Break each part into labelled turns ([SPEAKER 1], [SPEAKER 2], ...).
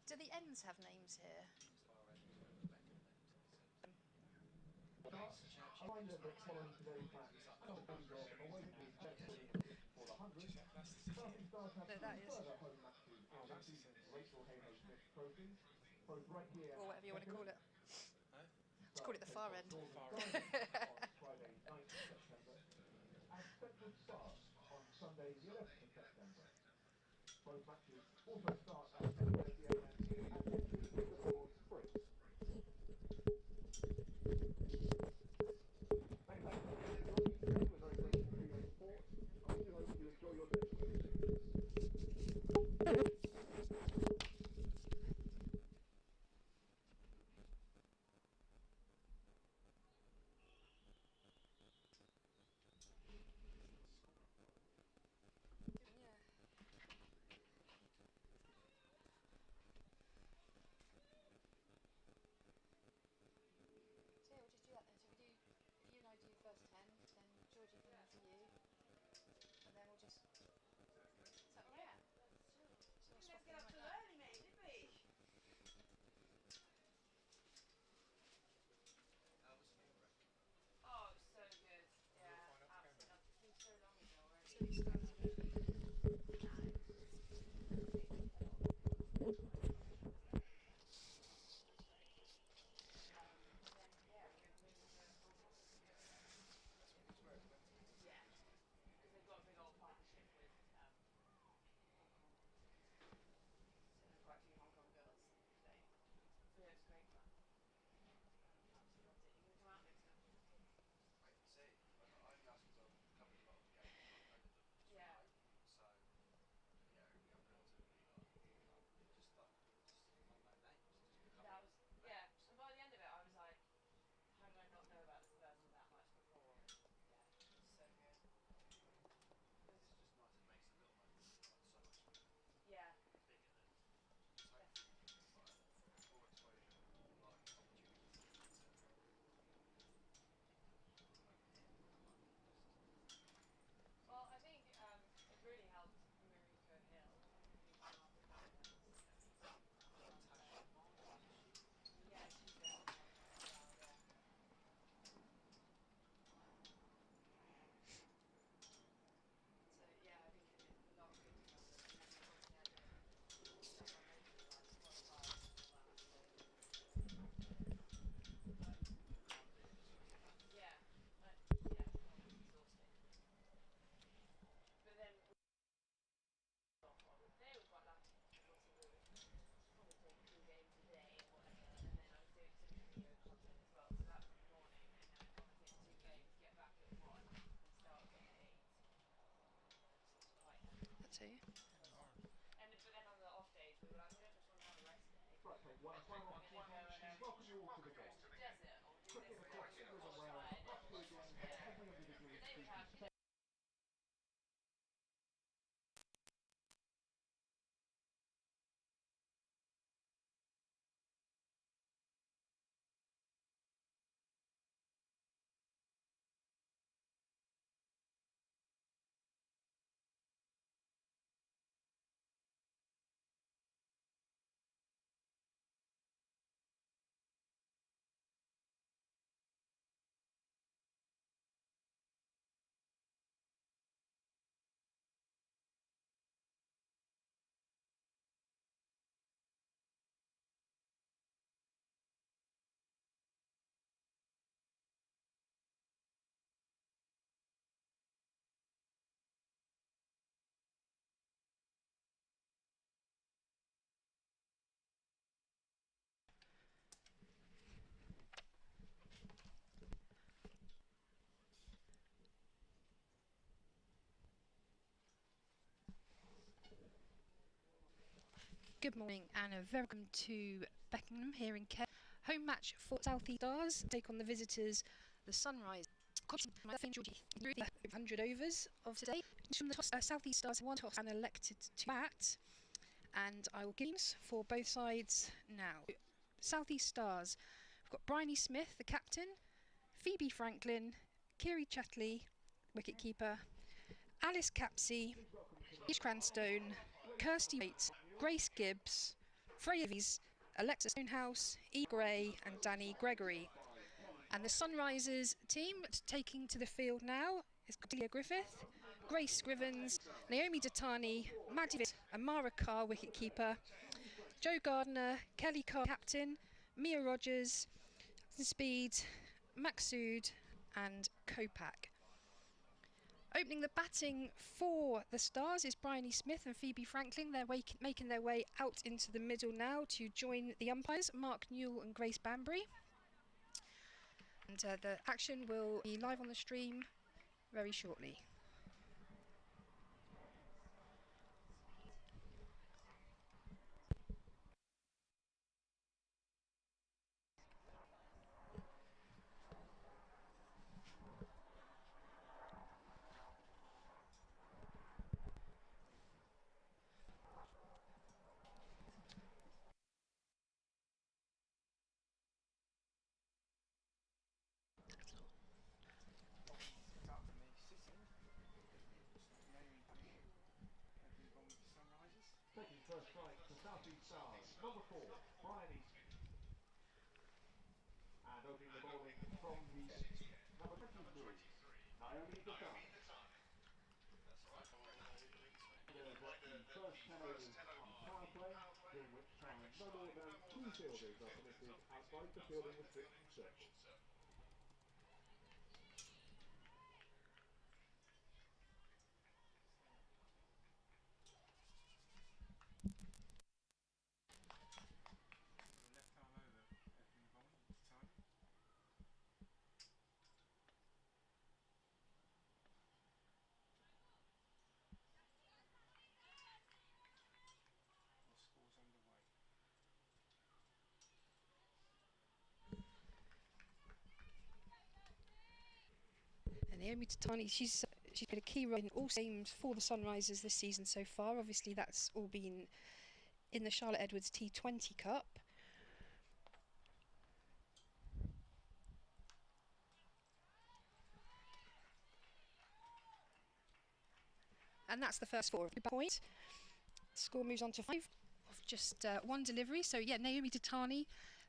[SPEAKER 1] Do the ends have names here?
[SPEAKER 2] No,
[SPEAKER 1] that is.
[SPEAKER 2] Rachael Heyhoe Flint Trophy, both right here
[SPEAKER 1] or whatever you want to call it. Let's call it the far end.
[SPEAKER 2] on Friday 9th of September, and Spectrum starts on Sunday the 11th of September. Both matches also start at 10:30 a.m. and entry into the course free. Thanks for joining today. We're very grateful for your support. I do hope you enjoy your day.
[SPEAKER 1] So yeah, we'll just do that then. So we do, you and I do first 10, then Georgie can answer you, and then we'll just. Is that alright? Yeah. So
[SPEAKER 3] Let's get up too early, mate, did we? Oh, it was so good. Yeah, absolutely. It's been so long ago already.
[SPEAKER 1] So he starts with
[SPEAKER 3] yeah, because they've got a big old partnership with so they've got a few Hong Kong girls today. So yeah, it was great fun. Absolutely loved it. You gonna come out next time?
[SPEAKER 4] Wait and see. I only asked because I've covered a lot of the games and I've heard of them.
[SPEAKER 3] Yeah.
[SPEAKER 4] So, yeah, we haven't relatively just unknown names.
[SPEAKER 3] That was, yeah. And by the end of it, I was like, how do I not know about this person that much before? Yeah, it was so good.
[SPEAKER 4] It's just nice. It makes the little moments so much
[SPEAKER 3] Yeah.
[SPEAKER 4] bigger than so more exposure, like opportunities.
[SPEAKER 3] Well, I think it really helped Mariko Hill. Yeah, she's there as well, yeah. So yeah, I think a lot of good stuff. And then obviously had the stuff I mentioned, like the qualifiers and all that. So yeah, yeah, that was exhausting. But then today was quite lucky because obviously we were commentating 2 games a day and whatever, and then I was doing some video content as well. So that was in the morning, and then I commentate 2 games, get back at 1, and start again at 8. So it's quite heavy.
[SPEAKER 1] that too.
[SPEAKER 3] And but then on the off days, we were like, we don't just want to have a rest day.
[SPEAKER 2] Right, okay, one final
[SPEAKER 3] We're going to go and
[SPEAKER 2] welcome you all to the
[SPEAKER 3] go
[SPEAKER 2] game.
[SPEAKER 3] to the desert or do
[SPEAKER 2] Cricket
[SPEAKER 3] this and
[SPEAKER 2] across
[SPEAKER 3] that.
[SPEAKER 2] England and Wales, roughly again, every individual
[SPEAKER 3] They would have, you know,
[SPEAKER 1] Good morning and a very welcome to Beckenham here in Kent. Home match for South East Stars take on the visitors, the Sunrise. Georgie, 100 overs of today. From the toss, South East Stars won toss and elected to bat. And I will give names for both sides now. South East Stars, we've got Bryony Smith, the captain, Phoebe Franklin, Kiri Chatley, wicketkeeper, Alice Capsey, Paige Cranstone, Kirsty Waite, Grace Gibbs, Freya Davies, Alexa Stonehouse, E. Gray and Danny Gregory. And the Sunrisers team taking to the field now is Cordelia Griffith, Grace Scrivens, Naomi Datani, Maddie Vitt and Mara Carr, wicketkeeper, Jo Gardner, Kelly Carr, captain, Mia Rogers, Speed, Maxood and Kopak. Opening the batting for the Stars is Bryony Smith and Phoebe Franklin. They're making their way out into the middle now to join the umpires, Mark Newell and Grace Banbury. And the action will be live on the stream very shortly.
[SPEAKER 4] Start from the sitting. Naomi Beckenham, opening ball with the Sunrisers.
[SPEAKER 2] Taking first strike for South East Stars, number 4, Bryony. And opening the bowling from the number 23, Naomi Datani. There's what the first 10 overs on Powerplay, during which time no more than 2 fielders are permitted outside the fielding restriction circle.
[SPEAKER 4] The left arm over, opening the ball with Datani. The score's underway.
[SPEAKER 1] And Naomi Tatani, she's played a key role in all games for the Sunrisers this season so far. Obviously, that's all been in the Charlotte Edwards T20 Cup. And that's the first 4 point. Score moves on to 5 of just 1 delivery. So yeah, Naomi Datani,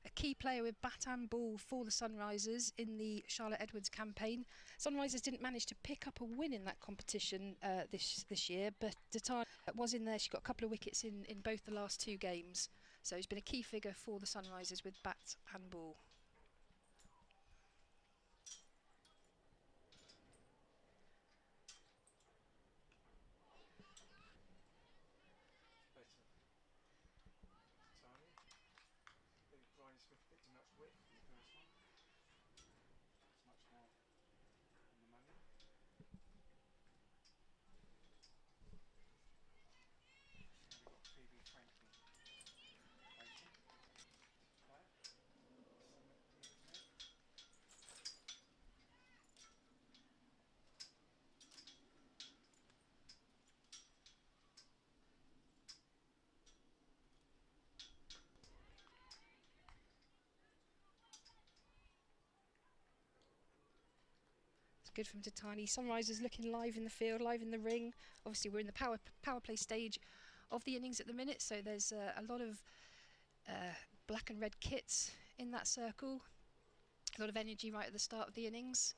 [SPEAKER 1] a key player with bat and ball for the Sunrisers in the Charlotte Edwards campaign. Sunrisers didn't manage to pick up a win in that competition this year, but Datani was in there. She got a couple of wickets in both the last 2 games. So she's been a key figure for the Sunrisers with bat and ball.
[SPEAKER 4] Better. Datani. Bryony Smith picked too much width in the first one. It's much more on the money. Now we've got Phoebe Franklin waiting. Player. Summer years now.
[SPEAKER 1] It's good from Datani. Sunrisers looking live in the field, live in the ring. Obviously, we're in the power play stage of the innings at the minute, so there's a lot of black and red kits in that circle. A lot of energy right at the start of the innings.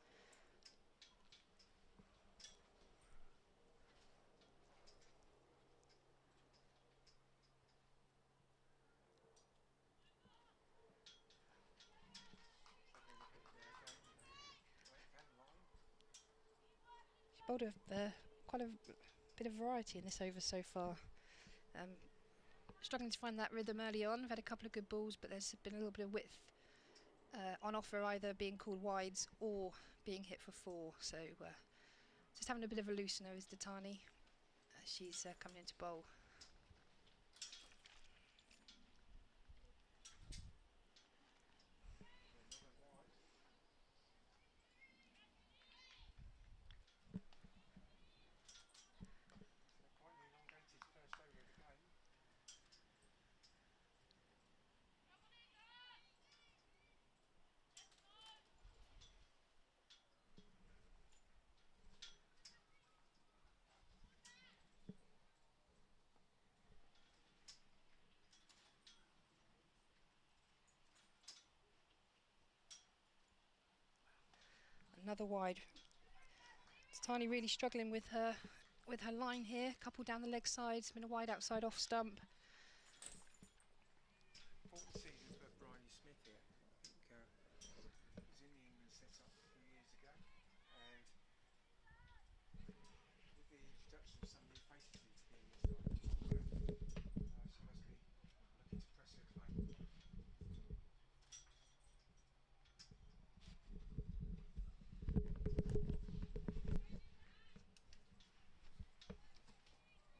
[SPEAKER 4] Taking a look at their game, break and line.
[SPEAKER 1] She bowled quite a bit of variety in this over so far. Struggling to find that rhythm early on. We've had a couple of good balls, but there's been a little bit of width on offer, either being called wides or being hit for 4. So just having a bit of a loosener is Datani. She's coming into bowl.
[SPEAKER 4] Another wide. So quite an elongated first over of the game.
[SPEAKER 1] Another wide. Tani really struggling with her line here. Couple down the leg side. It's been a wide outside off stump.
[SPEAKER 4] Fourth season for Bryony Smith here. I think was in the England setup a few years ago, and with the introduction of some new faces into the England side, she must be looking to press her claim.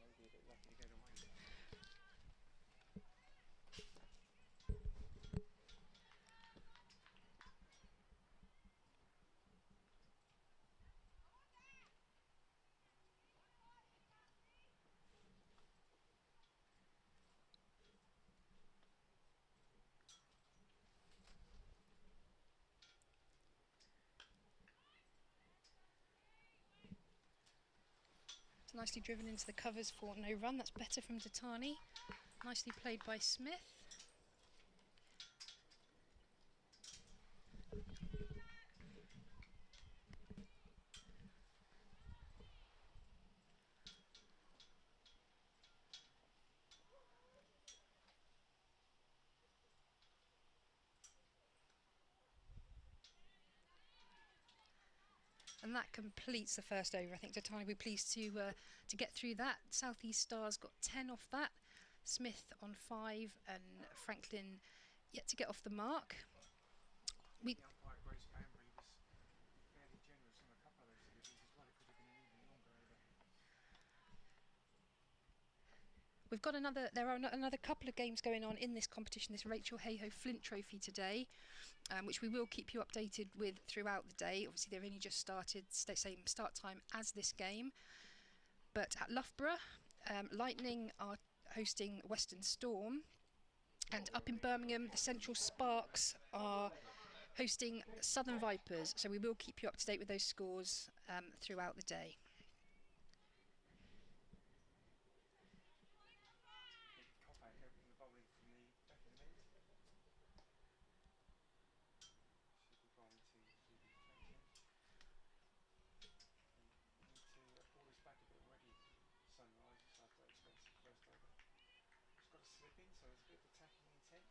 [SPEAKER 4] Maybe a bit lucky to get away with that.
[SPEAKER 1] It's nicely driven into the covers for no run. That's better from Datani. Nicely played by Smith. And that completes the first over. I think Datani will be pleased to get through that. Southeast Stars got 10 off that. Smith on 5 and Franklin yet to get off the mark.
[SPEAKER 4] The umpire Grace Banbury was fairly generous on a couple of those deliveries as well. It could have been an even longer over.
[SPEAKER 1] We've got there are another couple of games going on in this competition, this Rachael Heyhoe Flint Trophy today, which we will keep you updated with throughout the day. Obviously, they've only just started, same start time as this game. But at Loughborough, Lightning are hosting Western Storm. And up in Birmingham, the Central Sparks are hosting Southern Vipers. So we will keep you up to date with those scores throughout the day.
[SPEAKER 4] Copac opening the bowling from the Beckenham end. Should be bowling to Phoebe Franklin. And need to ball us back a bit already, Sunrisers, after that expensive first over. It's got a slip in, so there's a bit of attacking intent.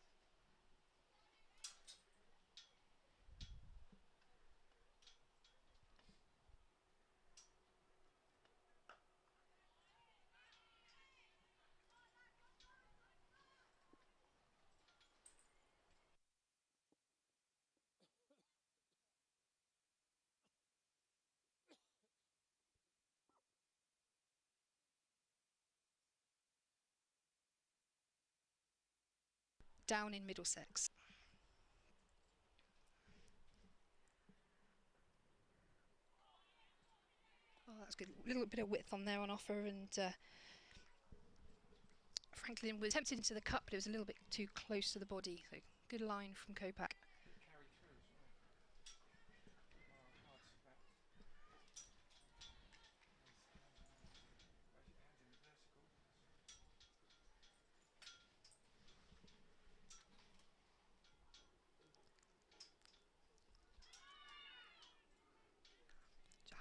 [SPEAKER 1] Down in Middlesex. Oh, that's good. A little bit of width on there on offer, and Franklin was tempted into the cup, but it was a little bit too close to the body. So good line from Copac.
[SPEAKER 4] Good carry through as well. Mile hard to back. Hands in the vertical.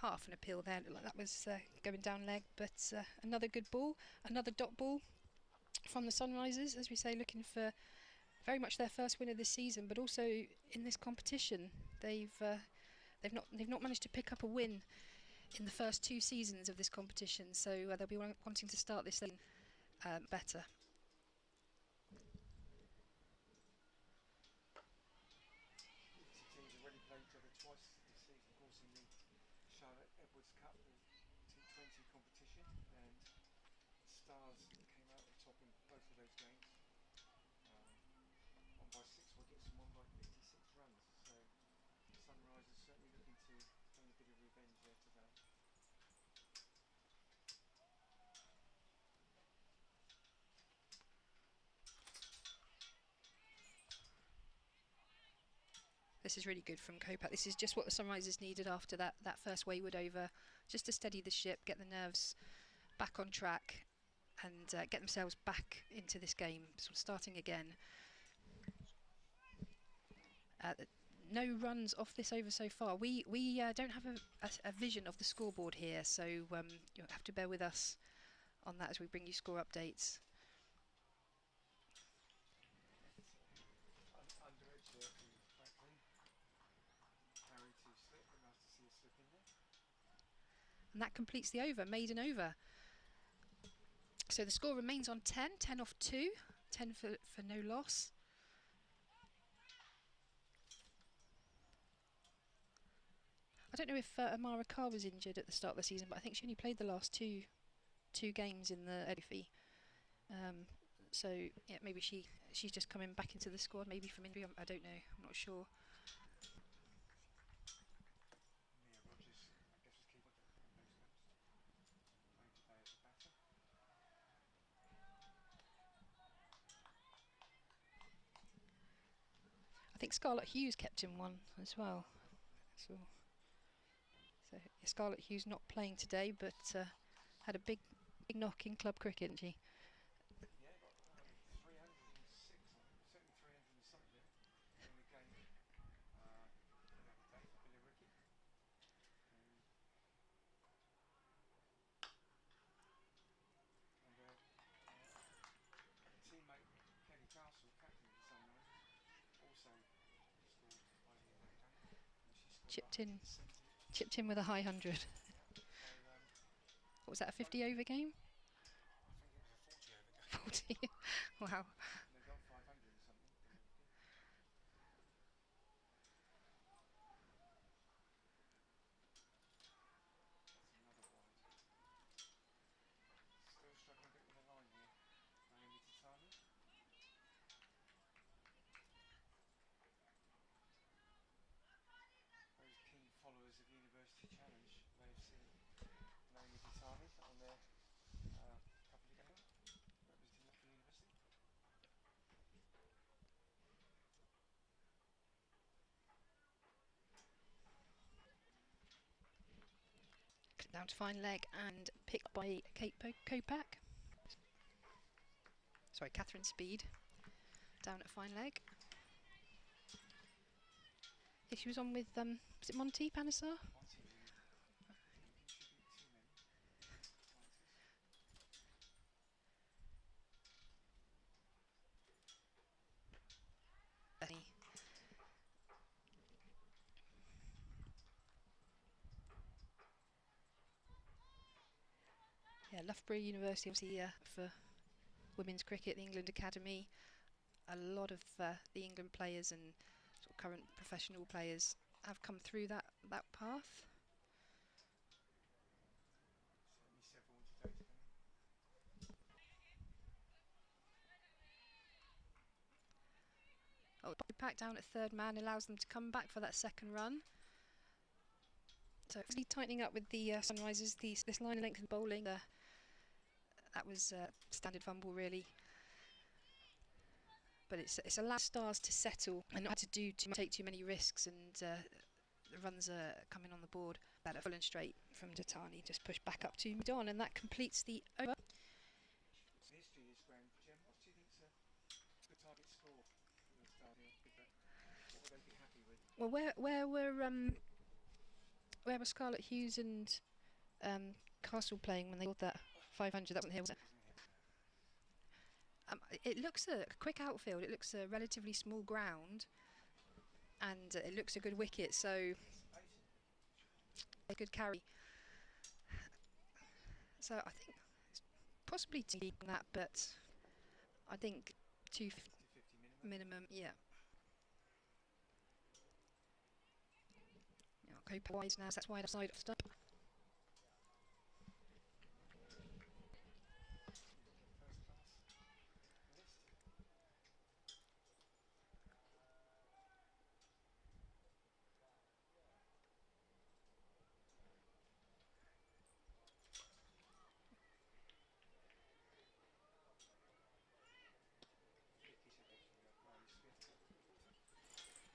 [SPEAKER 1] Half an appeal there, looked like that was going down leg, but another good ball, another dot ball from the Sunrisers, as we say, looking for very much their first win of this season, but also in this competition. They've not managed to pick up a win in the first 2 seasons of this competition, so they'll be wanting to start this thing better.
[SPEAKER 4] These two teams have already played each other twice this season, of course, in the Charlotte Edwards Cup, the T20 competition, and Stars came out on top in both of those games. One by 6 wickets and one by 56 runs. So Sunrisers certainly looking to gain a bit of revenge there today.
[SPEAKER 1] This is really good from Copac. This is just what the Sunrisers needed after that first wayward over, just to steady the ship, get the nerves back on track, and get themselves back into this game, sort of starting again. no runs off this over so far. We don't have a vision of the scoreboard here, so you'll have to bear with us on that as we bring you score updates.
[SPEAKER 4] Under edge there from Franklin. Carry to slip, but nice to see a slip in there.
[SPEAKER 1] And that completes the over, maiden over. So the score remains on 10, 10 off 2, 10 for no loss. I don't know if Amara Carr was injured at the start of the season, but I think she only played the last two games in the Trophy. So yeah, maybe she's just coming back into the squad, maybe from injury. I don't know. I'm not sure.
[SPEAKER 4] Mia Rogers, I guess, was keeper those games. Playing today as a batter.
[SPEAKER 1] I think Scarlett Hughes kept in one as well. So Scarlett Hughes not playing today, but had a big knock in club cricket, didn't she?
[SPEAKER 4] Yeah, got 306, certainly 300 and something in the game the other day for Billericay. And teammate Kelly Castle, captain of the Sunrisers, also scored highly in that game. And she scored
[SPEAKER 1] Chipped in with a high 100.
[SPEAKER 4] Yeah, so
[SPEAKER 1] What was that, a 50 over game?
[SPEAKER 4] I think it was a 40 over game.
[SPEAKER 1] 40. Wow.
[SPEAKER 4] And they got 500 and something. Billericay. That's another wide. Still struggling a bit with the line here. Naomi Tatani. Those keen followers of University Challenge may have seen Naomi Tatani on there a couple of games ago, representing Loughborough University.
[SPEAKER 1] Down to fine leg and picked by Kate Kopak. Sorry, Catherine Speed. Down at fine leg. Yeah, she was on with, was it Monty Panesar?
[SPEAKER 4] Monty didn't contribute too many pointers.
[SPEAKER 1] Yeah, Loughborough University, obviously, for women's cricket, the England Academy. A lot of the England players and sort of current professional players have come through that path.
[SPEAKER 4] Certainly several in today's game.
[SPEAKER 1] Oh, Pack down at third man allows them to come back for that second run. So really tightening up with the Sunrisers, this line length and bowling. That was standard fumble really. But it's allowed Stars to settle and not to take too many risks, and the runs are coming on the board. Better full and straight from Tatani, just push back up to mid-on, and that completes the over.
[SPEAKER 4] What's the history of this ground, Jem? What do you think's a good target score for the Stars here? What would they be happy with?
[SPEAKER 1] Well, where were Scarlett Hughes and Castle playing when they got that 500? That wasn't here, was it? It looks a quick outfield. It looks a relatively small ground, and it looks a good wicket. So a good carry. So I think it's possibly to keep that, but I think 250 minimum. Yeah. Cope wise now. So that's wide outside of stump.
[SPEAKER 4] First class list. Vicky said actually Riley Smith.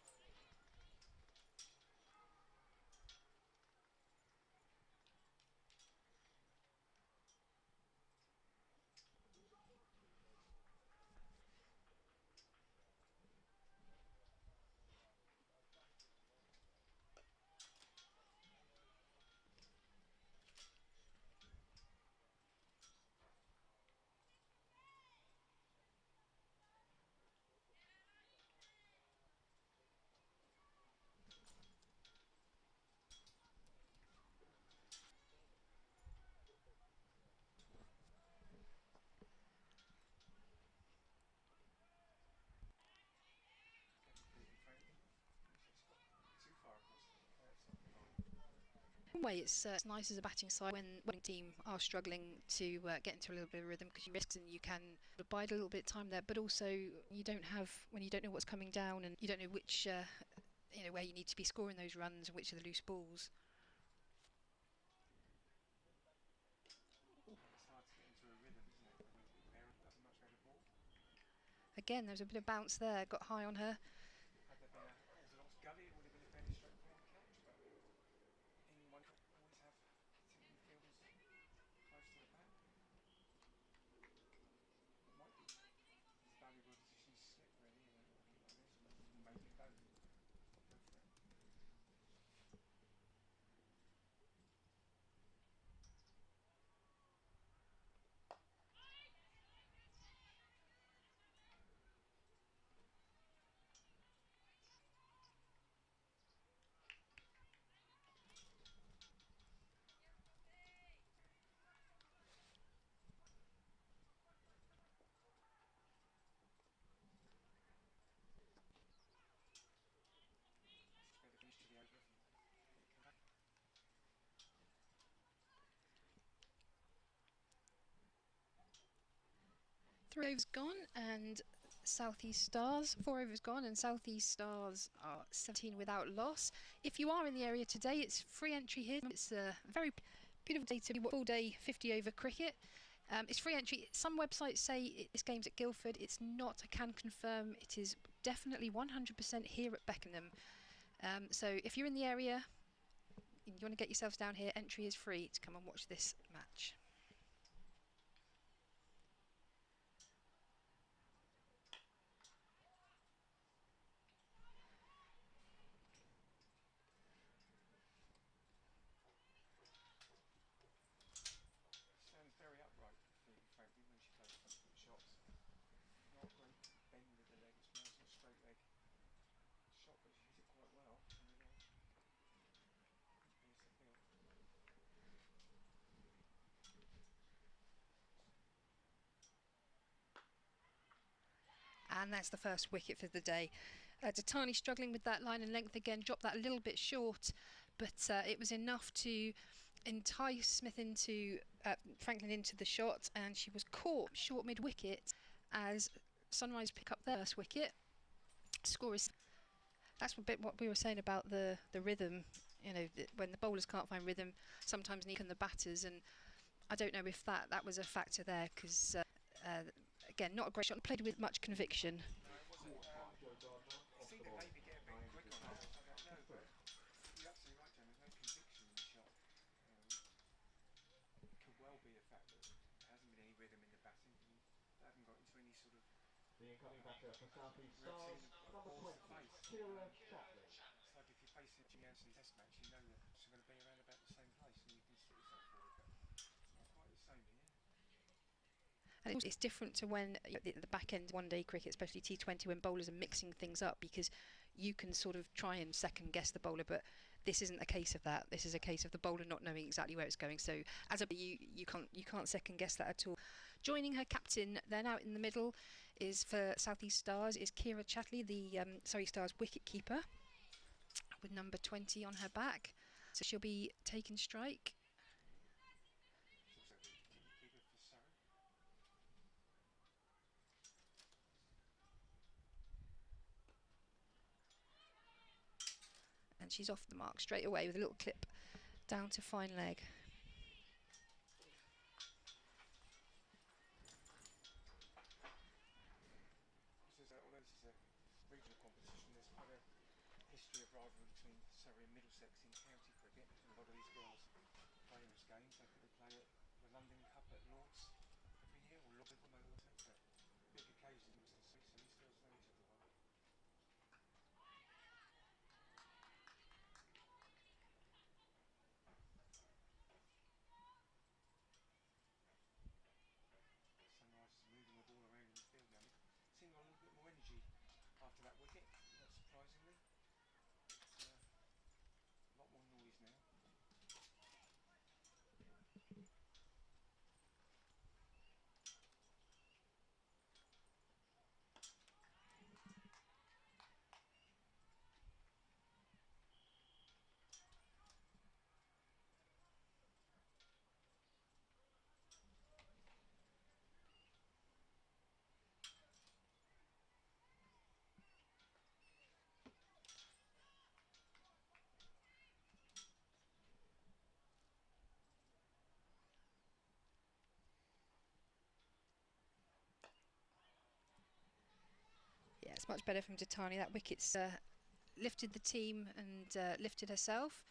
[SPEAKER 1] In a way, it's nice as a batting side when a team are struggling to get into a little bit of rhythm, because you risk and you can bide a little bit of time there, but also when you don't know what's coming down and you don't know which where you need to be scoring those runs and which are the loose balls.
[SPEAKER 4] It's hard to get into a rhythm, isn't it? That's a much better ball.
[SPEAKER 1] Again, there was a bit of bounce there, got high on her.
[SPEAKER 4] Had there been an orthodox gully, it would have been a fairly straightforward catch, but England won't always have hitting midfielders close to the bat. It might be as valuable a decision as slip, really, in a wicket like this, or maybe both. Go for it. She's better finish to the over and get it come back.
[SPEAKER 1] 3 overs gone and Southeast Stars, 4 overs gone and Southeast Stars are 17 without loss. If you are in the area today, it's free entry here. It's a very beautiful day to be full day 50 over cricket. It's free entry. Some websites say this game's at Guildford. It's not. I can confirm it is definitely 100% here at Beckenham. So if you're in the area, you want to get yourselves down here, entry is free to come and watch this match.
[SPEAKER 4] Stands very upright, frankly, when she plays front foot shots. Not a great bend of the leg, it's more sort of straight leg shot, but she hits it quite well from the edge. Doesn't pierce the field.
[SPEAKER 1] And that's the first wicket for the day. Datani struggling with that line and length again, dropped that a little bit short, but it was enough to entice Smith into Franklin into the shot, and she was caught short mid-wicket as Sunrise pick up their first wicket. Score is... That's a bit what we were saying about the rhythm. You know, when the bowlers can't find rhythm, sometimes need the batters, and I don't know if that was a factor there, because again, not a great shot, played with much conviction.
[SPEAKER 4] No, it wasn't. It seemed to maybe get a bit quick on her. I don't know, but you're absolutely right, Jen. There's no conviction in the shot. It could well be the fact that there hasn't been any rhythm in the batting. They haven't got into any sort of
[SPEAKER 2] The incoming batter for Southeast
[SPEAKER 4] routine
[SPEAKER 2] Stars,
[SPEAKER 4] of
[SPEAKER 2] number
[SPEAKER 4] balls
[SPEAKER 2] 20,
[SPEAKER 4] to face.
[SPEAKER 2] Chatley.
[SPEAKER 4] It's like if you're facing a Jimmy Anderson test match, you know that it's going to be around about the same place and you can sit yourself forward, but it's not quite the same here.
[SPEAKER 1] And it's different to when the back end one-day cricket, especially T20, when bowlers are mixing things up, because you can sort of try and second guess the bowler, but this isn't a case of that. This is a case of the bowler not knowing exactly where it's going. So as a you can't second guess that at all. Joining her captain then out in the middle is for Southeast Stars is Kira Chatley, the Surrey Stars wicket keeper, with number 20 on her back. So she'll be taking strike.
[SPEAKER 4] She's also the wicket-keeper for Surrey.
[SPEAKER 1] And she's off the mark straight away with a little clip down to fine leg.
[SPEAKER 4] Although this is a regional competition, there's quite a history of rivalry between Surrey and Middlesex in county cricket. And a lot of these girls play in those games. They play at the London Cup at Lords every year, or Lords, they always take that big occasions to see, so these girls know each other well. Sunrise is moving the ball around in the field now. Seemed a little bit more energy after that wicket, not surprisingly. It's a lot more noise now.
[SPEAKER 1] That's much better from Ditani. That wicket's lifted the team and lifted herself.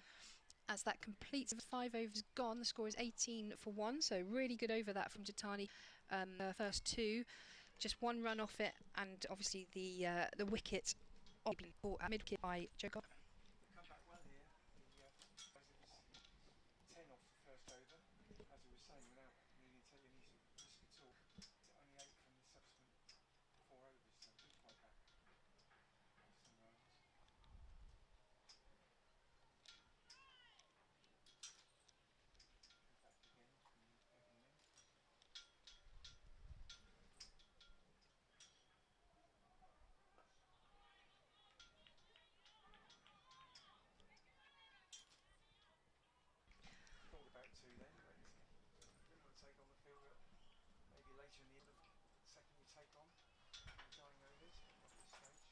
[SPEAKER 1] As that completes, 5 overs gone, the score is 18 for 1, so really good over that from Ditani. First 2, just 1 run off it, and obviously the wicket caught at mid-wicket by Joe Gott.
[SPEAKER 4] They've come back well here. It was 10 off the first over, as I was saying, without needing to take any sort of risk at all. Only 8 from the subsequent 4 overs, so good quite back. Sunrise. Back again from Beckenham. Thought about 2 then, but didn't want to take on the field that maybe later in the second you take on the dying overs, but not at this stage.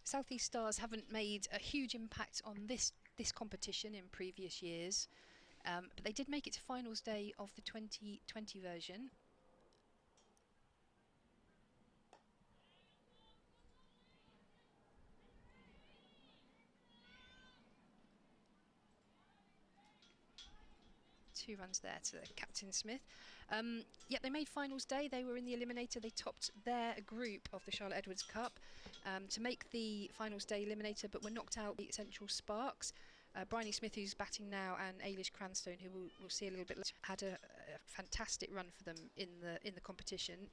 [SPEAKER 1] South East Stars haven't made a huge impact on this competition in previous years, but they did make it to finals day of the 2020 version. Two runs there to Captain Smith. Yeah, they made finals day. They were in the eliminator. They topped their group of the Charlotte Edwards Cup to make the finals day eliminator, but were knocked out by Central Sparks. Bryony Smith, who's batting now, and Ailish Cranstone, who we'll see a little bit later, had a fantastic run for them in the competition.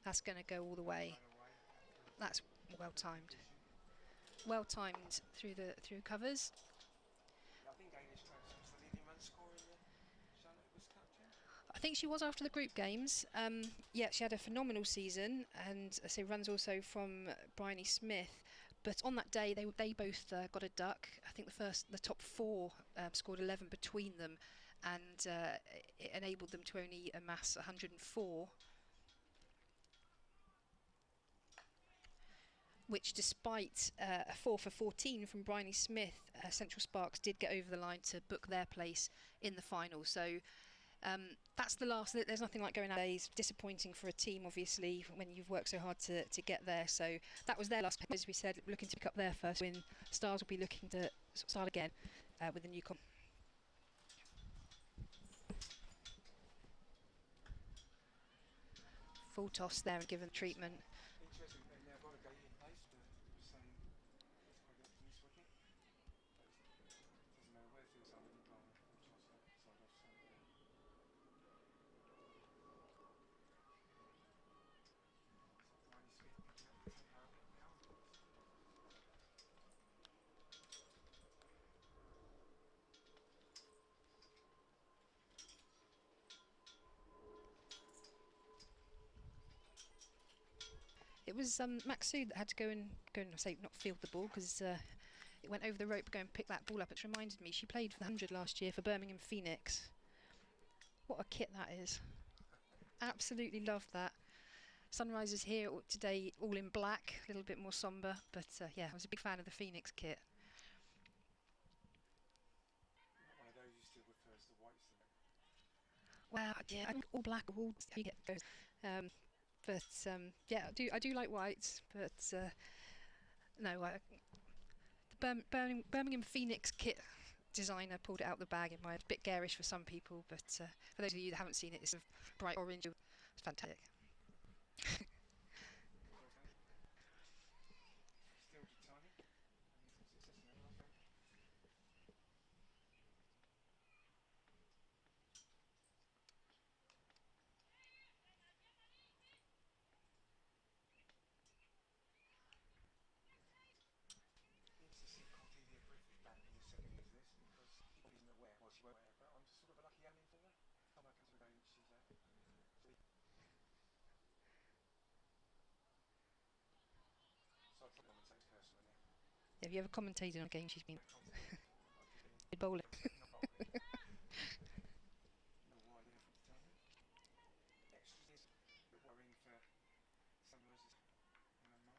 [SPEAKER 1] That's going to go all the way. That's well timed. Well timed through covers.
[SPEAKER 4] I think Ailish Cranstone's the leading run scorer in the Charlotte Edwards Cup, Jen?
[SPEAKER 1] I think she was after the group games. Yeah, she had a phenomenal season, and I say runs also from Bryony Smith. But on that day, they both got a duck. I think the top 4 scored 11 between them, and it enabled them to only amass 104. Which, despite a 4 for 14 from Bryony Smith, Central Sparks did get over the line to book their place in the final. So that's the last. There's nothing like going out days. Disappointing for a team, obviously, when you've worked so hard to get there. So that was their last. As we said, looking to pick up their first win. Stars will be looking to start again with a new comp. Full toss there and given treatment.
[SPEAKER 4] Interesting, they've now got a gate in place, but saying let's try to get from this wicket. But it doesn't matter where the field's under, you've got a full toss that side off side there. So Bryony Smith picking up the tempo a bit now.
[SPEAKER 1] It was Maksud that had to go and say not field the ball, because it went over the rope, go and pick that ball up. It's reminded me she played for the 100 last year for Birmingham Phoenix. What a kit that is! Absolutely love that. Sunrisers here today, all in black, a little bit more sombre, but yeah, I was a big fan of the Phoenix kit.
[SPEAKER 4] Not one of those who still prefers the whites than it.
[SPEAKER 1] Well, yeah, I think all black, all you get goes. But yeah, I do like whites, but no, the Birmingham Phoenix kit designer pulled it out the bag in my head. A bit garish for some people, but for those of you that haven't seen it, it's a bright orange. It's fantastic.
[SPEAKER 4] Still Ditani, having some success in that last over. To see Cordelia Griffith back in the second innings of this, because she isn't aware, well she won't aware, but I'm sort of a lucky omen for her. I'm a couple of days she's out. So I probably commentate personally now.
[SPEAKER 1] Have you ever commentated on a game she's been
[SPEAKER 4] Good
[SPEAKER 1] bowling?
[SPEAKER 4] No idea from Ditani. Extras is a bit worrying for Sunrisers and Marsh just at the minute.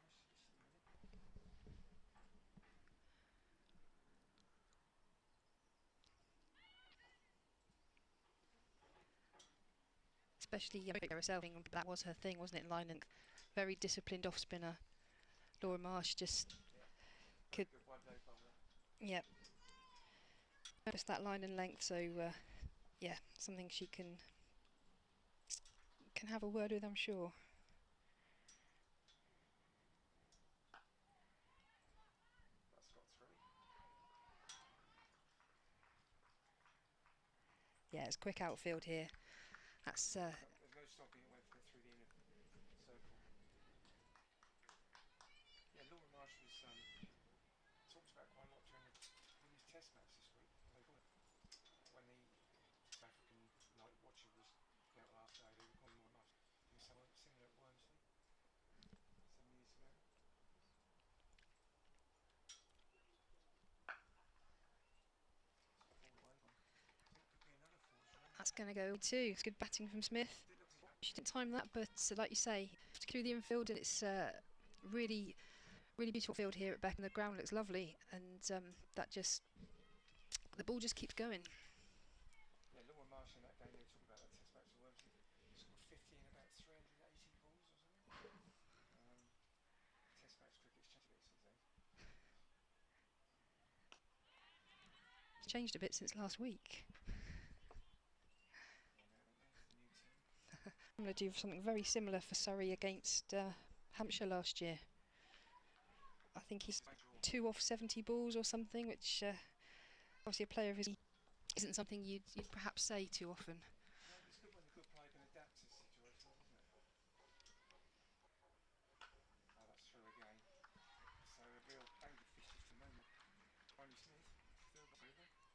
[SPEAKER 1] especially herself. That was her thing, wasn't it? Line length, very disciplined off spinner. Laura Marsh just could,
[SPEAKER 4] Good wide leg bowler.
[SPEAKER 1] yeah, just that line and length. So yeah, something she can have a word with, I'm sure.
[SPEAKER 4] That's got 3.
[SPEAKER 1] Yeah, it's quick outfield here. That's
[SPEAKER 4] There's no stopping it went through the inner circle. Yeah, Laura Marsh was talked about quite a lot during the Test match this week. When the South African night watcher was out last day, they were calling Laura Marsh doing something similar at Wormsley 7 years ago.
[SPEAKER 1] That's going to go too. It's good batting from Smith. She didn't time that, but like you say, through the infield, and it's really, really beautiful field here at Beckenham. The ground looks lovely, and that just, the ball just keeps going.
[SPEAKER 4] Yeah, Laura Marsh in that game, they were talking about that Test match at Wormsley. Scored 50 in about 380 balls or something. Test match cricket's changed a bit since then.
[SPEAKER 1] It's changed a bit since last week. I'm going to do something very similar for Surrey against Hampshire last year. I think he's 2 off 70 balls or something, which obviously a player of his isn't something you'd perhaps say too often.
[SPEAKER 4] No, it's good when a good player can adapt to situations, isn't it? Oh, that's through again. So a real angry fish just a moment. Barney Smith, third over.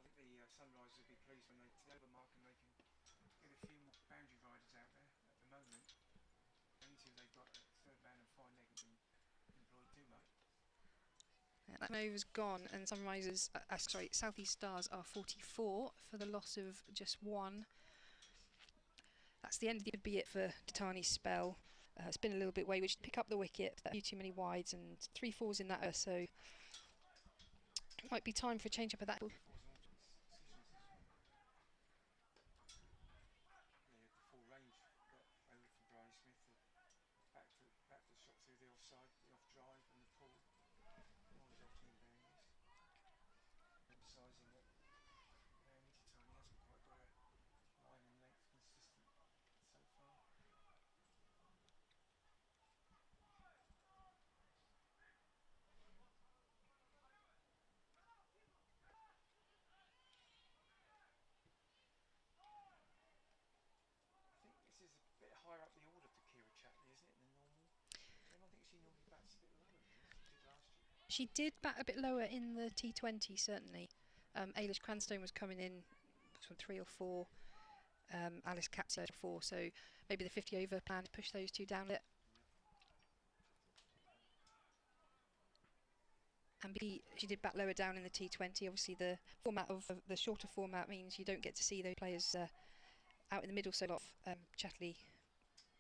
[SPEAKER 4] I think the Sunrisers will be pleased when they over mark and they can get a few more boundary riders out there. At the moment, only 2 they've got at third man and fine leg have been employed too much.
[SPEAKER 1] Yeah, that over's gone, and Sunrisers, South East Stars are 44 for the loss of just 1. That's the end of the be it for Titani's spell. It's been a little bit wayward. Pick up the wicket, a few too many wides, and 3 4s in that, so it might be time for a change up of that.
[SPEAKER 4] Yeah, the full range got over from Barney Smith. Back foot shot through the offside, the off drive and the pull. All resulting in boundaries. Emphasising that Titani hasn't quite got a line and length consistent so far. I think this is a bit higher up the order for Kira Chatley, isn't it, than normal? And I think she normally bats a bit lower than this. She did last year.
[SPEAKER 1] She did bat a bit lower in the T20, certainly. Ailish Cranstone was coming in from 3 or 4. Alice Capser 4, so maybe the 50 over plan to push those 2 down a bit. And she did bat lower down in the T20. Obviously, the format of the shorter format means you don't get to see those players out in the middle so a lot. Chatley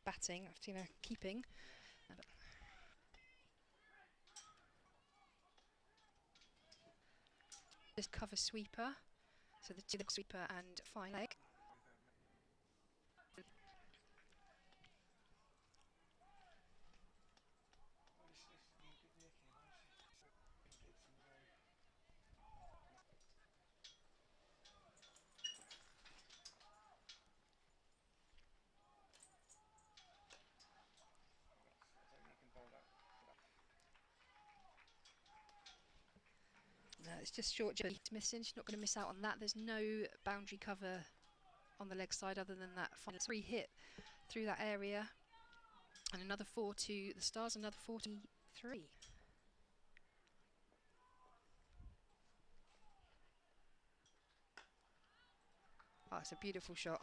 [SPEAKER 1] batting, I've seen her keeping. This cover sweeper, so the 2 sweeper and fine leg. It's just short Jodie missing. She's not going to miss out on that. There's no boundary cover on the leg side other than that final 3 hit through that area. And another 4 to the Stars, another 43. Oh, it's a beautiful shot.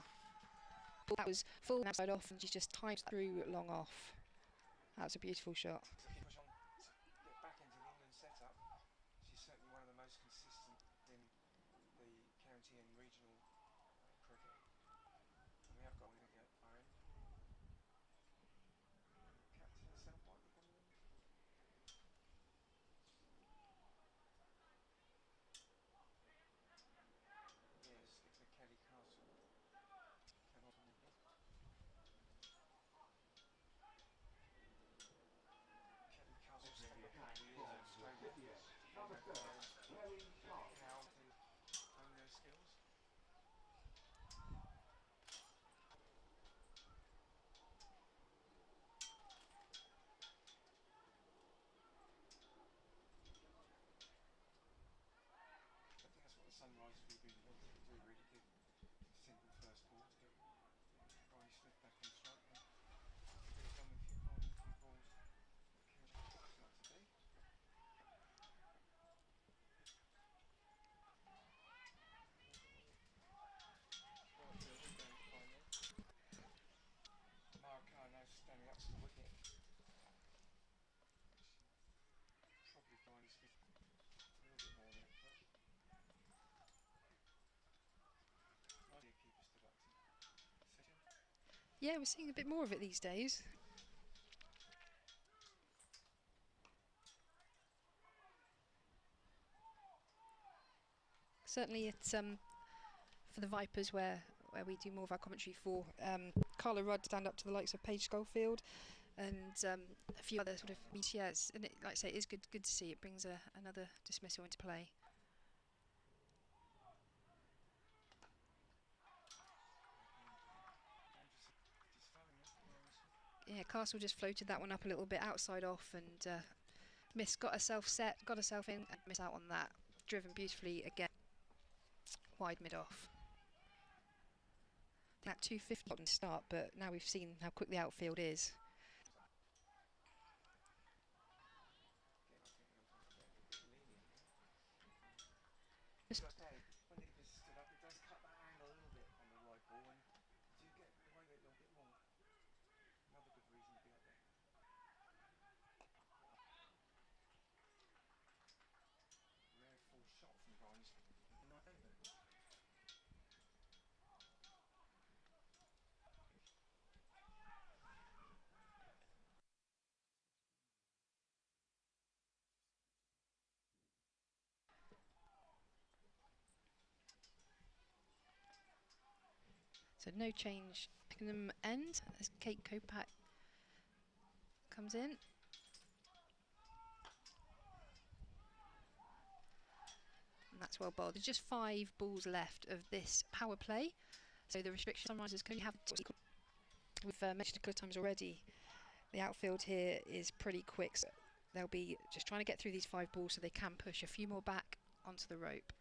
[SPEAKER 1] That was full outside off and she just timed through long off. That was a beautiful shot.
[SPEAKER 4] Push on to get back into the England setup. She's certainly one of the most consistent in the county and regional cricket. And we have got one at our end. Captain herself might be coming in. Yes, it's a Kelly Castle.
[SPEAKER 1] Yeah, we're seeing a bit more of it these days. Certainly it's for the Vipers where we do more of our commentary for. Carla Rudd stand up to the likes of Paige Schofield and a few other sort of yes, and like I say, it is good to see. It brings another dismissal into play. Yeah, Castle just floated that one up a little bit outside off, and Miss got herself set, got herself in, and miss out on that. Driven beautifully again, wide mid off. That 250 didn't start, but now we've seen how quick the outfield is.
[SPEAKER 4] When it was stood up, it does cut that angle a little bit on the right ball, and you do get away with it a little bit more. Another good reason to be up there. Rare full shot from Barnes. Not over.
[SPEAKER 1] So no change. Beckenham end as Kate Kopak comes in. And that's well bowled. There's just 5 balls left of this power play. So the restriction Sunrisers can only have, we've mentioned a couple of times already, the outfield here is pretty quick. So they'll be just trying to get through these 5 balls so they can push a few more back onto the rope.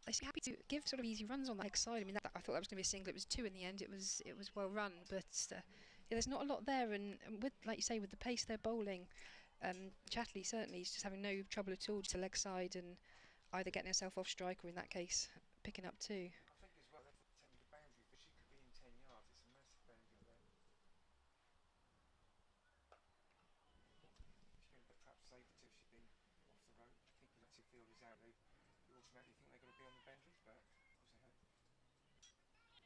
[SPEAKER 1] They seem happy to give sort of easy runs on the leg side. I mean, I thought that was going to be a single. It was 2 in the end. It was well run, but yeah, there's not a lot there. And with, like you say, with the pace they're bowling, Chatley certainly is just having no trouble at all, just a leg side and either getting herself off strike or in that case picking up 2.
[SPEAKER 4] I think as well they've taken the boundary, but she could be in 10 yards. It's a massive boundary there. She's been perhaps safer if she'd been off the road. Thinking that if field is out, you automatically think they've got to be on the boundaries, but of course they haven't.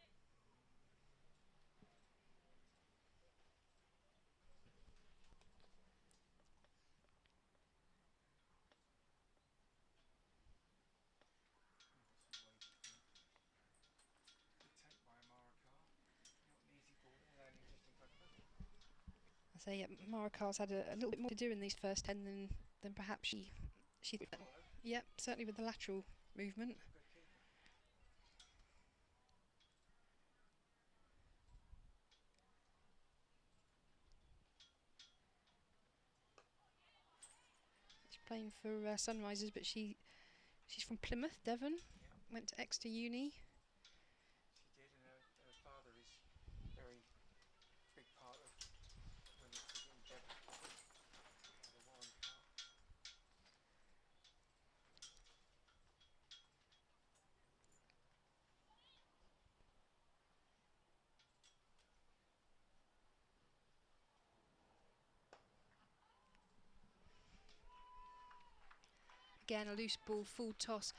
[SPEAKER 1] I say, yeah, Mara Carr's had a little bit more to do in these first 10 than perhaps she yeah, certainly with the lateral movement. She's playing for Sunrisers, but she's from Plymouth, Devon. Yeah. Went to Exeter Uni.
[SPEAKER 4] She did, and her father is very big part of when it's in Devon.
[SPEAKER 1] Again, a loose ball, full toss.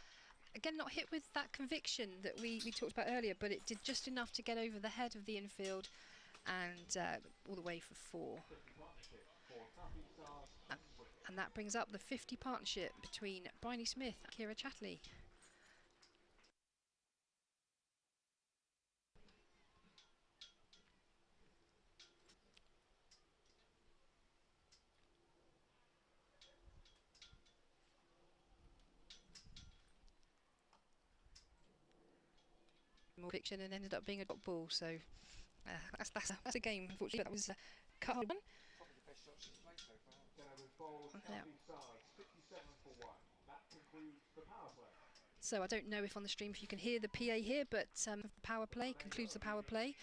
[SPEAKER 1] Again, not hit with that conviction that we talked about earlier, but it did just enough to get over the head of the infield and all the way for 4. And that brings up the 50 partnership between Bryony Smith and Kira Chatley. More fiction and ended up being a dot ball, so that's a game. Unfortunately, that was cut hard one.
[SPEAKER 4] Probably the best shot she's played so far.
[SPEAKER 2] That concludes the power play.
[SPEAKER 1] So I don't know if on the stream if you can hear the PA here, but power play concludes the power play.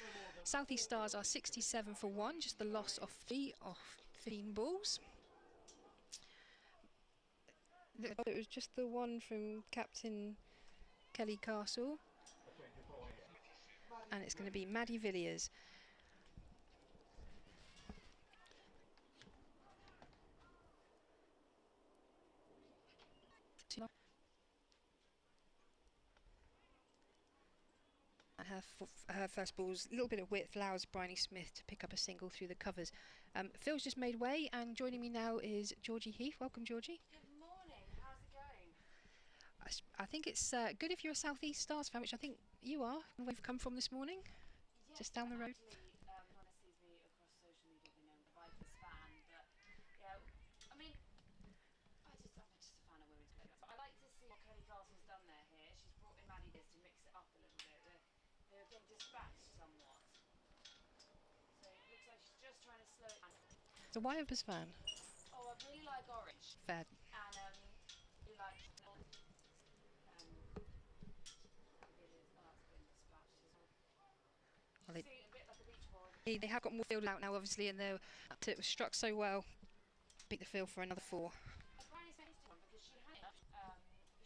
[SPEAKER 1] South East Stars are 67 for 1, just the loss of 15 balls. It was just the one from Captain Kelly Castle. And it's going to be Maddie Villiers. her first balls, a little bit of width allows Bryony Smith to pick up a single through the covers. Phil's just made way, and joining me now is Georgie Heath. Welcome, Georgie.
[SPEAKER 3] Good morning. How's it going?
[SPEAKER 1] I think it's good if you're a South East Stars fan, which I think you are. Where you've come from this morning,
[SPEAKER 3] Yes,
[SPEAKER 1] just down the road.
[SPEAKER 3] Actually, everyone that sees me across social media will know I'm a Vipers fan, but yeah, I mean, I'm just a fan of women's cricket. I like to see what Kelly Castle's done here. She's brought in Maddie Diaz to mix it up a little bit. They're getting dispatched somewhat, so it looks like she's just trying to slow it down.
[SPEAKER 1] The Vipers fan.
[SPEAKER 3] Oh, I really like orange,
[SPEAKER 1] Fair.
[SPEAKER 3] and really like.
[SPEAKER 1] Well,
[SPEAKER 3] A bit like a beach ball.
[SPEAKER 1] they have got more field out now, obviously, and it was struck so well. Beat the field for another 4.
[SPEAKER 3] Bryony Smith one because she had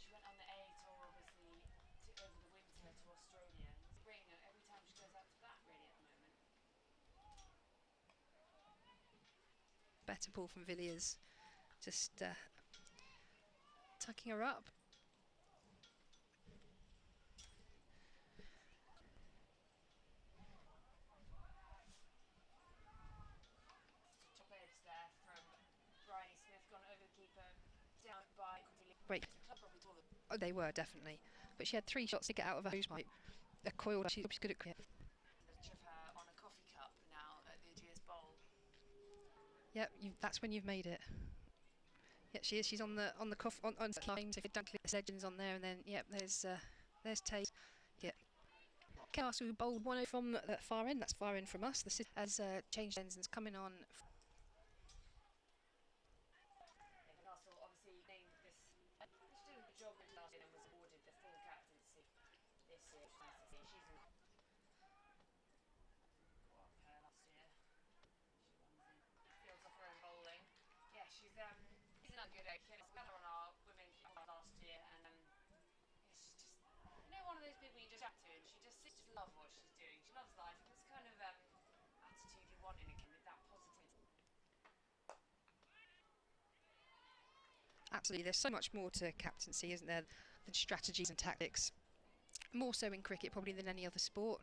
[SPEAKER 3] she went on the A tour obviously over the winter to Australia. Spring every time she goes out to bat really at the moment.
[SPEAKER 1] Better ball from Villiers, just tucking her up.
[SPEAKER 3] Top edge there from Bryony Smith, gone over the keeper, down by
[SPEAKER 1] Great. Oh, they were definitely, but she had 3 shots to get out of a hosepipe. A coiled. She's good at cricket.
[SPEAKER 3] of her on a coffee cup now at the Ageas Bowl.
[SPEAKER 1] Yep, that's when you've made it. Yeah, she is. She's on the lines. If you don't click the legends on there, and then yep, there's Tate. Yeah. Castle bowled 1-0 from the far end. That's far end from us. The city has changed ends and is coming on.
[SPEAKER 3] Castle obviously named this. She's doing a good job with last year and was awarded the full captaincy this year. It's nice to see. She's in caught up her last year. She runs in fields off her own bowling. Yeah, she's not good at it. We had her on our women's last year, and yeah, she's just one of those people you just chat to, and she just seems to love what she's doing. She loves life, and it's kind of attitude you want in a kid with that positivity.
[SPEAKER 1] Absolutely, there's so much more to captaincy, isn't there, than strategies and tactics. More so in cricket probably than any other sport,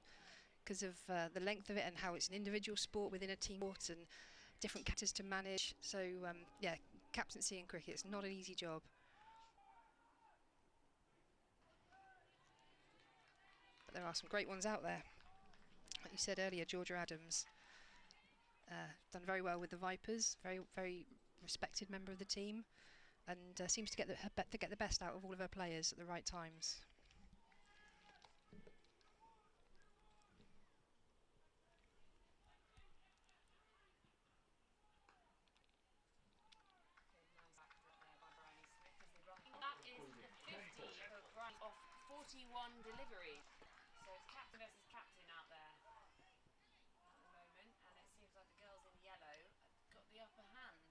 [SPEAKER 1] because of the length of it and how it's an individual sport within a team sport and different characters to manage. So yeah, captaincy in cricket is not an easy job. But there are some great ones out there. Like you said earlier, Georgia Adams done very well with the Vipers, very respected member of the team, and seems to get the best out of all of her players at the right times.
[SPEAKER 3] That is the 50 for Bryony off 41 deliveries. So it's captain versus captain out there at the moment, and it seems like the girls in yellow have got the upper hand.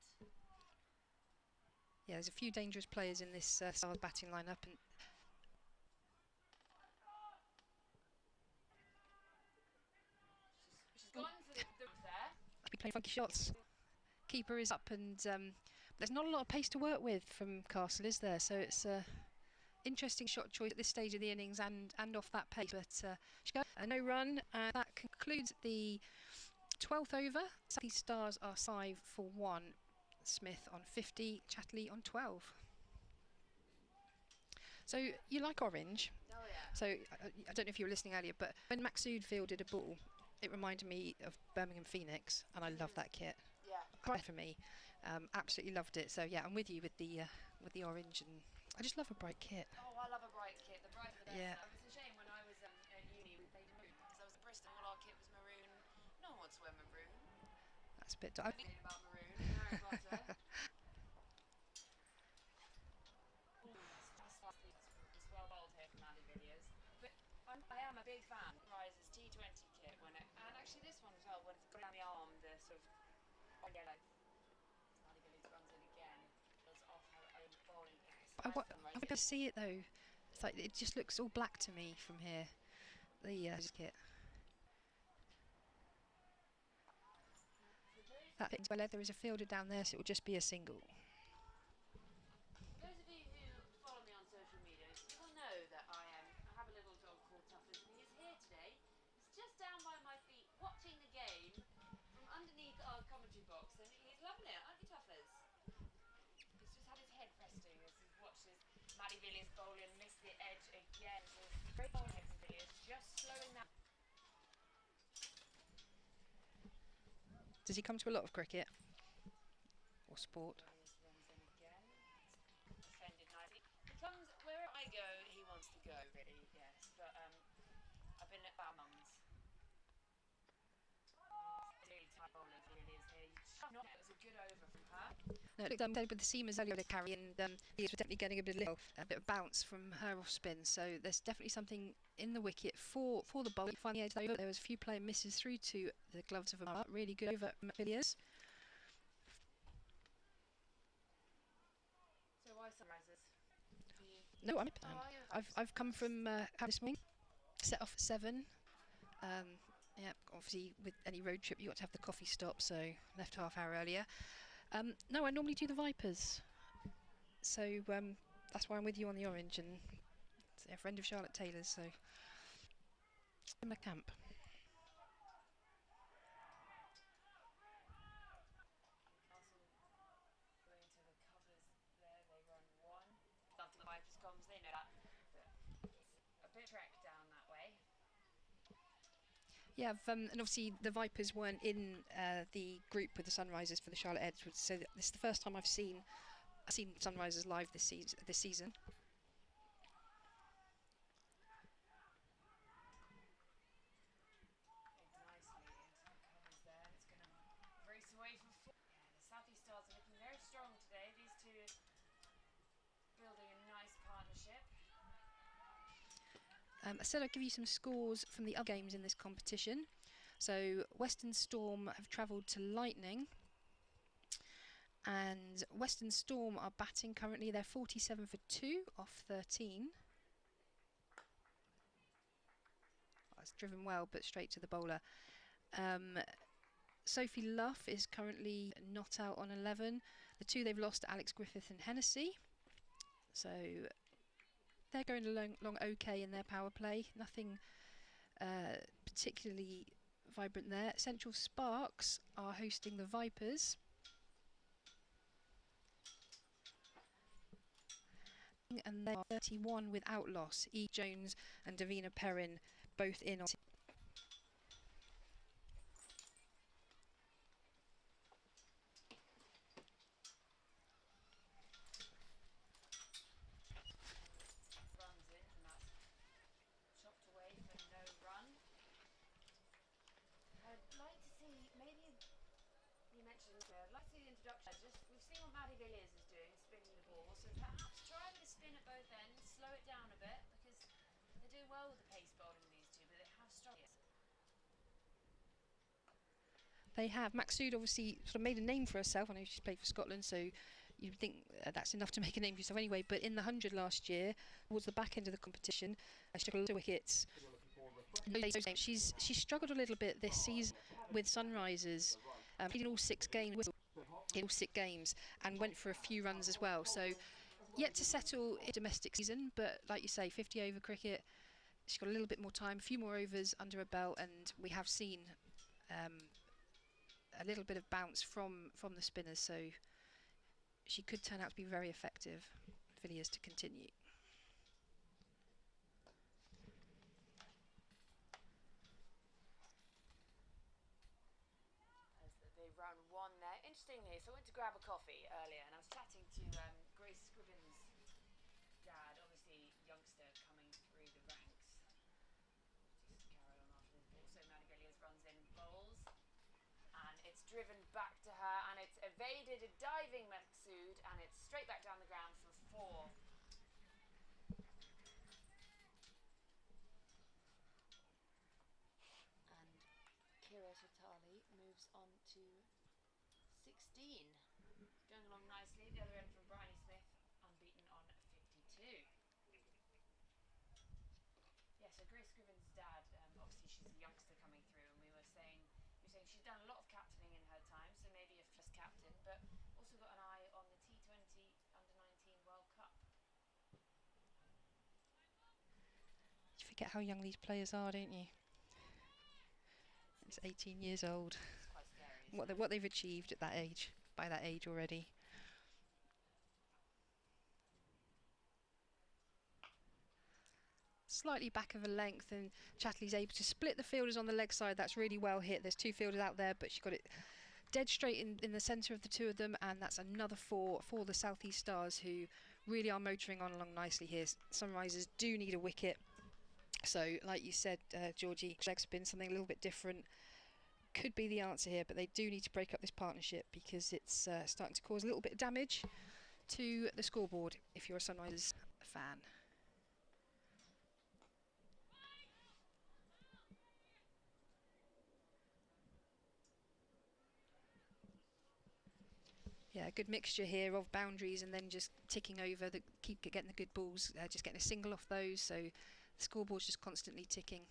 [SPEAKER 1] Yeah, there's a few dangerous players in this Stars batting lineup, and
[SPEAKER 3] She's gone for the there.
[SPEAKER 1] be playing funky shots. Keeper is up, and there's not a lot of pace to work with from Castle, is there? So it's interesting shot choice at this stage of the innings and off that pace. But she got a no run, and that concludes the 12th over. South East Stars are 5 for 1. Smith on 50, Chatterley on 12. So you like orange.
[SPEAKER 3] Oh yeah.
[SPEAKER 1] So I don't know if you were listening earlier, but when Maxud fielded a ball, it reminded me of Birmingham Phoenix, and I love that kit.
[SPEAKER 3] Yeah.
[SPEAKER 1] Great for me. Absolutely loved it. So yeah, I'm with you with the orange, and I just love a bright kit.
[SPEAKER 3] Oh, I love a bright kit. The brighter the better.
[SPEAKER 1] Yeah.
[SPEAKER 3] It was a shame when I was at uni we played maroon because I was at Bristol. All our kit was maroon. No one wants to wear maroon.
[SPEAKER 1] That's a bit.
[SPEAKER 3] I read about maroon. Harry Potter. It's well bowled here from Andy Villiers. But I am a big fan of Rise's T20 kit and actually this one as well, when it's got down the arm, the sort of yellow. Andy Villiers runs in again. Goes off her own bowling pace.
[SPEAKER 1] I want to see it though. It's like it just looks all black to me from here. The kit. That fits well. There is a fielder down there, so it will just be a single.
[SPEAKER 3] Those of you who follow me on social media will know that I have a little dog called Tuffers, and he is here today Maddie Villiers bowling missed the edge again. So great bowling from Villiers, just slowing that.
[SPEAKER 1] Does he come to a lot of cricket or sport?
[SPEAKER 3] Villiers runs in again. Defended nicely. He comes where I go, he wants to go, really, yes. But I've been at our mums. Really tight bowling for Villiers here. It was a good over from her.
[SPEAKER 1] No, it looked with the seamers earlier to carry, and he was definitely getting a bit of bounce from her off spin. So there's definitely something in the wicket for the bowler. Finally, there was a few player misses through to the gloves of a really good over from Villiers.
[SPEAKER 3] So why Sunrisers?
[SPEAKER 1] No, I've come from this morning, set off at 7. Yeah, obviously with any road trip you got to have the coffee stop, so left half hour earlier. No, I normally do the Vipers, so that's why I'm with you on the orange, and a friend of Charlotte Taylor's, so in my camp.
[SPEAKER 3] Going to the covers there, they run 1. After the Vipers comes, they know that. But it's a bit trek down that way.
[SPEAKER 1] Yeah, and obviously the Vipers weren't in the group with the Sunrisers for the Charlotte Edwards, so this is the first time I've seen Sunrisers live this season.
[SPEAKER 3] Nicely into the covers there, and it's going to race away for 4. Yeah, the Southeast Stars are looking very strong today. These two building a nice partnership.
[SPEAKER 1] I said I'd give you some scores from the other games in this competition. So Western Storm have travelled to Lightning, and Western Storm are batting currently. They're 47 for 2 off 13. That's driven well, but straight to the bowler. Sophie Luff is currently not out on 11. The two they've lost are Alex Griffith and Hennessy. So they're going along okay in their power play. Nothing particularly vibrant there. Central Sparks are hosting the Vipers. And they are 31 without loss. E. Jones and Davina Perrin both in on.
[SPEAKER 3] Runs in, and that's chopped away for no run. I'd like to see, maybe you mentioned, I'd like to see the introduction. We've seen what Maddie Villiers is doing, spinning the ball, so perhaps try with a spin at both ends, slow it down a bit, because they're doing well with the pace bowling, these two, but they have struggled.
[SPEAKER 1] They have. Maxud obviously sort of made a name for herself. I know she's played for Scotland, so you'd think that's enough to make a name for yourself anyway. But in the 100 last year, towards the back end of the competition, she took a lot of wickets. She's struggled a little bit this season with Sunrisers. Played in all 6 games, and went for a few runs as well. So yet to settle in domestic season, but like you say, 50 over cricket. She's got a little bit more time, a few more overs under her belt, and we have seen a little bit of bounce from the spinners, so she could turn out to be very effective. Villiers to continue.
[SPEAKER 3] As they run 1 there. Interestingly, so I went to grab a coffee earlier, and I was chatting to Grace Scrivens' dad, obviously youngster coming through the ranks. Just carry on after this ball. So Maddie Villiers runs in, bowls. And it's driven back to her, and it's evaded a diving Maxud, and it's straight back down the ground for 4. And Kira Shatali moves on to 16. Going along nicely. The other end from Bryony Smith, unbeaten on 52. Yeah, so Grace Scrivens' dad, obviously she's a youngster coming through, and we were saying she's done a lot of captaining in her time, so maybe a first captain, but also got an eye on the T20 Under-19 World Cup.
[SPEAKER 1] You forget how young these players are, don't you? It's 18 years old.
[SPEAKER 3] It's quite scary.
[SPEAKER 1] What they've achieved at that age, by that age already. slightly back of a length, and Chatterley's able to split the fielders on the leg side. That's really well hit. There's 2 fielders out there, but she got it dead straight in the centre of the 2 of them, and that's another 4 for the South East Stars, who really are motoring on along nicely here. Sunrisers do need a wicket. So, like you said, Georgie, leg spin, something a little bit different could be the answer here, but they do need to break up this partnership because it's starting to cause a little bit of damage to the scoreboard if you're a Sunrisers fan. Yeah, a good mixture here of boundaries and then just ticking over, keep getting the good balls, just getting a single off those, so the scoreboard's just constantly ticking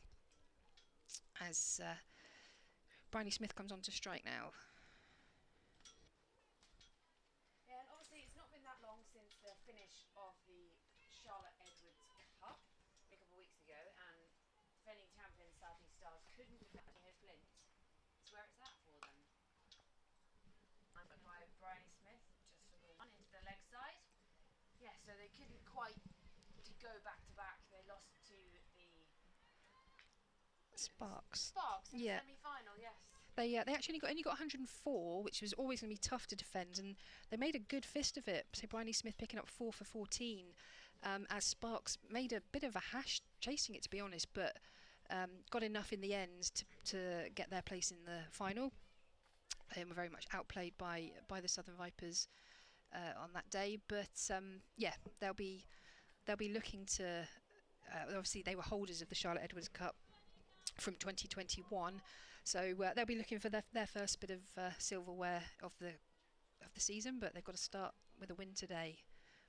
[SPEAKER 1] as Bryony Smith comes on to strike now.
[SPEAKER 3] Yeah, and obviously it's not been that long since the finish of the Charlotte Edwards Cup a couple of weeks ago, and defending champions South East Stars couldn't defend Heyhoe Flint. It's where it's at for them. By Bryony Smith, just for the one into the leg side. Yeah, so they couldn't quite go back to back. They lost to the
[SPEAKER 1] Sparks.
[SPEAKER 3] Sparks in the semi-final, yes.
[SPEAKER 1] They actually only got 104, which was always going to be tough to defend, and they made a good fist of it. So Bryony Smith picking up 4 for 14, as Sparks made a bit of a hash chasing it, to be honest, but got enough in the end to get their place in the final. They were very much outplayed by the Southern Vipers on that day, but yeah, they'll be looking to. Obviously, they were holders of the Charlotte Edwards Cup from 2021, so they'll be looking for their first bit of silverware of the season. But they've got to start with a win today.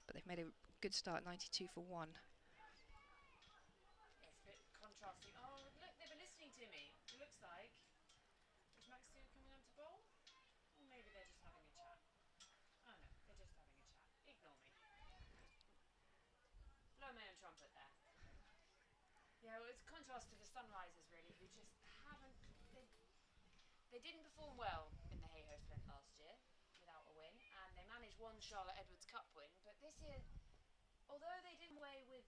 [SPEAKER 1] But they've made a good start, 92 for 1.
[SPEAKER 3] It's a bit contrasting. Oh, look, they've been listening to me. It looks like. Is Max Stewart coming on to bowl? Or maybe they're just having a chat. Oh no, they're just having a chat. Ignore me. Blow my own trumpet there. Yeah, well, it's a contrast to the Sunrisers, really, who just haven't. They didn't perform well in the Heyhoe Flint last year without a win, and they managed one Charlotte Edwards Cup win. But this year, although they didn't away with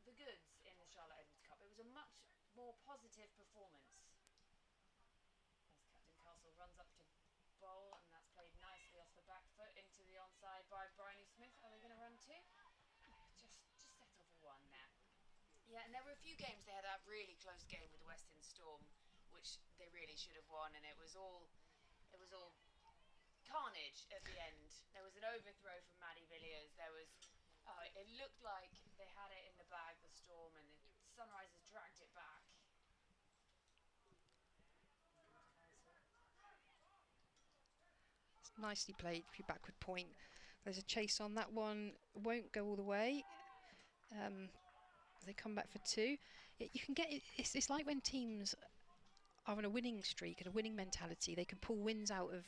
[SPEAKER 3] the goods in the Charlotte Edwards Cup, it was a much more positive performance. As Captain Castle runs up to bowl, and that's played nicely off the back foot into the onside by Bryony Smith. Are they going to run 2? Just settle for 1 there. Yeah, and there were a few games they had that really close game with the Western Storm, which they really should have won, and it was all carnage at the end. There was an overthrow from Maddie Villiers. There was, it looked like they had it in the bag, the Storm, and the Sunrisers dragged it back.
[SPEAKER 1] It's nicely played, backward point. There's a chase on that one, won't go all the way. They come back for 2. You can get it. It's like when teams are on a winning streak and a winning mentality, they can pull wins out of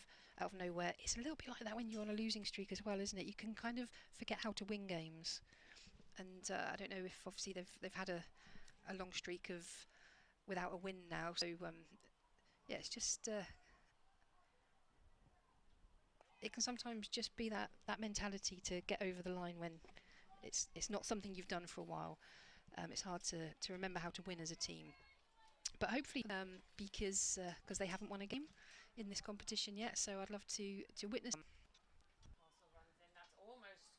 [SPEAKER 1] nowhere. It's a little bit like that when you're on a losing streak as well, isn't it? You can kind of forget how to win games. And I don't know if obviously they've had a long streak of without a win now. So yeah, it's just it can sometimes just be that mentality to get over the line when it's not something you've done for a while. It's hard to remember how to win as a team. But hopefully, because they haven't won a game in this competition yet, so I'd love to witness.
[SPEAKER 3] Castle runs in. That's almost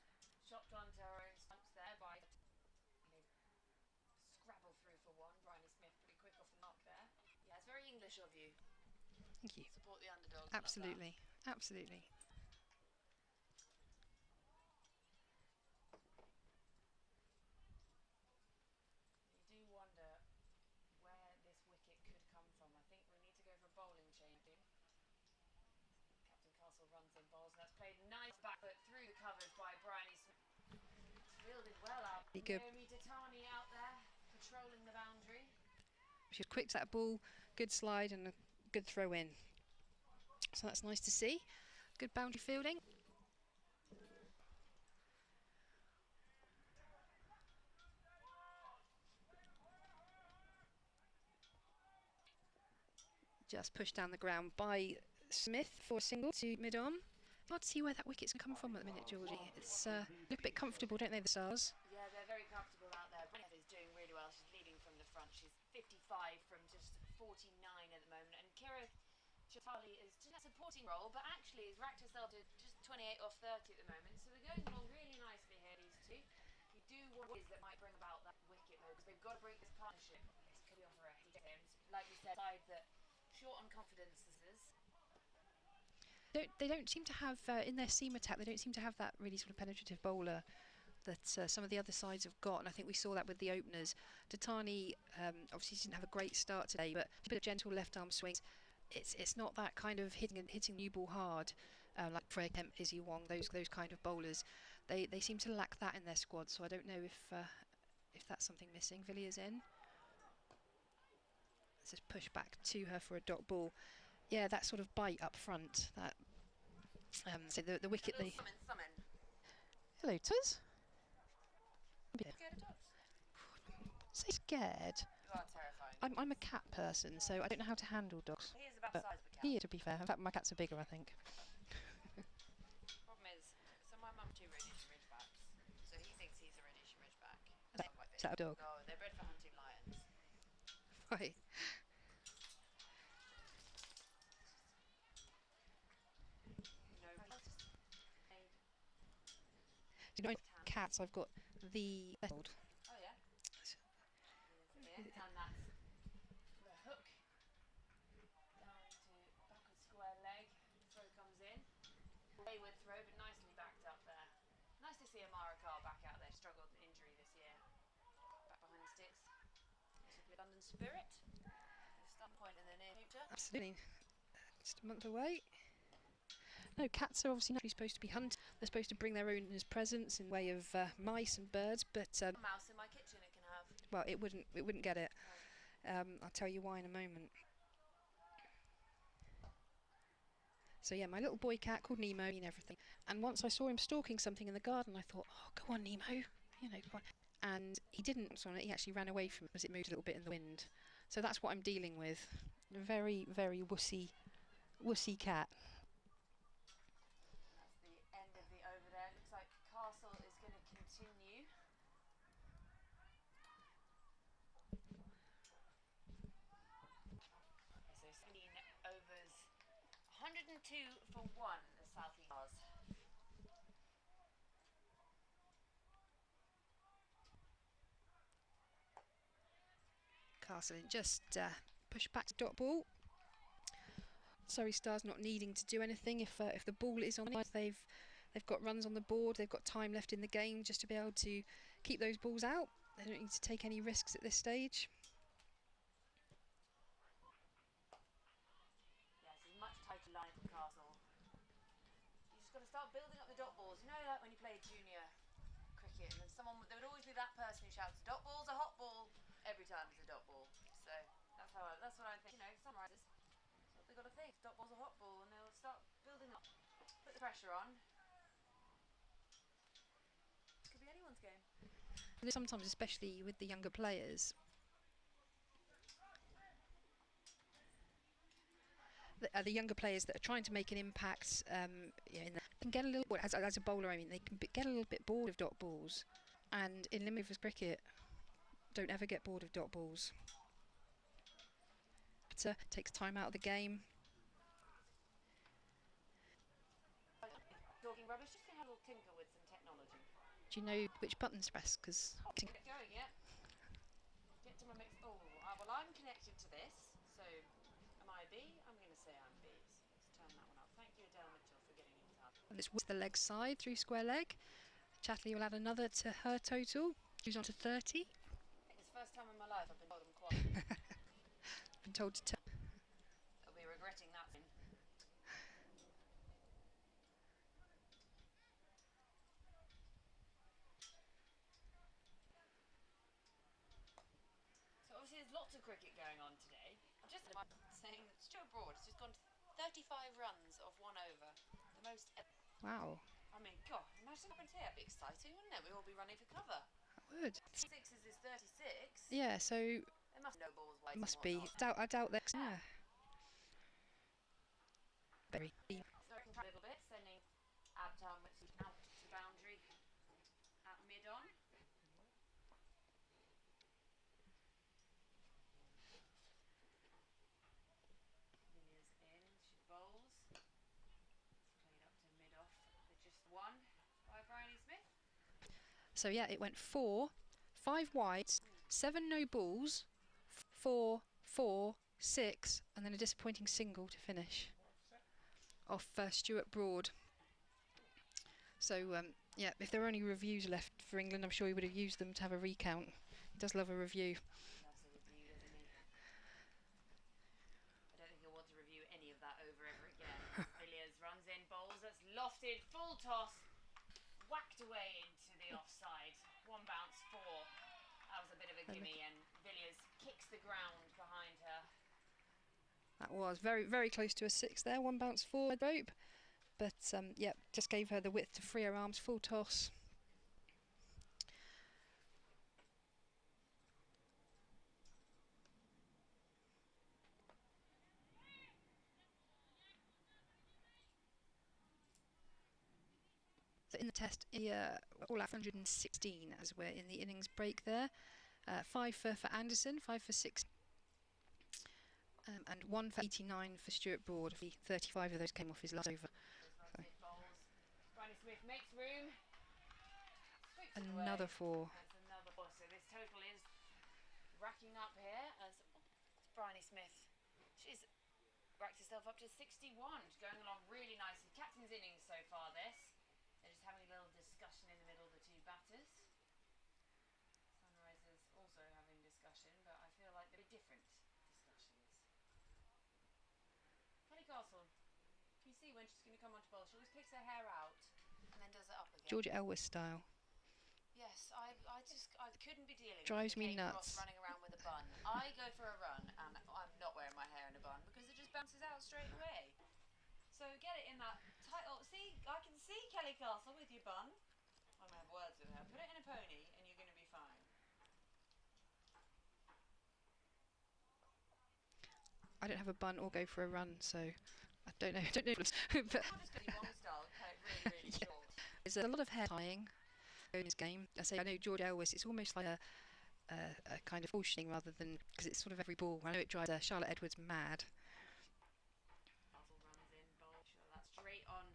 [SPEAKER 3] chopped onto her own stumps there by scrabble through for 1. Bryony Smith pretty quick off the mark there. Yeah, it's very English of you.
[SPEAKER 1] Thank you.
[SPEAKER 3] Support the underdog.
[SPEAKER 1] Absolutely, absolutely.
[SPEAKER 3] You do wonder where this wicket could come from. I think we need to go for a bowling change. Captain Castle runs in bowls, and that's played nice back foot through the covers by Bryony Smith. It's fielded well out. Naomi Datani out there patrolling the boundary.
[SPEAKER 1] She was quick to that ball, good slide and a good throw in. So that's nice to see. Good boundary fielding. Just pushed down the ground by Smith for a single to mid-on. Hard to see where that wicket's come from at the minute, Georgie. It's look a bit comfortable, don't they, the Stars?
[SPEAKER 3] Yeah, they're very comfortable out there. Bryony is doing really well. She's leading 45 from just 49 at the moment, and Kira Charlie is just a supporting role, but actually has racked herself to just 28 off 30 at the moment, so they're going along really nicely here, these two. You do what is that might bring about that wicket though, because they've got to break this partnership. This could be on for a hit him. Like we said, side that short on confidence this is.
[SPEAKER 1] They don't seem to have, in their seam attack, they don't seem to have that really sort of penetrative bowler that some of the other sides have got, and I think we saw that with the openers. Datani obviously didn't have a great start today, but a bit of gentle left arm swings. It's not that kind of hitting new ball hard like Fred Kemp, Izzy Wong, those kind of bowlers. They seem to lack that in their squad, so I don't know if that's something missing. Villiers in. Let's just push back to her for a dot ball. Yeah, that sort of bite up front. That so the wicket.
[SPEAKER 3] Summon.
[SPEAKER 1] Hello, Tuz.
[SPEAKER 3] Scared of dogs?
[SPEAKER 1] Say scared.
[SPEAKER 3] You are terrifying.
[SPEAKER 1] I'm a cat person, so I don't know how to handle dogs.
[SPEAKER 3] He is about
[SPEAKER 1] But
[SPEAKER 3] the size of a cat.
[SPEAKER 1] he is, to be fair. In fact, my cats are bigger, I think.
[SPEAKER 3] Problem is, so my mum too Rhodish Ridgebacks, so he thinks he's a Rhodish Ridgeback. And they're quite big.
[SPEAKER 1] Is that a dog?
[SPEAKER 3] No, they're bred for hunting lions.
[SPEAKER 1] Right.
[SPEAKER 3] No,
[SPEAKER 1] You know, in cats, I've got the old.
[SPEAKER 3] oh yeah. Yeah, and that's the hook down to backward square leg. Throw comes in. Wayward throw, but nicely backed up there. Nice to see Amara Carr back out there. Struggled with injury this year. Back behind the sticks. Possibly London Spirit. Start point in the near future.
[SPEAKER 1] Absolutely. Just a month away. No, cats are obviously naturally supposed to be hunted. They're supposed to bring their owner's presence in way of mice and birds, but
[SPEAKER 3] A mouse in my kitchen it can have.
[SPEAKER 1] well, it wouldn't get it. I'll tell you why in a moment. So yeah, my little boy cat called Nemo and everything. And once I saw him stalking something in the garden, I thought, oh, go on, Nemo, you know, go on. And he didn't. So he actually ran away from it as it moved a little bit in the wind. So that's what I'm dealing with. A very, very wussy cat.
[SPEAKER 3] That's the end of the over there. Looks like Castle is going to continue. So 16 overs, 102 for 1, the South East.
[SPEAKER 1] Castle just push back to dot ball. Surrey Stars not needing to do anything if the ball is on. They've got runs on the board. They've got time left in the game just to be able to keep those balls out. They don't need to take any risks at this stage.
[SPEAKER 3] Yes, it's a much tighter line for Castle. You just got to start building up the dot balls. You know, like when you play junior cricket, and then there would always be that person who shouts, "Dot ball's a hot ball," every time it's a dot ball. So that's what I think. You know, Sunrisers. They've got to think, dot ball's a hot ball, and they'll start building up, put the pressure on. Could be anyone's game.
[SPEAKER 1] Sometimes, especially with the younger players, the younger players that are trying to make an impact, can get a little. As a bowler, I mean, they can get a little bit bored of dot balls, and in limited cricket, don't ever get bored of dot balls. Takes time out of the game.
[SPEAKER 3] Talking rubbish, just gonna have a little tinker with some technology.
[SPEAKER 1] Do you know which buttons to press? Because
[SPEAKER 3] Get going, yeah. Get to my mix. Oh, well, I'm connected to this, so am I B? I'm going to say I'm B. So let's turn that one up. Thank you, Adele Mitchell, for getting in touch.
[SPEAKER 1] it's with the leg side through square leg. Chatley will add another to her total. She's on to 30.
[SPEAKER 3] I think it's the first time in my life I've been told I'm quiet.
[SPEAKER 1] Been told to.
[SPEAKER 3] I'll be regretting that soon. So obviously there's lots of cricket going on today. I'm just saying that Stuart Broad has just gone to 35 runs off 1 over. The most ever.
[SPEAKER 1] Wow.
[SPEAKER 3] I mean, God, imagine what happened here. It'd be exciting, wouldn't it? We'd all be running for cover.
[SPEAKER 1] That would.
[SPEAKER 3] 6s is 36.
[SPEAKER 1] Yeah. So
[SPEAKER 3] There must be no balls waiting.
[SPEAKER 1] it must be. I doubt that. Yeah. Very.
[SPEAKER 3] So I can try a little bit, sending Abtar out to boundary at mid on.
[SPEAKER 1] So yeah, it went 4, 5 wides, 7 no balls, 4, 4, 6, and then a disappointing single to finish off Stuart Broad. So yeah, if there were any reviews left for England, I'm sure he would have used them to have a recount. He does love a review.
[SPEAKER 3] Loves a review, doesn't he? I don't think he'll want to review any of that over ever again. Villiers runs in, bowls, that's lofted, full toss, whacked away into the offside. 1 bounce, 4. That was a bit of a gimme, and Villiers kicks the ground behind her.
[SPEAKER 1] That was very, very close to a 6 there. 1 bounce forward rope. But yeah, just gave her the width to free her arms, full toss. So in the test, all out 116 as we're in the innings break there. 5 for Anderson, 5 for 6. And 1 for 89 for Stuart Broad. 35 of those came off his last over. So.
[SPEAKER 3] Bryony Smith makes room.
[SPEAKER 1] Another 4.
[SPEAKER 3] That's another 4. So this total is racking up here as Bryony Smith. She's racked herself up to 61. She's going along really nicely. Captain's innings so far this. They're just having a little discussion in the middle of the 2 batters. Sunrisers also having discussion, but I feel like they're different discussions. Kelly Castle, you see when she's going to come onto bowl, she always picks her hair out and then does it up again.
[SPEAKER 1] Georgia Elwes style.
[SPEAKER 3] Yes, I couldn't be dealing
[SPEAKER 1] Drives
[SPEAKER 3] with
[SPEAKER 1] me
[SPEAKER 3] Kate
[SPEAKER 1] nuts.
[SPEAKER 3] Cross running around with a bun. I go for a run and I'm not wearing my hair in a bun because it just bounces out straight away. So get it in that tight. Oh, see, I can see Kelly Castle with your bun. I'm gonna have words with her. Put it in a pony and you're gonna be fine.
[SPEAKER 1] I don't have a bun or go for a run, so I don't know. But
[SPEAKER 3] You're just got your long style, cut it really, really
[SPEAKER 1] Yeah.
[SPEAKER 3] short.
[SPEAKER 1] There's a lot of hair tying in this game. I know George Elwes, it's almost like a kind of cautioning rather than, because it's sort of every ball. I know it drives Charlotte Edwards mad.
[SPEAKER 3] Castle runs in, bowl. Sure, that's straight on.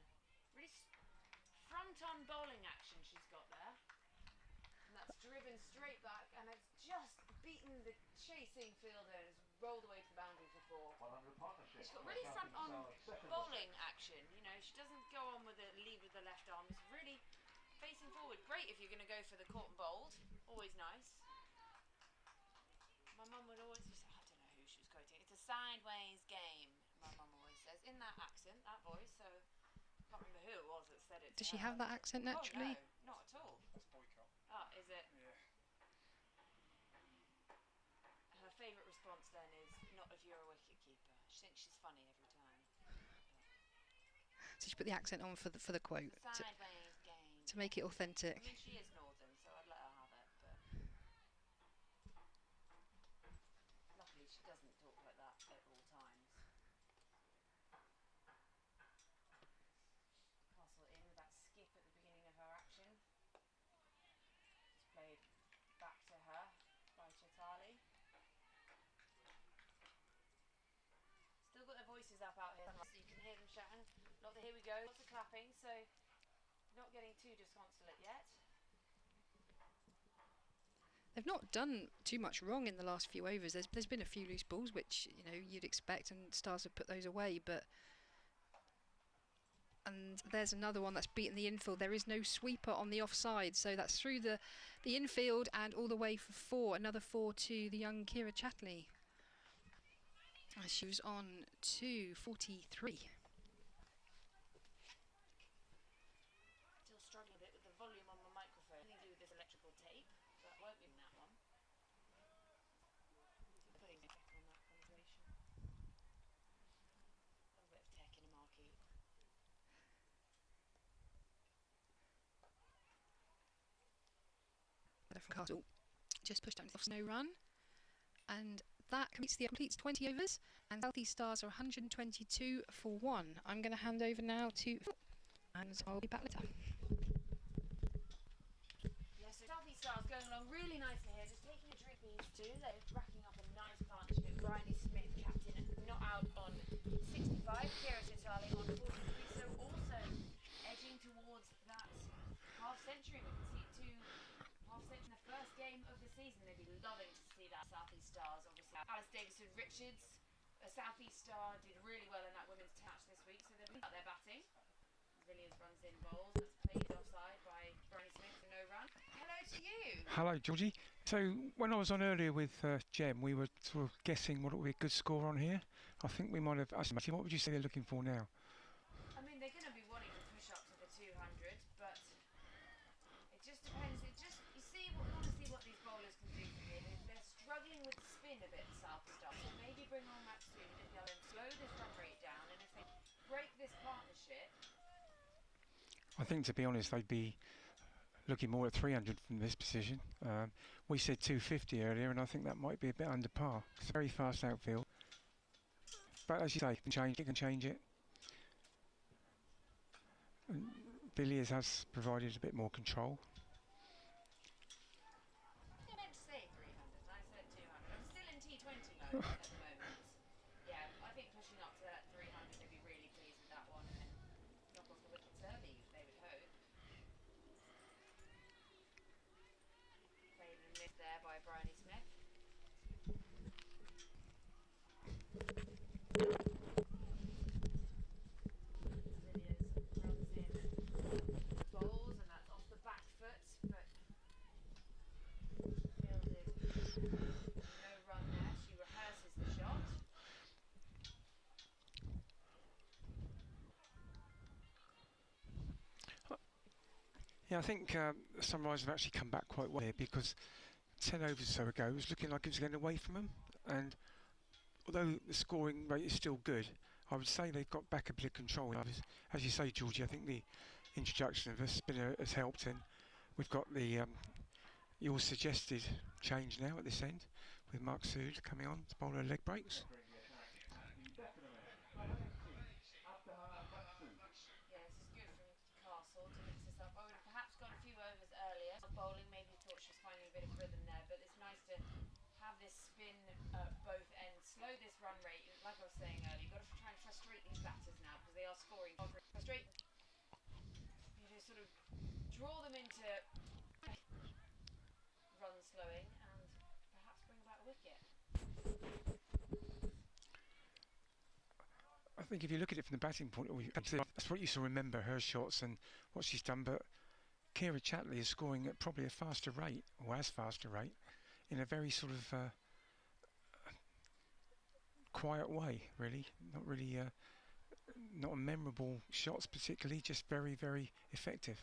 [SPEAKER 3] Really front on bowling action she's got there. And that's driven straight back and it's just beaten the chasing fielder and has rolled away to the boundary for 4.
[SPEAKER 2] 100 partnership.
[SPEAKER 3] She's got really front on bowling action, you know, she doesn't go on with the lead with the left arm, it's really facing forward. Great if you're going to go for the caught and bowled, always nice. My mum would always say, I don't know who she was quoting, it's a sideways game, my mum always says, in that accent, that voice, so I can't remember who it was that said it.
[SPEAKER 1] Does she have that accent naturally?
[SPEAKER 3] Oh, no, not at all.
[SPEAKER 4] That's boycott.
[SPEAKER 3] Ah, is it?
[SPEAKER 4] Yeah.
[SPEAKER 3] Her favourite response then is, not if you're a wicket keeper. She thinks she's funny every time.
[SPEAKER 1] So she put the accent on for the quote
[SPEAKER 3] The sideways game.
[SPEAKER 1] to make it authentic.
[SPEAKER 3] I mean, she is northern, so I'd let her have it, but luckily she doesn't talk like that at all times. Castle in with that skip at the beginning of her action. Just played back to her by Chetali. Still got their voices up out here, so you can hear them shouting. Here we go, lots of clapping, so not getting too disconsolate yet.
[SPEAKER 1] They've not done too much wrong in the last few overs. There's been a few loose balls which, you know, you'd expect, and Stars have put those away, but and there's another one that's beaten the infield. There is no sweeper on the offside, so that's through the infield and all the way for 4. Another 4 to the young Kira Chatley. She was on 243.
[SPEAKER 3] Still struggling a bit with the volume on my microphone. Nothing to do with this electrical tape, but won't be in that one. Putting it back on that conversation. A little bit of tech in a marquee.
[SPEAKER 1] From Castle just pushed down off no run, and that completes 20 overs, and South East Stars are 122 for 1. I'm going to hand over now to Phil, and I'll be back later.
[SPEAKER 3] Yeah, so South East Stars going along really nicely here, just taking a drink these two. They're racking up a nice partnership. Bryony Smith, captain, not out on 65. Kira Chetali on 43, so also edging towards that half century. We can see 2 Alice Davis and Richards. South East Star did really well in that women's match this week, so they've got their batting. Villiers runs in bowls, that's played offside by Bryony Smith for no run. Hello to you.
[SPEAKER 4] Hello, Georgie. So when I was on earlier with Jem, we were sort of guessing what would be a good score on here. I think we might have estimated. What would you say they're looking for now?
[SPEAKER 3] I mean, they're going to be wanting to push up to the 200, but it just depends. You want to see what these bowlers can do from here. They're struggling with the spin a bit, South Star. So maybe bring on Maxood and they'll then slow this run rate down. And if they break this partnership,
[SPEAKER 4] I think, to be honest, they'd be looking more at 300 from this position. We said 250 earlier, and I think that might be a bit under par. It's a very fast outfield. But as you say, you can change it. And Villiers has provided a bit more control.
[SPEAKER 3] I meant to say 300, and I said 200. I'm still in T20 mode at the moment. Yeah, I think pushing up to that 300, they'd be really pleased with that one, and then knock off the wickets early, they would hope. Played and missed there by Bryony Smith. Bowls, and that's off the back foot, but fielded no run there. She rehearses the shot.
[SPEAKER 4] Yeah, I think Sunrise have actually come back quite well here, because 10 overs or so ago it was looking like it was getting away from them, and although the scoring rate is still good, I would say they've got back a bit of control. As you say, Georgie, I think the introduction of a spinner has helped, and we've got the your suggested change now at this end with Maxood coming on to bowl her leg breaks.
[SPEAKER 3] Yeah, this is good from Castle to mix this up. I would have perhaps gone a few overs earlier. Bowling, maybe thought she was finding a bit of rhythm there, but it's nice to have this spin both ends, slow this run rate. Like I was saying earlier, you've got to try and frustrate these batters now, because they are scoring. Frustrate, you just sort of draw them into run slowing and perhaps bring about a wicket.
[SPEAKER 4] I think if you look at it from the batting point of view, that's what you sort of remember her shots and what she's done, but Kira Chatley is scoring at probably a faster rate, or as faster rate, in a very sort of quiet way, really. Not really, not memorable shots particularly, just very, very effective.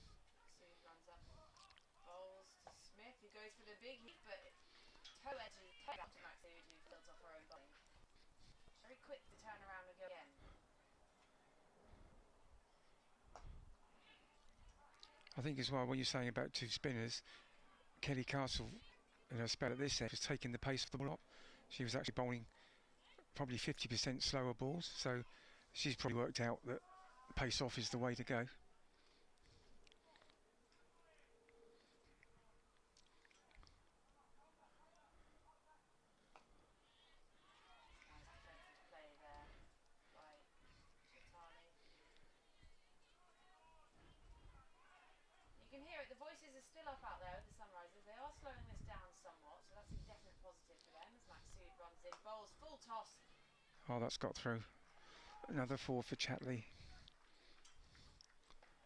[SPEAKER 3] Maxood runs up, bowls to Smith, who goes for the big hit, but toe edges out to Maxood, who fields off her own bowling. Very quick to turn around and go again.
[SPEAKER 4] I think as well, what you're saying about two spinners, Kelly Castle, in her spell at this end, was taking the pace of the ball up. She was actually bowling probably 50% slower balls, so she's probably worked out that pace off is the way to go.
[SPEAKER 3] Nice defensive play there by Chitali. You can hear it, the voices are still up out there with the Sunrisers. They are slowing this down somewhat, so that's a definite positive for them as Maxood runs in. Bowls, full toss.
[SPEAKER 4] Oh, that's got through. Another 4 for Chatley.
[SPEAKER 3] That's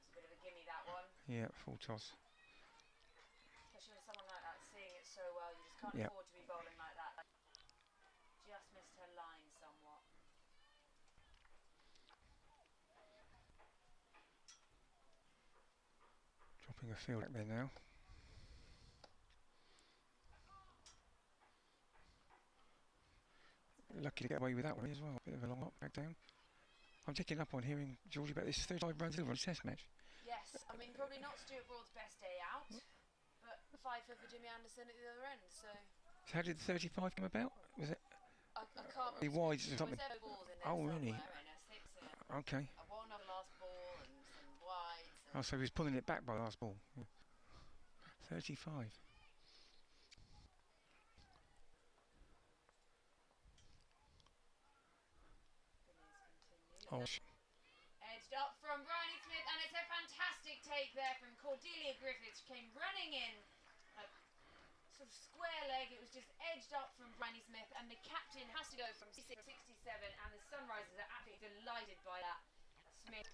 [SPEAKER 3] a bit of a gimme, that one.
[SPEAKER 4] Yeah, full toss.
[SPEAKER 3] Especially with someone like that seeing it so well, you just can't
[SPEAKER 4] Yep.
[SPEAKER 3] afford to be bowling like that. Just missed her line somewhat.
[SPEAKER 4] Dropping a field back there now. Lucky to get away with that one as well. Bit of a long hop back down. I'm taking up on hearing, Georgie, about this 35 runs over on a test match.
[SPEAKER 3] Yes, I mean, probably not Stuart Broad's best day out, but 5 for Jimmy Anderson at the other end, so
[SPEAKER 4] So how did the 35 come about? Was it
[SPEAKER 3] I can't
[SPEAKER 4] the
[SPEAKER 3] remember.
[SPEAKER 4] wides or something?
[SPEAKER 3] There were balls in there
[SPEAKER 4] Oh,
[SPEAKER 3] somewhere,
[SPEAKER 4] really?
[SPEAKER 3] and a 6,
[SPEAKER 4] Okay.
[SPEAKER 3] a 1 on the last ball, and some wides.
[SPEAKER 4] Oh, so he was pulling it back by the last ball. Yeah. 35. Oh,
[SPEAKER 3] Edged up from Bryony Smith, and it's a fantastic take there from Cordelia Griffiths. She came running in, sort of square leg. It was just edged up from Bryony Smith, and the captain has to go from 67, and the Sunrisers are absolutely delighted by that. Smith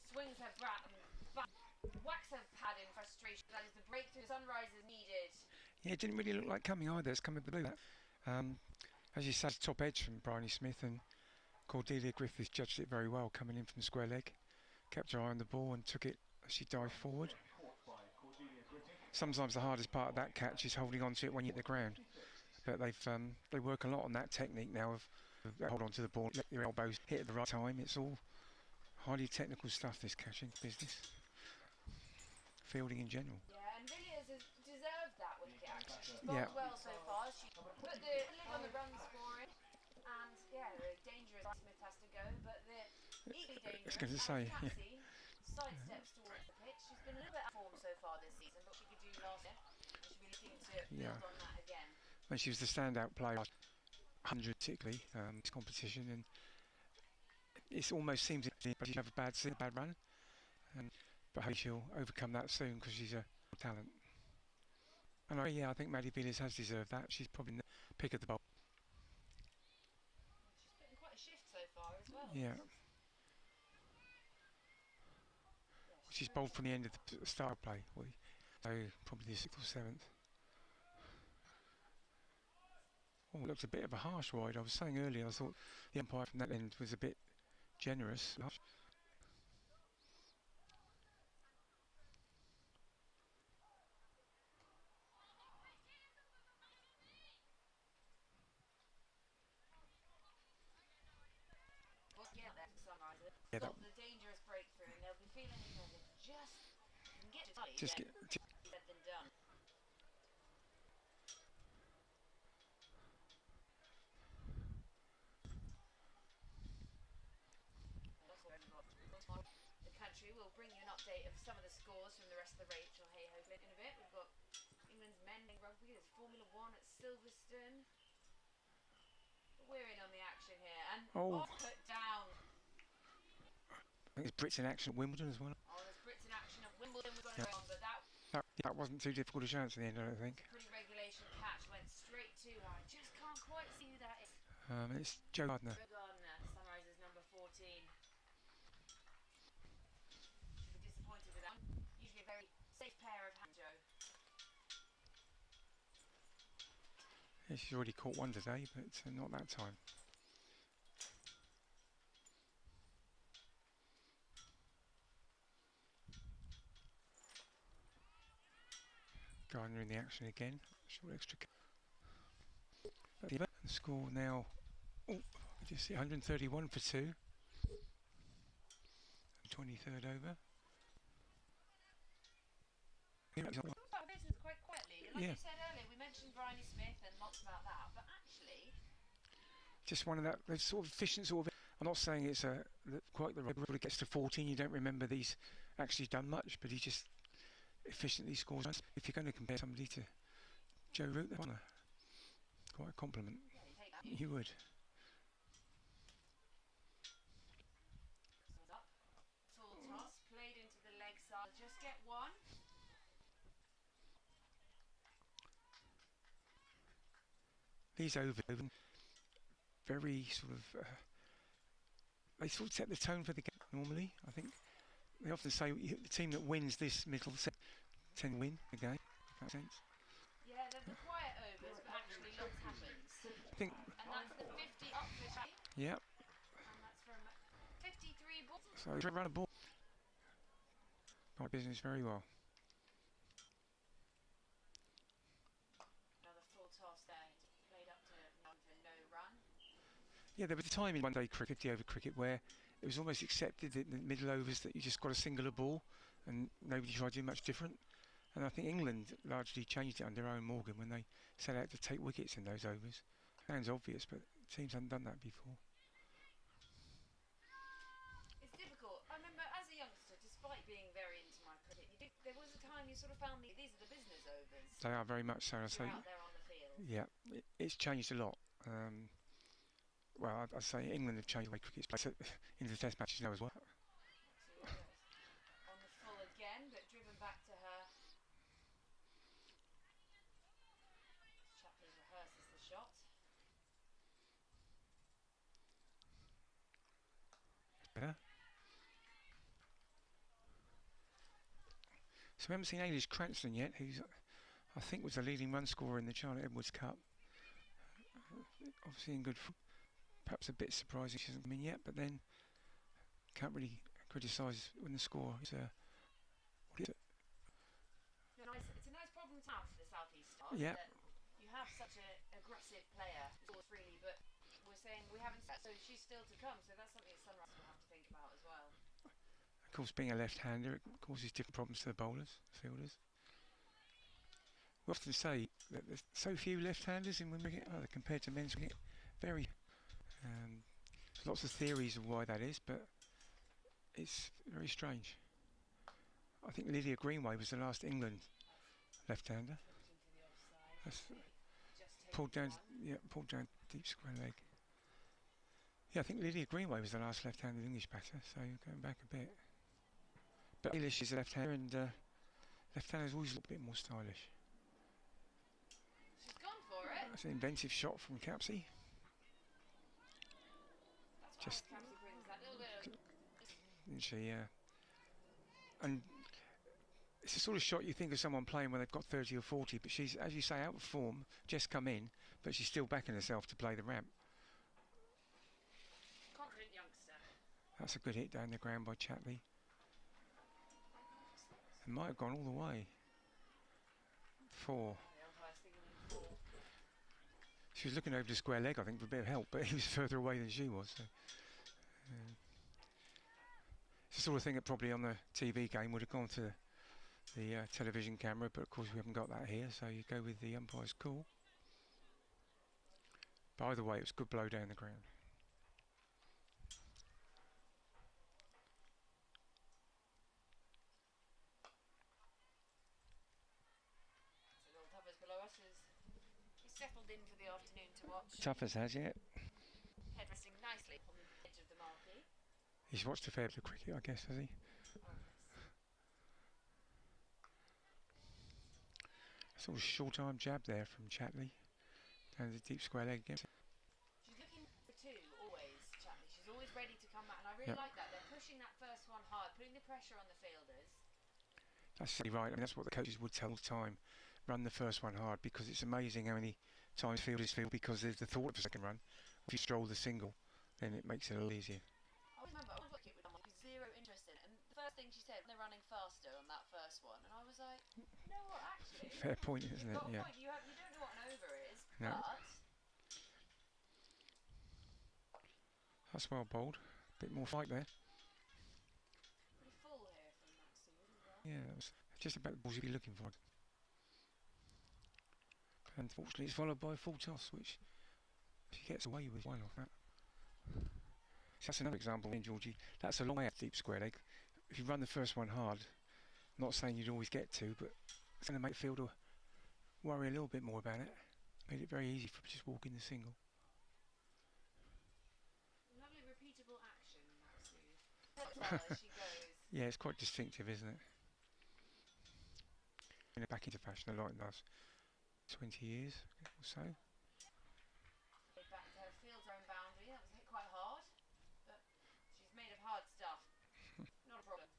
[SPEAKER 3] swings her back, whacks her pad in frustration. That is the breakthrough Sunrisers needed.
[SPEAKER 4] Yeah, it didn't really look like coming either. It's coming blue. As you said, top edge from Bryony Smith, and Cordelia Griffiths judged it very well, coming in from square leg. Kept her eye on the ball and took it as she dived forward. Sometimes the hardest part of that catch is holding on to it when you hit the ground. But they work a lot on that technique now of hold on to the ball, let your elbows hit at the right time. It's all highly technical stuff, this catching business. Fielding in general.
[SPEAKER 3] Yeah, and Villiers has deserved that wicket actually. She's bowled well so far. She put the lid on the run scoring, and yeah, the dangerous Smith has to go, but the equally dangerous.
[SPEAKER 4] It's going to say, yeah.
[SPEAKER 3] Sidesteps towards the pitch. She's been a little bit out of form so far this season, but she could do last year. She'll be looking to build on that again.
[SPEAKER 4] When she was the standout player, 100 particularly, this competition, and it almost seems that she have a bad run. But hopefully she'll overcome that soon because she's a talent. And I think Maddie Villiers has deserved that. She's probably the pick of the bowl.
[SPEAKER 3] She's put in quite a shift so far as well.
[SPEAKER 4] Yeah. She's bowled from the end of the start of play, so probably the 6th or 7th. Oh, it looks a bit of a harsh wide. I was saying earlier, I thought the umpire from that end was a bit generous. Yeah,
[SPEAKER 3] got the dangerous breakthrough, and they'll be feeling that just get to tight.
[SPEAKER 4] Just get
[SPEAKER 3] said than done. The country will bring you an update of some of the scores from the rest of the Rachael Heyhoe Flint in a bit. We've got England's men in rugby. There's Formula 1 at Silverstone. We're in on the action here, and put down.
[SPEAKER 4] I think there's Brits in action at Wimbledon as well.
[SPEAKER 3] Oh, there's Brits in action at Wimbledon. We've got to go on, but
[SPEAKER 4] that wasn't too difficult a chance in the end, I don't think.
[SPEAKER 3] Pretty regulation catch went straight to her. I just can't quite see who that is.
[SPEAKER 4] It's Joe Gardner.
[SPEAKER 3] Joe Gardner, Sunrisers number 14. Should be disappointed with that one. Usually a very safe pair of hands, Joe.
[SPEAKER 4] Yeah, she's already caught one today, but not that time. Gardner in the action again. Short extra. The score now. Oh, just see 131 for 2. 23rd over.
[SPEAKER 3] Business quite quietly. Like
[SPEAKER 4] you
[SPEAKER 3] said earlier, we mentioned Bryony Smith and lots about that, but actually,
[SPEAKER 4] just one of that sort of efficient sort of. I'm not saying it's quite the right. When it gets to 14, you don't remember that he's actually done much, but he just efficiently scores. If you're going to compare somebody to Joe Root, that's quite a compliment.
[SPEAKER 3] yeah,
[SPEAKER 4] You would.
[SPEAKER 3] up, full toss, played into the leg side. Just get one.
[SPEAKER 4] These overs, very sort of. They sort of set the tone for the game normally. I think they often say the team that wins this middle set tend to win the game. If that makes sense.
[SPEAKER 3] Yeah, they're the quiet overs, but actually lots happens.
[SPEAKER 4] I think.
[SPEAKER 3] And that's the 50 up for Shane.
[SPEAKER 4] Yeah.
[SPEAKER 3] And that's from 53 balls.
[SPEAKER 4] So he's run a ball. Got business very well.
[SPEAKER 3] Another full toss there. Played up to one for no run.
[SPEAKER 4] Yeah, there was a time in one-day cricket, the over cricket, where it was almost accepted in the middle overs that you just got a singular ball and nobody tried to do much different. And I think England largely changed it under Owen Morgan when they set out to take wickets in those overs. Sounds obvious, but teams haven't done that before.
[SPEAKER 3] It's difficult. I remember as a youngster, despite being very into my cricket, there was a time you sort of found these are the business overs.
[SPEAKER 4] They are very much so.
[SPEAKER 3] You're out there on the field.
[SPEAKER 4] Yeah, it's changed a lot. Well, I'd say England have changed the way cricket's played into the test matches now as well.
[SPEAKER 3] On the full again, but driven back to her.
[SPEAKER 4] So we haven't seen Ailish Cranston yet, who's I think was the leading run scorer in the Charlotte Edwards Cup. Obviously in good form. Perhaps a bit surprising she hasn't come in yet, but then can't really criticise when the score is what is it?
[SPEAKER 3] It's a nice problem to have for the South East Stars.
[SPEAKER 4] Yeah.
[SPEAKER 3] That you have such an aggressive player who scores freely, but we're saying we haven't. So she's still to come. So that's something Sunrise will have to think about as well.
[SPEAKER 4] Of course, being a left-hander, it causes different problems to the bowlers, fielders. We often say that there's so few left-handers in women's cricket compared to men's cricket. Very. There's lots of theories of why that is, but it's very strange. I think Lydia Greenway was the last England left-hander. That's pulled down deep square leg. Yeah, I think Lydia Greenway was the last left-handed English batter, so you're going back a bit. But Ailish is a left-hander, and left-handers always look a bit more stylish.
[SPEAKER 3] She's gone for it.
[SPEAKER 4] That's an inventive shot from Capsey.
[SPEAKER 3] That's why Capsey brings that little bit of...
[SPEAKER 4] Didn't she? Yeah. And it's the sort of shot you think of someone playing when they've got 30 or 40, but she's, as you say, out of form, just come in, but she's still backing herself to play the ramp.
[SPEAKER 3] Confident youngster.
[SPEAKER 4] That's a good hit down the ground by Chatley. It might have gone all the way. 4.
[SPEAKER 3] The umpire's thinking 4.
[SPEAKER 4] She was looking over the square leg, I think, for a bit of help, but he was further away than she was. So. It's the sort of thing that probably on the TV game would have gone to the television camera, but of course we haven't got that here, so you go with the umpire's call. But either way, it was a good blow down the ground.
[SPEAKER 3] So Little Tuffers below us is settled in for the afternoon to watch.
[SPEAKER 4] Tuffers has, yeah.
[SPEAKER 3] Head resting nicely on the edge of the marquee.
[SPEAKER 4] He's watched a fair bit of cricket, I guess, has he?
[SPEAKER 3] Oh, yes.
[SPEAKER 4] Sort of short arm jab there from Chatley. Down the deep square leg again.
[SPEAKER 3] She's looking for 2 always, Chatley. She's always ready to come back, and I really like that. They're pushing that first one hard, putting the pressure on the fielders.
[SPEAKER 4] That's exactly right. I mean, that's what the coaches would tell all the time. Run the first one hard, because it's amazing how many times fielders feel because there's the thought of a second run. If you stroll the single, then it makes it a little easier.
[SPEAKER 3] I remember I was working with someone who's zero interest in it, and the first thing she said, they're running faster on that first one, and I was like, you know what, actually,
[SPEAKER 4] Fair point, isn't
[SPEAKER 3] you've
[SPEAKER 4] it?
[SPEAKER 3] got a
[SPEAKER 4] Yeah.
[SPEAKER 3] point. You don't know what an over is,
[SPEAKER 4] No.
[SPEAKER 3] but
[SPEAKER 4] That's well bowled. Bit more fight there.
[SPEAKER 3] pretty full here from Maxine as well.
[SPEAKER 4] Yeah, that was just about the balls you'd be looking for. Unfortunately, it's followed by a full toss, which she gets away with one off that. So that's another example, Georgie. That's a long way out deep square leg. If you run the first one hard, not saying you'd always get to, but it's going to make the fielder worry a little bit more about it. Made it very easy for just walking the single.
[SPEAKER 3] Lovely repeatable action, Maxine. As she goes.
[SPEAKER 4] Yeah, it's quite distinctive, isn't it? Back into fashion a lot in the last 20 years or so.
[SPEAKER 3] Back to her field's own boundary. That was hit quite hard, but she's made of hard stuff. Not a problem.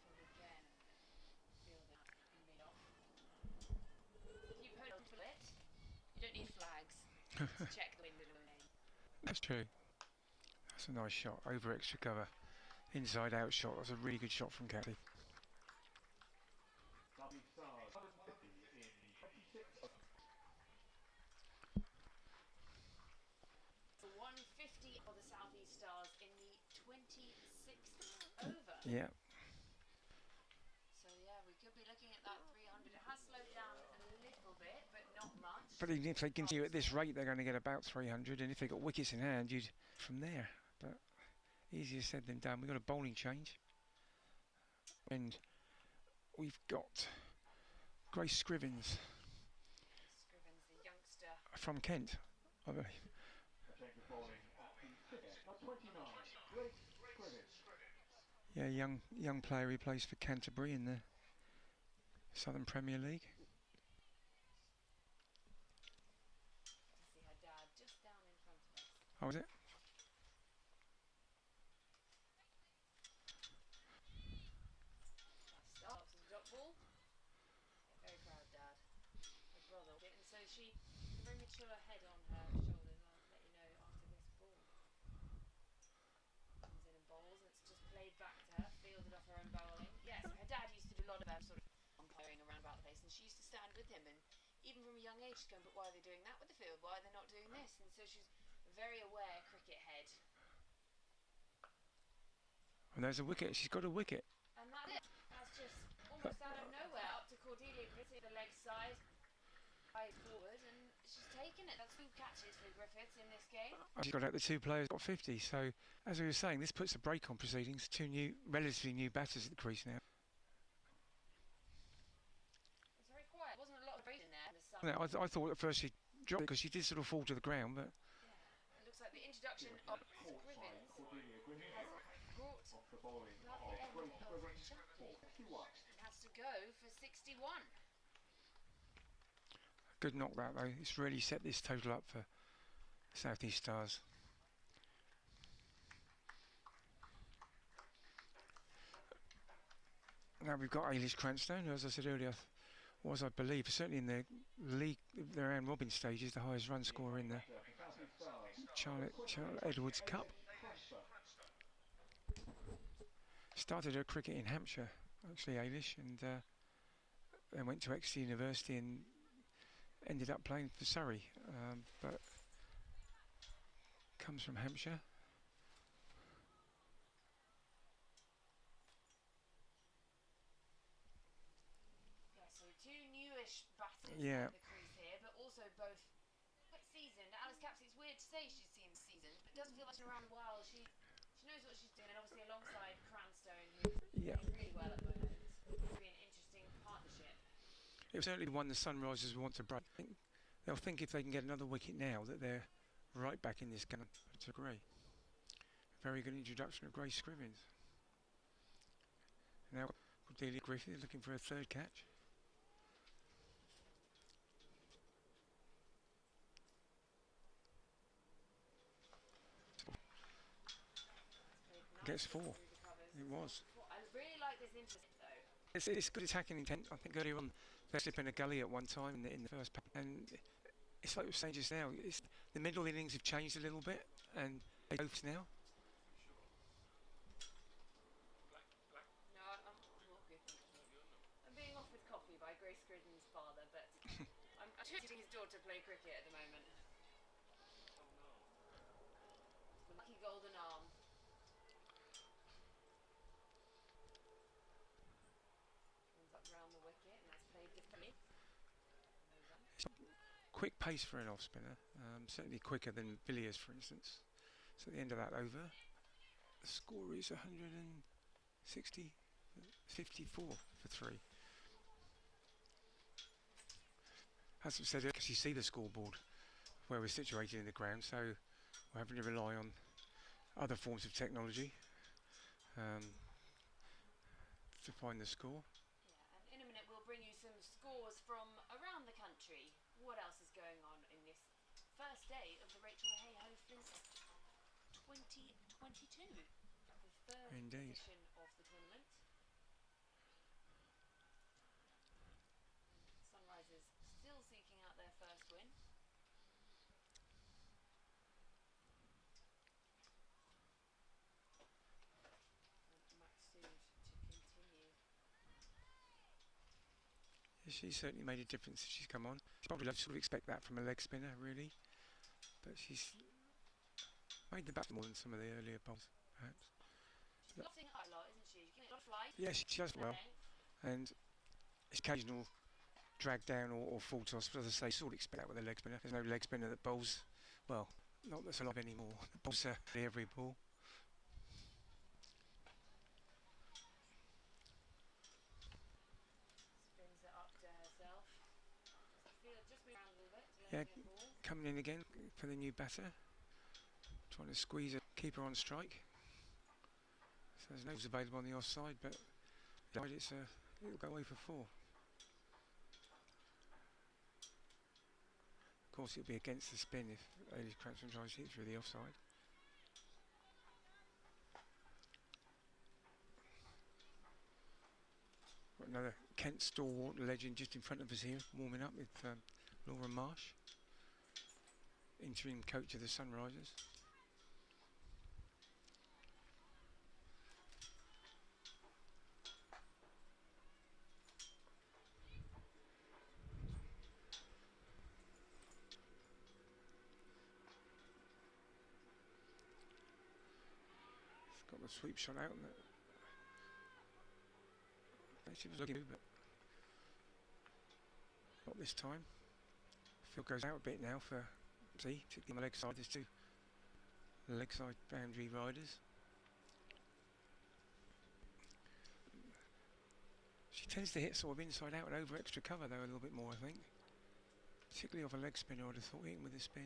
[SPEAKER 3] Field again. Field out in mid-off. If you've heard of it, you don't need flags to check the wind and rain.
[SPEAKER 4] That's true. That's a nice shot. Over extra cover. Inside out shot. That's a really good shot from Cathy.
[SPEAKER 2] South East Stars 150 in the 26th.
[SPEAKER 3] So 150 for the South East Stars in the 26th over.
[SPEAKER 4] Yeah.
[SPEAKER 3] So yeah, we could be looking at that 300. It has slowed down a little bit, but not much.
[SPEAKER 4] But even if they continue at this rate, they're going to get about 300. And if they got wickets in hand, you'd from there. But easier said than done. We've got a bowling change. And we've got Grace Scrivens
[SPEAKER 3] Scrivens, the youngster.
[SPEAKER 4] from Kent, I believe.
[SPEAKER 2] A change of bowling at the 6th. At 29, Grace Scrivens.
[SPEAKER 4] Yeah, young player. He plays for Canterbury in the Southern Premier League.
[SPEAKER 3] To see her dad just down in front of her.
[SPEAKER 4] Oh, was it?
[SPEAKER 3] Nice start to the dot ball. Yeah, very proud dad. Her brother. And so she has a very mature head on her shoulders. I'll let you know after this ball. Comes in and bowls, and it's just played back to her, fielded off her own bowling. Yes, her dad used to do a lot of sort of umpiring around about the place, and she used to stand with him, and even from a young age she's going, but why are they doing that with the field? Why are they not doing this? And so she's a very aware cricket head.
[SPEAKER 4] And there's a wicket. She's got a wicket.
[SPEAKER 3] And that's it. That's just almost out of nowhere up to Cordelia Griffith, the leg side, eyes forward, and she's taken it. That's 2 catches for Griffiths in this game.
[SPEAKER 4] She got out the 2 players, got 50. So, as we were saying, this puts a break on proceedings. 2 new, relatively new batters at the crease now.
[SPEAKER 3] It's very quiet. There wasn't a lot of rain in there in the sun.
[SPEAKER 4] No, I thought at first she dropped it because she did sort of fall to the ground, but
[SPEAKER 3] Yeah, it looks like the introduction of Scrivens has brought about the end of Shapley. It has to go for 61.
[SPEAKER 4] good knock that though. It's really set this total up for South East Stars. Now we've got Ailish Cranstone, who, as I said earlier, was, I believe, certainly in the league, the round robin stages, the highest run scorer in the Charlotte Edwards Cup. Started her cricket in Hampshire, actually, Ailish, and then went to Exeter University and ended up playing for Surrey, but comes from Hampshire.
[SPEAKER 3] Yeah, so 2 newish batters
[SPEAKER 4] Yeah.
[SPEAKER 3] at the crease here, but also both quite seasoned. Alice Capps, it's weird to say she's seen seasoned, but it doesn't feel like she's been around a while. She knows what she's doing, and obviously alongside Cranstone, who's
[SPEAKER 4] Yeah.
[SPEAKER 3] doing really well at the moment. It'll be an interesting partnership.
[SPEAKER 4] It was certainly the one the Sunrisers want to break. They'll think if they can get another wicket now that they're right back in this game to Gray. Very good introduction of Grace Scrivens. Now Cordelia Griffith looking for a 3rd catch. Gets 4. It was.
[SPEAKER 3] I really like this interest though.
[SPEAKER 4] It's good attacking intent. I think earlier on they slipped in a gully at one time in the first pack, and it's like we were saying just now. It's the middle innings have changed a little bit, and they both now.
[SPEAKER 3] No, I'm all good, thank you. I'm being offered coffee by Grace Scrivens' father, but I'm treating his daughter play cricket at the moment. The lucky golden arm. Comes up round the wicket, and that's played differently.
[SPEAKER 4] Quick pace for an off spinner, certainly quicker than Villiers, for instance. So at the end of that over, the score is 54 for 3. As I said, because you see the scoreboard where we're situated in the ground, so we're having to rely on other forms of technology to find the score.
[SPEAKER 3] Yeah, and in a minute we'll bring you some scores from around the country. What else is going on in this first day of the Rachael Heyhoe Flint 2022, the 3rd
[SPEAKER 4] Indeed.
[SPEAKER 3] edition of the tournament. Sunrisers still seeking out their first win. And Maxud to continue.
[SPEAKER 4] She's certainly made a difference since she's come on. You probably sort of expect that from a leg spinner, really, but she's made the bat more than some of the earlier bowls, perhaps.
[SPEAKER 3] She's lofting it up a lot, isn't she? She's getting a lot of flight.
[SPEAKER 4] Yeah, she does well, and occasional drag down or full toss, but as I say, sort of expect that with a leg spinner. There's no leg spinner that bowls, well, not that's alive anymore, that bowls every ball.
[SPEAKER 3] Spins it up to herself. Just move around a little bit to let
[SPEAKER 4] Yeah,
[SPEAKER 3] her get ball.
[SPEAKER 4] coming in again for the new batter, trying to squeeze a keeper on strike. So there's no available on the offside, but it'll go away for 4. Of course it'll be against the spin if Ailey Cranston tries to hit through the offside. Got another Kent stalwart legend just in front of us here, warming up with Laura Marsh, interim coach of the Sunrisers. Got the sweep shot out, and she was looking good, but not this time. Field goes out a bit now for see, particularly on the leg side. There's two leg side boundary riders. She tends to hit sort of inside out and over extra cover though a little bit more, I think. Particularly off a leg spinner, I'd have thought, hitting with a spin.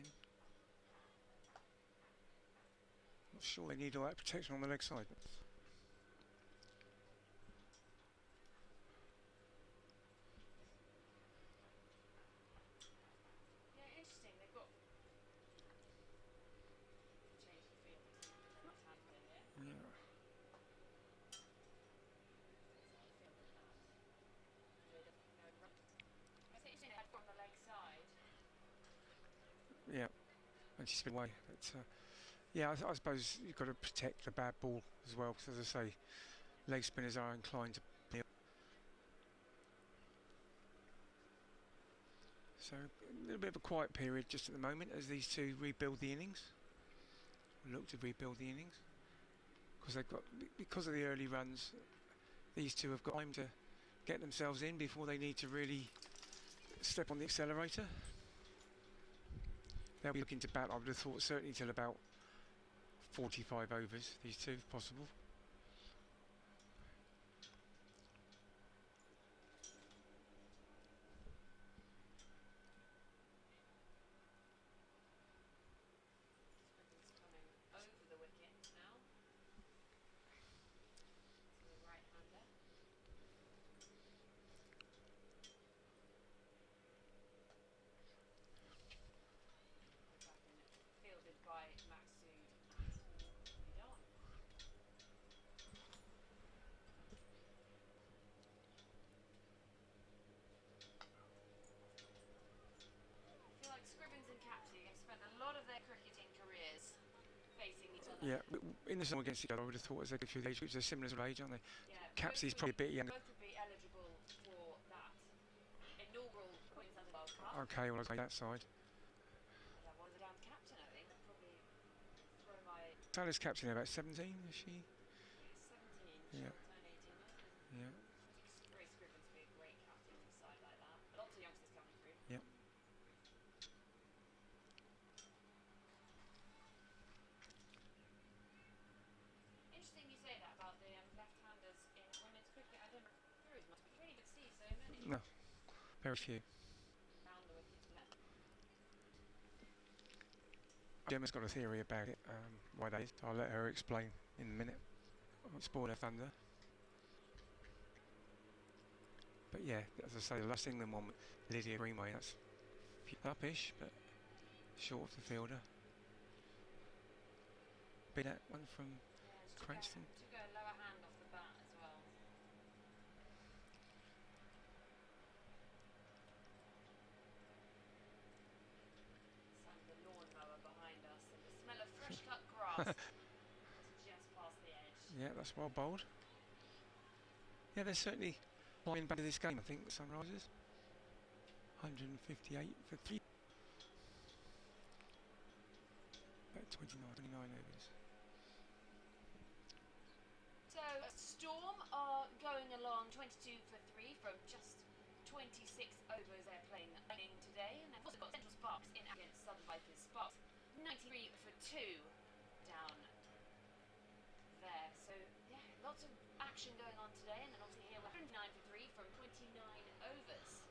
[SPEAKER 4] Not sure they need all that protection on the leg side.
[SPEAKER 3] Yeah, interesting. They've got changed the field between the left-hander here.
[SPEAKER 4] Yeah.
[SPEAKER 3] It's interesting they had one on the leg side.
[SPEAKER 4] Yeah, and she's been away. But, yeah, I suppose you've got to protect the bad ball as well, because as I say, leg spinners are inclined to kneel. So a little bit of a quiet period just at the moment as these two rebuild the innings. Look to rebuild the innings because they've got, because of the early runs, these two have got time to get themselves in before they need to really step on the accelerator. They'll be looking to bat, I would have thought, certainly till about 45 overs, these two, if possible.
[SPEAKER 3] Scribbins coming over the wicket now. To the right-hander. Back in, fielded by Maxud and Midon. I feel like Scribbins and Capsey have spent a lot of their cricketing careers facing each other.
[SPEAKER 4] Yeah, in the song against each other, I would have thought as they go through the age groups, they're similar sort of age, aren't they?
[SPEAKER 3] Yeah,
[SPEAKER 4] Capsey's probably a bit younger.
[SPEAKER 3] both would be eligible for that inaugural Queensland World Cup.
[SPEAKER 4] Okay, well, I'll take that side.
[SPEAKER 3] Yeah, one of the damn captain, I think. Probably throw my
[SPEAKER 4] Tyler's captain about 17, is she?
[SPEAKER 3] 17.
[SPEAKER 4] Yeah.
[SPEAKER 3] She'll turn 18 now.
[SPEAKER 4] Yeah.
[SPEAKER 3] Grace Scribbins would be a great captain of a side like that. Lots of youngsters coming through.
[SPEAKER 4] Yep.
[SPEAKER 3] Interesting you say that about the left-handers in women's cricket. I don't know through as much, but you don't even see so many
[SPEAKER 4] No, very few.
[SPEAKER 3] round the wickets left.
[SPEAKER 4] Gemma's got a theory about it, why that is. I'll let her explain in a minute. I won't spoil her thunder. But yeah, as I say, the last England one, Lydia Greenway, that's up-ish, but short of the fielder. Bit that one from
[SPEAKER 3] Yeah,
[SPEAKER 4] Cranston.
[SPEAKER 3] took a lower hand off the bat as well. Sound of the lawnmower behind us and the smell of fresh cut grass just past the edge.
[SPEAKER 4] Yeah, that's well bowled. Yeah, they're certainly flying back to this game, I think, the Sunrisers. 158 for 3. About 29 overs.
[SPEAKER 3] So Storm are going along 22 for 3 from just 26 overs they're playing inning today, and they've also got Central Sparks in against Southern Vipers. Sparks 93 for 2 down there. So yeah, lots of action going on today, and then obviously here we're 109 for 3 from 29 overs.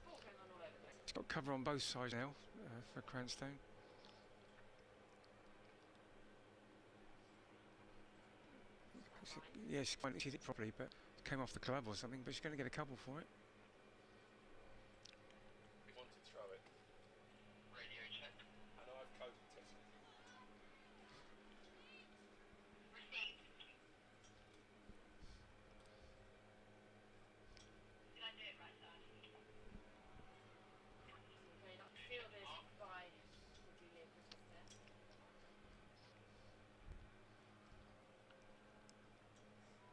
[SPEAKER 3] Sport going on all over the place.
[SPEAKER 4] It's got cover on both sides now for Cranstone. Yeah, she hit it properly, but came off the club or something, but she's going to get a couple for it.
[SPEAKER 5] We want to throw it.
[SPEAKER 6] Radio check.
[SPEAKER 5] And I've coded tested.
[SPEAKER 6] Received. Did I do it right, sir?
[SPEAKER 3] Okay, not fielded by the Julia Griffith there.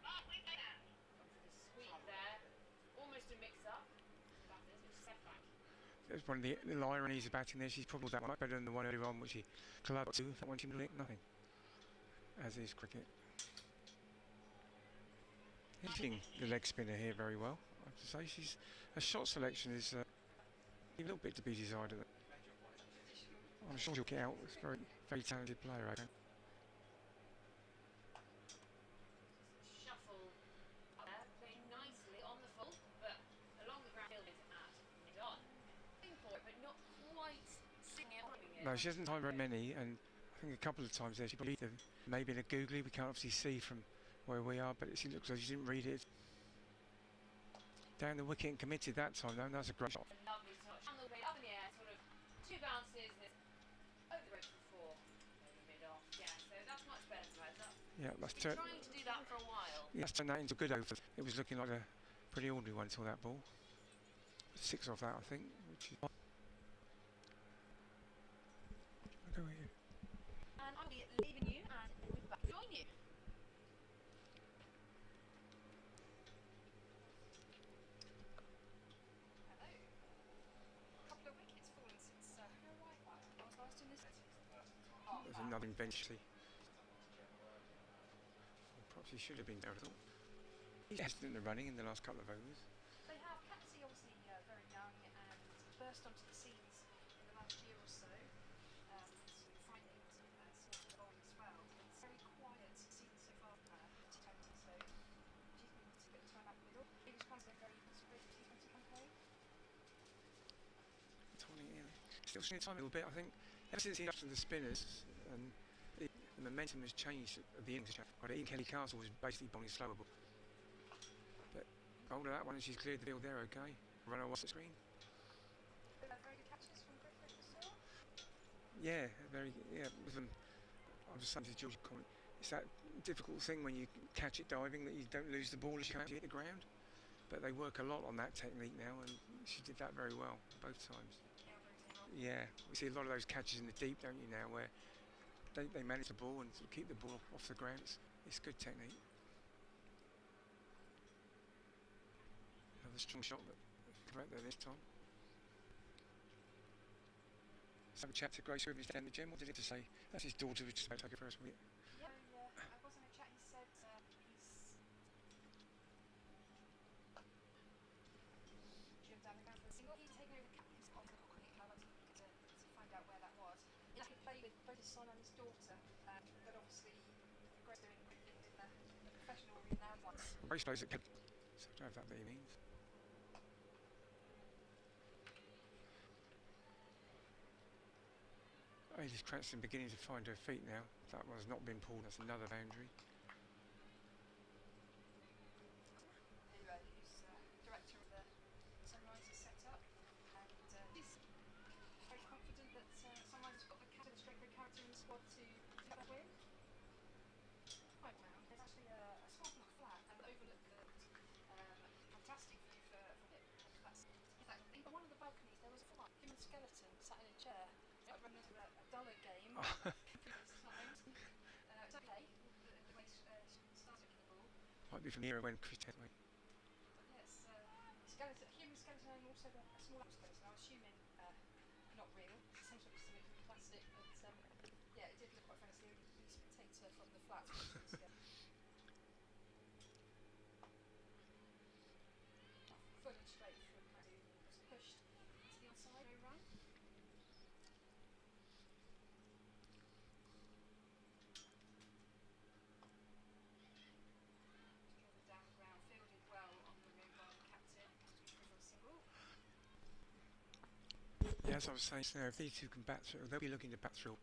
[SPEAKER 6] Mark, we go now.
[SPEAKER 3] Gone for the sweep there. Almost a mix-up. Batters, which is set back.
[SPEAKER 4] There's one of the ironies of batting there. She's probably that much better than the one earlier on, which she clubbed to. That one she licked nothing. As is cricket. Hitting the leg spinner here very well. I have to say, she's her shot selection is a little bit to be desired. I'm sure she'll get out. It's a very talented player, I think.
[SPEAKER 3] Shuffle there, playing nicely on the full, but along the ground fielded at mid-on. Going for it, but not quite singing it.
[SPEAKER 4] No, she hasn't timed very many, and I think a couple of times there she probably maybe in a googly. We can't obviously see from where we are, but it looks like she didn't read it. Down the wicket and committed that time, though. That's a great shot.
[SPEAKER 3] A lovely touch on the way up in the air, sort of two bounces, and it's over the ropes before over mid-off. Yeah, so that's much better, right?
[SPEAKER 4] Yeah, that's
[SPEAKER 3] Been trying to do that for a while.
[SPEAKER 4] yeah, that's turned that into a good over. It was looking like a pretty ordinary one until that ball. 6 off that, I think. Which is... I'll go with you.
[SPEAKER 3] And I'll be leaving you, and we'll be back to join you.
[SPEAKER 1] Hello. A couple of wickets fallen since her right back was last in this.
[SPEAKER 4] There's another invention. Perhaps he should have been down. I thought. He's hesitant in the running in the last couple of overs.
[SPEAKER 1] They have Patsy obviously very young and burst onto the scenes in the last year or so. Finding some bowling as well. It's very quiet scene so far for her, T20, so she's been to get the time out in the middle. It was kind of a very great T20 campaign.
[SPEAKER 4] Still seeing time a little bit, I think. Ever since he got to the spinners, and the momentum has changed at the innings. Ian Kelly Castle was basically bowling slower. But hold of that one, and she's cleared the field there, okay. Runner off the screen.
[SPEAKER 1] Very good catches from Griffith as well.
[SPEAKER 4] Yeah, very. Yeah, with them. I was saying to George, it's that difficult thing when you catch it diving that you don't lose the ball as you come out to hit the ground. But they work a lot on that technique now, and she did that very well both times. Yeah, we see a lot of those catches in the deep, don't you, now, where they manage the ball and sort of keep the ball off the ground. It's good technique. Another strong shot, but correct there this time. Let's have a chat to Grace Rivers down the gym. What did he have to say? That's his daughter who's just about to take her first wicket.
[SPEAKER 1] Yeah, I was in a chat, he said he's Jim down the ground for a single. He's taken over the captain's on the cricket club. I think to find out where that was. He could play with both his son and his daughter, but obviously Grace doing good things in the professional renowned ones.
[SPEAKER 4] Grace plays at so I don't know if that really means. Ailey Cranston beginning to find her feet now. That one's not been pulled, that's another boundary.
[SPEAKER 1] Who's director of the Sunrisers set up, and he's very confident that Sunrisers got the strength of character in the squad to get that win. Right now, there's actually a small enough flat and overlook the fantastic view for it. That's in one of the balconies. There was a human skeleton sat in a chair. I remember a duller game previous times. It's okay. The way stars looking the ball.
[SPEAKER 4] Might be from the era when Chris Tedway.
[SPEAKER 1] Yes, skeleton, human skeleton, and also a small skeleton. I'm assuming not real, some sort of something from plastic. But yeah, it did look quite fancy. The spectator from the flat. Footed straight from Madhu, was pushed to the onside, no run. Driven down the ground, fielded well on the move by the captain. For a single.
[SPEAKER 4] Yeah, as I was saying, if these two can bat through, they'll be looking to bat through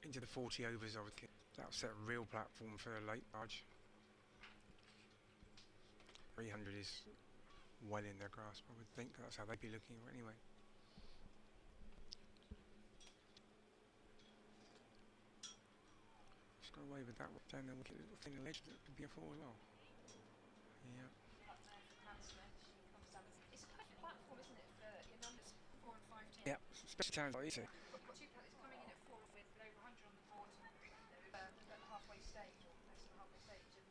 [SPEAKER 4] into the 40 overs, I would think. That'll set a real platform for a late charge. 300 is well in their grasp. I would think that's how they'd be looking anyway. Just got away with that one down the wicket, little thing on the ledge that could be a 4 as well. Yeah.
[SPEAKER 1] Up there for Cranston. She comes down. It's a perfect platform, isn't it, for your numbers 4 and 5 team?
[SPEAKER 4] Yeah, especially towns like this.
[SPEAKER 1] Got 2 players coming in at 4 with over 100 on the board, at the halfway stage, or close to the halfway stage, and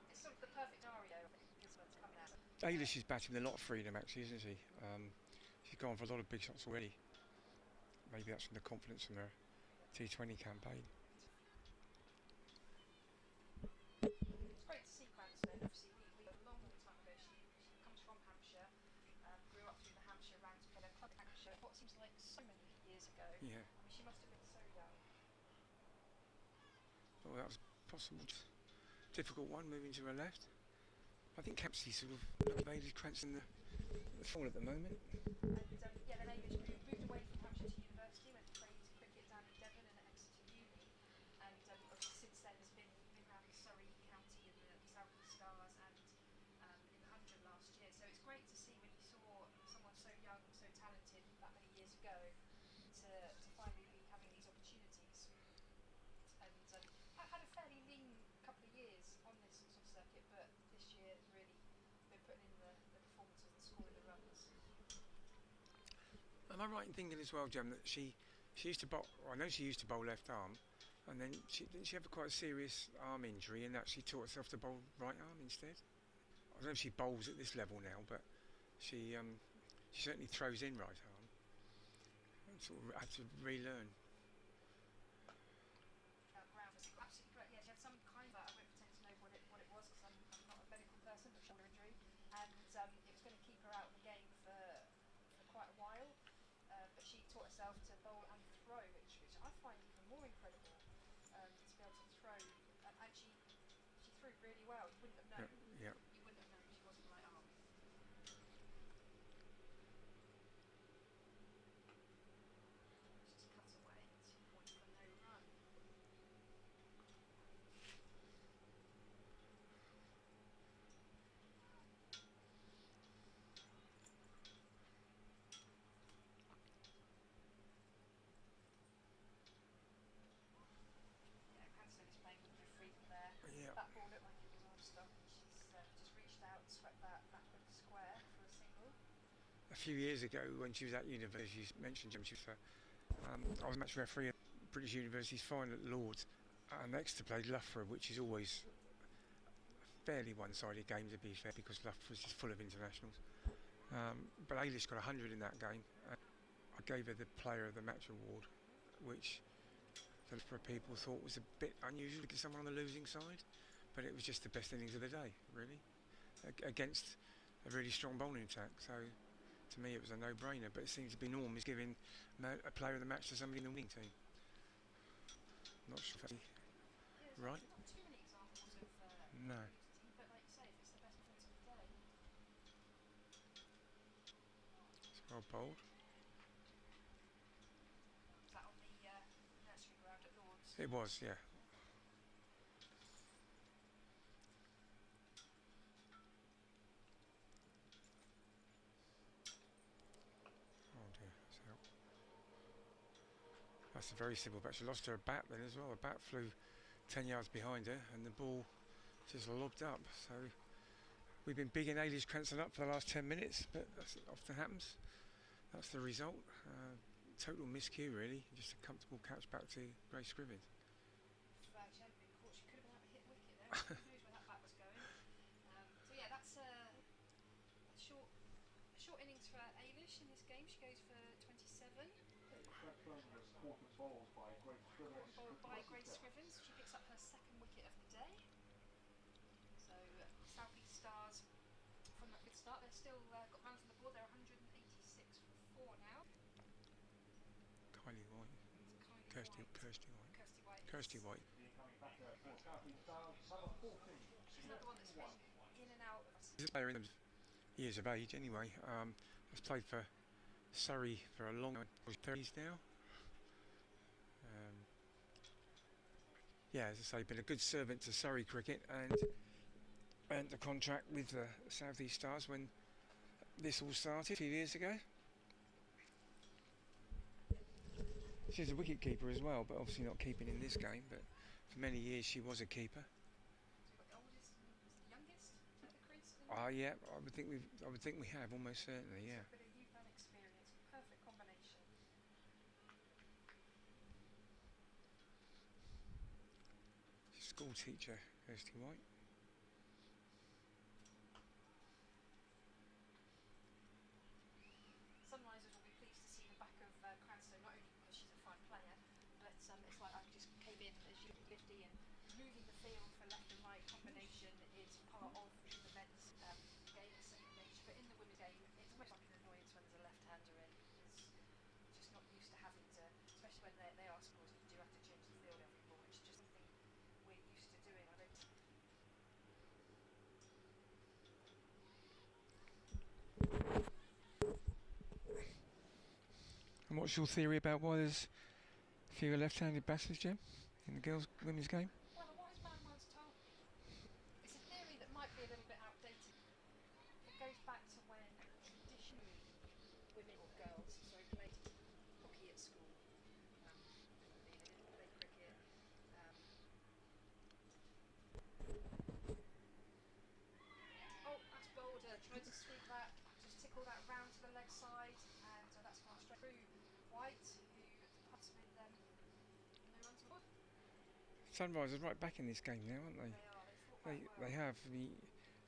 [SPEAKER 1] it's sort of the perfect scenario, I think, Gisborne's coming out.
[SPEAKER 4] Ailish is batting with a lot of freedom, actually, isn't she? She's gone for a lot of big shots already. Maybe that's from the confidence from her T20 campaign.
[SPEAKER 1] It's great to see Cranston. Obviously, we a long, long time ago. She comes from Hampshire, grew up through the Hampshire ranks, played her club in Hampshire. What seems like so many years ago.
[SPEAKER 4] Yeah.
[SPEAKER 1] I mean, she must have been so young.
[SPEAKER 4] Oh, that was possible. Difficult one, moving to her left. I think Capsey sort of evaded Cranston the fall at the moment.
[SPEAKER 1] And yeah, then Ailish moved away from Hampshire to university, went and played cricket down in Devon and at Exeter Uni. And obviously since then has been around the Surrey County and the South East Stars and in the 100 last year. So it's great to see when you saw someone so young, so talented that many years ago to finally be having these opportunities. And I've had a fairly lean couple of years on this sort of circuit, but this year has really been putting in the performances and scoring the runs.
[SPEAKER 4] Am I right in thinking as well, Jem, that she used to bowl? I know she used to bowl left arm, and then didn't she have quite a serious arm injury, and that she taught herself to bowl right arm instead? I don't know if she bowls at this level now, but she certainly throws in right arm. And sort of had to relearn.
[SPEAKER 1] Ground was absolutely correct. Yeah, she had some kind of, I won't pretend to know what it was because I'm not a medical person, but shoulder injury, and it was going to keep her out of the game for quite a while. But she taught herself to bowl and throw, which I find even more incredible, to be able to throw. And she threw really well. You wouldn't have known.
[SPEAKER 4] Yeah.
[SPEAKER 1] You wouldn't have known she wasn't right arm. Just cuts away. 2 points for no run. Yeah, Cranston is playing with a bit of freedom there.
[SPEAKER 4] Yeah.
[SPEAKER 1] That ball looked like it was on stop, and she's just reached out and swept that backward square for a single.
[SPEAKER 4] A few years ago, when she was at university, you mentioned Jem, she was I was a match referee at British University's final at Lords, and Exeter played Loughborough, which is always a fairly one-sided game, to be fair, because Loughborough is full of internationals. But Ailish got 100 in that game. I gave her the Player of the Match award, which the Loughborough people thought was a bit unusual to get someone on the losing side, but it was just the best innings of the day, really, against a really strong bowling attack. So to me it was a no-brainer, but it seems to be norm is giving a Player of the Match to somebody in the winning team. Not sure if that's right.
[SPEAKER 1] There's not too many examples of
[SPEAKER 4] No.
[SPEAKER 1] but like you say, if it's the best performance of the day.
[SPEAKER 4] It's well bowled.
[SPEAKER 1] Was that on the nursery ground at Lords?
[SPEAKER 4] It was, yeah. Oh dear, that's out. That's a very simple bat. She lost her bat then as well. The bat flew 10 yards behind her and the ball just lobbed up. So we've been bigging Ailish Cranston up for the last 10 minutes, but that often happens. That's the result. Total miscue, really. Just a comfortable catch back to Grace Scriven.
[SPEAKER 1] She hadn't been caught. She could have been able to hit wicket there. Who knows where that bat was going. So yeah, that's a short innings for Ailish in this game. She goes for 27.
[SPEAKER 2] That was caught and bowled by Grace Scrivens.
[SPEAKER 1] Bowled by Grace Scrivens. She picks up her second wicket of the day. So South East Stars from that good start. They're still got runs on the board. They're 186 for 4 now.
[SPEAKER 4] Kylie White. Kirsty White.
[SPEAKER 1] Kirsty White.
[SPEAKER 2] The incoming batter for South East Stars, number 14.
[SPEAKER 1] She's another one that's been in and out.
[SPEAKER 4] She's a player in years of age anyway. Has played for Surrey for a long time. She's 30s now. Yeah, as I say, been a good servant to Surrey cricket, and and a contract with the South East Stars when this all started a few years ago. She's a wicket keeper as well, but obviously not keeping in this game, but for many years she was a keeper.
[SPEAKER 1] So you've got the oldest and the youngest at the crease.
[SPEAKER 4] Yeah, I would think we have, almost certainly, yeah.
[SPEAKER 1] So a bit of youth and experience, perfect combination.
[SPEAKER 4] School teacher, Kirsty White.
[SPEAKER 1] Sunrisers will be pleased to see the back of Cranstoun, not only because she's a fine player, but it's like I just came in as you 50 and moving the field for left and right combination is part of the men's game, it's second nature, but in the women's game it's almost like an annoyance when there's a left-hander in, because just not used to having to, especially when they are scores, you do have to change the field every ball, it's just something we're used to doing. I don't.
[SPEAKER 4] And what's your theory about why there's fewer left-handed batters, Jim, in the women's game?
[SPEAKER 1] Well, a wise man once told me, it's a theory that might be a little bit outdated. It goes back to when traditionally women or girls, played hockey at school. They didn't play cricket. Oh, that's bolder. Tried to sweep that, just tickle that round to the leg side, and that's far straight through. White, who puts with them, no runs on board.
[SPEAKER 4] Sunrise is right back in this game now, aren't they?
[SPEAKER 1] They are. They fought back well.
[SPEAKER 4] They have.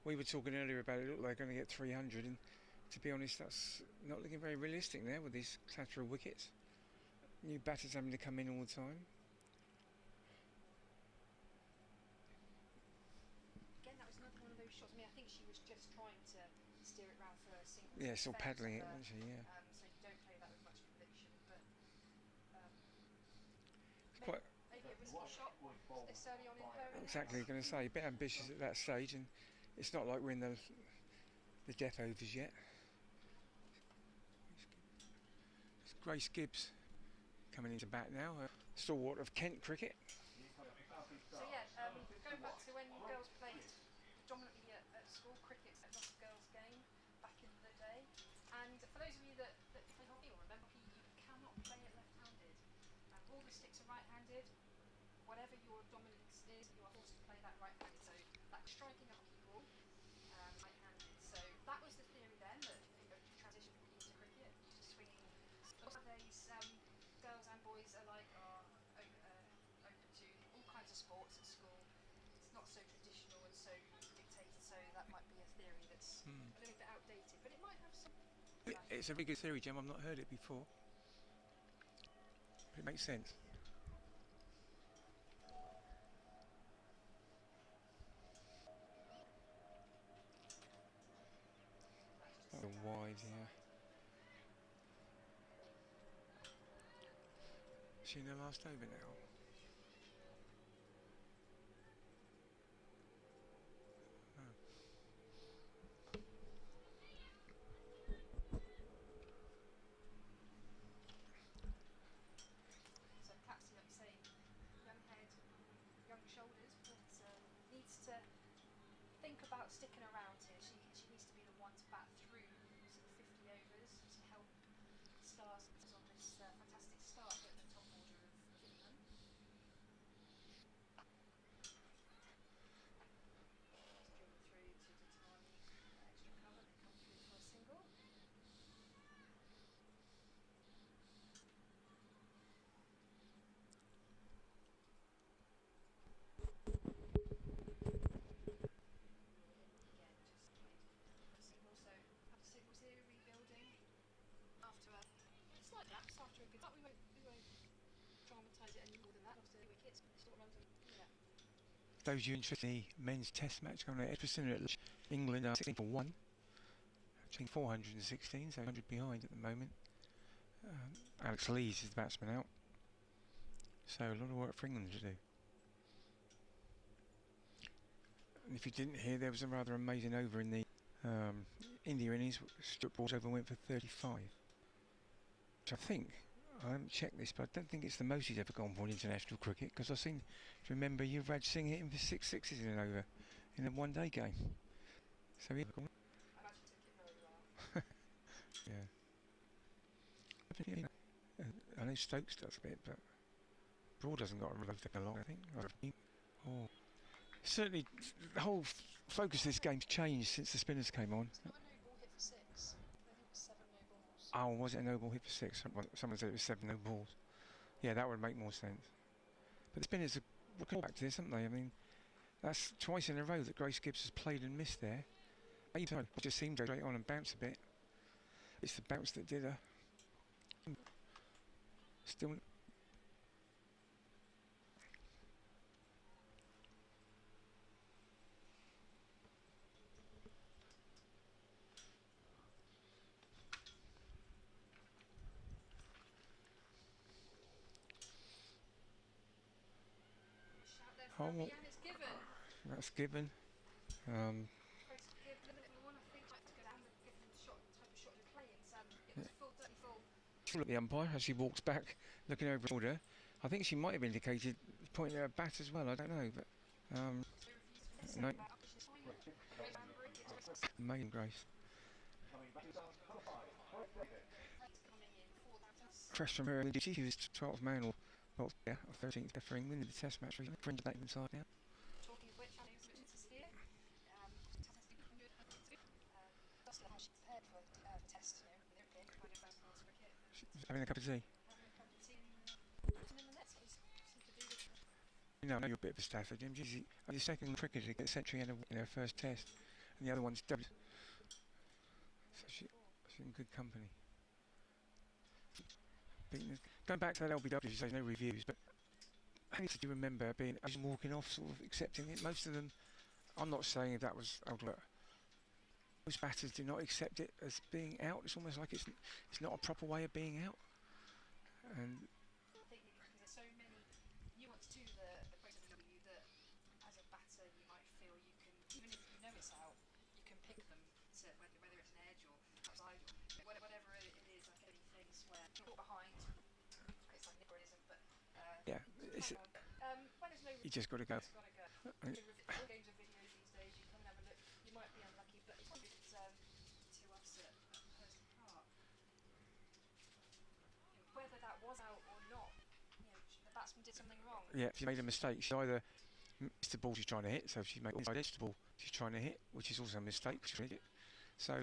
[SPEAKER 4] We were talking earlier about it. Look, they're going to get 300, and to be honest, that's not looking very realistic now with these clatter of wickets. New batters having to come in all the time.
[SPEAKER 1] Again, that was another one of those shots. I think she was just trying to steer it round for a single.
[SPEAKER 4] Yeah, still paddling it, wasn't she? Yeah.
[SPEAKER 1] So you don't play that with much conviction, but
[SPEAKER 4] Quite
[SPEAKER 1] maybe a risky shot this early on in her innings.
[SPEAKER 4] exactly. Going to say a bit ambitious at that stage, and it's not like we're in the death overs yet. It's Grace Gibbs coming into bat now, stalwart of Kent cricket.
[SPEAKER 1] So yeah, going back to when girls played predominantly at school, cricket's not a girls' game back in the day. And for those of you that play hockey or remember hockey, you cannot play it left-handed. All the sticks are right-handed. Whatever your dominance is, you are forced to play that right-handed. So that's striking a hockey ball right-handed. So that was the theory then, that transition into cricket, swinging. Nowadays, girls and boys alike are open to all kinds of sports at school. It's not so traditional and so dictated, so that might be a theory that's a little bit outdated, but it might have some.
[SPEAKER 4] It's a very good theory, Jim. I've not heard it before. But it makes sense. A wide, yeah. Is she in the last over now?
[SPEAKER 1] So Capsy, like you say, young head, young shoulders, but needs to think about sticking around here. She needs to be the one to bat through sort of 50 overs to help Stars on this fantastic start at the top order of Beckenham. Just driven through to Datani, extra cover, they come through for a single. Singles here, rebuilding after a slight lapse, after a good start. We won't dramatise it any more than that. After the wickets, still runs on. Yeah.
[SPEAKER 4] Those you interested in the men's test match going on at Edgbaston at England are 16 for 1. Actually 416, so 100 behind at the moment. Alex Lees is the batsman out. So a lot of work for England to do. And if you didn't hear, there was a rather amazing over in the India innings. Stuart Broad's over went for 35. Which I think, I haven't checked this, but I don't think it's the most he's ever gone for in international cricket, because I seem to remember Yuvraj Singh hitting for 6 sixes in an over in a one-day game. So yeah,
[SPEAKER 3] I imagine took it very well.
[SPEAKER 4] yeah. I know Stokes does a bit, but Broad hasn't got a road a lot, I think. Oh, certainly, the whole focus of this game's changed since the spinners came on.
[SPEAKER 1] It's not a no ball hit for 6. I think it was 7 no balls.
[SPEAKER 4] Oh, was it a no ball hit for 6? Someone said it was 7 no balls. Yeah, that would make more sense. But the spinners will come back to this, haven't they? I mean, that's twice in a row that Grace Gibbs has played and missed there. It just seemed to go straight on and bounce a bit. It's the bounce that did her. Still.
[SPEAKER 3] Shout there for me, and it's given.
[SPEAKER 4] That's given.
[SPEAKER 3] Grace Gibbs, limit one, I think, like to go down the given shot, type of shot you're playing. It was full, dirty full.
[SPEAKER 4] She'll look at the umpire as she walks back, looking over her shoulder. I think she might have indicated pointing at her bat as well. I don't know, but no. Megan Grace. Fresh from her injury, she was 12th man or 13th for England in the Test match. Fringe that inside now.
[SPEAKER 3] Talking of which, I know some visitors here. That's how she prepared for the test, you know, with everything, kind of first class cricket.
[SPEAKER 4] She's having a cup of tea.
[SPEAKER 3] Having a cup of tea in the nets, it was something to do with.
[SPEAKER 4] You know, I know you're a bit of a staffer, Jim. She's the second cricketer to get a century in her first test, and the other one's dubbed. So she's in good company. Going back to that LBW, she says no reviews, but how did you remember being walking off, sort of accepting it? Most of them, I'm not saying that was old, but most batters do not accept it as being out. It's almost like it's not a proper way of being out. And
[SPEAKER 3] I think because there's so many nuance to the process of W that as a batter you might feel you can, even if you know it's out, you can pick them to whether it's an edge or outside or whatever it is, like any things where you're behind. It's like Nickrism, but
[SPEAKER 4] yeah,
[SPEAKER 3] when there's no
[SPEAKER 4] you just got to go.
[SPEAKER 3] All games of videos these days, you come and have a look. You might be unlucky, but it's not good to us at Hurst Park. Whether that was out or not, the batsman did something wrong.
[SPEAKER 4] Yeah, she made a mistake. She either missed the ball she's trying to hit, so she made inside edge the ball she's trying to hit, which is also a mistake. So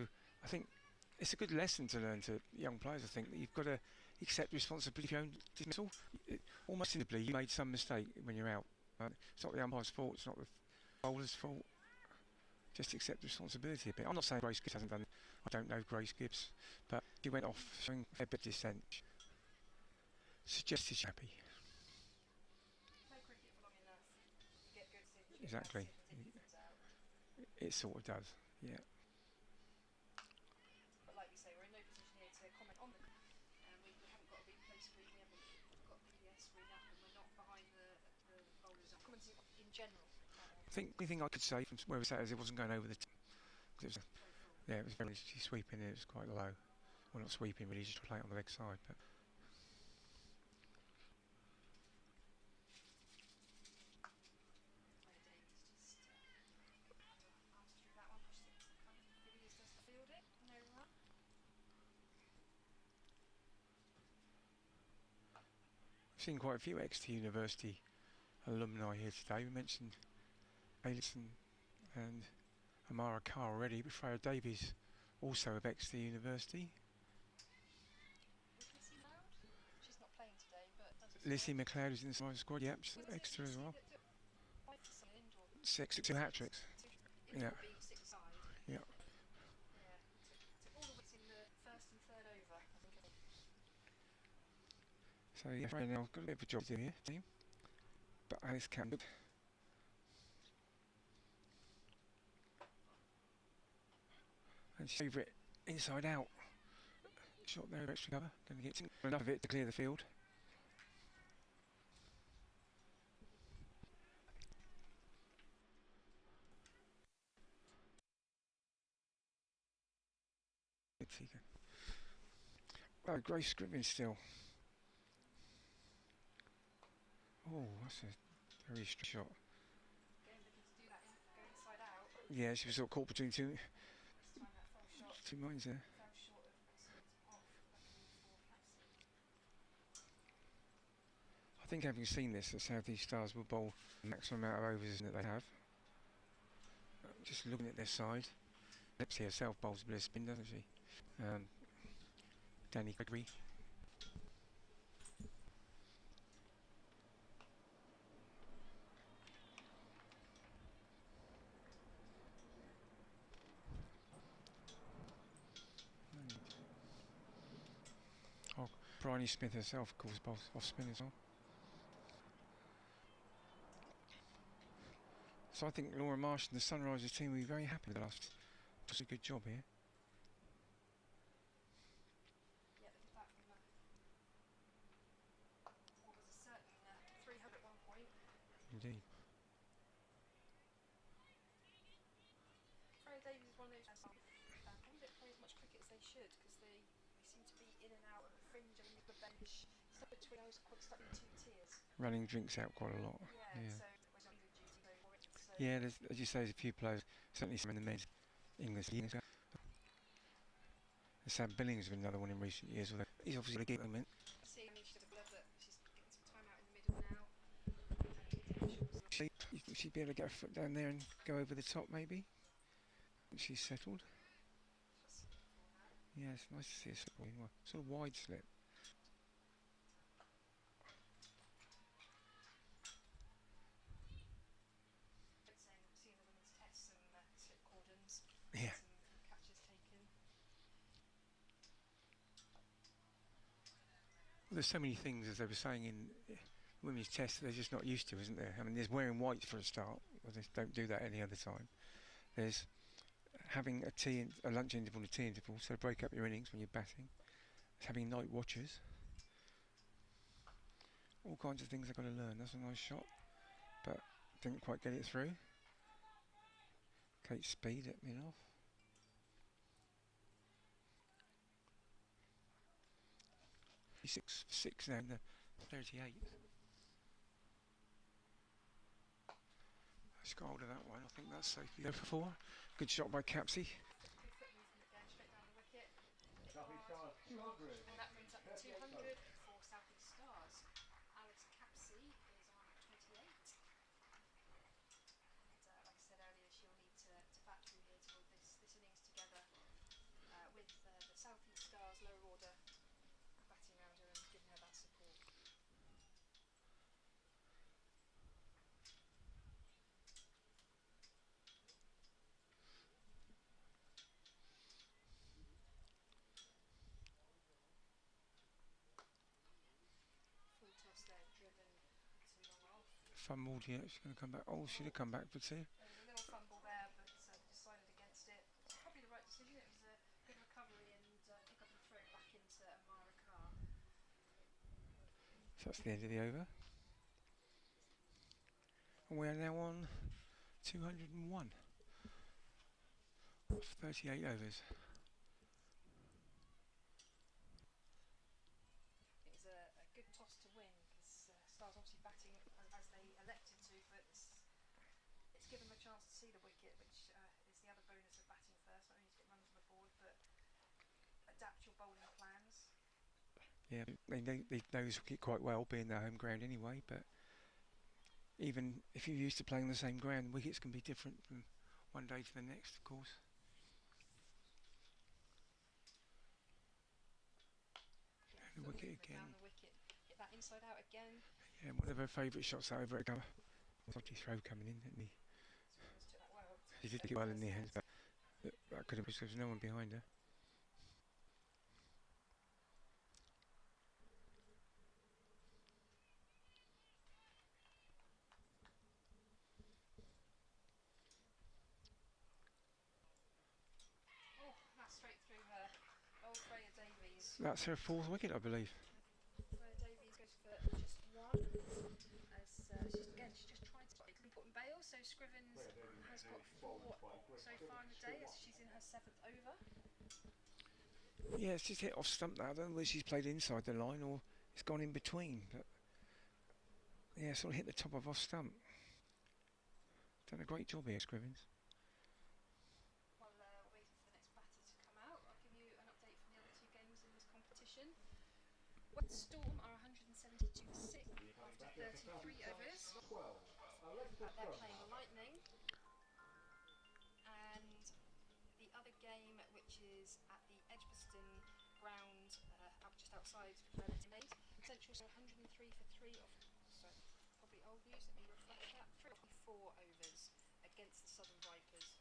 [SPEAKER 4] I think it's a good lesson to learn to young players. I think that you've got to accept responsibility for your own dismissal. Almost simply, you made some mistake when you're out. It's not the umpire's fault. It's not the bowler's fault. Just accept responsibility a bit. I'm not saying Grace Gibbs hasn't done. I don't know Grace Gibbs, but she went off showing a bit of dissent. Suggested she's happy.
[SPEAKER 3] Play cricket for long enough, you get good signals.
[SPEAKER 4] Exactly. It sort of does. Yeah.
[SPEAKER 3] But like we say, we're in no position here to comment on the. We haven't got a replay screen, we haven't got PBS screen up, and we're not behind the bowlers. I'm commenting in general.
[SPEAKER 4] I think the thing I could say from where we sat is it wasn't going over the. It was yeah, it was very sweeping. It was quite low. Well, not sweeping, really, just play it on the leg side, but. Seen quite a few Exeter University alumni here today. We mentioned Alison and Amara Carr already, but Freya Davies also of Exeter University.
[SPEAKER 3] She's not playing today, but
[SPEAKER 4] Lizzie McLeod is in the squad, yep, Exeter as well. 6 2 hat-tricks. Yeah. Yeah.
[SPEAKER 3] All the way in the first and third over, I think.
[SPEAKER 4] So yeah, right now I've got a bit of a job to do here, team. But Alice Campbell. And she's favourite inside out. Shot there, extra cover. Going to get enough of it to clear the field. Oh, Grace Scribbin still. Oh, that's a very strong shot.
[SPEAKER 3] Again, looking to do that, go inside out.
[SPEAKER 4] Yeah, she was sort of caught between two
[SPEAKER 3] This time that fell short
[SPEAKER 4] minds there.
[SPEAKER 3] fell short of conceding off Beckenham for capsy.
[SPEAKER 4] I think having seen this, the South East Stars will bowl the maximum amount of overs that they have. Just looking at their side, Lipsy herself bowls a bit of spin, doesn't she? Danny Gregory. Oh, Bryony Smith herself, of course, bowls off spin as well. So I think Laura Marsh and the Sunrisers team will be very happy with the last. Does a good job here.
[SPEAKER 3] Yeah, look at that from what was a certain 300 at one point.
[SPEAKER 4] Indeed.
[SPEAKER 3] Freya Davies is one of those probably don't play as much cricket as they should because they seem to be in and out of the fringe and the bench. Stuck between those stuck in two tiers.
[SPEAKER 4] Running drinks out quite a lot.
[SPEAKER 3] Yeah.
[SPEAKER 4] Yeah.
[SPEAKER 3] So was on England duty going for it. So
[SPEAKER 4] Yeah, there's, as you say, there's a few players, certainly some in the mid English league. Sam Billings has been another one in recent years, although he's obviously a gig at the minute.
[SPEAKER 3] see, I mean, she's a glove that she's getting some time out in the middle now.
[SPEAKER 4] She'd be able to get her foot down there and go over the top, maybe. She's settled. Yeah, it's nice to see a slip. Sort of wide slip.
[SPEAKER 3] Seeing the women's test, some slip cordons,
[SPEAKER 4] Yeah.
[SPEAKER 3] some catches taken.
[SPEAKER 4] Well, there's so many things, as they were saying in women's test, they're just not used to, isn't there? I mean, there's wearing white for a start. Well, they don't do that any other time. There's having a lunch interval and a tea interval, so break up your innings when you're batting. There's having night watches. All kinds of things they've got to learn. That's a nice shot, but didn't quite get it through. Kate Speed at mid off. Six now in the 38th. Let's go hold of that one. I think that's safely there for 4. Good shot by Capsey.
[SPEAKER 3] Good foot movement again, straight down the wicket.
[SPEAKER 2] South East Stars 200.
[SPEAKER 3] And that brings up to 200 for South East Stars. Alex Capsey is on 28. And like I said earlier, she'll need to bat through here to hold this innings together with the South East Stars lower order batting around her and giving her that support. Full toss there, driven too long off.
[SPEAKER 4] Fumbled, yeah, she's going to come back. Oh, she'd have come back for 2.
[SPEAKER 3] There was a little fumble there, but they decided against it. It's probably the right decision. It was a good recovery and pick up and throw it back into Amara Carr.
[SPEAKER 4] So that's the end of the over. And we are now on 201 of 38 overs.
[SPEAKER 3] It was a good toss to win because Stars obviously batting as they elected to, but it's given them a chance to see the wicket, which is the other bonus of batting first. Not only to get runs on the board, but adapt your bowling plans.
[SPEAKER 4] Yeah, they know this wicket quite well, being their home ground anyway, but even if you're used to playing the same ground, wickets can be different from one day to the next, of course. Down the wicket again.
[SPEAKER 3] Down the wicket, hit that inside out again.
[SPEAKER 4] Yeah, one of her favourite shots over at cover. Dodgy throw coming in, didn't he?
[SPEAKER 3] Took that well.
[SPEAKER 4] She did get well in the end, but that could have, because there was no one behind her.
[SPEAKER 3] Oh, that's straight through her. Old Freya Davies.
[SPEAKER 4] That's her 4th wicket, I believe.
[SPEAKER 3] Freya Davies goes for just one. As she's just trying to be put in bail. So Scrivens has got 4 so far in the day as she's in her 7th over.
[SPEAKER 4] Yeah, it's just hit off stump now. I don't know whether she's played inside the line or it's gone in between. But yeah, sort of hit the top of off stump. Done a great job here, Scrivens.
[SPEAKER 1] competition. West Storm are 172 for 6 after 33 overs.
[SPEAKER 2] 12. Alexa
[SPEAKER 1] They're
[SPEAKER 2] Scrum.
[SPEAKER 1] playing Lightning. And the other game, which is at the Edgbaston ground, just outside where it's made, Central are 103 for 3 off. So probably old news. Let me refresh that. 3 off 4 overs against the Southern Vipers.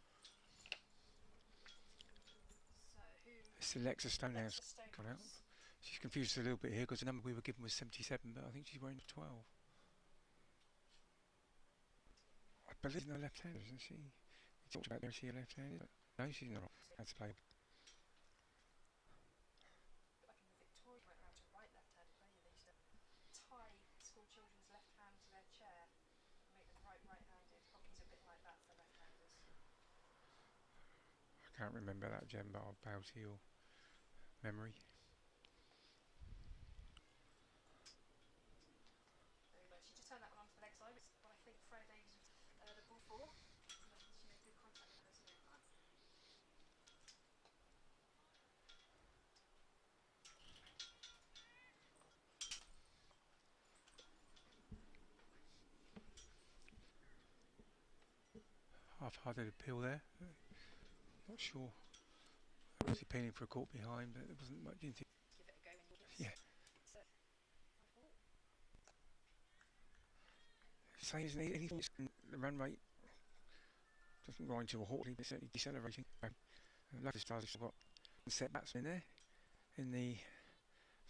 [SPEAKER 1] So who?
[SPEAKER 4] It's Alexa Stonehouse
[SPEAKER 1] Alexa
[SPEAKER 4] got out.
[SPEAKER 1] Stonehouse.
[SPEAKER 4] She's confused a little bit here because the number we were given was 77, but I think she's wearing 12. I believe she's no left-hander, isn't she? We talked about there, is she a left-handed? No, she's not. That's play.
[SPEAKER 1] Like in the Victoria went around to right left-handed player, they used to tie school children's left hand to their chair and make them right-handed. Hockey's a bit like that for left-handers.
[SPEAKER 4] I can't remember that, Jem, but I'll bow to your memory.
[SPEAKER 1] So she just turned that one onto the leg side, which is what I think Freya Davies was the ball for. She made good contact with the person in front.
[SPEAKER 4] Half-hearted appeal there. Not sure. I was appealing for a caught behind, but there wasn't much into.
[SPEAKER 1] Give it a go when you
[SPEAKER 4] Yeah. Same as anything. The run rate doesn't grind to a halt. It's certainly decelerating. Lucky Stars have got set batsmen there in the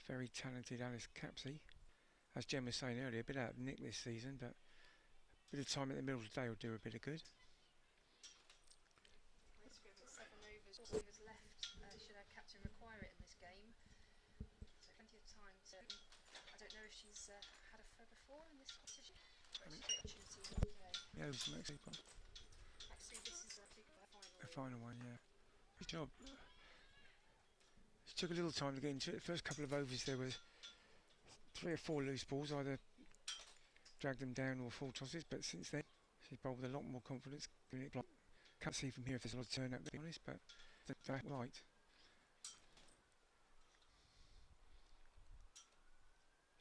[SPEAKER 4] very talented Alice Capsey. As Jem was saying earlier, a bit out of nick this season, but a bit of time at the middle of the day will do a bit of good.
[SPEAKER 1] Let's go with 7 overs. 4 overs left. Should our captain require it in this game? So plenty of time to. I don't know if she's had a fur before in this competition, but it's a great opportunity today.
[SPEAKER 4] Yeah, it was an excellent one.
[SPEAKER 1] Actually, this is a
[SPEAKER 4] The final one, yeah. Good job. It took a little time to get into it. The first couple of overs there was 3 or 4 loose balls, either dragged them down or full tosses, but since then she's bowled with a lot more confidence. Can't see from here if there's a lot of turn out, to be honest, but that's right.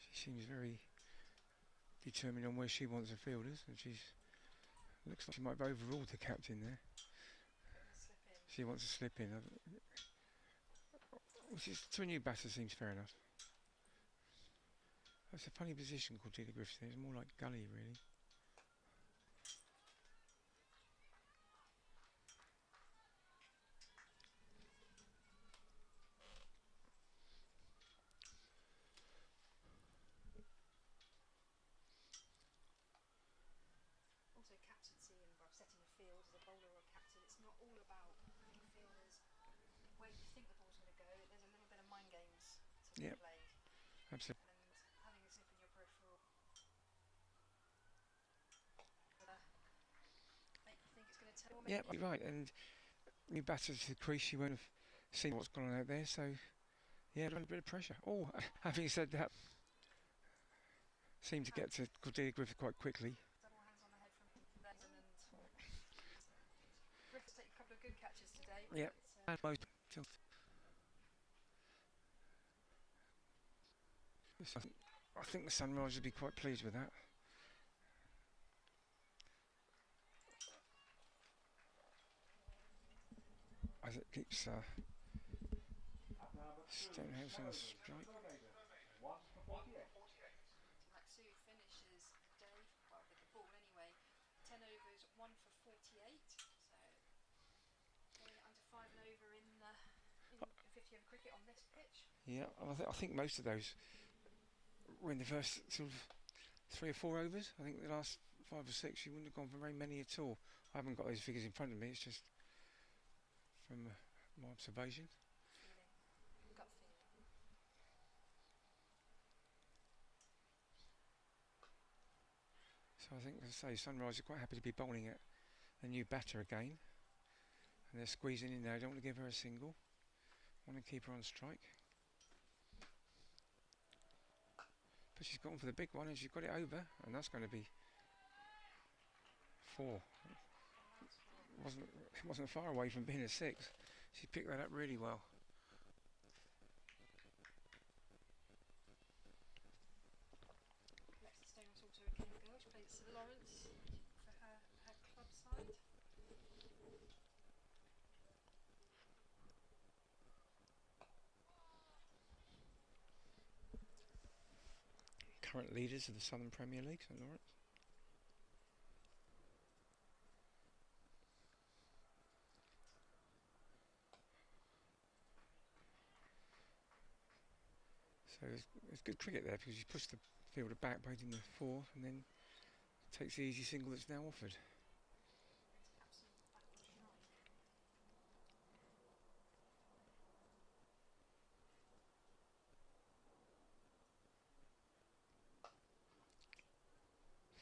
[SPEAKER 4] She seems very determined on where she wants her fielders, and looks like she might have overruled the captain there. She wants to slip in, which is, to a new batter, seems fair enough. That's a funny position called Dealer Griffiths. It's more like gully, really.
[SPEAKER 1] Also captaincy and setting a field as a bowler or a captain, it's not all about putting fielders where you think the ball's going to go. There's a little bit of mind games to be played.
[SPEAKER 4] Absolutely.
[SPEAKER 1] And having a snip in your peripheral make you think it's going to tell.
[SPEAKER 4] Yeah, you're right. And new batter to the crease, you won't have seen what's gone on out there. So, yeah, a bit of pressure. Oh, having said that, seemed to get to Cordelia Griffith quite quickly.
[SPEAKER 1] Double hands on the head from Benson, and Griffith's taken a couple of good catches today.
[SPEAKER 4] Yeah, and most. I think the Sunrise would be quite pleased with that. As it keeps Stonehouse on strike.
[SPEAKER 2] 1 for 48.
[SPEAKER 1] Matsu finishes the day, well, with the ball anyway. 10 overs, 1 for 48. So going under 5 and over in 50 over cricket on this pitch.
[SPEAKER 4] Yeah, I think most of those were in the first sort of 3 or 4 overs. I think the last 5 or 6 you wouldn't have gone for very many at all. I haven't got those figures in front of me. It's just from my observation.
[SPEAKER 1] Gut feeling.
[SPEAKER 4] So I think, as I say, Sunrise are quite happy to be bowling at a new batter again. And they're squeezing in there. I don't want to give her a single. Want to keep her on strike. But she's gone for the big one and she's got it over. And that's going to be 4. It wasn't far away from being a 6. She picked that up really well. current leaders of the Southern Premier League, St Lawrence. So it's good cricket there because you push the fielder back, baiting the four, and then takes the easy single that's now offered.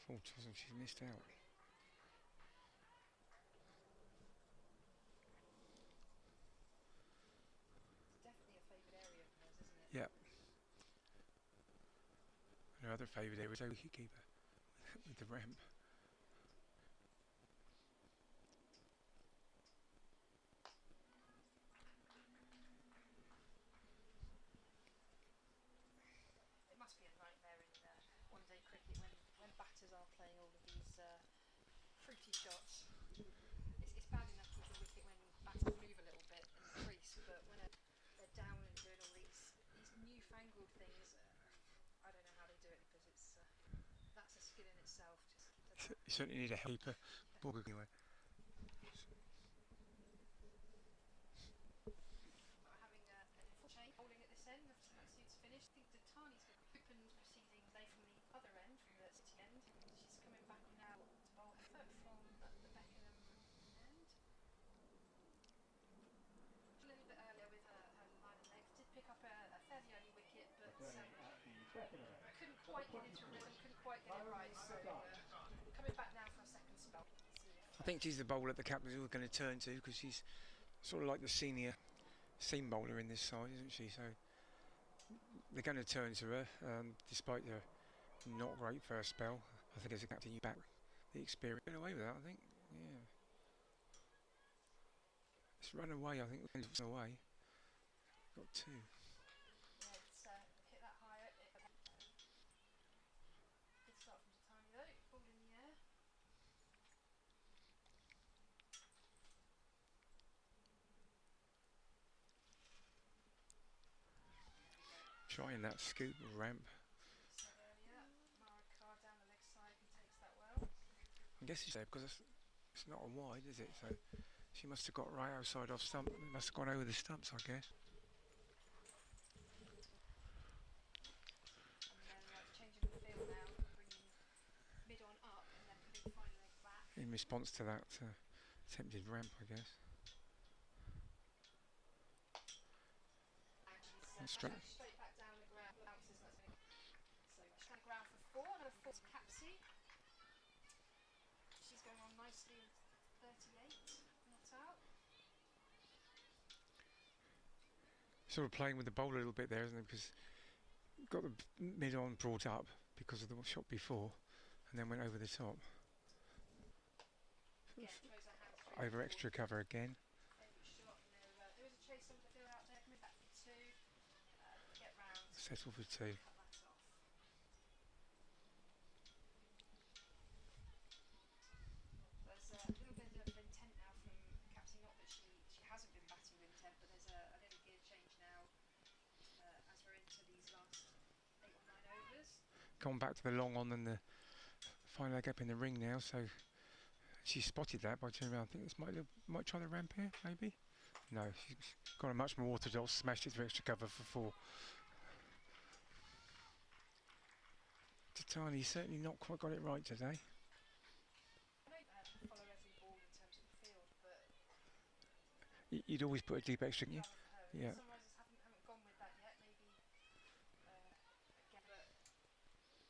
[SPEAKER 4] Full toss and she's missed out.
[SPEAKER 1] It's definitely a favourite area of hers, isn't it?
[SPEAKER 4] Yep. Her other favourite area is a wicketkeeper with the ramp.
[SPEAKER 1] It must be a nightmare in one-day cricket when batters are playing all of these fruity shots. It's bad enough with the wicket when batters move a little bit in the crease, but when they're down and doing all these newfangled things, I don't know how they do it because that's a skill in itself.
[SPEAKER 4] You certainly need a helper. Ball anyway.
[SPEAKER 1] Having an unfortunate bowling at this end, after that suit's finished. I think Datani's opened proceedings today from the other end, from the city end. She's coming back now to bowl effort from the Beckenham end. A little bit earlier with her line and legs, did pick up a fairly early wicket, but couldn't quite get into a rhythm, couldn't quite get it right. So coming back now for a second spell.
[SPEAKER 4] I think she's the bowler the captain's all going to turn to because she's sort of like the senior seam bowler in this side, isn't she? So they're going to turn to her, despite her not great first spell. I think as a captain you back the experience. Get away with that, I think. Yeah. It's run away, I think. It's away. Got two.
[SPEAKER 1] Yeah, it's hit that higher. Good start from Datani though. Ball in the air.
[SPEAKER 4] Trying that scoop ramp.
[SPEAKER 1] Said earlier, Mara down the leg side, he takes that well.
[SPEAKER 4] I guess it's there because it's not a wide, is it? So she must have got right outside off stump. Must have gone over the stumps, I guess.
[SPEAKER 1] And then changing the field now, bringing mid on up and then putting fine leg back.
[SPEAKER 4] In response to that attempted ramp, I guess.
[SPEAKER 1] And she's straight back down the ground. Bounces, that's going to. So she's on the ground for four. Another four to Capsy. She's going on nicely with 38. Not out.
[SPEAKER 4] Sort of playing with the bowler a little bit there, isn't it? Because got the mid on brought up because of the shot before, and then went over the top.
[SPEAKER 1] Again, throws her hands through
[SPEAKER 4] Over extra cover again.
[SPEAKER 1] Favourite shot, and there is a chase over the field out there. Coming back for two. Get round.
[SPEAKER 4] Settle for two.
[SPEAKER 1] Cut that off. There's a little bit of intent now from Capsy. Not that she hasn't been batting with intent, but there's a little gear change now as we're into these last 8 or 9 overs.
[SPEAKER 4] Gone back to the long on and the fine leg up in the ring now, so she spotted that by turning around. I think this might try the ramp here, maybe? No, she's got a much more orthodox, smashed it through extra cover for four. Datani certainly not quite got it right today.
[SPEAKER 1] I don't follow every ball in terms of the field, but
[SPEAKER 4] You'd always put a deep extra, yeah? Yeah.
[SPEAKER 1] Sunrisers haven't gone with that yet. Maybe again, but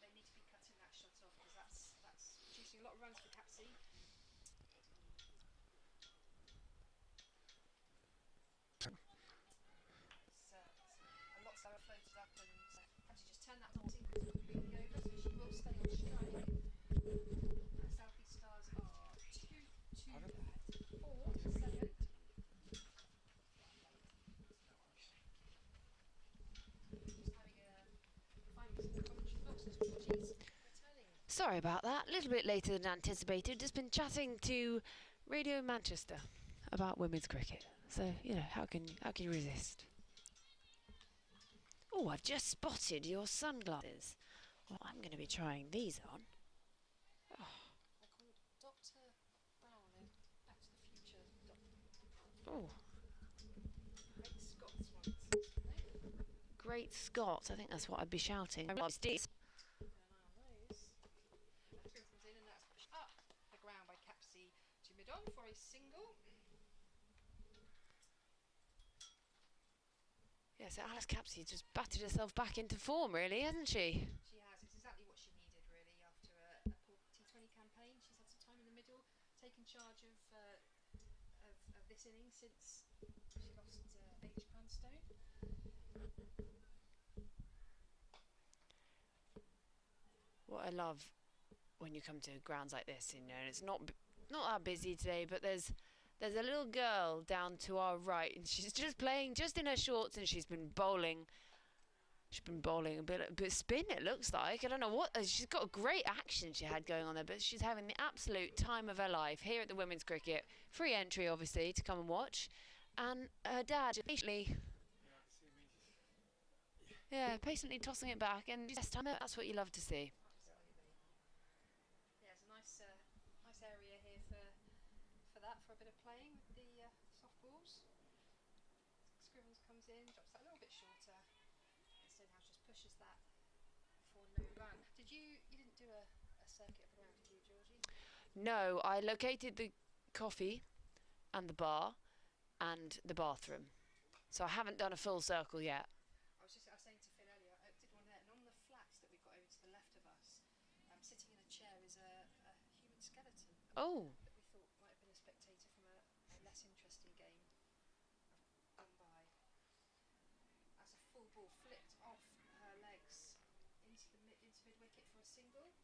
[SPEAKER 1] they need to be cutting that shot off because that's producing a lot of runs for Capsy. It's a lot slower floated up, and Capsy just turned that on single completely over, so she will stay on strike. South East Stars are 2 to 4 to 7.
[SPEAKER 3] Sorry about that. A little bit later than anticipated. Just been chatting to Radio Manchester about women's cricket. So, you know, how can you resist? Oh, I've just spotted your sunglasses.
[SPEAKER 7] Well, I'm going to be trying these on.
[SPEAKER 1] They're called Dr. Brown in Back to the Future.
[SPEAKER 7] Oh,
[SPEAKER 1] Great Scots ones, isn't they?
[SPEAKER 7] great Scott. I think that's what I'd be shouting.
[SPEAKER 1] Keep an eye on those. Screw comes in and that's pushed up the ground by Capsey to mid-on for a single.
[SPEAKER 7] Yeah, so Alice Capsey just battered herself back into form, really, hasn't she?
[SPEAKER 1] She has. It's exactly what she needed, really, after a poor T20 campaign. She's had some time in the middle, taken charge of this inning since she lost H. Cranstone.
[SPEAKER 7] What I love when you come to grounds like this, you know, and it's not that busy today, but there's a little girl down to our right, and she's just playing just in her shorts, and she's been bowling. She's been bowling a bit spin, it looks like. I don't know what. She's got a great action she had going on there, but she's having the absolute time of her life here at the women's cricket. Free entry, obviously, to come and watch. And her dad just patiently, patiently tossing it back, and just that's what you love to see.
[SPEAKER 1] Absolutely. Yeah, it's a nice area here for a bit of playing with the soft balls. Scrivens comes in, drops that a little bit shorter, and Stonehouse just pushes that for no run. You didn't do a circuit of the ground, did you, Georgie?
[SPEAKER 7] No, I located the coffee and the bar and the bathroom, so I haven't done a full circle yet.
[SPEAKER 1] I was saying to Phil earlier, I did one there, and on the flats that we've got over to the left of us, sitting in a chair is a human skeleton.
[SPEAKER 7] Oh.
[SPEAKER 1] That we thought might have been a spectator from a less interesting game gone by. That's a full ball flicked off her legs into mid-wicket for a single.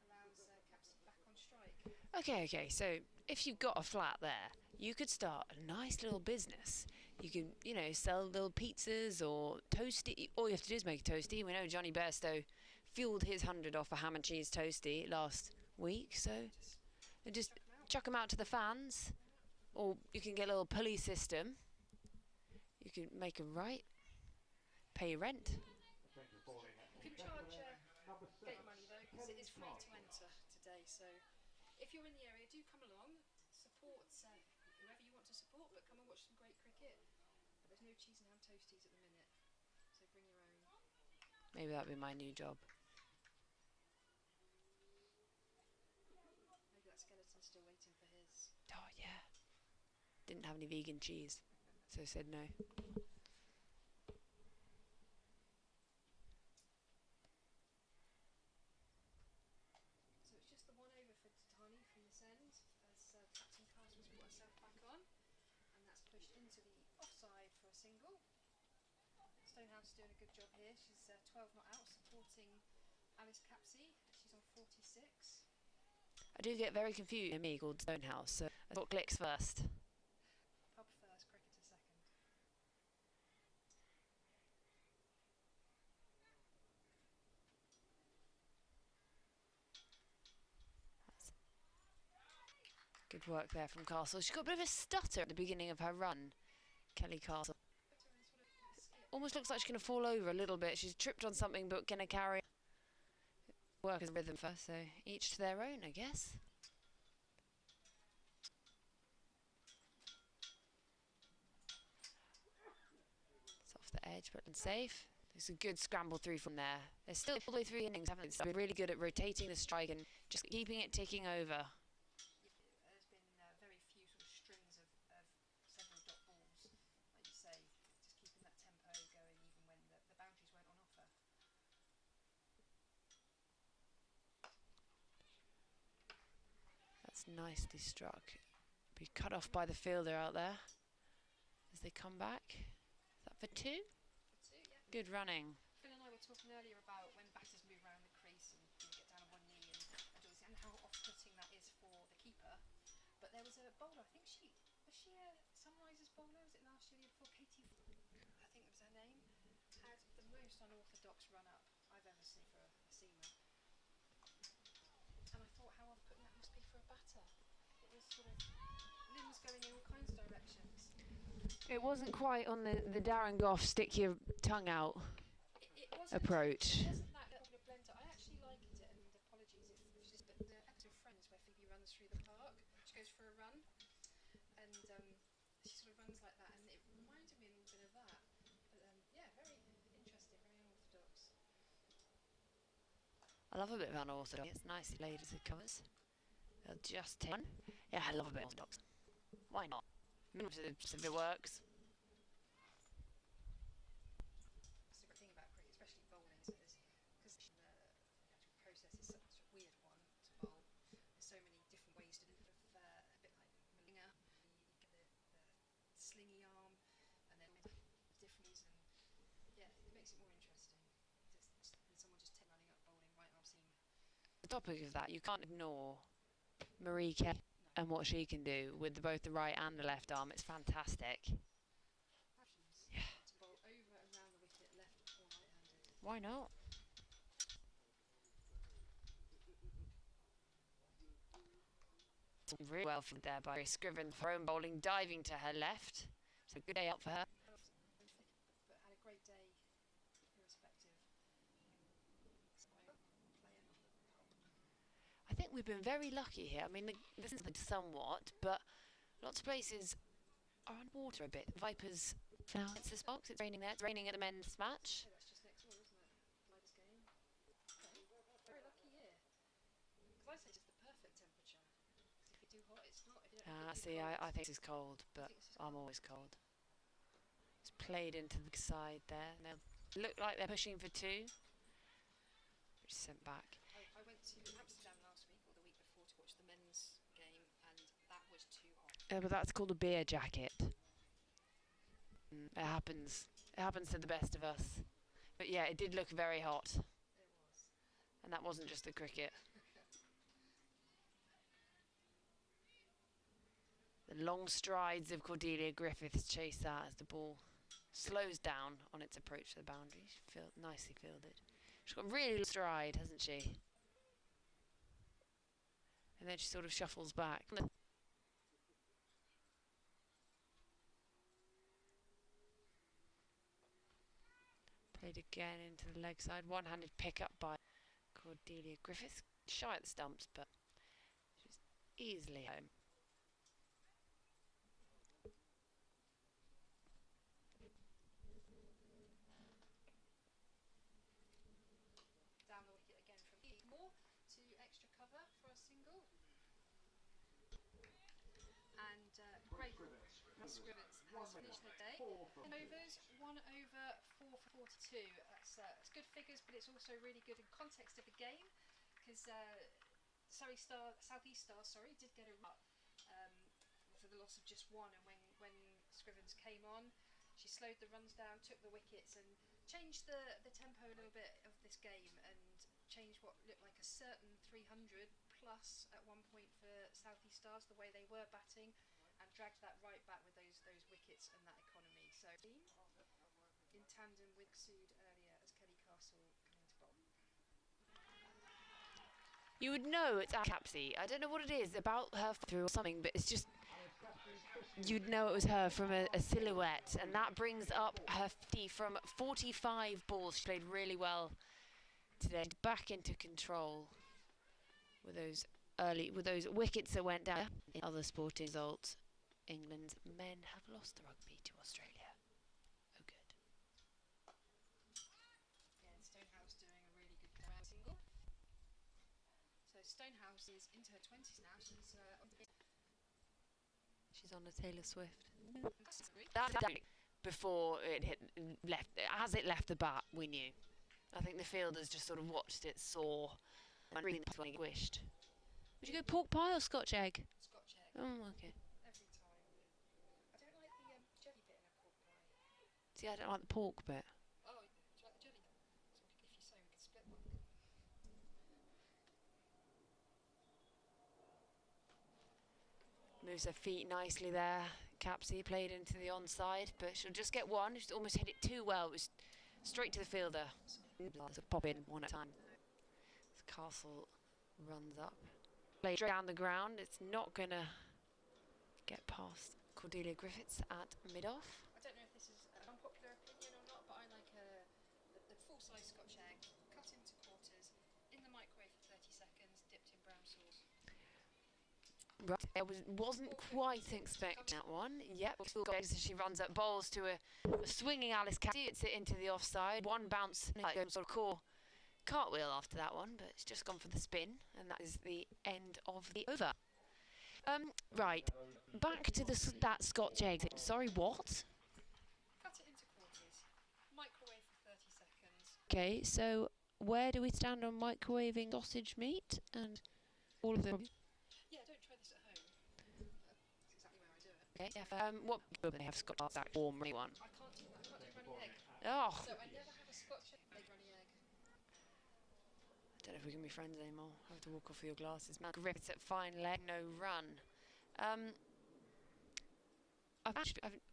[SPEAKER 1] Allows Capsey back on strike.
[SPEAKER 7] Okay, so if you've got a flat there, you could start a nice little business. You could, sell little pizzas or toasty. All you have to do is make a toasty. We know Johnny Bairstow fueled his 100 off a ham and cheese toasty last week, so just chuck them out to the fans. Or you can get a little pulley system. You can make them right, pay your rent.
[SPEAKER 1] You can charge gate money though, because it is free to enter today. So if you're in the area, do come along, support whoever you want to support, but come and watch some great cricket. But there's no cheese and ham toasties at the minute, so bring your own.
[SPEAKER 7] Maybe that'll be my new job.
[SPEAKER 1] Maybe that skeleton's still waiting for his.
[SPEAKER 7] Oh yeah. Didn't have any vegan cheese, so said no.
[SPEAKER 1] So it's just the one over for Tani from this end, as Captain Castle's put herself back on, and that's pushed into the offside for a single. Stonehouse doing a good job here. She's 12 not out, supporting Alice Capsey. She's on 46.
[SPEAKER 7] I do get very confused with me called Stonehouse, so I thought clicks first.
[SPEAKER 1] Pub first, cricketer second.
[SPEAKER 7] Good work there from Castle. She got a bit of a stutter at the beginning of her run, Kelly Castle. Almost looks like she's going to fall over a little bit. She's tripped on something, but going to carry work as a rhythm first, so each to their own, I guess. It's off the edge, but safe. There's a good scramble through from there. There's still all the way through innings, haven't they? So they're really good at rotating the strike and just keeping it ticking over.
[SPEAKER 1] There's been very few sort of strings of several dot balls, like you say, just keeping that tempo going even when the boundaries weren't on offer.
[SPEAKER 7] That's nicely struck. Be cut off by the fielder out there as they come back. Is that for two?
[SPEAKER 1] For two, yeah.
[SPEAKER 7] Good running.
[SPEAKER 1] Phil and I were talking earlier about when batters move around the crease and get down on one knee and how off-putting that is for the keeper. But there was a bowler, I think was she a Sunrisers bowler? Was it last year before? Katie, I think that was her name, had the most unorthodox run-up I've ever seen for a seamer. And I thought how off-putting that must be for a batter. It was sort of limbs going in all kinds of directions.
[SPEAKER 7] It wasn't quite on the Darren Goff stick your tongue out
[SPEAKER 1] It wasn't,
[SPEAKER 7] approach.
[SPEAKER 1] It wasn't that popular blender. I actually
[SPEAKER 7] I love a bit of unorthodox. It's nicely laid as it covers. They'll just take one. Yeah, I love a bit of orthodox. Why not? If it works.
[SPEAKER 1] That's the great thing about cricket, especially bowling, because the actual process is such a weird one to bowl. There's so many different ways to do it. A bit like Malinga, you get the slingy arm, and then different ways, and yeah, it makes it more interesting. Than someone just running up bowling right arm seam.
[SPEAKER 7] The topic of that, you can't ignore Marie Kay and what she can do with both the right and the left arm. It's fantastic. Yeah.
[SPEAKER 1] To bowl over and around the wicket, left or right-handed.
[SPEAKER 7] Why not? Really well from there by Scriven. Thrown bowling, diving to her left. So good day out for her.
[SPEAKER 1] But had a great day, irrespective.
[SPEAKER 7] I think we've been very lucky here. I mean, this is somewhat, but lots of places are underwater a bit. Vipers now it's this box. It's raining there. It's raining at the men's match.
[SPEAKER 1] Oh, that's just next door, isn't it? Vipers game. Okay. Very lucky here. Because I say it's the perfect temperature. If you're too hot, it's not. If you don't
[SPEAKER 7] See, I think this is cold, but I'm always cold. It's played into the side there. And they look like they're pushing for two. Which is sent back.
[SPEAKER 1] I went to Amsterdam last week or the week before to watch the men's game, and that was too hot.
[SPEAKER 7] But that's called a beer jacket. It happens. It happens to the best of us. But yeah, it did look very hot.
[SPEAKER 1] It was.
[SPEAKER 7] And that wasn't just the cricket. The long strides of Cordelia Griffiths chase that as the ball slows down on its approach to the boundary. Nicely fielded. She's got really long stride, hasn't she? And then she sort of shuffles back. Played again into the leg side. One-handed pick up by Cordelia Griffiths. Shy at the stumps, but she's easily home.
[SPEAKER 1] Down the wicket again from Moore to extra cover for a single. And great. Scrivens has finished the day. 10 overs, 1 over 4 for 42. It's good figures, but it's also really good in context of the game, because South East Stars, did get a run for the loss of just one. And when Scrivens came on, she slowed the runs down, took the wickets, and changed the tempo a little bit of this game, and changed what looked like a certain 300 plus at one point for South East Stars, the way they were batting, and dragged that right back with those wickets and that economy. So in tandem with Sood earlier as Kelly Castle coming to bowl.
[SPEAKER 7] You would know it's Capsy. I don't know what it is about her through or something, but it's just you'd know it was her from a silhouette, and that brings up her 50 from 45 balls. She played really well today, back into control with those wickets that went down. In other sporting results, England's men have lost the rugby to Australia. Oh, good.
[SPEAKER 1] Yeah, and Stonehouse doing a really good ground single. So Stonehouse is into her 20s now.
[SPEAKER 7] She's on a Taylor Swift. That's before it as it left the bat, we knew. I think the fielders just sort of watched it, saw, and really wished. Would you go pork pie or Scotch egg?
[SPEAKER 1] Scotch egg.
[SPEAKER 7] Oh, okay.
[SPEAKER 1] Every time. I don't like the jelly bit in a pork pie.
[SPEAKER 7] See, I don't like the pork bit.
[SPEAKER 1] Oh, do you like the jelly? So if you say we could split one.
[SPEAKER 7] Moves her feet nicely there. Capsy played into the onside, but she'll just get one. She's almost hit it too well. It was straight to the fielder. So pop in one at a time. As Castle runs up. Play straight down the ground. It's not going to get past Cordelia Griffiths at mid-off.
[SPEAKER 1] I don't know if this is an unpopular opinion or not, but I like the full-size Scotch egg, cut into quarters, in the microwave for 30 seconds, dipped in brown sauce.
[SPEAKER 7] Right, I wasn't quite expecting that one. Yep, as she runs up, bowls to a swinging Alice Cassie. It's into the offside. One bounce, sort of cartwheel after that one, but it's just gone for the spin, and that is the end of the over. Right, back to that Scotch egg thing. Sorry, what?
[SPEAKER 1] Cut it into quarters. Microwave for 30 seconds.
[SPEAKER 7] Okay, so where do we stand on microwaving sausage meat and all of them?
[SPEAKER 1] Yeah, don't try this at home. That's exactly where I do it.
[SPEAKER 7] Okay, what do they have Scotch that warm runny one?
[SPEAKER 1] I can't do runny egg.
[SPEAKER 7] Oh,
[SPEAKER 1] So I never have a Scotch egg runny egg.
[SPEAKER 7] I don't know if we can be friends anymore. I have to walk off with your glasses. Man, Griffiths at fine leg, no run.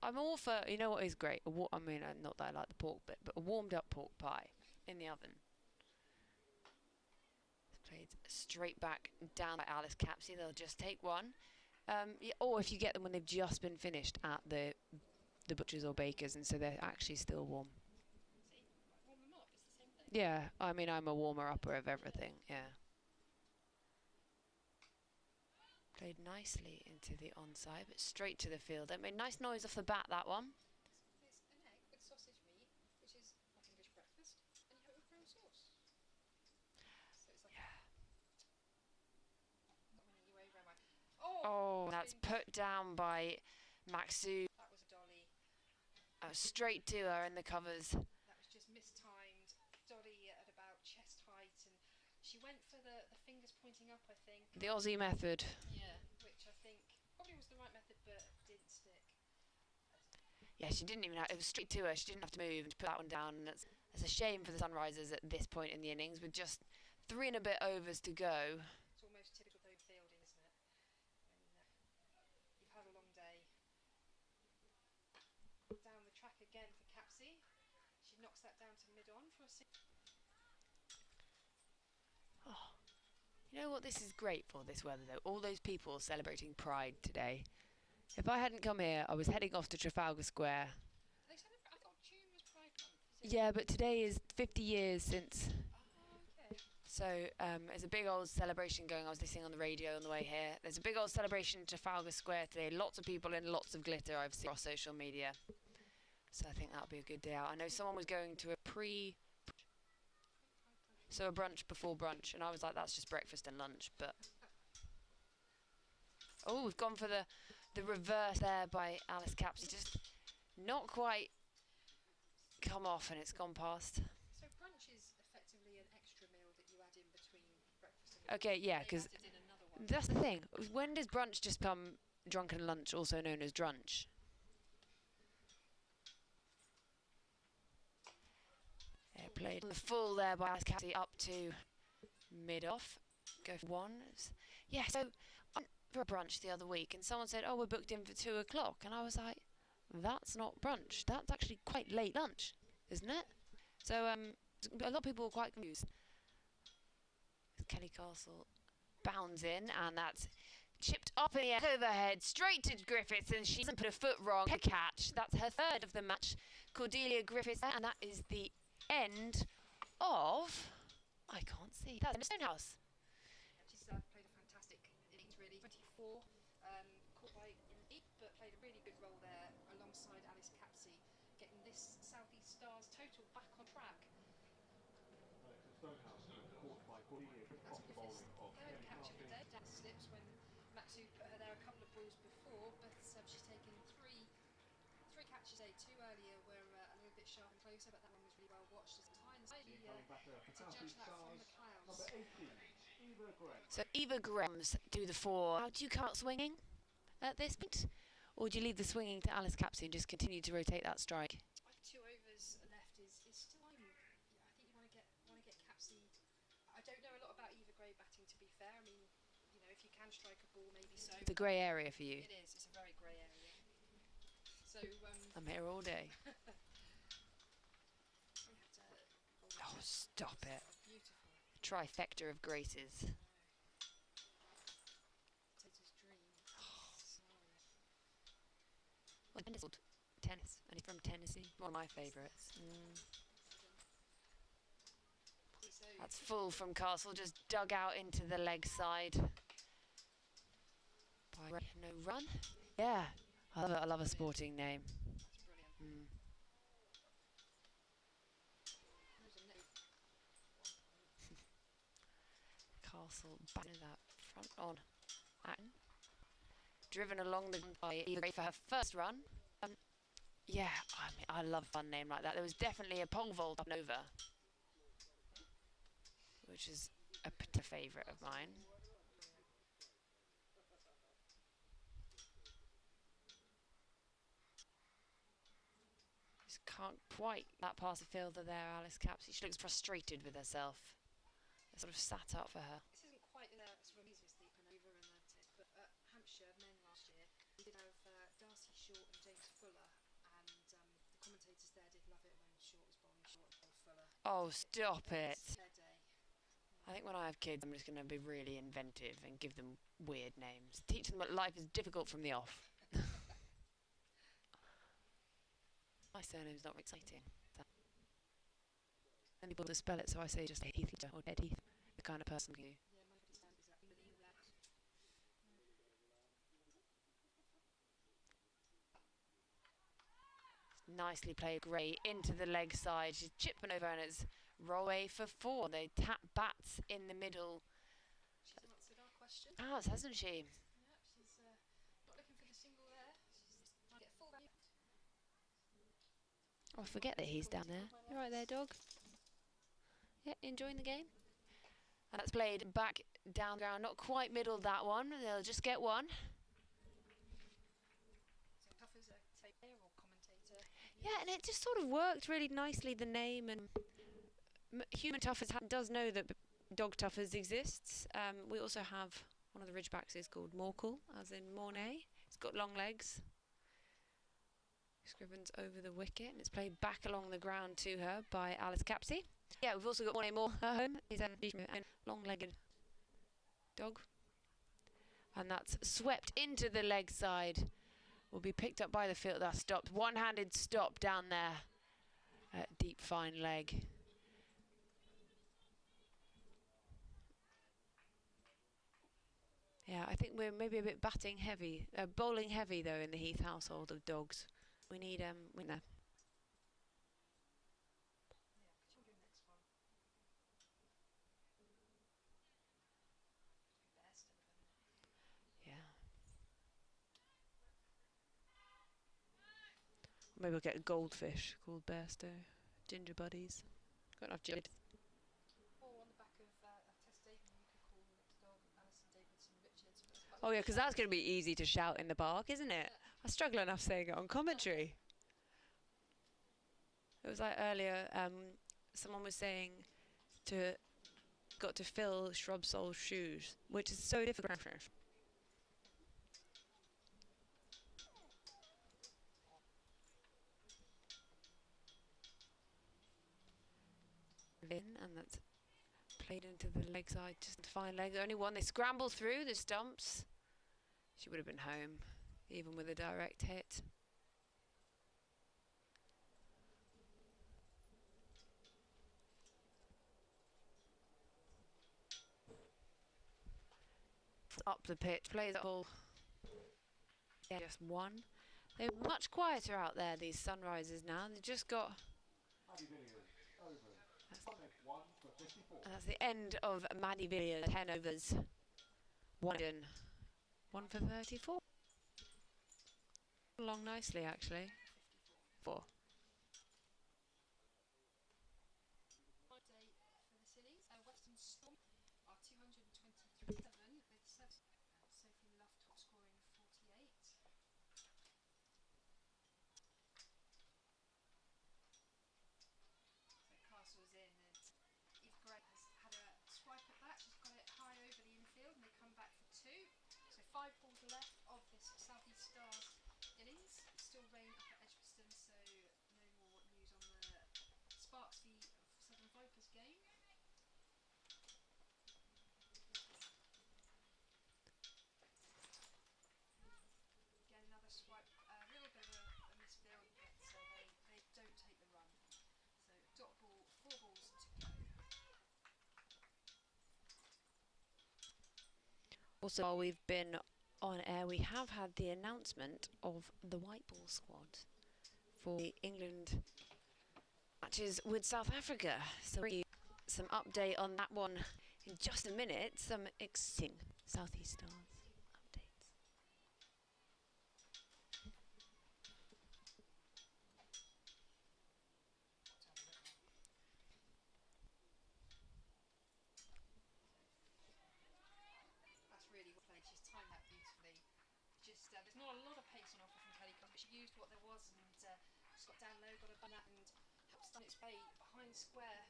[SPEAKER 7] I'm all for, you know what is great? I mean, not that I like the pork bit, but a warmed up pork pie in the oven. It's played straight back down by Alice Capsey. They'll just take one. Yeah, or if you get them when they've just been finished at the butchers or bakers, and so they're actually still warm.
[SPEAKER 1] See, warm them up. It's the same thing.
[SPEAKER 7] Yeah, I mean, I'm a warmer upper of everything. Yeah. Played nicely into the onside, but straight to the field. It made nice noise off the bat, that one.
[SPEAKER 1] It's an egg with sausage meat, which is like English breakfast, and you have it with brown sauce. So it's like not winning you over, am I?
[SPEAKER 7] Oh, that's put down by Maxu.
[SPEAKER 1] That was a dolly.
[SPEAKER 7] Straight to her in the covers.
[SPEAKER 1] That was just mistimed. Dolly at about chest height, and she went for the fingers pointing up, I think.
[SPEAKER 7] The Aussie method.
[SPEAKER 1] Yeah, which I think probably was the right method, but didn't stick.
[SPEAKER 7] Yeah, she didn't even have, it was straight to her. She didn't have to move and put that one down. And that's a shame for the Sunrisers at this point in the innings, with just 3 and a bit overs to go.
[SPEAKER 1] It's almost typical though fielding, isn't it? When you've had a long day. Down the track again for Capsey. She knocks that down to mid-on for a
[SPEAKER 7] Oh, you know what this is great for, this weather though? All those people celebrating Pride today. If I hadn't come here, I was heading off to Trafalgar Square.
[SPEAKER 1] They celebrate, I thought June was Pride Month. Is it?
[SPEAKER 7] Yeah, but today is 50 years since.
[SPEAKER 1] Oh, okay.
[SPEAKER 7] So there's a big old celebration going on. I was listening on the radio on the way here. There's a big old celebration in Trafalgar Square today. Lots of people in lots of glitter I've seen across social media. So I think that'll be a good day out. I know someone was going to a brunch before brunch, and I was like, that's just breakfast and lunch. But oh, we've gone for the reverse there by Alice Capsey. Just not quite come off, and it's gone past.
[SPEAKER 1] So brunch is effectively an extra meal that you add in between breakfast and lunch.
[SPEAKER 7] Okay, yeah,
[SPEAKER 1] They've
[SPEAKER 7] because
[SPEAKER 1] added in another one.
[SPEAKER 7] that's the thing. When does brunch just become drunken lunch, also known as drunch? Yeah, played on the full there by Alice Capsey up to mid-off. Go for one. Yeah, so I went for a brunch the other week, and someone said, oh, we're booked in for 2 o'clock. And I was like, that's not brunch. That's actually quite late lunch, isn't it? So a lot of people were quite confused. Kelly Castle bounds in, and that's chipped up in the air overhead straight to Griffiths, and she doesn't put a foot wrong. A catch. That's her third of the match. Cordelia Griffiths, and that is the end of, I can't see, that's in the Stonehouse.
[SPEAKER 1] She's played a fantastic innings, really. 24, caught by Indeed, but played a really good role there alongside Alice Capsey, getting this South East Stars total back on track.
[SPEAKER 2] Stonehouse caught by Cordelia off the bowling of
[SPEAKER 1] Third catch of the day. That slips when Maxu put her there a couple of balls before, but she's taken three catches today. 2 earlier were a little bit sharp and closer, but that one was really well watched. As behind the side,
[SPEAKER 2] coming batter for
[SPEAKER 1] to
[SPEAKER 2] South
[SPEAKER 1] judge
[SPEAKER 2] East
[SPEAKER 1] that from
[SPEAKER 2] Stars,
[SPEAKER 1] the clouds.
[SPEAKER 2] number 18, Eva Gray.
[SPEAKER 7] So Eva Grams do the 4. How do you come out swinging at this point? Or do you leave the swinging to Alice Capsey and just continue to rotate that strike?
[SPEAKER 1] 2 overs left is still time. Yeah, I think you want to get Capsey. I don't know a lot about Eva Gray batting, to be fair. I mean, you know, if you can strike a ball, maybe so.
[SPEAKER 7] It's a grey area for you.
[SPEAKER 1] It is. It's a very grey area. So
[SPEAKER 7] I'm here all day.
[SPEAKER 1] we have to.
[SPEAKER 7] Oh, stop it.
[SPEAKER 1] Beautiful.
[SPEAKER 7] Trifecta of graces.
[SPEAKER 1] Potato's dream.
[SPEAKER 7] Well, tennis. And he's from Tennessee. One of my favourites.
[SPEAKER 1] So
[SPEAKER 7] That's full from Castle, just dug out into the leg side. By no run. Yeah, I love it. I love a sporting name.
[SPEAKER 1] that's brilliant.
[SPEAKER 7] Mm.
[SPEAKER 1] There's a net.
[SPEAKER 7] Castle back into that front on action. Driven along the by Eva for her first run. Yeah, I mean, I love a fun name like that. There was definitely a pole vault up and over, which is a particular favourite of mine. Just can't quite that past the fielder there, Alice Capsey. She looks frustrated with herself. It sort of sat up for her.
[SPEAKER 1] This isn't quite the sort of easiest leap and over Atlantic, but at Hampshire men last year, we did have Darcy Short and James Fuller, and the commentators there did love it when Short was bowling Short and bowled Fuller.
[SPEAKER 7] Oh, stop it.
[SPEAKER 1] It's their day.
[SPEAKER 7] I think when I have kids, I'm just going to be really inventive and give them weird names. Teach them that life is difficult from the off. My surname's not exciting. And people to spell it, so I say just Heath or Dead Heath. The kind of person who.
[SPEAKER 1] Yeah, my understand exactly what you left.
[SPEAKER 7] Nicely played Gray into the leg side. She's chipping over and it's roll away for 4. They tap bats in the middle.
[SPEAKER 1] She's answered our question.
[SPEAKER 7] Ah, hasn't she?
[SPEAKER 1] Yeah, she's not looking for the single there. She's trying to get full value.
[SPEAKER 7] Oh, I forget that he's down there. You're right there, dog. Yeah, enjoying the game. And that's played back down the ground. Not quite middle that one. They'll just get one.
[SPEAKER 1] So tough as a player or commentator.
[SPEAKER 7] Yeah, and it just sort of worked really nicely, the name. And Human Toughers does know that Dog Toughers exists. We also have one of the Ridgebacks is called Morkel, as in Mornay. It's got long legs. Scribbens over the wicket, and it's played back along the ground to her by Alice Capsey. Yeah, we've also got Mornay Moore at home. He's a long-legged dog. And that's swept into the leg side. Will be picked up by the field. That stopped. One-handed stop down there. Deep, fine leg. Yeah, I think we're maybe a bit batting heavy. Bowling heavy, though, in the Heath household of dogs. We need winner. Yeah. Maybe we'll get a goldfish called Bairstow. Ginger buddies. Got enough ginger.
[SPEAKER 1] Or on the back of Tess David, you could call the dog Alison Davidson Richards.
[SPEAKER 7] Oh yeah, because that's going to be easy to shout in the park, isn't it? I struggle enough saying it on commentary. It was like earlier, someone was saying got to fill Shrub Soul's shoes, which is so difficult. And that's played into the leg side, just a fine leg. The only one they scramble through the stumps. She would have been home, even with a direct hit. Up the pitch, plays it all. Yeah, just one. They're much quieter out there, these Sunrisers now. They've just got. And that's the end of Maddie Villiers. 10 overs. 1 for 34. Along nicely, actually. 4.
[SPEAKER 1] Day for the Sillies. Western Storm are 223.7 with Sophie Luft top scoring 48. So Castle's in, and Eve Gray has had a swipe at that. She's got it high over the infield, and they come back for 2. So 5 balls left of this South East Stars innings. Still rain up at Edgbaston, so no more news on the Sparks v Southern Vipers game. Again, another swipe, a little bit of a misfield, but they don't take the run. So dot ball, 4 balls to go.
[SPEAKER 7] Also, while we've been on air, we have had the announcement of the white ball squad for the England matches with South Africa. So some update on that one In just a minute, some exciting South East Stars updates.
[SPEAKER 1] That's really well played. She's timed that beautifully. Just there's not a lot of pace on offer from Kelly Cox, but she used what there was and just got down low, got a bun that, and helped stun its way behind square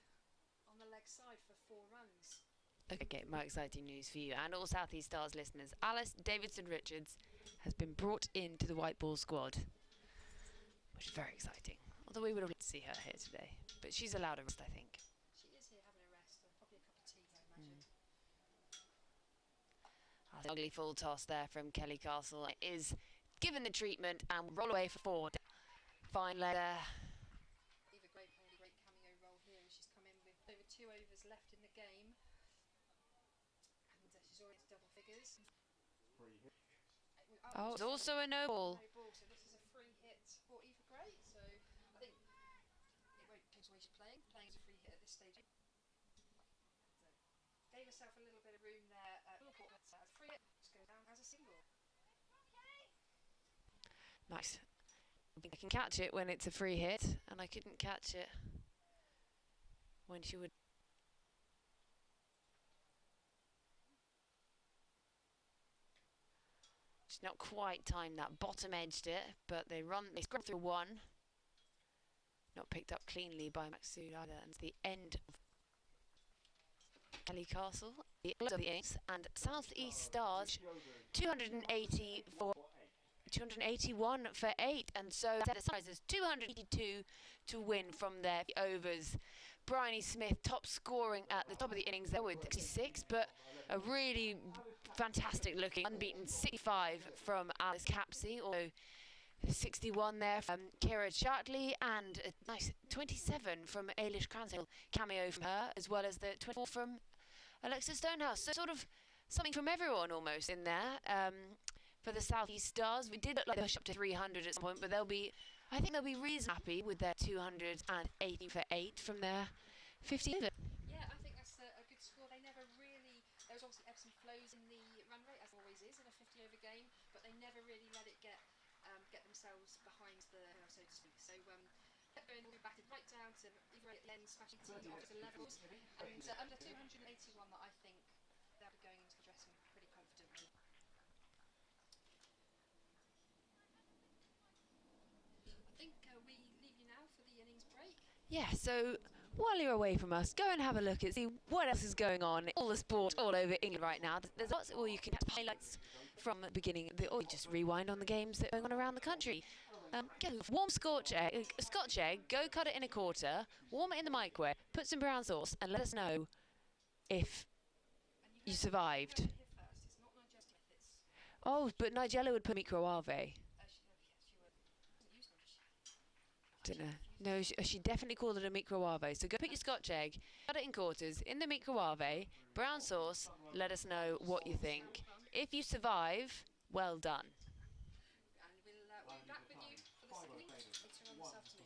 [SPEAKER 1] on the leg side for 4 runs.
[SPEAKER 7] Okay, more exciting news for you and all South East Stars listeners. Alice Davidson-Richards has been brought into the white ball squad, which is very exciting. Although we would have liked to see her here today, but she's allowed a rest, I think.
[SPEAKER 1] She is here having a rest, probably a cup of tea, I imagine.
[SPEAKER 7] An ugly full toss there from Kelly Castle is given the treatment and roll away for 4. Fine leg there.
[SPEAKER 1] Eva Gray playing a great cameo role here, and she's come in with over 2 overs left in the game. And she's already into double figures.
[SPEAKER 2] Free hit.
[SPEAKER 7] Oh, it's also a no ball.
[SPEAKER 1] No ball, so this is a free hit for Eva Gray. So I think it won't change the way she's playing. Playing as a free hit at this stage. So gave herself a little bit of room there. As free hit, just goes down as a single.
[SPEAKER 7] Nice. I think I can catch it when it's a free hit, and I couldn't catch it when she would. She's not quite timed that, bottom edged it, but they scrub through 1. Not picked up cleanly by Maxud either, and it's the end of Kelly Castle, the end of the innings, and South East Stars 281 for 8, and so that is 282 to win from their overs. Bryony Smith top scoring at the top of the innings there with 66, but a really fantastic looking unbeaten 65 from Alice Capsey, although 61 there from Kira Chartley, and a nice 27 from Ailish Cranshill, cameo from her, as well as the 24 from Alexa Stonehouse. So sort of something from everyone almost in there. For the South East Stars, we did look like they pushed up to 300 at some point, but I think they'll be reasonably happy with their 280 for 8 from their 15.
[SPEAKER 1] Yeah, I think that's a good score. They never really, there was obviously ebbs and flows in the run rate, as always is in a 50 over game, but they never really let it get themselves behind the so to speak. So kept going all the way back right down to either at the end, smashing to the levels, and under 281 that I think they'll be going into the dressing room pretty confidently. I think we leave you now for the innings break.
[SPEAKER 7] Yeah, so while you're away from us, go and have a look and see what else is going on. All the sport all over England right now. There's lots, or you can catch highlights from the beginning, or you just rewind on the games that are going on around the country. Warm Scotch egg, go cut it in a quarter, warm it in the microwave, put some brown sauce, and let us know if you survived. Oh, but Nigella would put microwave. Don't know. No, she definitely called it a microwave. So go put your Scotch egg, cut it in quarters, in the microwave, brown sauce, let us know what you think. If you survive, well done.
[SPEAKER 1] And we'll be back with you for the second innings later on this afternoon.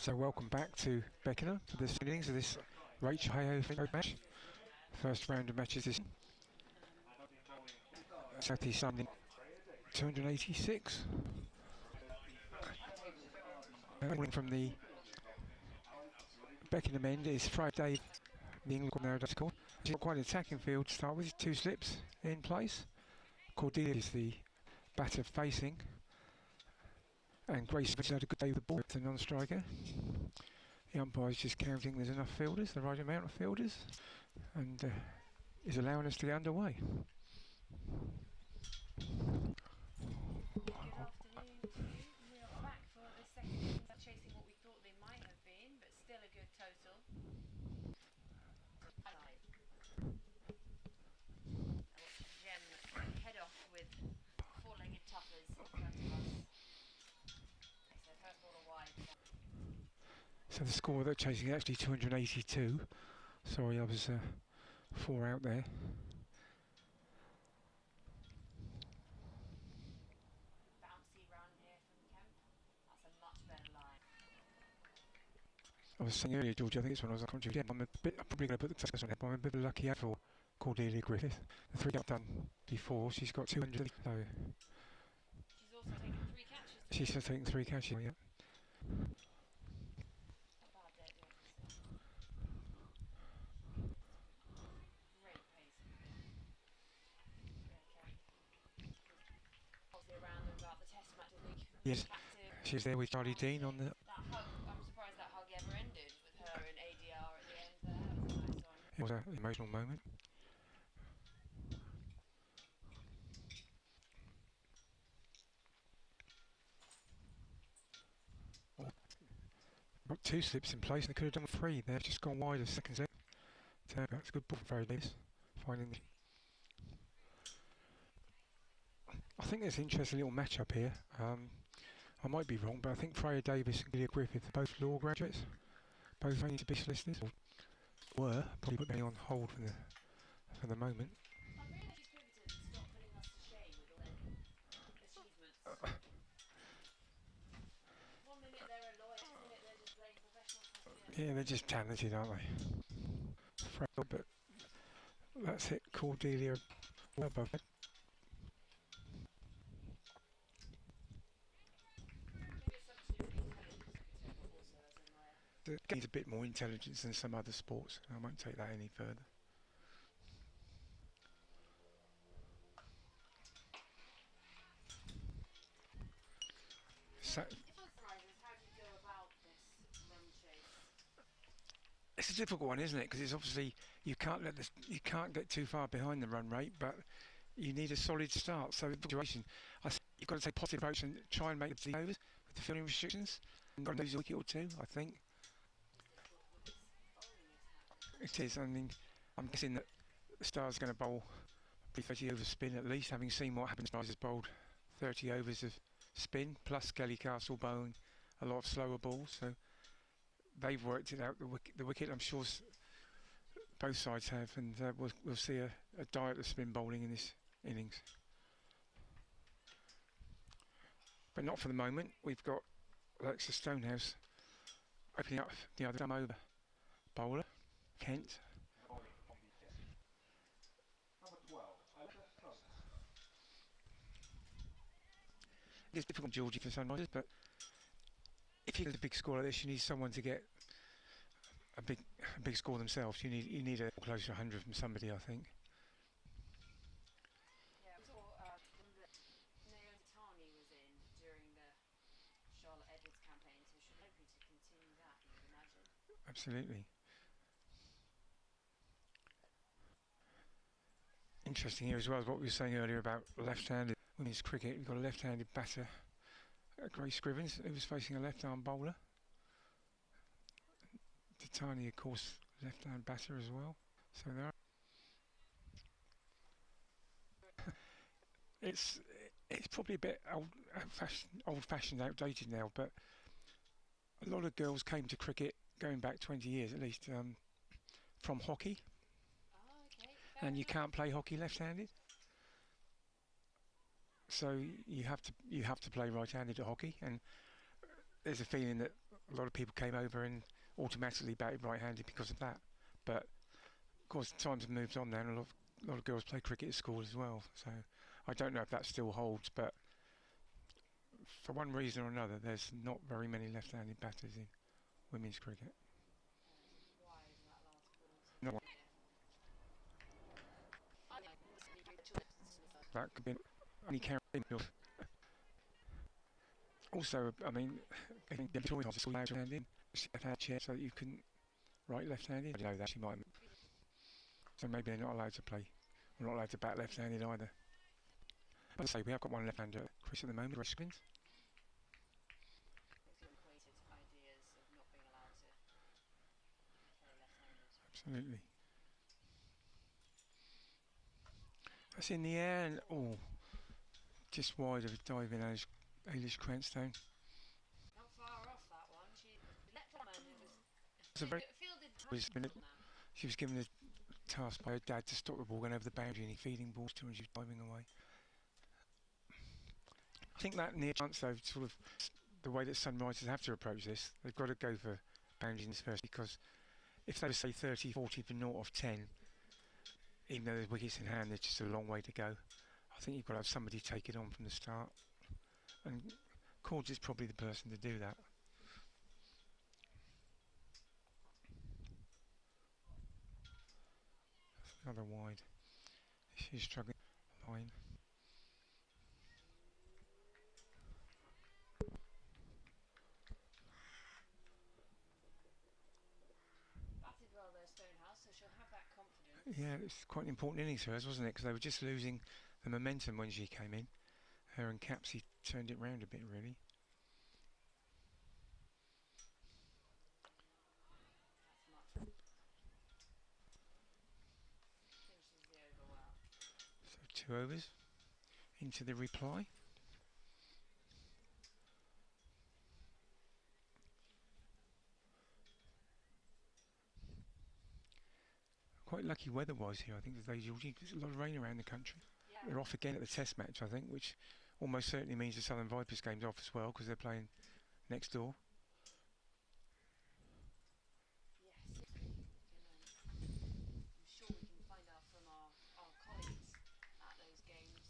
[SPEAKER 4] So welcome back to Beckenham for this innings of this Rachael Heyhoe Flint Trophy match. First round of matches this South East Sunday 286. Calling from the Beckenham end is Friday, the England nowadays called. She's got quite an attacking field to start with, 2 slips in place. Cordelia is the batter facing, and Grace has had a good day with the ball, the non-striker. The umpire's just counting there's enough fielders, the right amount of fielders, and is allowing us to get underway.
[SPEAKER 7] Good afternoon to you. We are back for the second innings, chasing what we thought they might have been, but still a good total. Jem head off with 4-legged tuffers in front of us. So first ball a wide.
[SPEAKER 4] So the score they're chasing is actually 282. Sorry, I was 4 out there.
[SPEAKER 7] Bouncy run here from Kemp. That's a much better line.
[SPEAKER 4] I was saying earlier, George, I think it's when I was on commentary. Yeah, I'm probably going to put the success on it, but I'm a bit lucky out for Cordelia Griffith. The 3 I've done before, she's got 200. So
[SPEAKER 7] She's also taken 3 catches.
[SPEAKER 4] she's just taken 3 catches. Yeah.
[SPEAKER 7] Not bad there, doing this. Great pace. Obviously around and about the test match this week.
[SPEAKER 4] Yes,
[SPEAKER 7] Captive.
[SPEAKER 4] she's there with Charlie Dean on the.
[SPEAKER 7] That hug, I'm surprised that hug ever ended with her and ADR at the end there. That was a nice one.
[SPEAKER 4] It was an emotional moment. Got 2 slips in place, and they could have done 3. They've just gone wide a second set. That's a good ball for Davis. Finding. I think there's an interesting little match-up here. I might be wrong, but I think Freya Davis and Gillia Griffith are both law graduates. Both trained to be solicitors. Or were. Probably put me on hold for the moment.
[SPEAKER 7] I'm really she's pivoted and stopped putting us to shame with all their achievements. One minute they're a lawyer, next minute they're just playing professional.
[SPEAKER 4] Yeah, they're just talented, aren't they? Freya, but that's it. Cordelia well above it. It needs a bit more intelligence than some other sports. I won't take that any further. So,
[SPEAKER 7] How do you go about this run chase?
[SPEAKER 4] it's a difficult one, isn't it? Because it's obviously you can't get too far behind the run rate, but you need a solid start. So you've got to take a positive approach and try and make the overs with the fielding restrictions. You've got to lose a wicket or 2, I think. It is. I mean, I'm guessing that the Stars are going to bowl 30 overs spin at least, having seen what happens. Stars has bowled 30 overs of spin, plus Kelly Castle bowling a lot of slower balls. So they've worked it out. The wicket, I'm sure, both sides have, and we'll see a diet of spin bowling in this innings. But not for the moment. We've got Alexa Stonehouse opening up the other over bowler. Kent. It's difficult, Georgie, for Sunrisers, but if you get a big score like this, you need someone to get a big score themselves. You need a close to 100 from somebody, I think.
[SPEAKER 7] Yeah, we saw Naomi Tani was in during the Charlotte Edwards campaign, so she's hoping to continue that, you would imagine.
[SPEAKER 4] Absolutely. Interesting here as well as what we were saying earlier about left-handed women's cricket. We've got a left-handed batter, Grace Scrivens, who was facing a left-arm bowler. Titani, of course, left-hand batter as well. So there are. It's probably a bit old-fashioned, outdated now, but a lot of girls came to cricket going back 20 years at least from hockey. And you can't play hockey left-handed, so you have to play right-handed at hockey. And there's a feeling that a lot of people came over and automatically batted right-handed because of that. But of course, times have moved on now, and a lot of girls play cricket at school as well. So I don't know if that still holds, but for one reason or another, there's not very many left-handed batters in women's cricket.
[SPEAKER 3] Why is that last ball so
[SPEAKER 4] No,
[SPEAKER 3] clear?
[SPEAKER 4] that could be only carrying. Also, I mean, I think the choice was allowed to hand in left-hand chair so that you couldn't right left-handed. I know that she might. So maybe they're not allowed to play. We're not allowed to bat left-handed either. As I say, we have got one left-hander at Chris at the moment, Reskins.
[SPEAKER 3] Equated ideas of not being allowed to play left-handed.
[SPEAKER 4] Absolutely. That's in the air and just wide of a diving Eilish Cranstone.
[SPEAKER 3] Not far off that one. She leapt on and it
[SPEAKER 4] It's a very
[SPEAKER 3] fielded
[SPEAKER 4] she was given a task by her dad to stop the ball going over the boundary, and he feeding balls to her and she was diving away. I think that near chance though, sort of the way that Sunrisers have to approach this, they've got to go for boundaries first, because if they were say 30, 40 for 0 off 10, even though there's wickets in hand, there's just a long way to go. I think you've got to have somebody take it on from the start, and Cords is probably the person to do that. Another wide. She's struggling line.
[SPEAKER 3] batted well there, Stonehouse, so she'll have that confidence.
[SPEAKER 4] Yeah, it's quite an important innings for hers, wasn't it? Because they were just losing the momentum when she came in. Her and Capsy turned it round a bit, really.
[SPEAKER 3] That's much. Finishes the over well.
[SPEAKER 4] So 2 overs into the reply. Quite lucky weather-wise here, I think, today, Georgie. There's a lot of rain around the country.
[SPEAKER 3] Yeah.
[SPEAKER 4] They're off again at the Test match, I think, which almost certainly means the Southern Vipers game's off as well, because they're playing next door.
[SPEAKER 3] Yes. I'm sure we can find out from our colleagues at those games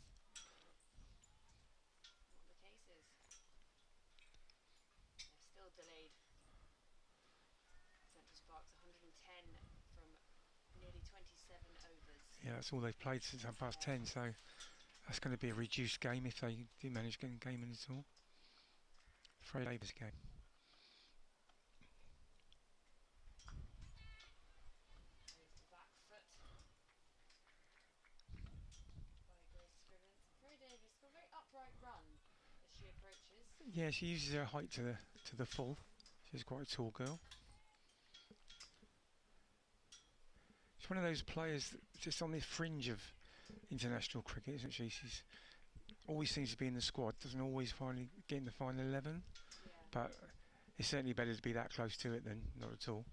[SPEAKER 3] what the case is. They're still delayed. Central Sparks 110 from nearly 27 overs.
[SPEAKER 4] Yeah, that's all they've played since 10:30, so that's going to be a reduced game if they do manage getting a game in at all. Fred Davis game.
[SPEAKER 3] Plays the back foot by Grace Scrivens. Fred Davis got a very upright run as she approaches.
[SPEAKER 4] Yeah, she uses her height to the full. She's quite a tall girl. She's one of those players that's just on the fringe of international cricket, isn't she? She's always seems to be in the squad, doesn't always finally get in the final 11,
[SPEAKER 3] Yeah.
[SPEAKER 4] but it's certainly better to be that close to it than not at all.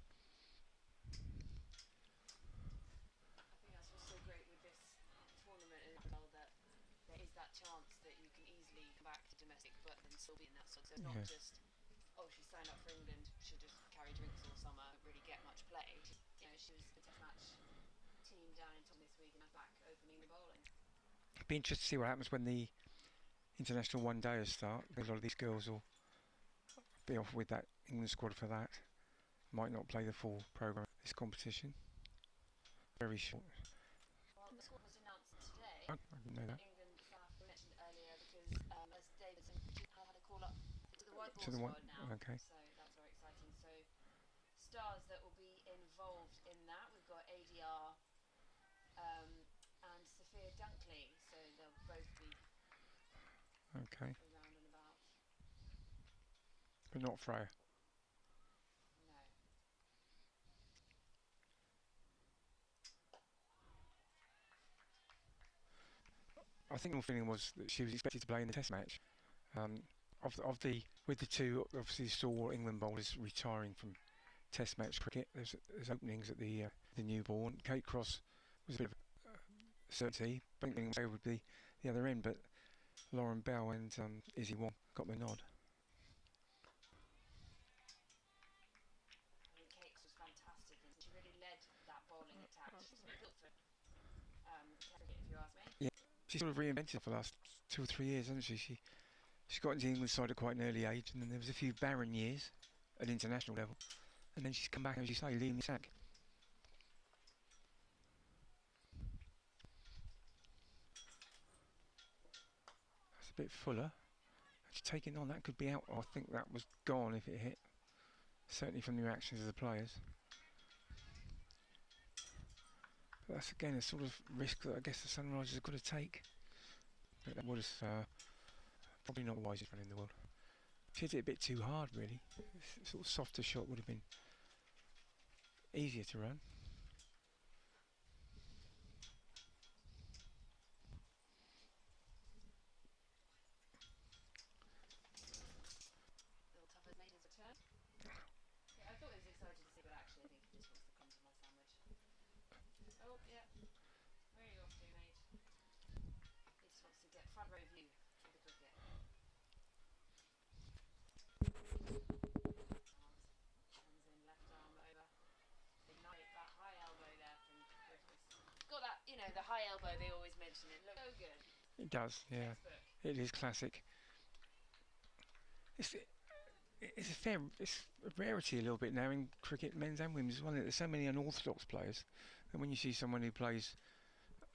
[SPEAKER 3] I think that's what's so great with this tournament as well, that there is that chance that you can easily come back to domestic but then still be in that side. So it's not
[SPEAKER 4] Yeah.
[SPEAKER 3] just, oh, she signed up for England, she'll just carry drinks all summer, don't really get much play. You know, she was the test match team down in Tom this week and back opening the bowling.
[SPEAKER 4] Be interested to see what happens when the international one-dayers start. A lot of these girls will be off with that England squad for that. Might not play the full programme of this competition. Very short.
[SPEAKER 3] Well, the squad was announced today.
[SPEAKER 4] I didn't know that.
[SPEAKER 3] England staff were mentioned earlier because as Davidson have had a call up to the white ball
[SPEAKER 4] To the
[SPEAKER 3] squad
[SPEAKER 4] one,
[SPEAKER 3] now.
[SPEAKER 4] okay.
[SPEAKER 3] So that's very exciting. So stars that will be involved in that, we've got ADR and Sophia Dunkley. So they'll both be
[SPEAKER 4] Okay,
[SPEAKER 3] around and about.
[SPEAKER 4] but not Freya.
[SPEAKER 3] No.
[SPEAKER 4] I think my feeling was that she was expected to play in the Test match. With the two obviously stalwart England bowlers retiring from Test match cricket, there's openings at the new ball. And Kate Cross was a bit of certainty. Beckenham would be the other end, but Lauren Bell and Izzy Wong got the nod. She's sort of reinvented for the last 2 or 3 years, hasn't she? She got into the England side at quite an early age, and then there was a few barren years at international level, and then she's come back, as you say, leading the sack. That's a bit fuller. She's taking on, that could be out. I think that was gone if it hit. Certainly from the reactions of the players. But that's again a sort of risk that I guess the Sunrisers have got to take. But that was probably not the wisest run in the world. She hit it a bit too hard, really. A sort of softer shot would have been easier to run.
[SPEAKER 7] Little Tough has made his return. Yeah, I thought he was excited to see, but actually I think he just wants to come to my sandwich. Oh, yeah. Where are you off to, mate? He just wants to get front row view of the cricket. Comes in, left arm over. Ignite that high elbow there from Griffiths. Got that, you know, the high elbow they always mention. It looks so good.
[SPEAKER 4] It does, yeah.
[SPEAKER 7] Textbook.
[SPEAKER 4] It is classic. It's a rarity a little bit now in cricket, men's and women's. One, there's so many unorthodox players, and when you see someone who plays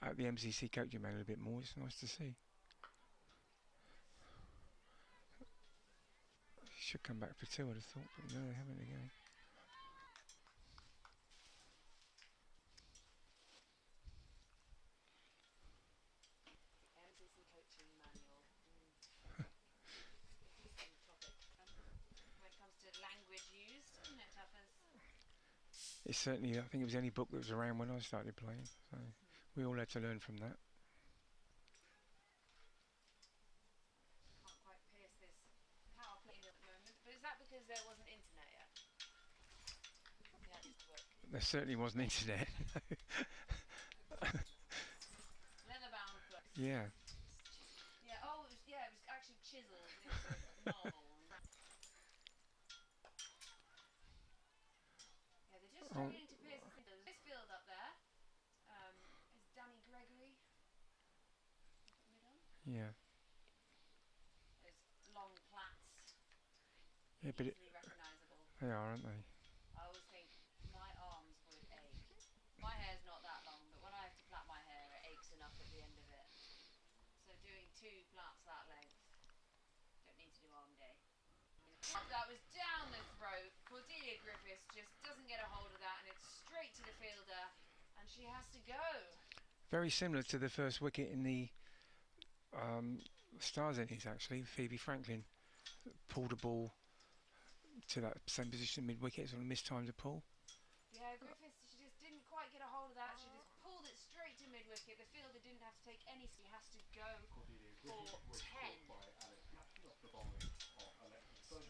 [SPEAKER 4] at the MCC coaching man a little bit more, it's nice to see. Should come back for 2, I'd have thought, but no, they haven't again.
[SPEAKER 7] MCC coaching manual. Interesting topic. When it comes to language used, isn't it, Tuffers?
[SPEAKER 4] It's certainly, I think it was the only book that was around when I started playing, so we all had to learn from that.
[SPEAKER 7] Can't quite pierce this power play at the moment, but is that because there wasn't internet yet? Yeah, it used to work.
[SPEAKER 4] There certainly wasn't internet.
[SPEAKER 7] Leather-bound books.
[SPEAKER 4] Yeah.
[SPEAKER 7] Yeah. Oh, it was actually chiseled into marble. Yeah, they're just struggling to pierce the center. This field up there is Danny Gregory. Mid on.
[SPEAKER 4] Yeah.
[SPEAKER 7] Those long plaits.
[SPEAKER 4] Yeah, but
[SPEAKER 7] Easily recognisable.
[SPEAKER 4] they are, aren't they?
[SPEAKER 7] I always think my arms would ache. My hair's not that long, but when I have to plait my hair, it aches enough at the end of it. So doing 2 plaits that length, don't need to do arm day. That was down the throat. Cordelia Griffiths just doesn't get a hold of that, and it's straight to the fielder, and she has to go.
[SPEAKER 4] Very similar to the first wicket in the Stars innings, actually. Phoebe Franklin pulled a ball to that same position mid-wicket, sort of mistimed the pull.
[SPEAKER 7] Yeah, Griffiths, she just didn't quite get a hold of that. She just pulled it straight to mid-wicket. The fielder didn't have to take any, so he has to go for 10.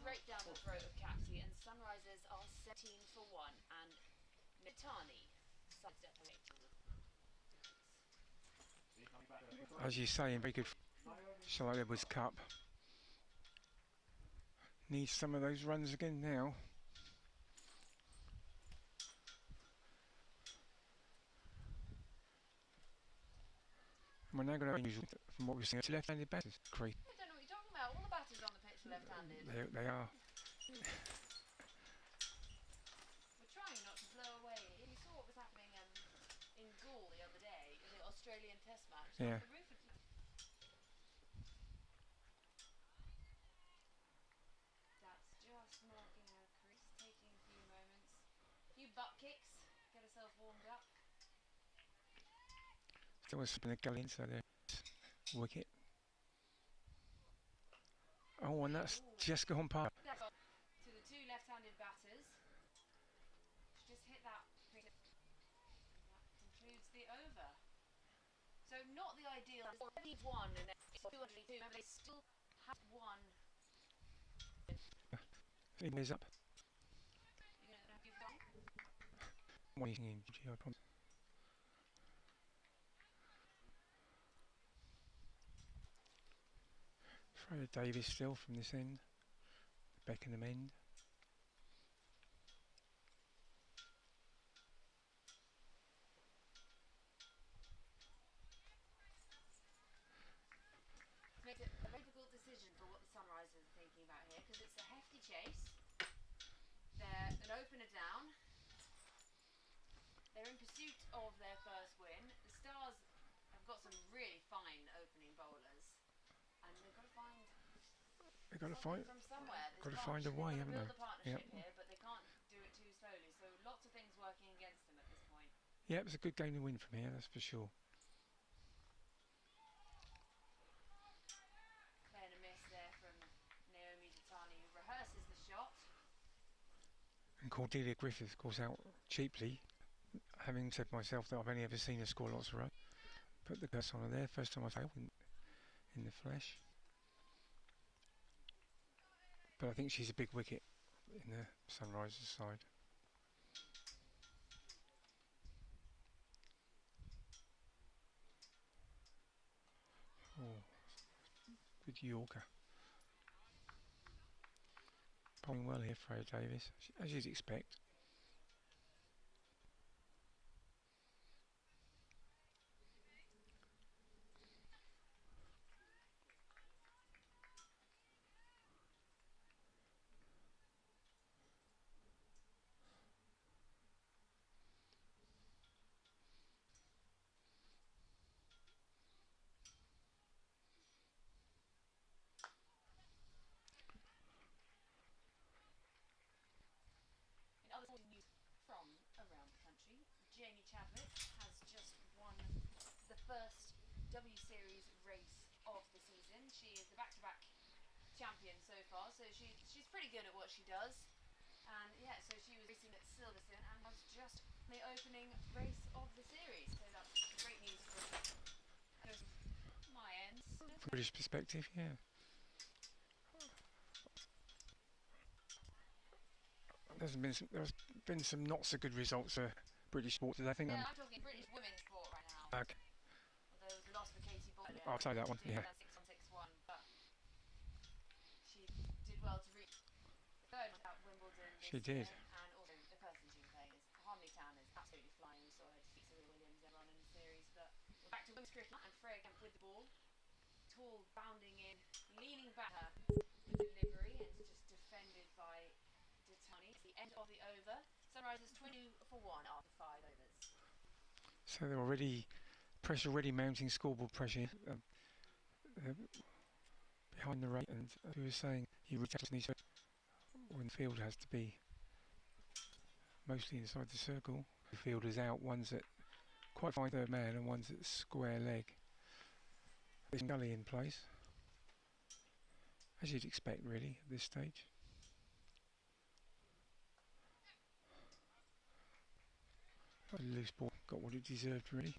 [SPEAKER 7] Straight down the throat of Capsy, and Sunrisers are 17 for 1, and Mitani sidestep away to the
[SPEAKER 4] As you say, in very good Charlotte Edwards Cup. Needs some of those runs again now. And we're now going to unusual from what we're seeing to left-handed batters. Creep.
[SPEAKER 7] I don't know what you're talking about. All the batters on the pitch are left-handed.
[SPEAKER 4] They are.
[SPEAKER 7] We're trying not to blow away. You saw what was happening in Gaul the other day, in the Australian Test match.
[SPEAKER 4] Yeah.
[SPEAKER 7] The roof had That's just marking her crease, taking a few moments. A few butt kicks, get herself warmed up.
[SPEAKER 4] Still was something to go inside there. Wicket. Oh, and that's just gone past.
[SPEAKER 7] To the 2 left-handed batters. She just hit that. And that concludes the over. So not the ideal. They've won, and it's 202. Remember, they still have won.
[SPEAKER 4] He is up.
[SPEAKER 7] You're going to give them?
[SPEAKER 4] Waiting in, I promise. Freya Davis still from this end. The Beckenham end.
[SPEAKER 7] chase. They're an opener down. They're in pursuit of their first win. The Stars have got some really fine opening bowlers, and they've got to find
[SPEAKER 4] They've got to
[SPEAKER 7] something
[SPEAKER 4] find.
[SPEAKER 7] from somewhere. This
[SPEAKER 4] Got to find a
[SPEAKER 7] partnership,
[SPEAKER 4] way,
[SPEAKER 7] they've
[SPEAKER 4] haven't
[SPEAKER 7] got to
[SPEAKER 4] they?
[SPEAKER 7] build a partnership
[SPEAKER 4] Yep.
[SPEAKER 7] here, but they can't do it too slowly. So lots of things working against them at this point.
[SPEAKER 4] Yeah, it's a good game to win from here, that's for sure.
[SPEAKER 7] Playing a miss there from Naomi Datani, who rehearses the shot.
[SPEAKER 4] And Cordelia Griffith, of course, out cheaply. Having said myself that I've only ever seen her score lots of runs. Put the curse on her there, first time I failed in the flesh. But I think she's a big wicket in the Sunrisers side. Oh, good Yorker. Bowling well here, Freya Davis, as you'd expect.
[SPEAKER 7] In other sporting news from around the country, Jamie Chadwick has just won the first W Series race of the season. She is the back-to-back champion so far, so she's pretty good at what she does. And yeah, so she was racing at Silverstone and has just won the opening race of the series. So that's great news from my end.
[SPEAKER 4] From British perspective, yeah. There's been some not so good results for British sport today. I think.
[SPEAKER 7] Yeah, I'm talking British women's sport right now.
[SPEAKER 4] Okay.
[SPEAKER 7] Although there was a loss for Katie Boyle.
[SPEAKER 4] I'll say that one. Yeah.
[SPEAKER 7] 6-1, 6-1, but she did well to reach the third at Wimbledon this
[SPEAKER 4] She did.
[SPEAKER 7] year. And also the person she was playing is Harmony Town is absolutely flying. We saw her defeat Serena Williams earlier on in the series. But we're back to women's cricket and Freya Kemp with the ball. Tall, bounding in, leaning back her delivery, and it's just defended by Datani. It's the end of the over. Sunrisers 22 for 1 after 5 overs.
[SPEAKER 4] So they're already mounting scoreboard pressure behind the rate, and as we were saying, he needs to, when the field has to be mostly inside the circle. The fielders out, one's at quite fine third man and one's at square leg. There's gully in place, as you'd expect really at this stage. A loose ball, got what it deserved really.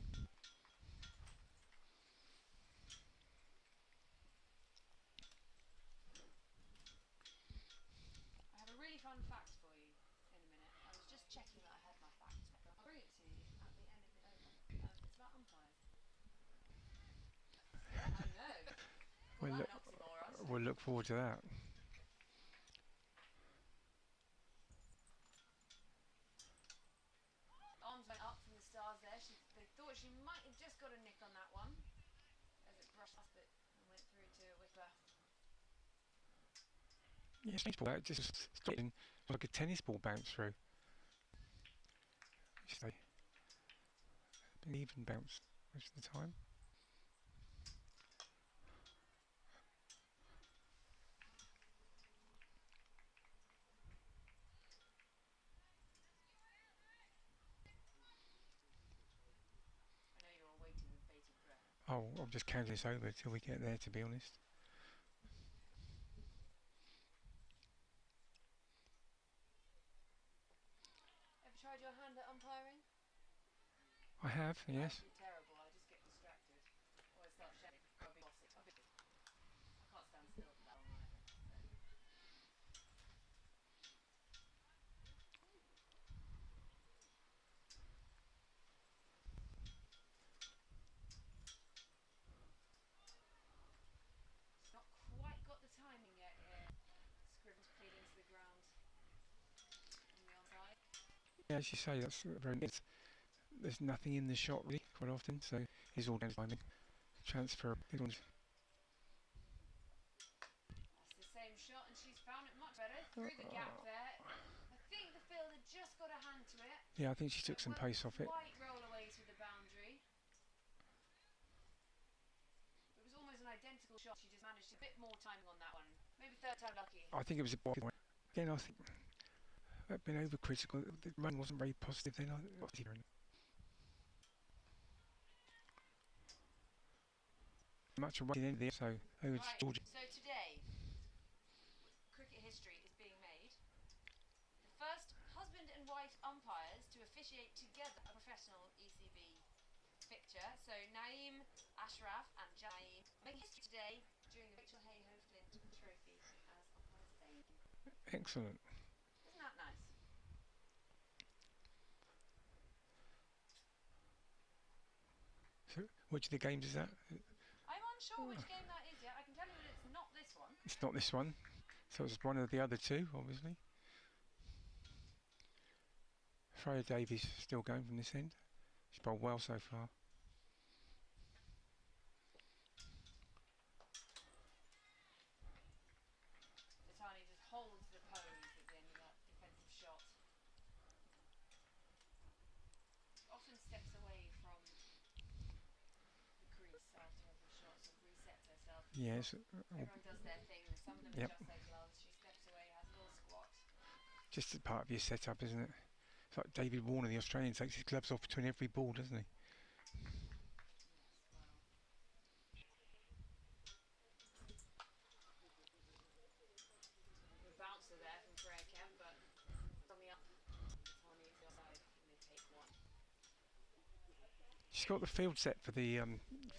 [SPEAKER 7] I have a really fun fact for you in a minute. I was just checking that I had my facts. I'll bring it to you at the end of the over. It's about umpires. I know. Well, that knocks him all right.
[SPEAKER 4] We'll look forward to that.
[SPEAKER 7] Arms went up from the Stars there. They thought she might have just got a nick on that one as it brushed past it and went through to Whipper.
[SPEAKER 4] Yeah, strange ball, that just straight in like a tennis ball bounce through. Just an even bounce most of the time.
[SPEAKER 7] I know you're all waiting with bated breath.
[SPEAKER 4] Oh, I'm just counting this over till we get there, to be honest.
[SPEAKER 7] Ever tried your hand at umpiring?
[SPEAKER 4] I have, yes.
[SPEAKER 7] I'm terrible. I just get distracted. Or I start shouting. I'll be bossy. I can't stand still for that long either. It's not quite got the timing yet here. Scriven's played into the ground on the onside.
[SPEAKER 4] Yeah, as you say, that's very good. There's nothing in the shot really, quite often, so it's all down to timing. Transfer.
[SPEAKER 7] That's the same shot, and she's found it much better.
[SPEAKER 3] through the gap there. I think the fielder just got a hand to it.
[SPEAKER 4] Yeah, I think she took some pace off it.
[SPEAKER 3] Quite roll away to the boundary. It was almost an identical shot. She just managed a bit more timing on that one. Maybe third time lucky.
[SPEAKER 4] I think it was a ball. Again, I think I've been overcritical. The run wasn't very positive then. Much away in there, so over to Georgia.
[SPEAKER 3] So today, cricket history is being made. The first husband and wife umpires to officiate together a professional ECB fixture. So Naeem, Ashraf and Jaim make history today during the Rachael Heyhoe Flint Trophy as umpires debut.
[SPEAKER 4] Excellent.
[SPEAKER 3] Isn't that nice?
[SPEAKER 4] So, which of the games is that?
[SPEAKER 3] I'm unsure which game that is yet. I can tell you that it's not this one.
[SPEAKER 4] It's not this one. So it's one of the other two, obviously. Freya Davies still going from this end. She's bowled well so far.
[SPEAKER 3] Titani just holds the pose at the end of that defensive shot. Often steps away from the crease after every shot, sort of resets herself.
[SPEAKER 4] Yes.
[SPEAKER 3] Everyone does their thing. Some of them
[SPEAKER 4] Yep.
[SPEAKER 3] adjust their gloves. She steps away, has a little squat.
[SPEAKER 4] Just a part of your setup, isn't it? It's like David Warner, the Australian, takes his gloves off between every ball, doesn't he?
[SPEAKER 3] The bouncer there from Beckenham, but on the up. Titani is outside and they take one.
[SPEAKER 4] She's got the field set for the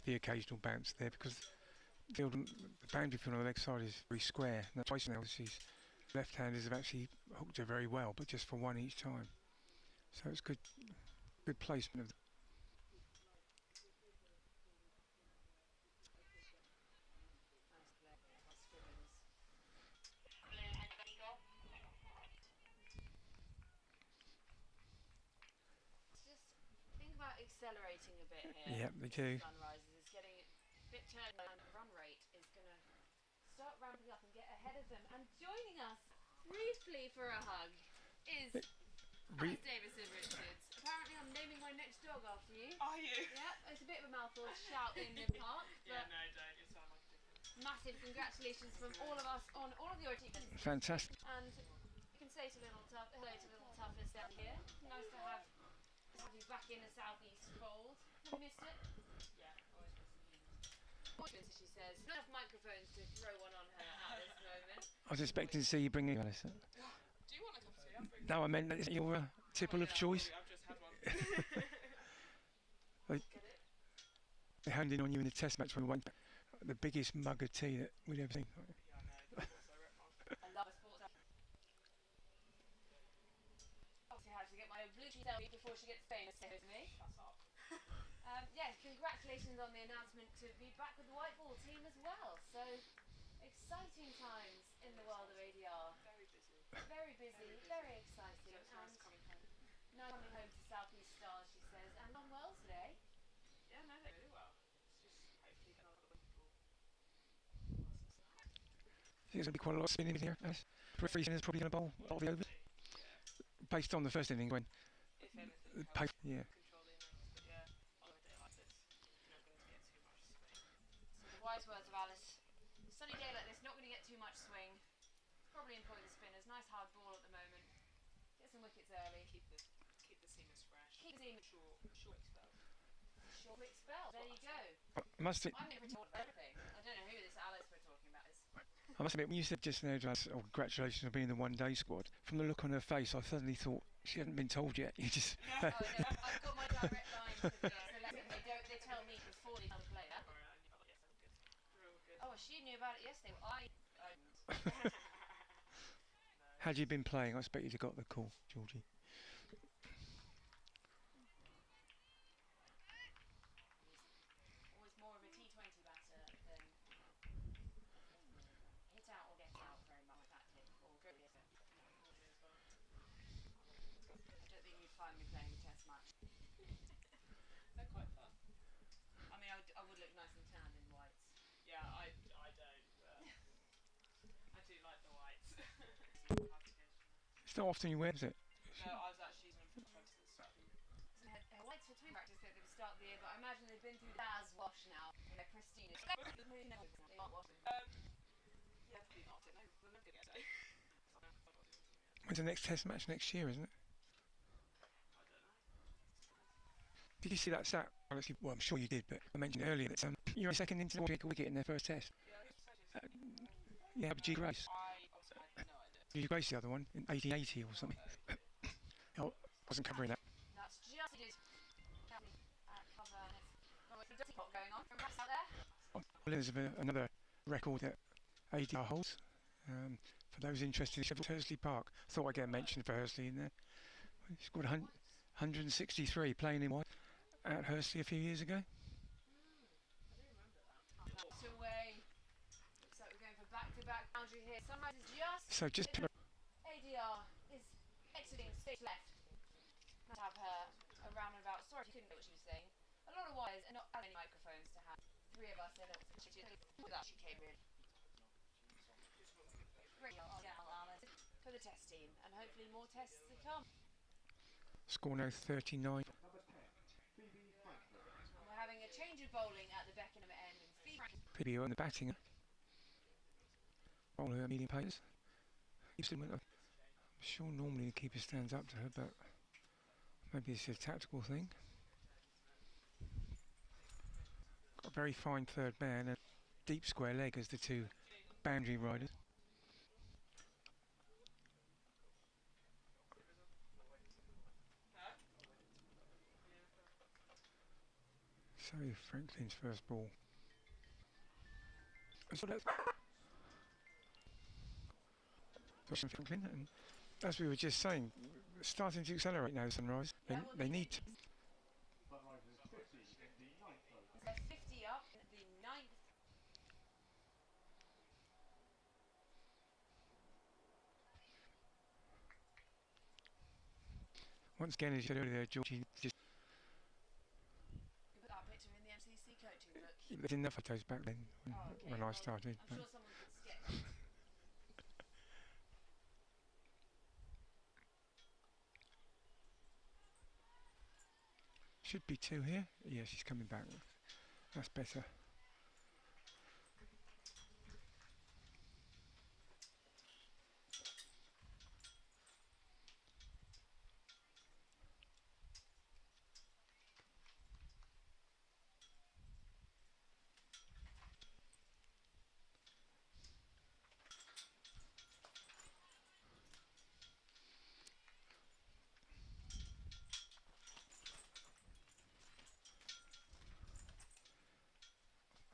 [SPEAKER 4] occasional bounce there because the boundary field on the leg side is very square. And that's twice now she's left-handers have actually hooked her very well, but just for one each time. So it's good placement of.
[SPEAKER 3] Think about accelerating a bit here.
[SPEAKER 4] Yep, they do.
[SPEAKER 3] Sunrises is getting a bit turned and the run rate is going to start ramping up and get ahead of them. And joining us briefly for a hug is Alice Davison Richards. Apparently I'm naming my next dog after you.
[SPEAKER 8] Are you?
[SPEAKER 3] Yeah, it's a bit of a mouthful to shout in the park,
[SPEAKER 8] Yeah,
[SPEAKER 3] but
[SPEAKER 8] no, don't. You sound like a different.
[SPEAKER 3] massive congratulations from all of us on all of your achievements.
[SPEAKER 4] Fantastic.
[SPEAKER 3] And you can say to Little hello to Little Toughest down here. Nice to have you back in the southeast fold. Have you missed it?
[SPEAKER 8] Yeah, always listening.
[SPEAKER 3] She says, not enough microphones to throw one on her at this moment.
[SPEAKER 4] I was expecting to see you bring it, Alice.
[SPEAKER 8] Do you want a cup of tea? I'll bring
[SPEAKER 4] No, I meant that your tipple of choice.
[SPEAKER 8] I've just had one.
[SPEAKER 4] They handed on you in the test match when we won the biggest mug of tea that we'd ever seen.
[SPEAKER 8] Yeah, no,
[SPEAKER 3] I love a sports app. Obviously, how to get my blue cheese selfie before she gets famous with me.
[SPEAKER 8] That's up.
[SPEAKER 3] Yeah, congratulations on the announcement to be back with the white ball team as well. So, exciting times in the world of ADR.
[SPEAKER 8] Very busy.
[SPEAKER 3] Very busy, very exciting.
[SPEAKER 8] So it's nice coming home.
[SPEAKER 3] Now coming home to Southeast Stars, she says, and done well today.
[SPEAKER 8] Yeah, no, they really well. It's just hopefully another wonderful.
[SPEAKER 4] I think there's going to be quite a lot of spinning here, Alice. Free spinner's probably going to bowl a lot of the overs. Based on the first inning when.
[SPEAKER 8] If anything,
[SPEAKER 4] Yeah.
[SPEAKER 8] control the innings. But yeah, on a day like this, you're not going to get too much swing.
[SPEAKER 3] So the wise words of Alice. Sunny day like this, not going to get too much swing. Probably employ the spinners. Nice hard ball at the moment. Get some wickets early.
[SPEAKER 8] Keep the seamers fresh.
[SPEAKER 3] Keep the seam
[SPEAKER 8] Short spell.
[SPEAKER 3] short quick spell. There you go.
[SPEAKER 4] I must admit,
[SPEAKER 3] I'm never told everything. I don't know who this Alice we're talking about is.
[SPEAKER 4] when you said just now to us, oh, congratulations on being in the one-day squad, from the look on her face, I suddenly thought she hadn't been told yet. You just.
[SPEAKER 3] Oh, no, I've got my direct line to the they tell me before they tell the player. Oh, she knew about it yesterday. Well, I didn't.
[SPEAKER 4] Had you been playing, I expect you'd have got the call, Georgie.
[SPEAKER 3] Always more of a T20 batter than hit out or get out very much tactic or go with it. I don't think you'd find me playing a test match.
[SPEAKER 8] They're quite fun.
[SPEAKER 3] I mean, I would look nice and tanned in whites.
[SPEAKER 8] Yeah, I don't. But I do like the whites.
[SPEAKER 4] It's not often you wear, is it?
[SPEAKER 8] No, I was actually using them for practice at the start of the year.
[SPEAKER 7] White's for time practice at the start of the year, but I imagine they've been through Daz wash now. You know, pristine. They aren't washed.
[SPEAKER 8] Yeah, probably not. I don't know. We're never going to get a day.
[SPEAKER 4] When's the next test match next year, isn't it?
[SPEAKER 8] I don't know.
[SPEAKER 4] Did you see that stat? Well, I'm sure you did, but I mentioned earlier that you're a second into the wicket in their first test.
[SPEAKER 8] Yeah, I think so.
[SPEAKER 4] Yeah, G Grace.
[SPEAKER 8] I also had no idea.
[SPEAKER 4] G Grace, the other one, in 1880 or something. I wasn't covering that.
[SPEAKER 7] That's just it. Cover and it's got a dirty pot going on from us out there.
[SPEAKER 4] Well, there's another record that ADR holds. For those interested in Sheffield Hursley Park, thought I'd get a mention for Hursley in there. He scored 163 playing in white at Hursley a few years ago.
[SPEAKER 7] I do remember that. Looks away. Looks like we're going for back-to-back boundary here. Sunrise is just.
[SPEAKER 4] So just
[SPEAKER 7] ADR is exiting stage left. Let's have her around and about. Sorry if you couldn't know what she was saying. A lot of wires and not many microphones to have. Three of us in it. She came in. For the test team, and hopefully more tests to come.
[SPEAKER 4] score now 39.
[SPEAKER 7] We're having a change of bowling at the Beckenham end. And
[SPEAKER 4] PBO and the batting. Bowler medium pace. I'm sure normally the keeper stands up to her, but maybe it's a tactical thing. Got a very fine third man and deep square leg as the two boundary riders. So Franklin's first ball. So that's Franklin, and as we were just saying, starting to accelerate now, Sunrise. They need to.
[SPEAKER 2] Sunrise is 50 in the 9th over.
[SPEAKER 7] 50 up in the 9th.
[SPEAKER 4] Once again, as you said earlier, Georgie just
[SPEAKER 7] You put that picture in the MCC coaching book.
[SPEAKER 4] they didn't have photos back then when I
[SPEAKER 7] well,
[SPEAKER 4] started.
[SPEAKER 7] I'm
[SPEAKER 4] But
[SPEAKER 7] sure someone could sketch.
[SPEAKER 4] should be two here. Yeah, she's coming back. That's better.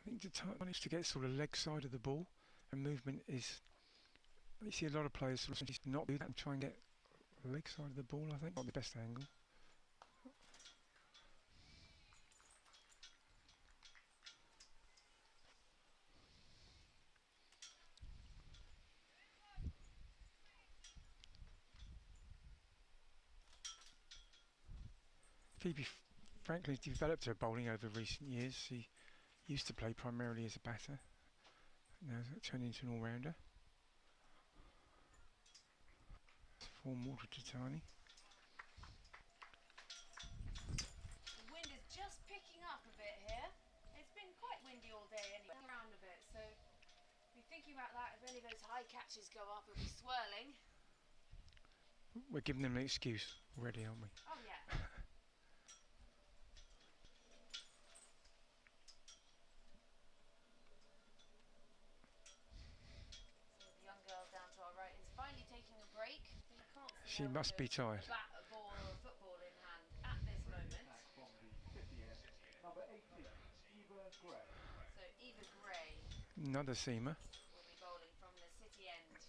[SPEAKER 4] I think to manage to get sort of leg side of the ball, and movement is. You see a lot of players sort of just not do that and try and get leg side of the ball. I think not the best angle. Phoebe Franklin's developed her bowling over recent years. She used to play primarily as a batter. Now turned into an all-rounder. Form water to Tiny.
[SPEAKER 7] The wind is just picking up a bit here. It's been quite windy all day anyway, around a bit, so be thinking about that. If any of those high catches go up, it'll be swirling.
[SPEAKER 4] We're giving them an excuse already, aren't we?
[SPEAKER 7] Oh yeah. So the young girl down to our right is finally taking a break. So you can't see
[SPEAKER 4] She
[SPEAKER 7] her
[SPEAKER 4] must be
[SPEAKER 7] with
[SPEAKER 4] tired.
[SPEAKER 7] a bat, a ball or a football in hand at this moment.
[SPEAKER 2] Back from the 50th. Number 18, Eva Gray.
[SPEAKER 7] So Eva Gray
[SPEAKER 4] Another seamer.
[SPEAKER 7] will be bowling from the city end.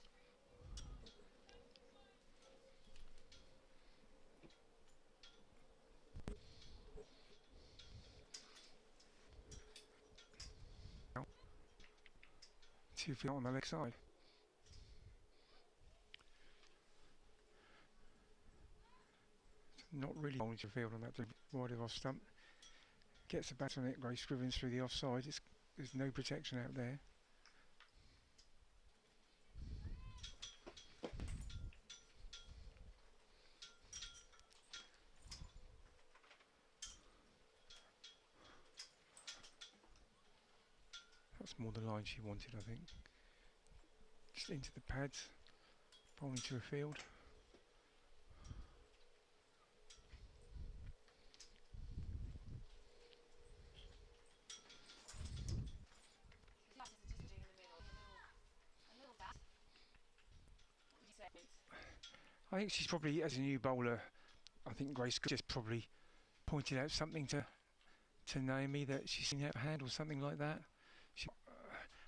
[SPEAKER 4] Two feet on the leg side. Not really bowling to field on that wide of off stump. Gets the bat on it, Gray scribbling through the offside. There's no protection out there. That's more the line she wanted, I think. Just into the pads, bowling to a field. I think she's probably, as a new bowler, I think Grace just probably pointed out something to Naomi that she's seen her hand or something like that.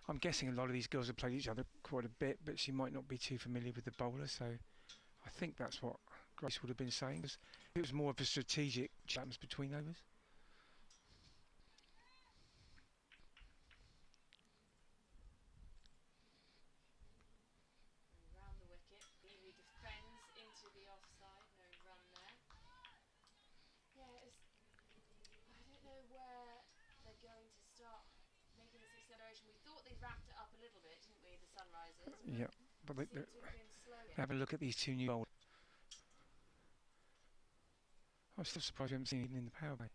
[SPEAKER 4] I'm guessing a lot of these girls have played each other quite a bit, but she might not be too familiar with the bowler, so I think that's what Grace would have been saying. It was more of a strategic challenge between overs.
[SPEAKER 7] Round the wicket, Levy defends into the offside, no run there. Yeah, I don't know where they're going to start making this acceleration. We thought they wrapped it up a little bit, didn't we, the Sunrisers?
[SPEAKER 4] Yeah, but
[SPEAKER 7] Seem to have been slow.
[SPEAKER 4] have a look at these two new bowlers. I'm still surprised we haven't seen even in the Powerplay.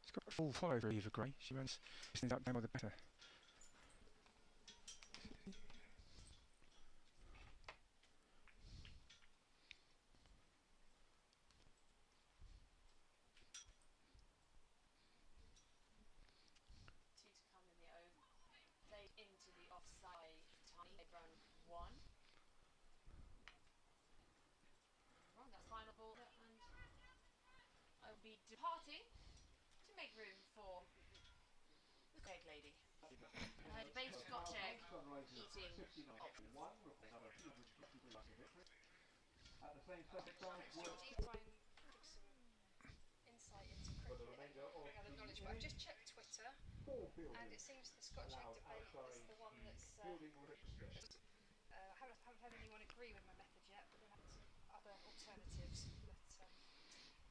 [SPEAKER 4] She's got a full follow through Eva Gray. She runs up down by the better.
[SPEAKER 7] Two to come in the over. Played into the offside. Tiny, they've run one. Wrong, that's final ball, and I'll be departing to make room for the Craig lady. Her debate Scotch egg eating option.
[SPEAKER 2] At the same time,
[SPEAKER 1] Georgie, try and give some insight into cricket and bring other knowledge. But I've just checked Twitter, and it seems the Scotch egg debate is the one that's. I haven't had anyone agree with my method yet, but then I have other alternatives. But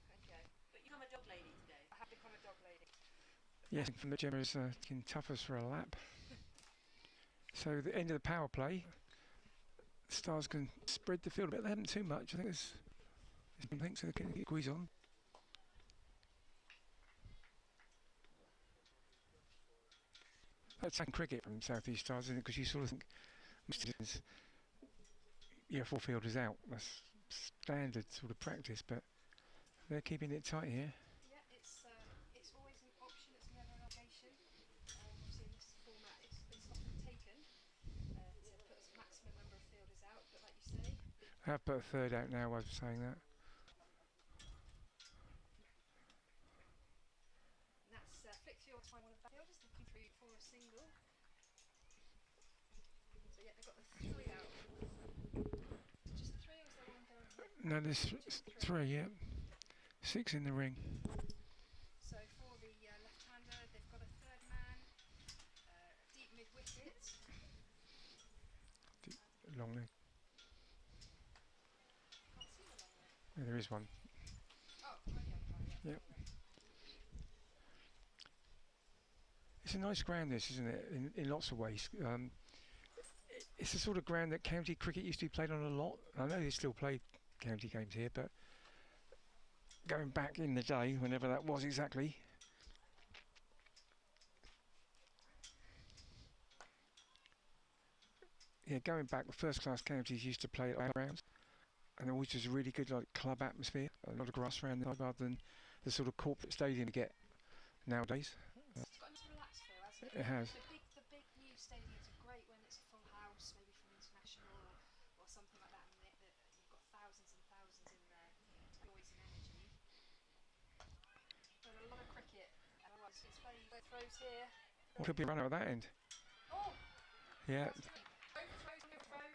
[SPEAKER 1] there you go.
[SPEAKER 7] But you become a dog lady today.
[SPEAKER 1] I have become a dog lady.
[SPEAKER 4] Yes, from the Gemma's can tough us for a lap. So the end of the power play. Stars can spread the field a bit. They haven't too much. I think there's some things they can squeeze on. That's cricket from South East Stars, isn't it? Because you sort of think most of it is, yeah, 4 fielders out. That's standard sort of practice, but they're keeping it tight here.
[SPEAKER 1] Yeah, it's always an option. It's never an obligation. Obviously, in this format, it's often taken to put as maximum number of fielders out. But like you say,
[SPEAKER 4] I have put a third out now. I was saying that.
[SPEAKER 1] and that's fixture or time one of the fielders to come through for a single. So yeah, they've got the 3 out. Just 3, or is there one going here?
[SPEAKER 4] No, there's 3, yeah. 6 in the ring.
[SPEAKER 1] So for the left-hander, they've got a 3rd man, deep mid-wicket.
[SPEAKER 4] Long leg.
[SPEAKER 1] Can't see the long leg.
[SPEAKER 4] Yeah, there is one.
[SPEAKER 1] Oh, the umpire, yeah.
[SPEAKER 4] Yep. It's a nice ground, this, isn't it? In lots of ways. It's the sort of ground that county cricket used to be played on a lot. I know they still play county games here, but going back in the day, whenever that was exactly. Yeah, going back, the first-class counties used to play at grounds, and there always was a really good club atmosphere, a lot of grass around there, rather than the sort of corporate stadium you get nowadays.
[SPEAKER 1] It's got a nice relaxed feel, hasn't it?
[SPEAKER 4] It has.
[SPEAKER 1] The big new stadiums are great when it's a full house, maybe from international or something like that, and you've got thousands and thousands in there. It's noise and energy. But a lot of cricket, and it's very throws here.
[SPEAKER 4] What could be a runner at that end?
[SPEAKER 1] Oh!
[SPEAKER 4] Yeah.
[SPEAKER 1] Overthrows on your throw,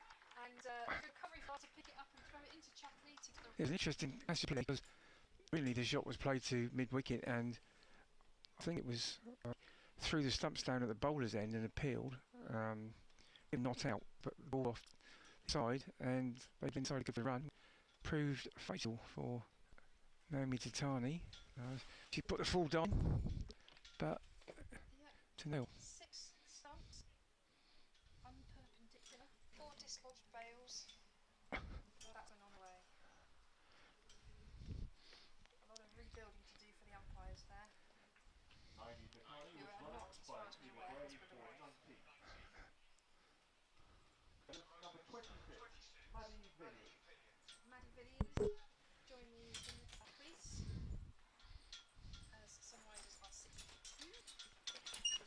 [SPEAKER 1] and good coverage to pick it up and throw it into Chatley to go.
[SPEAKER 4] It was interesting play because really the shot was played to mid-wicket, and I think it was threw the stumps down at the bowler's end and appealed. Not out, but ball off the side, and they've been decided to go for the run. Proved fatal for Naomi Tatani. She put the full down, but to nil.
[SPEAKER 1] 6 stumps, unperpendicular, 4 dislodged bails. Well, that went on away. A lot of rebuilding to do for the umpires there.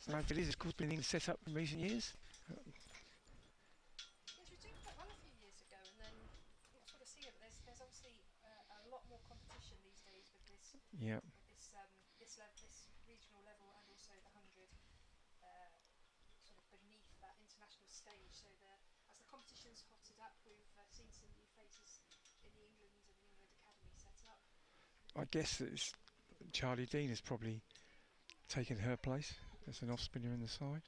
[SPEAKER 4] And it is, of course, been set up in recent years.
[SPEAKER 1] Yes, we were doing quite well a few years ago, and then we'll sort of see it. But there's obviously a lot more competition these days with this
[SPEAKER 4] Yeah.
[SPEAKER 1] this regional level and also the 100 sort of beneath that international stage. So as the competition's hotted up, we've seen some new faces in the England Academy set up.
[SPEAKER 4] I guess that Charlie Dean has probably taken her place as an off-spinner in the side.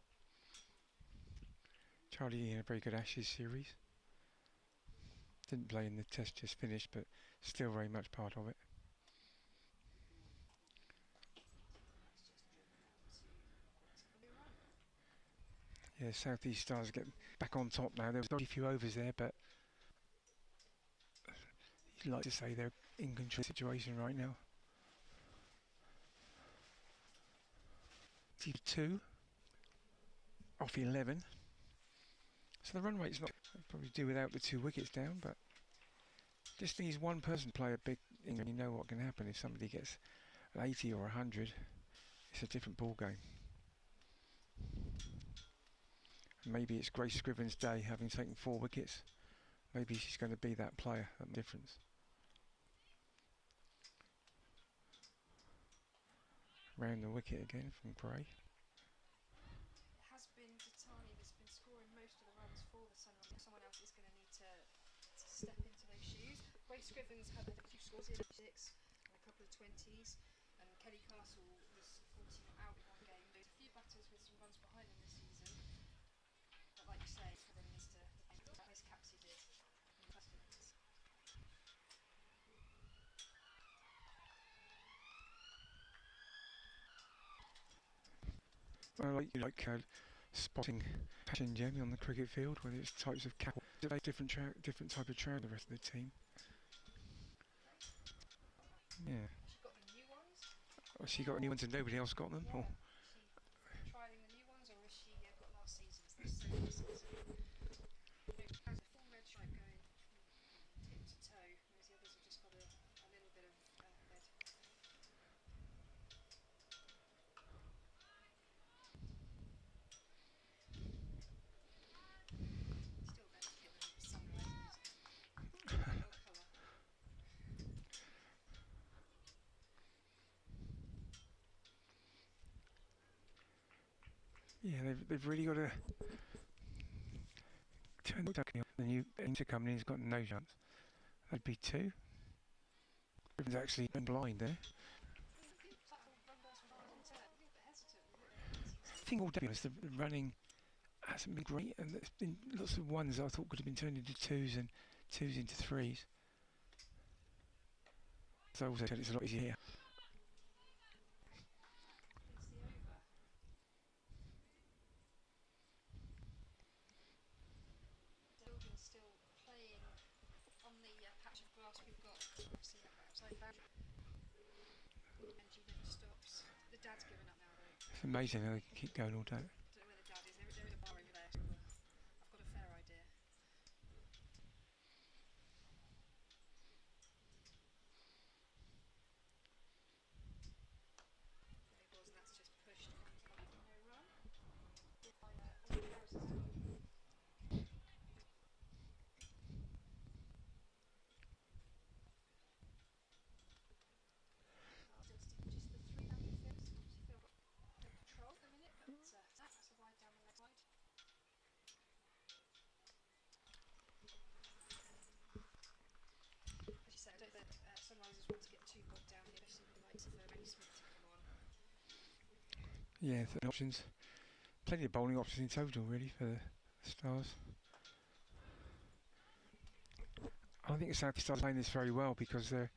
[SPEAKER 4] Charlie Dean had a very good Ashes series. Didn't play in the test just finished, but still very much part of it. Yeah, South East Stars get back on top now. There was not a few overs there, but you'd like to say they're in control of the situation right now. 2 off 11. So the run rate's not, probably do without the 2 wickets down, but just needs one person to play a big inning. You know what can happen if somebody gets an 80 or 100. It's a different ball game. Maybe it's Grace Scriven's day, having taken 4 wickets. Maybe she's going to be that player, that difference. Round the wicket again from Gray.
[SPEAKER 1] It has been Titani that's been scoring most of the runs for the Sunrise. Someone else is going to need to step into those shoes. Grace Scriven's had a few scores in 6 and a couple of 20s, and Kelly Castle was 40 not out in one game. There's a few batters with some runs behind them this season, but like you say, Scriven needs to place caps he did in the first innings.
[SPEAKER 4] I like spotting passion gem on the cricket field, whether it's types of cap, different type of trout. The rest of the team. Yeah.
[SPEAKER 1] She got the new ones.
[SPEAKER 4] Has she got new ones and nobody else got them?
[SPEAKER 1] Yeah.
[SPEAKER 4] Or?
[SPEAKER 1] Is she trialing the new ones, or has she got last season's this season? Has a full red stripe going tip to toe, whereas the others have just got a little bit of red. Still better to get the sunrise colour.
[SPEAKER 4] Yeah, they've really got to turn the new into company has got no chance. That'd be 2. Everyone's actually been blind there. I think all day the running hasn't been great, and there's been lots of ones I thought could have been turned into 2s and 2s into 3s. So I also said it's a lot easier here.
[SPEAKER 1] Still playing on the patch of grass we've got, obviously outside boundary. Energy never stops. The dad's given up now though.
[SPEAKER 4] It's amazing how they can keep going all day.
[SPEAKER 1] I don't know where the dad is. They're in a bar over there, so I've got a fair idea. There he was, and that's just pushed onto no run. Sunrisers want to get too bogged down here, especially with the likes of Benny Smith to come on.
[SPEAKER 4] Yeah, options. Plenty of bowling options in total, really, for the Stars. I think the South East Stars playing this very well because they're,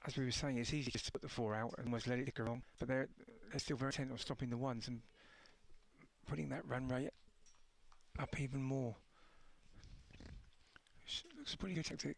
[SPEAKER 4] as we were saying, it's easy just to put the 4 out and almost let it tick along, but they're still very intent on stopping the ones and putting that run rate up even more. Looks a pretty good tactic.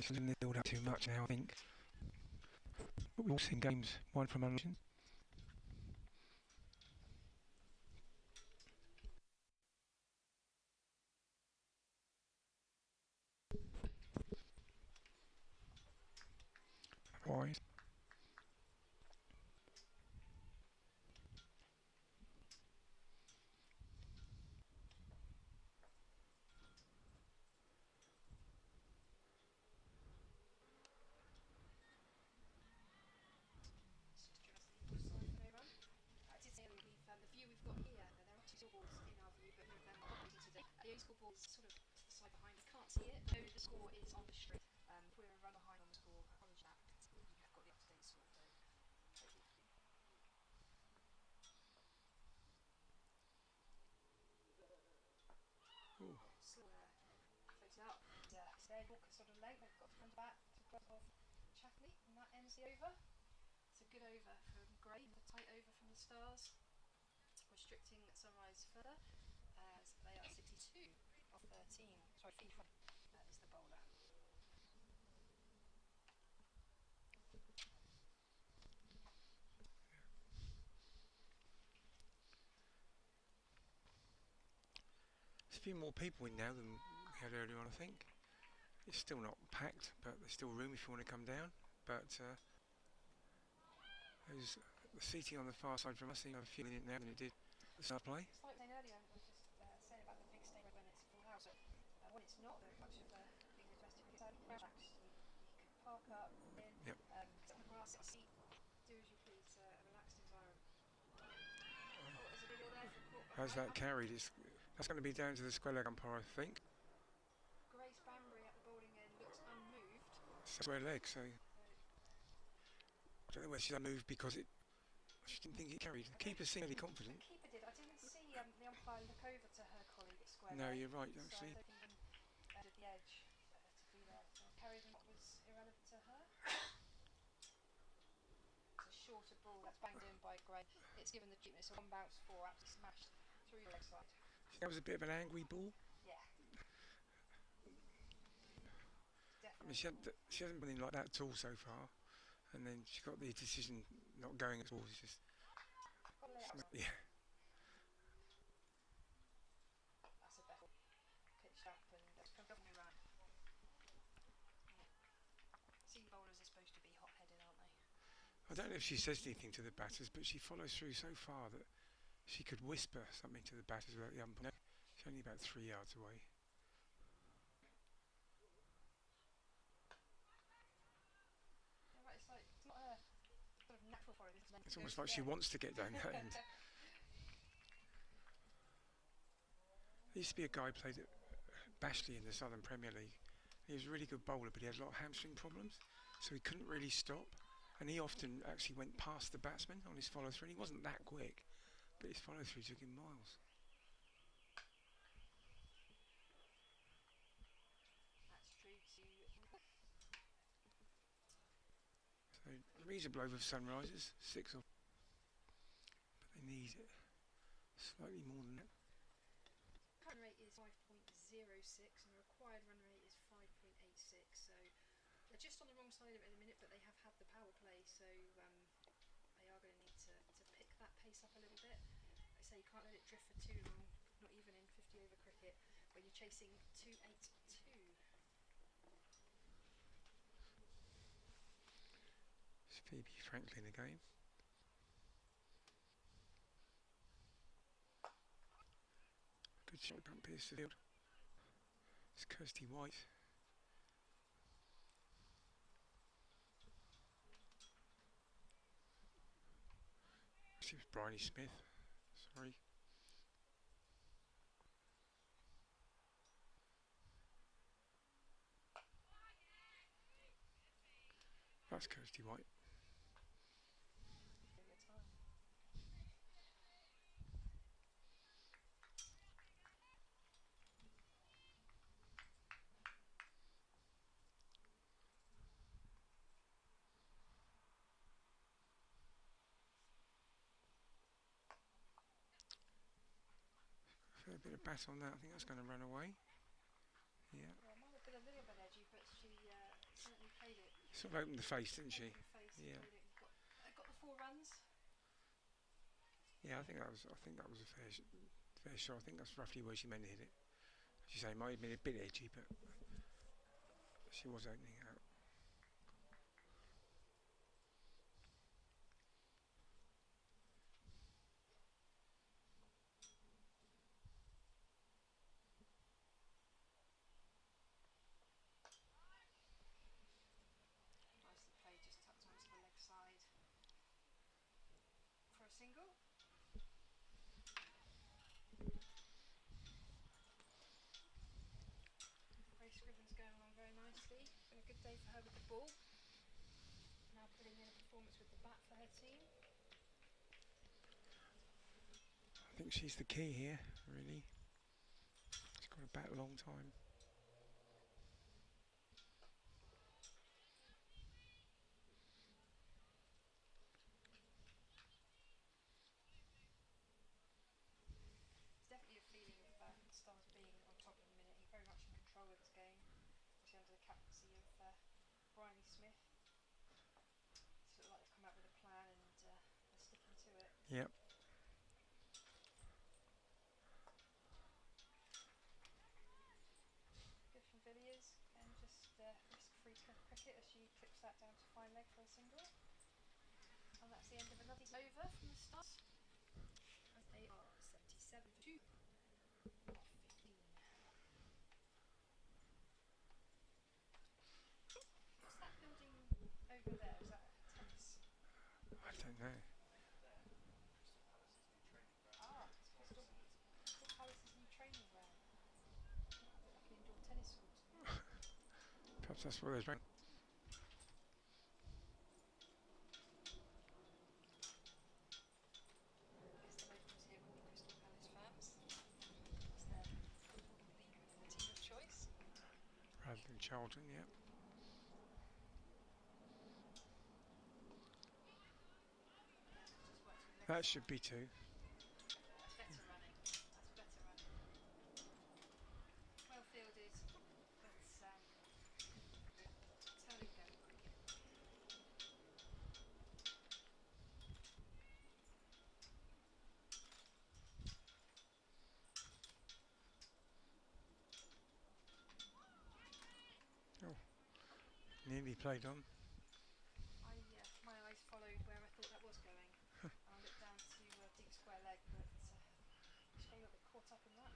[SPEAKER 4] Just letting it build up too much now, I think. But we've all seen games won from unlucky. Otherwise.
[SPEAKER 1] The view we've got here, there are two scoreboards in our view, but none of them are operating today. The A scoreboard is sort of to the side behind. You can't see it. No, the score is on the street. If we're a run behind on the score, I apologise that. You have got the up-to-date score, though. Slower. Floats it up and stayed Walker sort of late. They've got to come back to grab off Chapley, and that ends the over. It's a good over from Gray, and a tight over from the Stars. Restricting Sunrise further as they are 62 off 13. Sorry, FIFA is the bowler.
[SPEAKER 4] There's a few more people in now than we had earlier on, I think. It's still not packed, but there's still room if you want to come down. But there's the seating on the far side from us seems to have feeling it now than it did at the start play.
[SPEAKER 1] It's like saying earlier, I was just saying about the big stage when it's full house. When it's not very much of a being a domestic cricket, relaxed. You can park up in,
[SPEAKER 4] Yep.
[SPEAKER 1] sit on the grass, sit on a seat, do as you please. A relaxed environment. Oh, there's a big there for caught.
[SPEAKER 4] How's that carried? That's going to be down to the square leg umpire, I think.
[SPEAKER 1] Grace Banbury at the bowling end looks unmoved.
[SPEAKER 4] Square leg, so I don't know whether she's unmoved because she didn't think it carried. The keeper seemed really confident.
[SPEAKER 1] The keeper did. I didn't see the umpire look over to her colleague at square
[SPEAKER 4] No,
[SPEAKER 1] leg.
[SPEAKER 4] you're right,
[SPEAKER 1] So
[SPEAKER 4] actually.
[SPEAKER 1] I don't even did the edge to be there. So carried and what was irrelevant to her. It's a shorter ball that's banged in by Gray. It's given the cheapness of one bounce four, absolutely smashed through your leg side.
[SPEAKER 4] That was a bit of an angry ball.
[SPEAKER 1] Yeah.
[SPEAKER 4] I mean, she hasn't been in like that at all so far, and then she got the decision not going at all. It's just yeah.
[SPEAKER 1] That's a better pitched up and that's from government around. Seam bowlers are supposed to be hot-headed, aren't they?
[SPEAKER 4] I don't know if she says anything to the batters, but she follows through so far that she could whisper something to the batters about the umpire. She's only about 3 yards away.
[SPEAKER 1] It's like it's not a sort of natural for it.
[SPEAKER 4] It's almost like she wants to get down that end. There used to be a guy who played at Bashley in the Southern Premier League. He was a really good bowler, but he had a lot of hamstring problems, so he couldn't really stop. And he often actually went past the batsman on his follow through. And he wasn't that quick, but his follow through took him miles.
[SPEAKER 1] That's true too.
[SPEAKER 4] So reasonable over Sunrisers, 6 off, but they need slightly more than that.
[SPEAKER 1] Run rate is 5.06 and the required run rate is 5.86. So they're just on the wrong side of it in a minute, but they have had the power play, so they are going to need to pick that pace up a little bit. Like I say, you can't let it drift for too long, not even in 50 over cricket when you're chasing 282.
[SPEAKER 4] It's Phoebe Franklin again. Good shot, can't pierce the field. It's Kirsty White. She was Bryony Smith. Sorry. That's Kirsty White. A bit of bat on that. I think that's going to run away. Yeah.
[SPEAKER 1] Well, it might have been a little bit edgy, but she
[SPEAKER 4] Sort of opened the face, didn't she?
[SPEAKER 1] Open face,
[SPEAKER 4] Yeah.
[SPEAKER 1] got the 4 runs.
[SPEAKER 4] Yeah, I think that was a fair shot. I think that's roughly where she meant to hit it. As you say, it might have been a bit edgy, but she was opening out.
[SPEAKER 1] Nicely played, just tucked onto the leg side for a single. Grace Scriven's going along very nicely. Been a good day for her with the ball. Now putting in a performance with the bat for her team.
[SPEAKER 4] I think she's the key here, really. She's got a bat a long time.
[SPEAKER 1] There's definitely a feeling of Stars being on top in a minute. He's very much in control of his game, obviously under the captaincy of Bryony Smith. It's sort of like they've come up with a plan and they're sticking to it.
[SPEAKER 4] Yep.
[SPEAKER 1] Good from Villiers, and just risk-free cricket as she clips that down to fine leg for a single. And that's the end of another over from the Stars. As they are 77 for 2 off 15. What's that building over there? Is that tennis?
[SPEAKER 4] I don't know.
[SPEAKER 1] Ah, it's Crystal Palace's new training ground. A bit like an indoor tennis school to me.
[SPEAKER 4] Perhaps that's what there's.
[SPEAKER 1] I guess the locals here would be Crystal Palace fans. That's their team of choice.
[SPEAKER 4] Rather than Charlton, yep. That should be 2.
[SPEAKER 1] That's better running. That's better running. Well fielded, but turn and go cricket.
[SPEAKER 4] Oh, nearly played on.
[SPEAKER 1] My eyes followed where I thought that was going. I looked down to deep square leg, but just got a little bit caught up in that.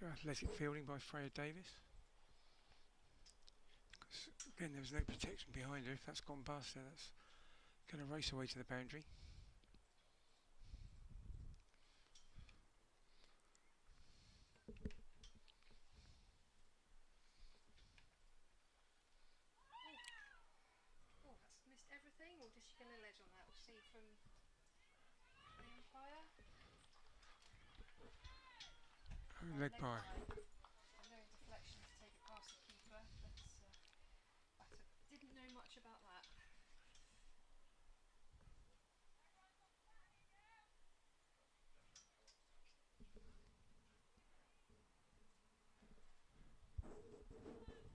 [SPEAKER 4] Athletic fielding by Freya Davis. Again, there was no protection behind her. If that's gone past her, that's going to race away to the boundary.
[SPEAKER 1] Oh, that's missed everything, or did she get a ledge on that? We'll see from the umpire.
[SPEAKER 4] Leg by.
[SPEAKER 1] I know deflection to take it past the keeper, but batter didn't know much about that. Why do footballers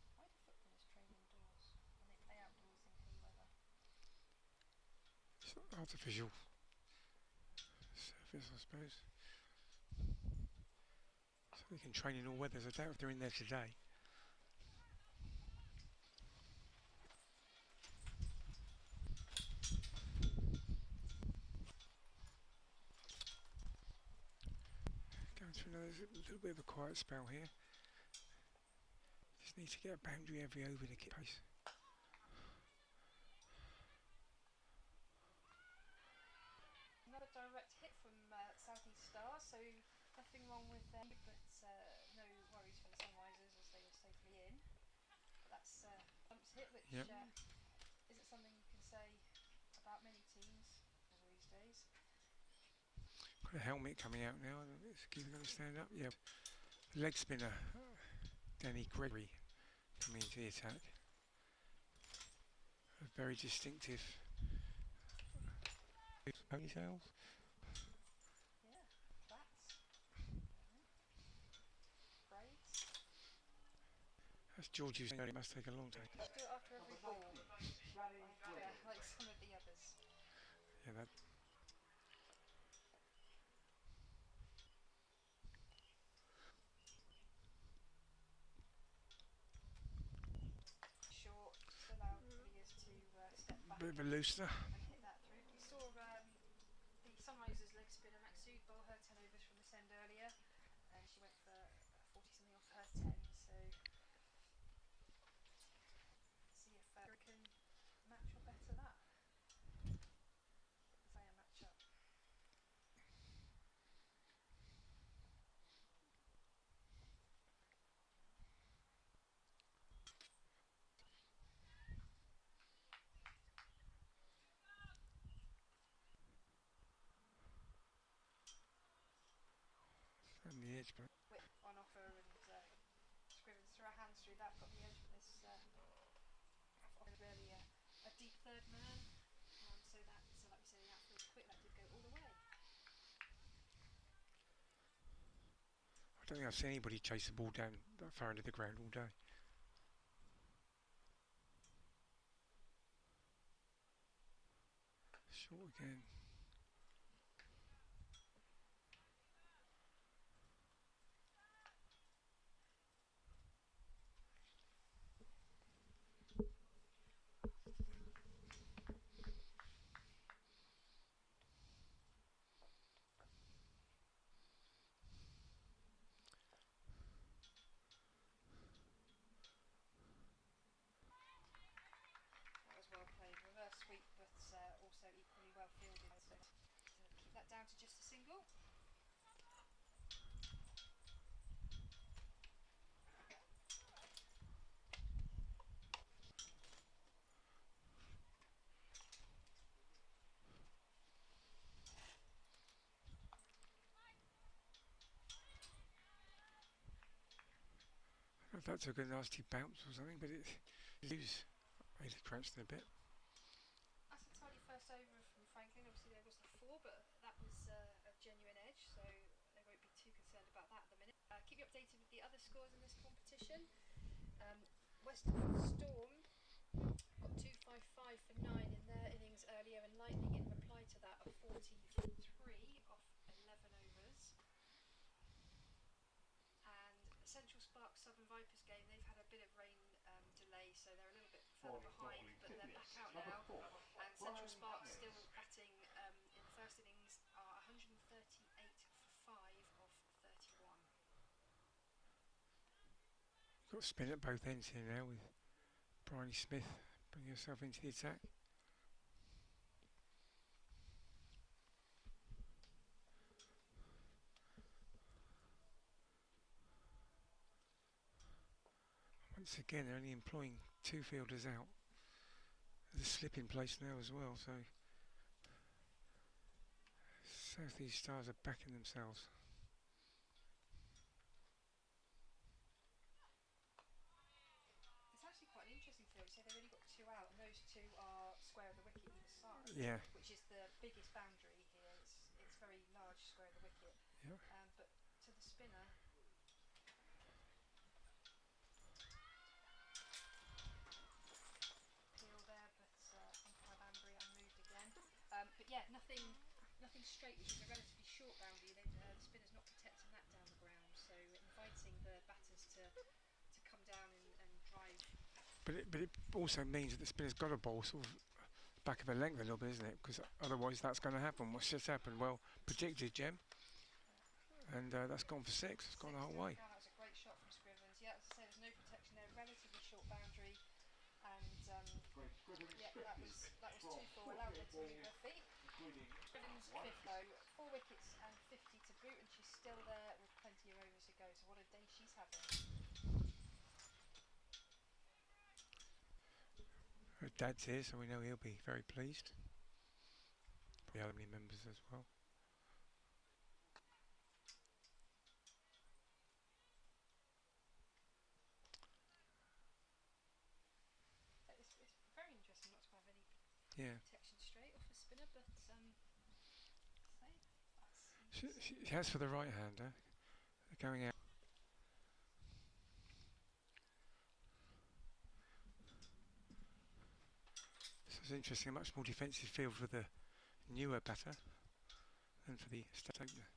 [SPEAKER 1] train indoors when they play outdoors in hilly weather?
[SPEAKER 4] It's artificial surface, I suppose. So they can train in all weathers. I doubt if they're in there today. Going through another little bit of a quiet spell here. Just need to get a boundary every over to keep pace.
[SPEAKER 1] Another direct hit from Southeast Stars, so nothing wrong with them, but no worries for the Sunrisers as they were safely in. But that's bumps hit, which
[SPEAKER 4] Yep.
[SPEAKER 1] isn't something you can say about many teams these days.
[SPEAKER 4] Got a helmet coming out now. Is Keeper going to stand up? Yeah. Leg spinner, Danny Gregory, coming into the attack. A very distinctive ponytails.
[SPEAKER 1] Yeah, plaits. Braids.
[SPEAKER 4] That's Georgie saying it must take a long time.
[SPEAKER 1] Just do it after every ball. Like some of the others.
[SPEAKER 4] Yeah, that.
[SPEAKER 1] Short, just allow players to step back
[SPEAKER 4] Bit of a loosener.
[SPEAKER 1] and hit that through. We saw the Sunrisers leg spinner Maxud bowl her 10 overs from this end earlier, and she went for 40 something off her 10. So see if we can match or better that. Fair match up.
[SPEAKER 4] On the edge, but
[SPEAKER 1] Whip on offer, and Scrivens threw her hands through that, got the edge, but this offers really a deep third man. So like we say, the outfield quick, that did go all the way.
[SPEAKER 4] I don't think I've seen anybody chase the ball down that far into the ground all day. Short again.
[SPEAKER 1] That was well played, reverse sweep, but also equally well fielded. So to keep that down to just a single.
[SPEAKER 4] I don't know if that took a nasty bounce or something, but it crouched in a bit.
[SPEAKER 1] That's a tidy first over from Franklin. Obviously there was the 4, but that was a genuine edge, so they won't be too concerned about that at the minute. Keep you updated with the other scores in this competition. Western Storm got 255 for 9 in their innings earlier, and Lightning in reply to that of 40 for 3 off 11 overs. And Central Sparks Southern Vipers game, they've had a bit of rain delay, so they're a little bit further behind, but they're back out now. And Central Sparks still batting in the first innings are 138 for 5 off 31.
[SPEAKER 4] Got spin at both ends here now with Bryony Smith bringing herself into the attack. Once again, they're only employing 2 fielders out. There's a slip in place now as well, so South East Stars are backing themselves.
[SPEAKER 1] It's actually quite an interesting field. So they've only got 2 out, and those 2 are square of the wicket either side,
[SPEAKER 4] Yeah.
[SPEAKER 1] which is the biggest boundary here. It's very large square of the wicket.
[SPEAKER 4] Yep.
[SPEAKER 1] But to the spinner, peel there, but umpire Banbury unmoved again. But yeah, nothing straight, which is a relatively short boundary. The spinner's not protecting that down the ground, so inviting the batters to come down and drive.
[SPEAKER 4] But it also means that the spinner's got a ball sort of back of her length a little bit, isn't it? Because otherwise that's going to happen. What's just happened? Well, predicted, Jem. And that's gone for 6. It's gone the whole way.
[SPEAKER 1] That was a great shot from Scrivens. Yeah, as I say, there's no protection there. Relatively short boundary, and yeah, that was 2 for. Allowed her to move her feet. Scrivens 5th though, 4 wickets and 50 to boot, and she's still there with plenty of overs to go. So what a day she's having.
[SPEAKER 4] Her dad's here, so we know he'll be very pleased. The other members as well.
[SPEAKER 1] It's very interesting not to have any
[SPEAKER 4] Yeah.
[SPEAKER 1] protection straight off a spinner, but
[SPEAKER 4] She has for the right-hander going out. So it's interesting, a much more defensive field for the newer batter than for the estate opener.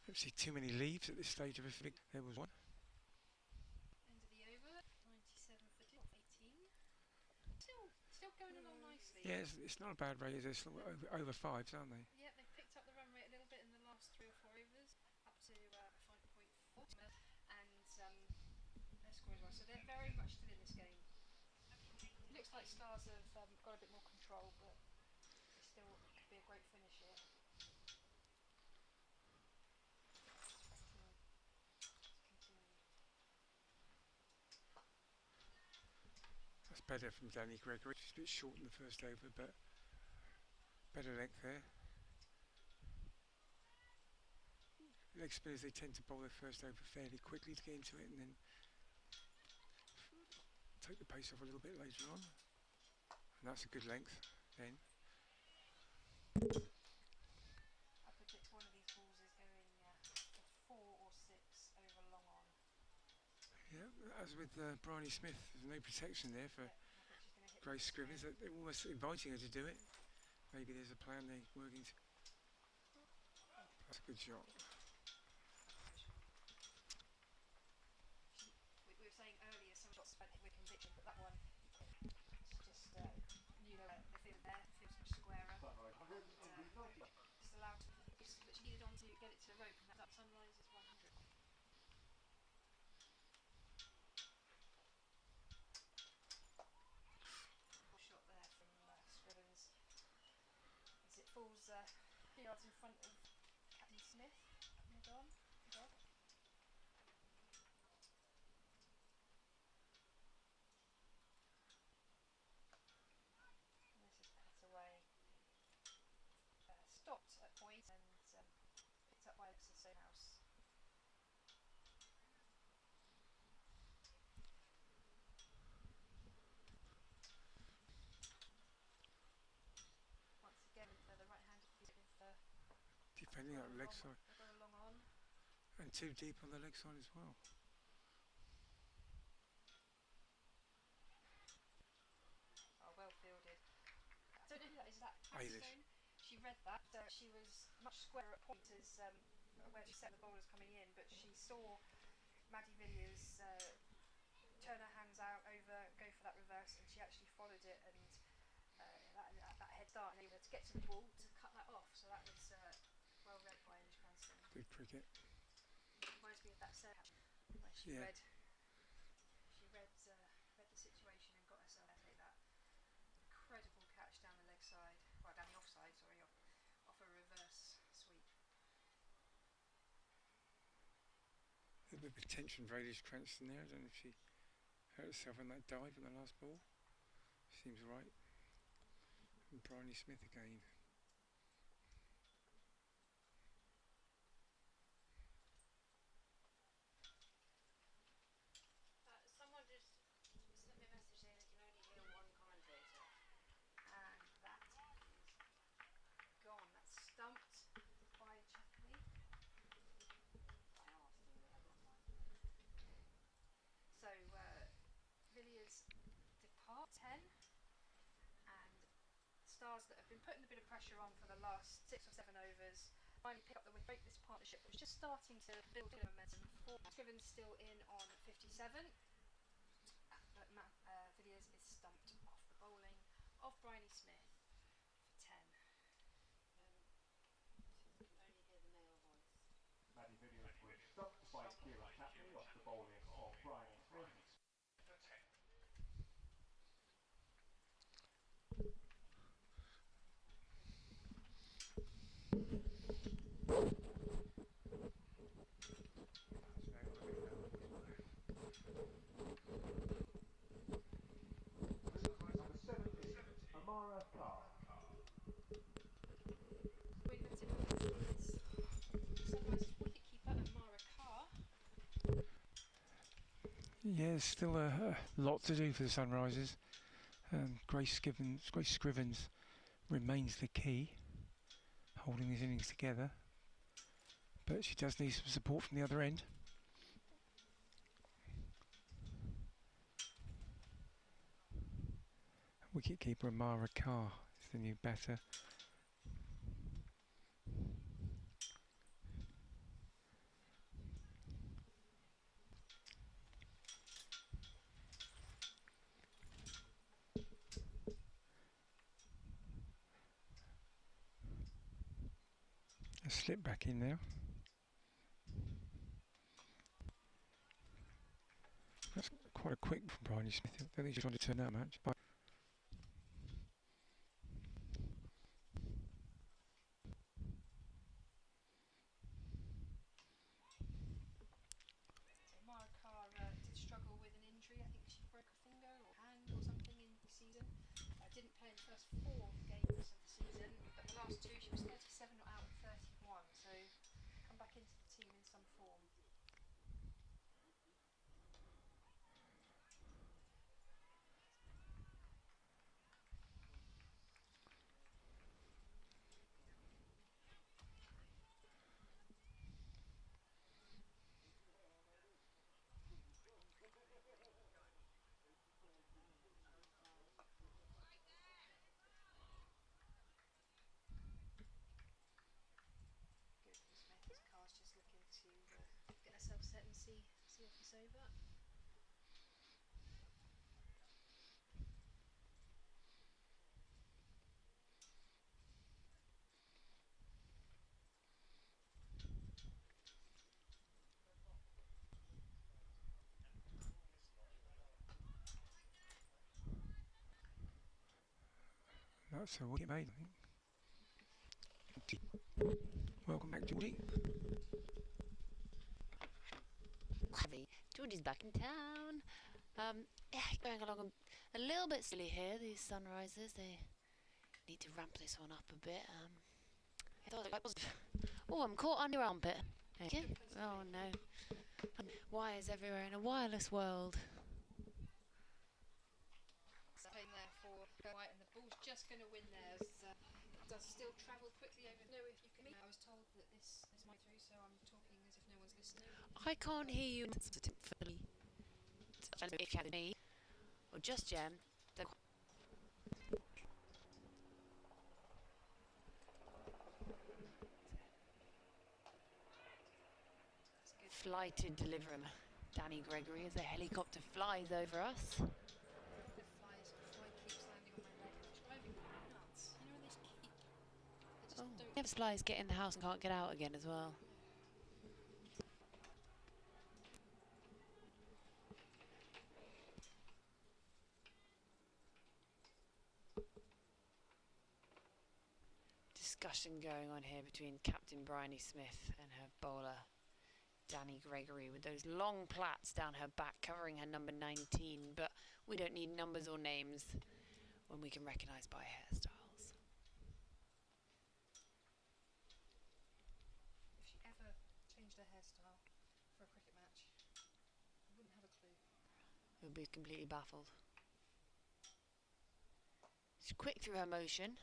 [SPEAKER 4] Don't see too many leaves at this stage of a fig. There was one.
[SPEAKER 1] End of the over, 97 for 18. Still going along nicely.
[SPEAKER 4] Yeah, it's not a bad rate, is it? It's over fives, aren't they?
[SPEAKER 1] Yeah, they've picked up the run rate a little bit in the last 3 or 4 overs, up to 5.4, and their score as well. So they're very much still in this game. It looks like Stars have got a bit more control, but it still could be a great finish here.
[SPEAKER 4] That's better from Danny Gregory. Just a bit short in the first over, but better length there. Leg spinners, they tend to bowl their first over fairly quickly to get into it and then take the pace off a little bit later on. And that's a good length then.
[SPEAKER 1] I predict one of these balls is going for 4 or 6 over long on.
[SPEAKER 4] Yeah, as with Bryony Smith, there's no protection there for Grace Scrivens. They're almost inviting her to do it. Maybe there's a plan they're working to. That's a good shot.
[SPEAKER 1] We were saying earlier some shots spent with conviction, but that one just the field there feels much squarer. Just allowed but she needed on to get it to the rope, and that Sunrise is 100. Shot there from Scrivens as it falls a few yards in front of Captain Smith. Mid-on. Stopped at point and picked up by Alexa Stonehouse. Once again, the right-handed with
[SPEAKER 4] Defending that leg side.
[SPEAKER 1] They've got a long on.
[SPEAKER 4] And too deep on the leg side as well.
[SPEAKER 1] Oh, well fielded. I don't know who that is. Is that
[SPEAKER 4] Ailish.
[SPEAKER 1] Stone? She read that. She was much squarer at point as where she set the bowlers coming in, but she saw Maddie Villiers turn her hands out over, go for that reverse, and she actually followed it, and that head start enabled her to get to the ball to cut that off. So that was well read by Ailish Cranston.
[SPEAKER 4] Good cricket.
[SPEAKER 1] Reminds me of that set where she read the situation and got herself to take that incredible catch down the leg side, well down the offside, sorry, off a reverse sweep.
[SPEAKER 4] A little bit of tension for Ailish Cranston there. I don't know if she hurt herself on that dive on the last ball. Seems right. And Bryony Smith again.
[SPEAKER 7] Someone just sent me a message saying they can only hear one commentator.
[SPEAKER 1] And that is gone. That's stumped by Chapley. So Villiers depart 10, and Stars that have been putting a bit of pressure on for the last 6 or 7 overs finally pick up the win, break this partnership that was just starting to build in momentum. Scrivens still in on 57, but Villiers is stumped off the bowling of Bryony Smith for 10.
[SPEAKER 7] You can only hear the male voice.
[SPEAKER 2] Maddie Villiers was stopped by Kieran Tapley off the bowling of Bryony Smith.
[SPEAKER 4] Yeah, there's still a lot to do for the Sunrisers. Grace Scrivens remains the key, holding these innings together. But she does need some support from the other end. Wicketkeeper Amara Carr is the new batter. A slip back in now. That's quite a quick from Bryony Smith. I don't think she's trying to turn that much.
[SPEAKER 1] So Mara Carr did struggle with an injury. I think she broke a finger or hand or something in the season. Didn't play in the first 4 games of the season, but the last 2 she was 37 out of 31. So come back into the team in some form. Good for Smith. Carr's just looking to get herself set and see if it's over.
[SPEAKER 4] That's a wicket made, I think. Welcome back, Geordie.
[SPEAKER 7] Geordie's back in town. Yeah, going along a little bit silly here, these Sunrisers. They need to ramp this one up a bit. I thought it was... Oh, I'm caught on your armpit. Thank you. Oh, no. Wires everywhere in a wireless world.
[SPEAKER 1] Playing there for White, and the ball's just going to win there. It does still travel quickly over. No, if you can. I was told that this might through, so I'm talking as if no one's listening.
[SPEAKER 7] I can't hear you. If you had me or just Jem, then flighted delivery. Danny Gregory as a helicopter flies over us.
[SPEAKER 1] The fly keeps landing on my leg. It's driving me nuts. You know when they just keep. They just don't.
[SPEAKER 7] Never flies get in the house and can't get out again as well. Discussion going on here between Captain Bryony Smith and her bowler Danny Gregory with those long plaits down her back covering her number 19, but we don't need numbers or names when we can recognise by hairstyles.
[SPEAKER 1] If she ever changed her hairstyle for a cricket match, I wouldn't have a clue.
[SPEAKER 7] We'll be completely baffled. She's quick through her motion.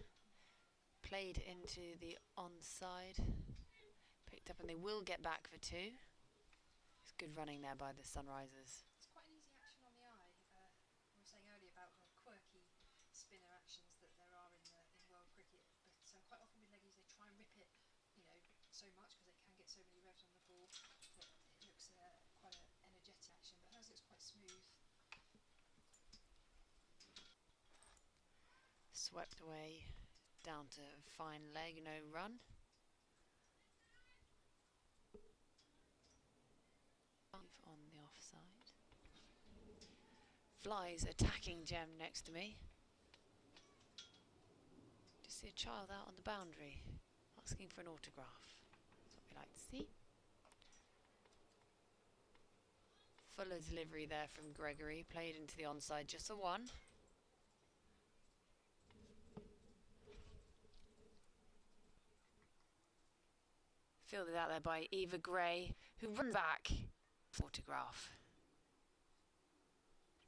[SPEAKER 7] Played into the onside, picked up, and they will get back for 2. It's good running there by the Sunrisers.
[SPEAKER 1] It's quite an easy action on the eye. We were saying earlier about the quirky spinner actions that there are in world cricket, but quite often with leggies they try and rip it, so much because they can get so many revs on the ball that it looks quite an energetic action. But hers looks quite smooth.
[SPEAKER 7] Swept away. Down to fine leg, no run. On the offside. Flies attacking Jem next to me. Just see a child out on the boundary asking for an autograph. That's what we like to see. Fuller delivery there from Gregory. Played into the onside, just a 1. Fielded out there by Eva Gray, who runs back. Photograph.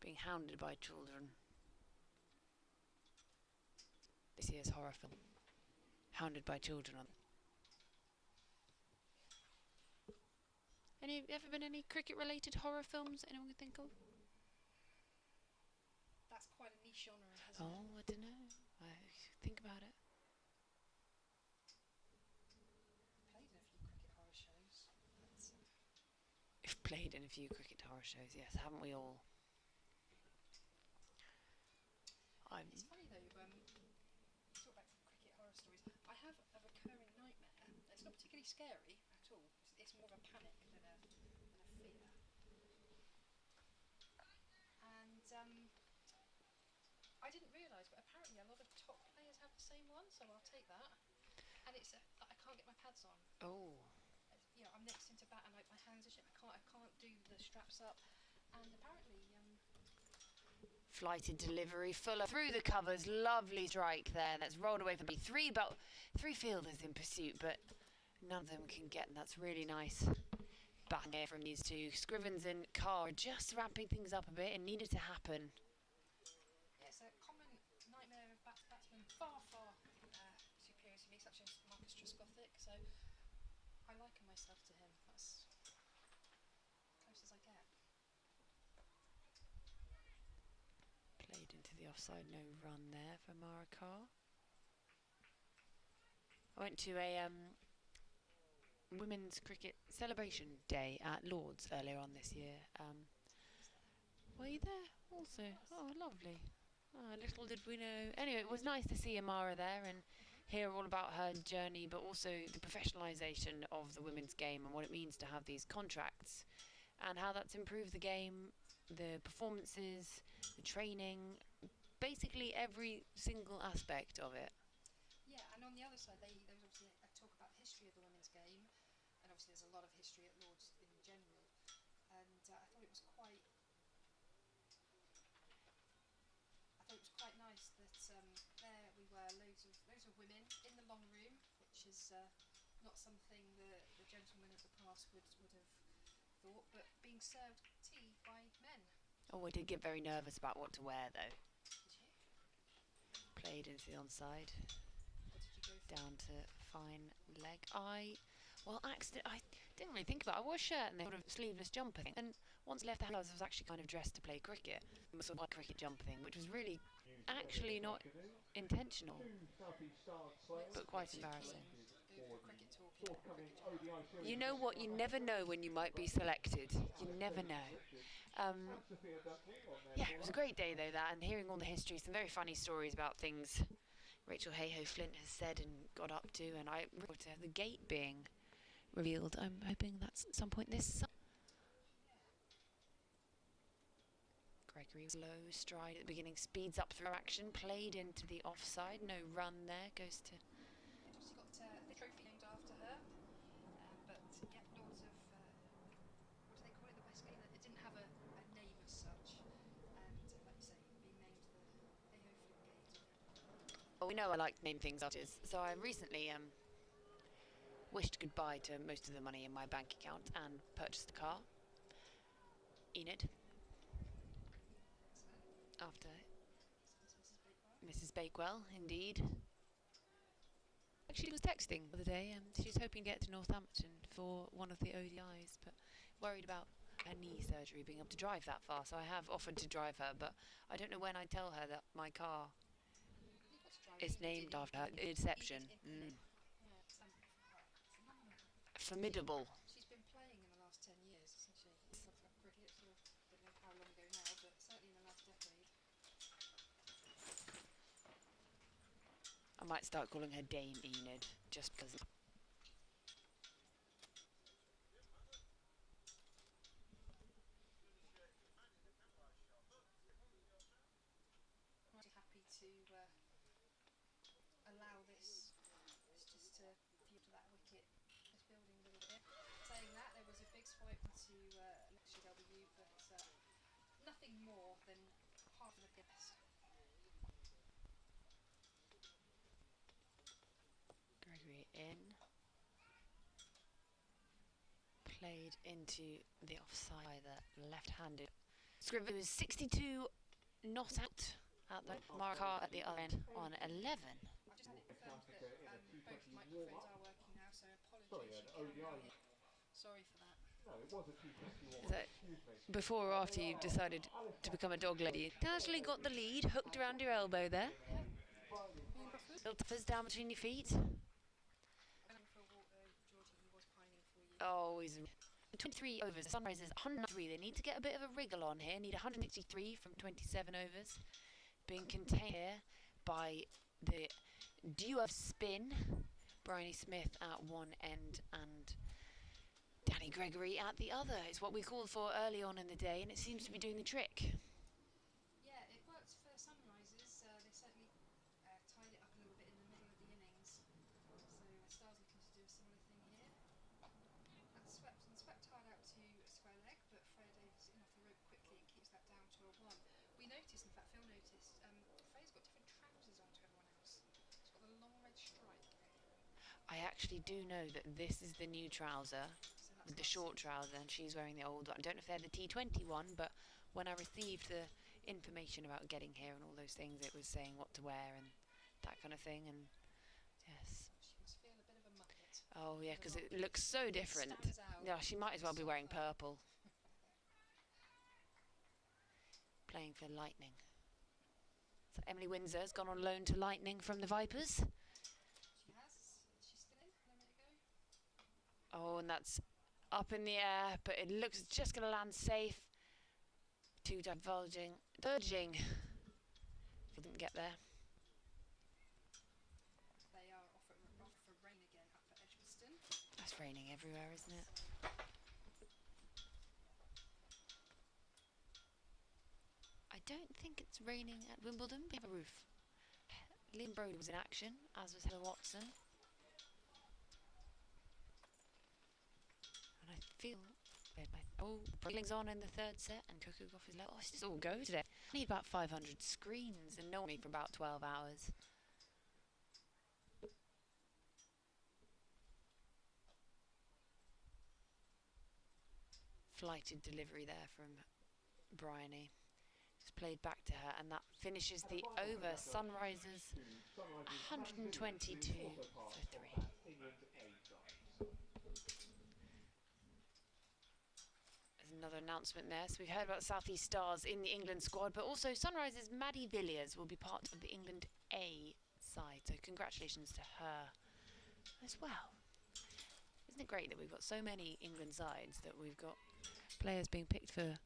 [SPEAKER 7] being hounded by children. This year's horror film. Hounded by children. Ever been any cricket-related horror films anyone can think of?
[SPEAKER 1] That's quite a niche genre, isn't it?
[SPEAKER 7] Oh, I don't know. Think about it.
[SPEAKER 1] Played in a few cricket horror shows.
[SPEAKER 7] We've played in a few cricket horror shows, yes, haven't we all?
[SPEAKER 1] It's funny though, talk about cricket horror stories. I have a recurring nightmare. It's not particularly scary at all. It's more of a panic than a fear. And I didn't realise, but apparently a lot of top players have the same one, so I'll take that. And it's that I can't get my pads on.
[SPEAKER 7] Oh.
[SPEAKER 1] You know, I'm next into bat and my hands are shit. I can't do the straps up. And apparently,
[SPEAKER 7] Flighted delivery, Fuller through the covers, lovely strike there. That's rolled away from me. Three fielders in pursuit, but none of them can get, and that's really nice. Back here from these two. Scrivens and Carr just ramping things up a bit. It needed to happen.
[SPEAKER 1] yeah, it's a common nightmare of batsmen far superior to me, such as Marcus Trescothick. So I liken myself to him. That's as close as I get.
[SPEAKER 7] Played into the offside, no run there for Mara Carr. I went to a women's cricket celebration day at Lord's earlier on this year. Were you there also? Oh, lovely. Oh, little did we know. Anyway, it was nice to see Amara there and hear all about her journey, but also the professionalisation of the women's game and what it means to have these contracts and how that's improved the game, the performances, the training, basically every single aspect of it.
[SPEAKER 1] Yeah, and on the other side, there was obviously a talk about the history of the women's game, and obviously there's a lot of history at Lord's in general. And I thought it was quite nice that there we were, loads of women in the long room, which is not something the gentlemen of the past would have thought, but being served tea by men.
[SPEAKER 7] Oh, I did get very nervous about what to wear though.
[SPEAKER 1] Did you?
[SPEAKER 7] Played into the onside.
[SPEAKER 1] What did you go for?
[SPEAKER 7] Down to fine leg. I didn't really think about it. I wore a shirt and then sort of sleeveless jumper thing. And once I left the house, I was actually kind of dressed to play cricket. It was sort of like cricket jumper thing, which was really actually not intentional, but quite embarrassing.
[SPEAKER 1] Go for cricket talking.
[SPEAKER 7] You know what? You never know when you might be selected. You never know. Yeah, it was a great day though, that, and hearing all the history, some very funny stories about things Rachael Heyhoe Flint has said and got up to, and I remember the gate being revealed. I'm hoping that's at some point this summer. Gregory, low stride at the beginning, speeds up through action, played into the offside, no run there, goes to...
[SPEAKER 1] She got the trophy named after her, but yeah, lots of, what do they call it, the West Gate? It didn't have a name as such, and like you say, being named the Heyhoe Flint Gate.
[SPEAKER 7] Well, we know I like to name things after, so I recently wished goodbye to most of the money in my bank account and purchased a car. Enid. After Mrs. Bakewell, indeed. She was texting the other day, and she's hoping to get to Northampton for one of the ODIs, but worried about her knee surgery, being able to drive that far. So I have offered to drive her, but I don't know when I tell her that my car is named after her. Inception. Formidable.
[SPEAKER 1] She's been playing in the last 10 years, hasn't she? Cricket, sort of, I don't know how long ago now, but certainly in the last decade.
[SPEAKER 7] I might start calling her Dame Enid, just because.
[SPEAKER 1] I'm really happy to allow this just to view to that wicket, just building a little bit. Saying that, there was a big swipe to Lecture W, but nothing more than half of the best.
[SPEAKER 7] Gregory in. Played into the offside, the left-handed Scrivener was 62 not out at the Marcar at the other end on 11.
[SPEAKER 1] I've just had it confirmed that both microphones are working now, so apologies. Sorry for that.
[SPEAKER 2] No, it was a T20
[SPEAKER 7] Is that before or after you decided to become a dog lady? Casually got the lead, hooked around your elbow there. Little tuffers down between your feet.
[SPEAKER 1] Going for a walk, Georgie, he was pining for you.
[SPEAKER 7] Oh, he's 23 overs. Sunrise is 103. They need to get a bit of a wriggle on here. Need 163 from 27 overs. Being contained here by the duo of spin. Bryony Smith at one end and Danny Gregory at the other. It's what we called for early on in the day, and it seems to be doing the trick.
[SPEAKER 1] Yeah, it worked for Sunrisers. They certainly tied it up a little bit in the middle of the innings. So Stars looking to do a similar thing here. That's swept hard out to a square leg, but Freya Davies in off the rope quickly and keeps that down to a 1. We noticed, in fact, Phil noticed, Freya's got different trousers on to everyone else. It's got the long red stripe.
[SPEAKER 7] I actually do know that this is the new trouser,
[SPEAKER 1] So
[SPEAKER 7] with the short trouser, and she's wearing the old one. I don't know if they're the T20 one, but when I received the information about getting here and all those things, it was saying what to wear and that kind of thing, and yes.
[SPEAKER 1] she must feel a bit of a muppet.
[SPEAKER 7] Oh yeah, because it looks so different.
[SPEAKER 1] Stands out.
[SPEAKER 7] Yeah, she might as well be wearing purple. Playing for Lightning. So Emily Windsor's gone on loan to Lightning from the Vipers.
[SPEAKER 1] She has. She's still in. No minute to go.
[SPEAKER 7] Oh, and that's up in the air, but it looks just going to land safe. Two diverging. Didn't get there.
[SPEAKER 1] They are off for rain again up at Edgbaston.
[SPEAKER 7] That's raining everywhere, isn't it? I don't think it's raining at Wimbledon. We have a roof. Liam Brody was in action, as was Heather Watson. And I feel... Oh, Brilling's on in the third set, and Cuckoo off his level. Oh, it's just all go today. I need about 500 screens, and no one for about 12 hours. Flighted delivery there from Bryony. Just played back to her, and that finishes the over. Sunrisers 122 for 3. There's another announcement there. So we've heard about South East Stars in the England squad, but also Sunrisers' Maddie Villiers will be part of the England A side. So congratulations to her as well. Isn't it great that we've got so many England sides, that we've got players being picked for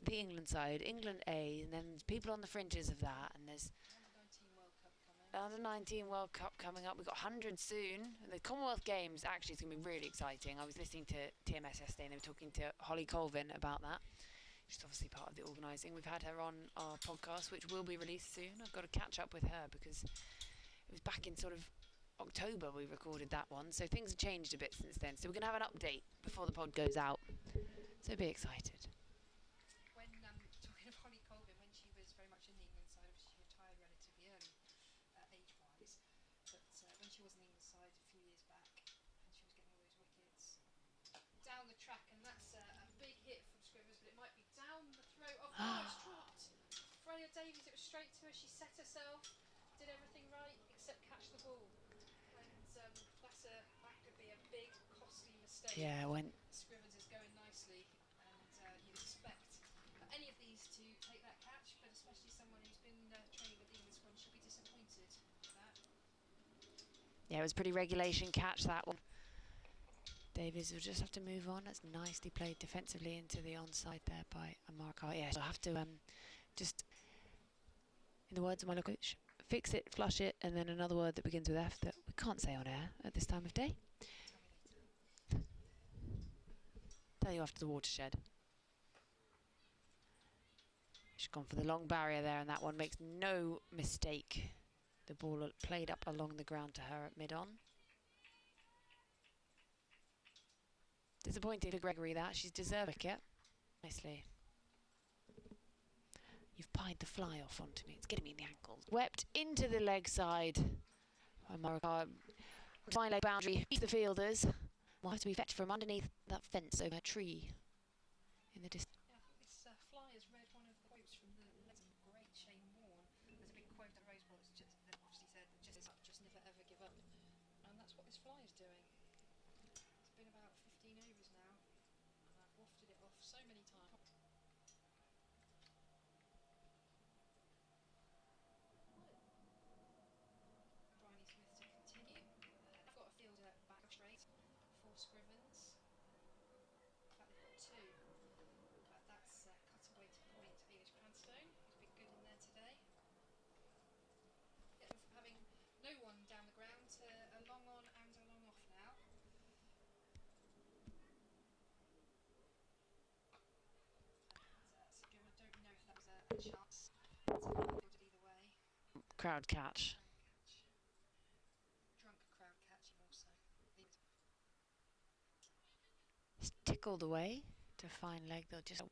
[SPEAKER 7] the England side, England A, and then there's people on the fringes of that, and there's
[SPEAKER 1] Under 19 World Cup coming.
[SPEAKER 7] Under 19 World Cup coming up. We've got 100 soon. The Commonwealth Games actually is going to be really exciting. I was listening to TMS yesterday, and they were talking to Holly Colvin about that. She's obviously part of the organising. We've had her on our podcast, which will be released soon. I've got to catch up with her because it was back in sort of October we recorded that one, so things have changed a bit since then. So we're going to have an update before the pod goes out. So be excited.
[SPEAKER 1] When talking of Holly Colvin, when she was very much in the England side, obviously she retired relatively early, age-wise. But when she was in the England side a few years back, and she was getting all those wickets down the track, and that's a big hit from Scrivers, but it might be down the throat. Oh, no, it's dropped. Freya Davies, it was straight to her. She set herself, did everything right except catch the ball. And that could be a big, costly mistake.
[SPEAKER 7] Yeah, when
[SPEAKER 1] Scrivens is going nicely, and you'd expect any of these to take that catch, but especially someone who's been training with the England squad should be disappointed with that.
[SPEAKER 7] yeah, it was a pretty regulation catch, that one. Davies will just have to move on. That's nicely played defensively into the onside there by Amarkar. Yeah, she'll have to just, in the words of my local coach, fix it, flush it, and then another word that begins with F that we can't say on air at this time of day. Tell you after the watershed. She's gone for the long barrier there, and that one makes no mistake. The ball played up along the ground to her at mid-on. Disappointing for Gregory that. She's deserved a wicket. Nicely. You've pied the fly off onto me. It's getting me in the ankles. Wept into the leg side. Fine leg boundary. Beats the fielders. Will have to be fetched from underneath that fence over a tree in the distance.
[SPEAKER 1] Yeah, I think this fly has read one what this fly is doing. It's been about 15 overs now, and I've wafted it off so many times. Bryony Smith to continue. I've got a fielder back straight for Scrivens. In fact, they've got two, but that's cut away to point Ailish Cranstone, who's been good in there today. Yeah, from having no one down the ground to a long on and a long off now. And I don't know if that was a chance to field it either way.
[SPEAKER 7] Crowd catch.
[SPEAKER 1] Drunk crowd catching also.
[SPEAKER 7] It's tickled away to fine leg. They'll just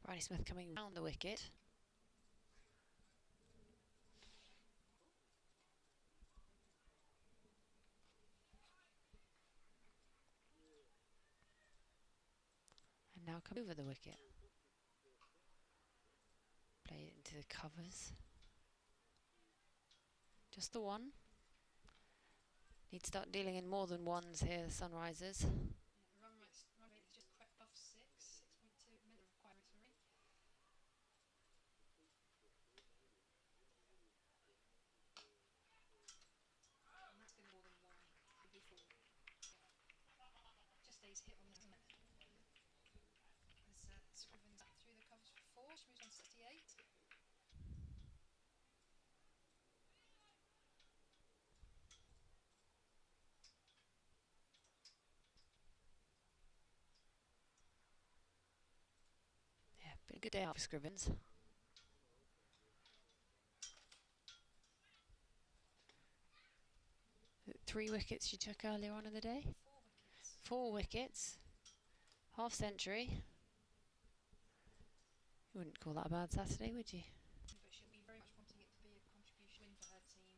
[SPEAKER 7] Bryony Smith coming round the wicket. And now come over the wicket. Play it into the covers. Just the one. Need to start dealing in more than ones here, the Sunrisers.
[SPEAKER 1] Yeah, run rate has just crept off 6.2 minute requirement. And that's going to more than one. Could be four. Just stays hit on this, doesn't it? As Scrivens up through the covers for 4, she moves on 68.
[SPEAKER 7] Yeah, been a good day out for Scrivens. Three wickets she took earlier on in the day. 4 wickets. Half century. You wouldn't call that a bad Saturday, would you?
[SPEAKER 1] But she'll be very much wanting it to be a contribution win for her team.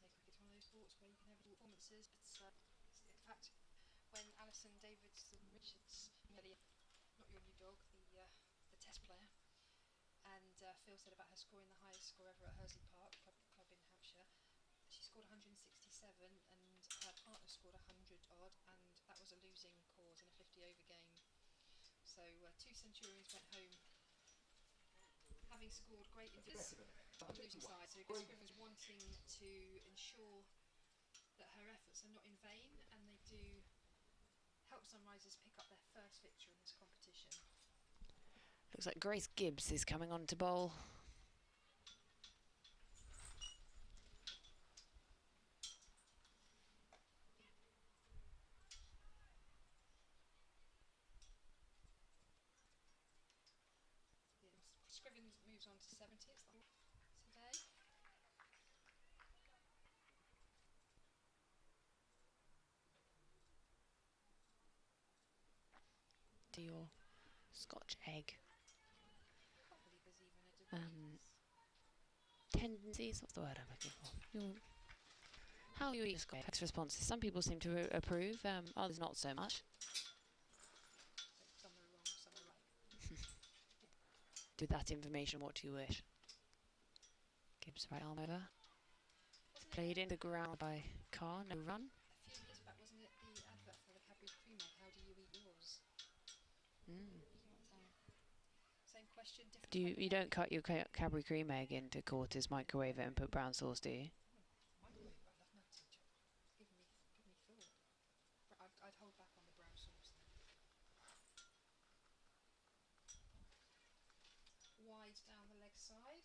[SPEAKER 1] Take cricket's one of those sports where you can have performances, but in fact, when Alison Davidson Richards, not your new dog, the test player, and Phil said about her scoring the highest score ever at Hursley Park club in Hampshire, she scored 167 and her partner scored 100 odd, and that was a losing cause in a 50 over game. So 2 Centurions went home having scored great innings on the losing side. So Scrivens wanting to ensure that her efforts are not in vain, and they do help Sunrisers pick up their first victory in this competition.
[SPEAKER 7] Looks like Grace Gibbs is coming on to bowl.
[SPEAKER 1] Scrivens moves on to 70th today.
[SPEAKER 7] To your Scotch egg.
[SPEAKER 1] Can't believe there's even a debate.
[SPEAKER 7] Tendencies, what's the word I'm looking for? How you eat Scotch eggs responses. Some people seem to approve, others not so much.
[SPEAKER 1] Some are wrong, some are right.
[SPEAKER 7] With that information, what do you wish? Gibbs right arm over. Played in the ground by Carr, no run.
[SPEAKER 1] A few years back, wasn't it the advert for the Cadbury cream egg? How do you eat yours? Same question, different.
[SPEAKER 7] Do you don't cut your Cadbury cream egg into quarters, microwave it, and put brown sauce, do you?
[SPEAKER 1] Microwave, I'd love to. Give me thought. I'd hold back on the brown sauce then. Wide down the leg side.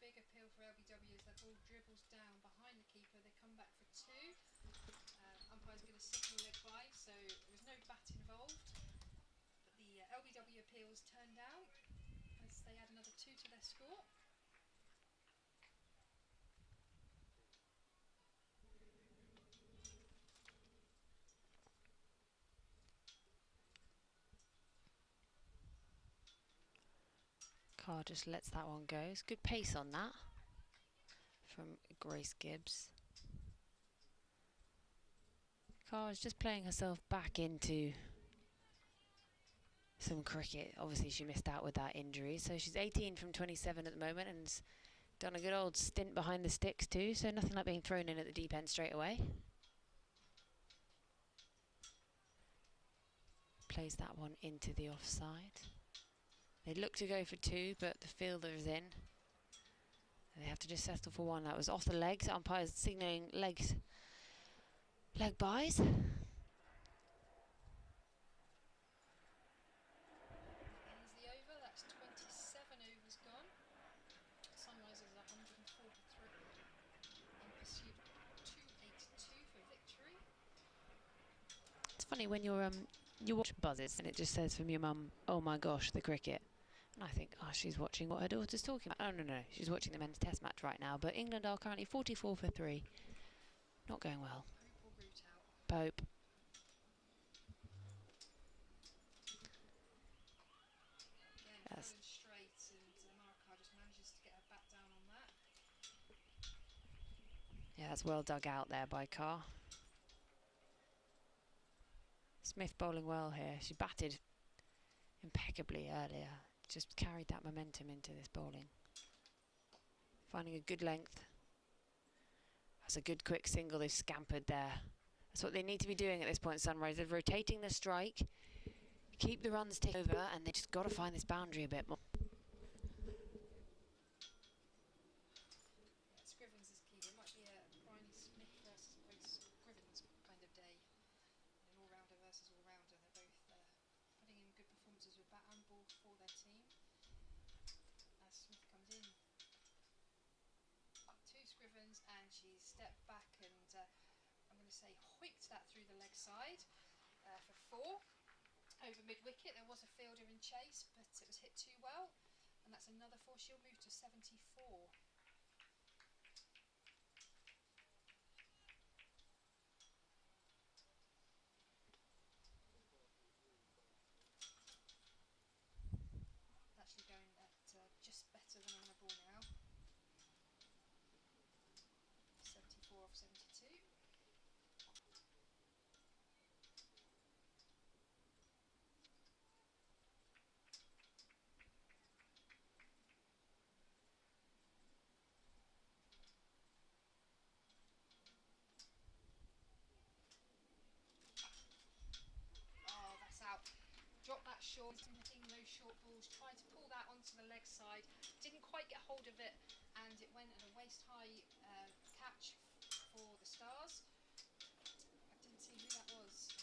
[SPEAKER 1] Big appeal for LBW as that ball dribbles down behind the keeper. They come back for 2. Umpire's going to signal leg by, so there was no bat involved. But the LBW appeals turned out as they add another 2 to their score.
[SPEAKER 7] Carr just lets that one go. It's good pace on that from Grace Gibbs. Carr is just playing herself back into some cricket. Obviously she missed out with that injury, so she's 18 from 27 at the moment and has done a good old stint behind the sticks too, so nothing like being thrown in at the deep end straight away. Plays that one into the offside. They look to go for 2, but the fielder is in. They have to just settle for 1. That was off the legs. Umpire's signalling leg byes.
[SPEAKER 1] Ends the over. That's 27 overs gone. Sunrisers 143 in pursuit of 282 for victory.
[SPEAKER 7] It's funny when you watch buzzes and it just says from your mum, "Oh my gosh, the cricket." And I think, oh, she's watching what her daughter's talking about. Oh, no, she's watching the men's test match right now. But England are currently 44 for 3. Not going well.
[SPEAKER 1] Pope or root out.
[SPEAKER 7] Pope.
[SPEAKER 1] Again,
[SPEAKER 7] Yes.
[SPEAKER 1] full and straight, and Marika just manages to get her back down on that.
[SPEAKER 7] Yeah, that's well dug out there by Carr. Smith bowling well here. She batted impeccably earlier. Just carried that momentum into this bowling. Finding a good length. That's a good quick single. They've scampered there. That's what they need to be doing at this point, Sunrise. They're rotating the strike. Keep the runs taken over, and they just got to find this boundary a bit more.
[SPEAKER 1] Yeah, Scrivens is key. It might be a Bryony Smith versus Grace Scrivens kind of day. An all-rounder versus all-rounder. They're both putting in good performances with bat and ball for their team. As Smith comes in to Scrivens, and she's stepped back and I'm going to say hoiked that through the leg side for 4. Over mid-wicket, there was a fielder in chase, but it was hit too well, and that's another 4. She'll move to 74. Actually going at just better than on the ball now. 74 off 72. Oh, that's out. Drop that short, hitting those short balls, tried to pull that onto the leg side, didn't quite get hold of it, and it went at a waist-high catch for the Stars. I didn't see who that was.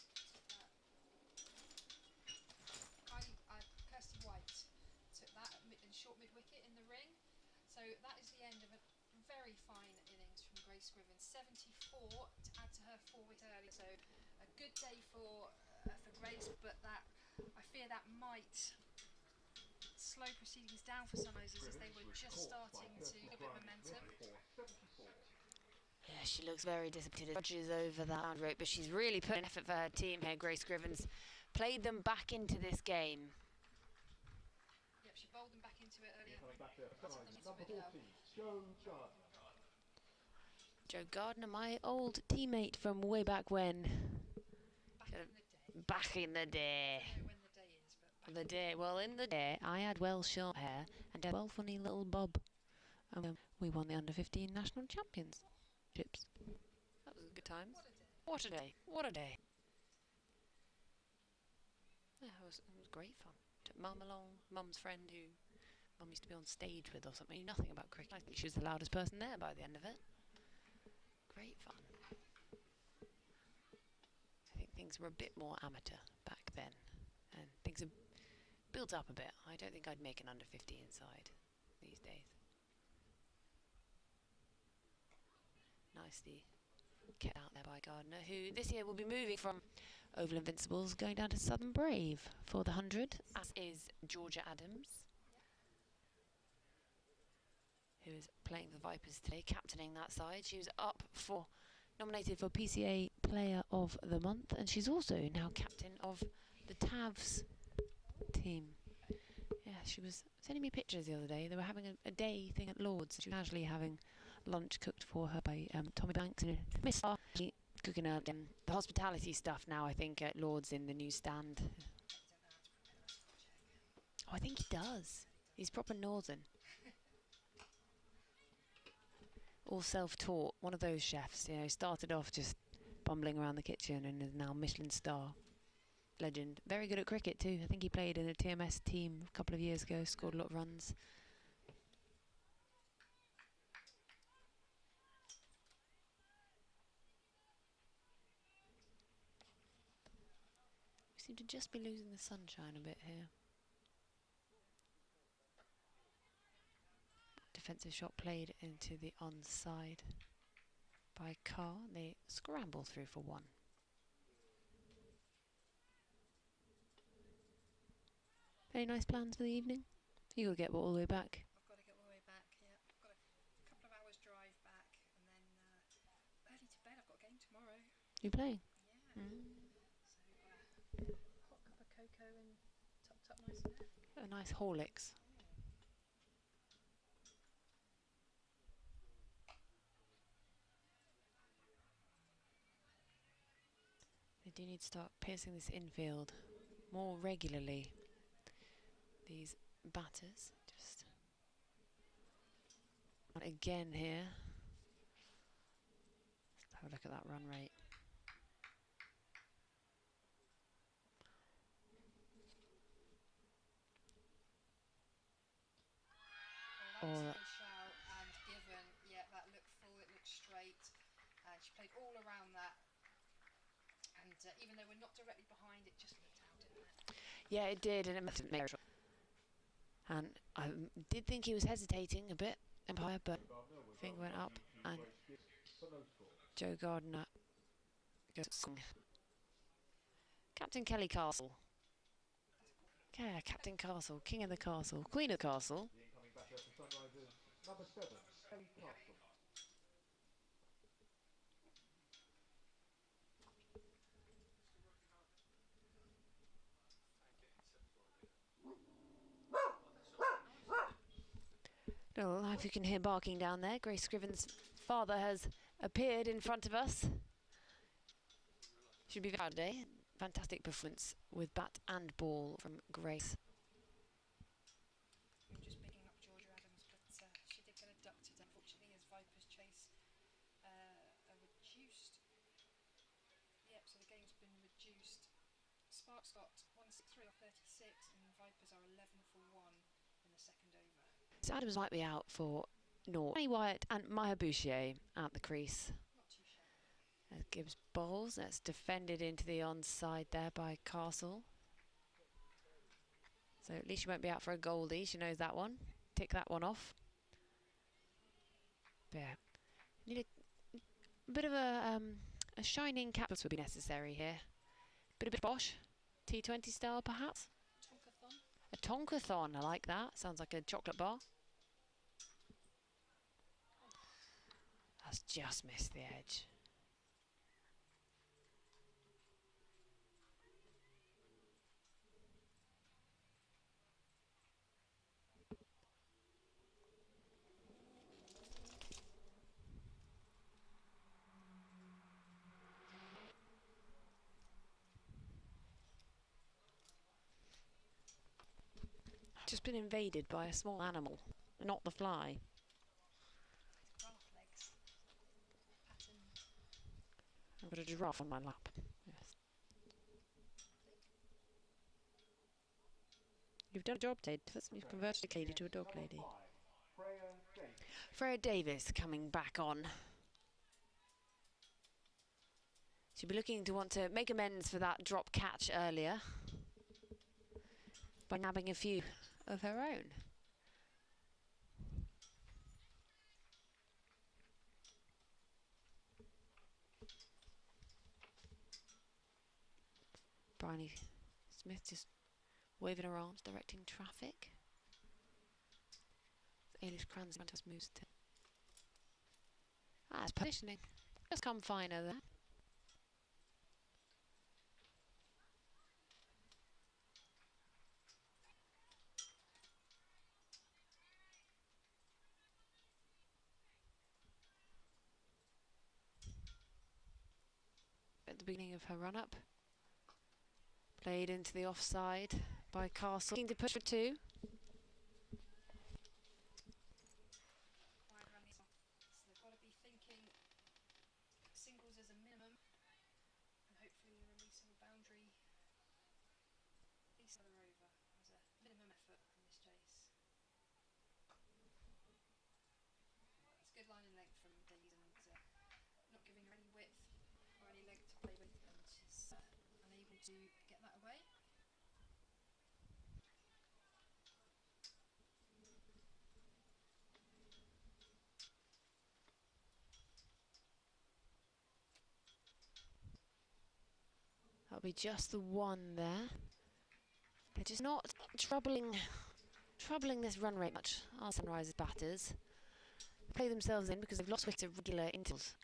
[SPEAKER 1] Kirsty White took that in short mid-wicket in the ring. So that is the end of a very fine innings from Grace Scrivens. 74 to add to her 4 wickets early. So a good day for Grace, but that I fear that might slow proceedings down for Sunrisers as they were just starting to get a bit of momentum.
[SPEAKER 7] Yeah, she looks very disappointed. Judges over that rope, but she's really put an effort for her team here. Grace Scrivens played them back into this game.
[SPEAKER 1] Yep, she bowled them back into it earlier.
[SPEAKER 7] Joe Gardner, my old teammate from way back when.
[SPEAKER 1] Back in the day.
[SPEAKER 7] Back in the day.
[SPEAKER 1] I don't know when the day is, but back
[SPEAKER 7] Well, in the day, I had well short hair and a well funny little bob. And we won the under-15 national championships. That was good times.
[SPEAKER 1] What a day.
[SPEAKER 7] What a day. What a day. Yeah, it was great fun. Took Mum along, Mum's friend who Mum used to be on stage with or something. Knew nothing about cricket. I think she was the loudest person there by the end of it. Great fun. I think things were a bit more amateur back then, and things have built up a bit. I don't think I'd make an under-15 side these days. Nicely kept out there by Gardner, who this year will be moving from Oval Invincibles going down to Southern Brave for the 100, as is Georgia Adams, who is playing the Vipers today, captaining that side. She was nominated for PCA Player of the Month, and she's also now captain of the Tavs team. Yeah, she was sending me pictures the other day. They were having a day thing at Lord's. She was casually having lunch cooked for her by Tommy Banks and Miss Star. Cooking her the hospitality stuff now, I think, at Lord's in the new stand. Oh, I think he does. He's proper northern. All self-taught. One of those chefs, you know, started off just bumbling around the kitchen and is now Michelin star. Legend. Very good at cricket too. I think he played in a TMS team a couple of years ago, scored a lot of runs. We seem to just be losing the sunshine a bit here. Defensive shot played into the onside by Carr. They scramble through for one. Any nice plans for the evening? You got to get all the way back.
[SPEAKER 1] I've got to get all the way back, yeah. I've got a couple of hours drive back and then early to bed. I've got a game tomorrow.
[SPEAKER 7] You playing?
[SPEAKER 1] Yeah. So hot cup of cocoa and tucked up nice and there.
[SPEAKER 7] A nice Horlicks. They do need to start piercing this infield more regularly. These batters just again here. Let's have a look at that run rate.
[SPEAKER 1] That was a shout and given. Yeah, that looked full, it looked straight. And she played all around that. And even though we're not directly behind, it just looked out, didn't it?
[SPEAKER 7] Yeah, it did, and it must have made. And I did think he was hesitating a bit, Empire, but thing went up, and Joe Gardner goes. Captain Kelly Castle. Yeah, Captain Castle, King of the Castle, Queen of the Castle.
[SPEAKER 2] The incoming batter for Sunrisers, number 7, Kelly Castle.
[SPEAKER 7] Well, if you can hear barking down there, Grace Scriven's father has appeared in front of us. Should be proud today. Fantastic performance with bat and ball from Grace.
[SPEAKER 1] We were just bigging up Georgia Adams, but she did get a duck today, unfortunately, as Vipers chase a reduced. Yep, so the game's been reduced. Sparks got 163 off 36, and Vipers are 11 for 1 in the second over.
[SPEAKER 7] So Adams might be out for North. Danny Wyatt and Maya Bouchier at the crease.
[SPEAKER 1] Not too shabby.
[SPEAKER 7] As Gibbs bowls, that's defended into the onside there by Castle. So at least she won't be out for a goldie. She knows that one. Tick that one off. But yeah, need a bit of a shining cap would be necessary here. Bit of Bosch, T20 style perhaps.
[SPEAKER 1] Tonkathon.
[SPEAKER 7] A Tonkathon, I like that. Sounds like a chocolate bar. That's just missed the edge. Just been invaded by a small animal, not the fly.
[SPEAKER 1] Giraffe legs. Pattern.
[SPEAKER 7] I've got a giraffe on my lap. Yes. You've done a job, Ted. You've converted a lady to a dog lady. Freya Davis coming back on. She'll be looking to want to make amends for that drop catch earlier by nabbing a few of her own. Bryony Smith just waving her arms, directing traffic. Eilish Kranz just moves to. That's positioning. Just come finer there. the beginning of her run-up. Played into the offside by Castle. Looking to push for 2.
[SPEAKER 1] Wide run these off. So they've got to be thinking singles as a minimum, and hopefully releasing a boundary. At least another over as a minimum effort from this chase. It's good line and length from these, and not giving her any width or any leg to play with, and she's unable to get that away.
[SPEAKER 7] That'll be just the 1 there. They're just not troubling this run rate much. Our Sunrisers batters play themselves in because they've lost wickets at regular intervals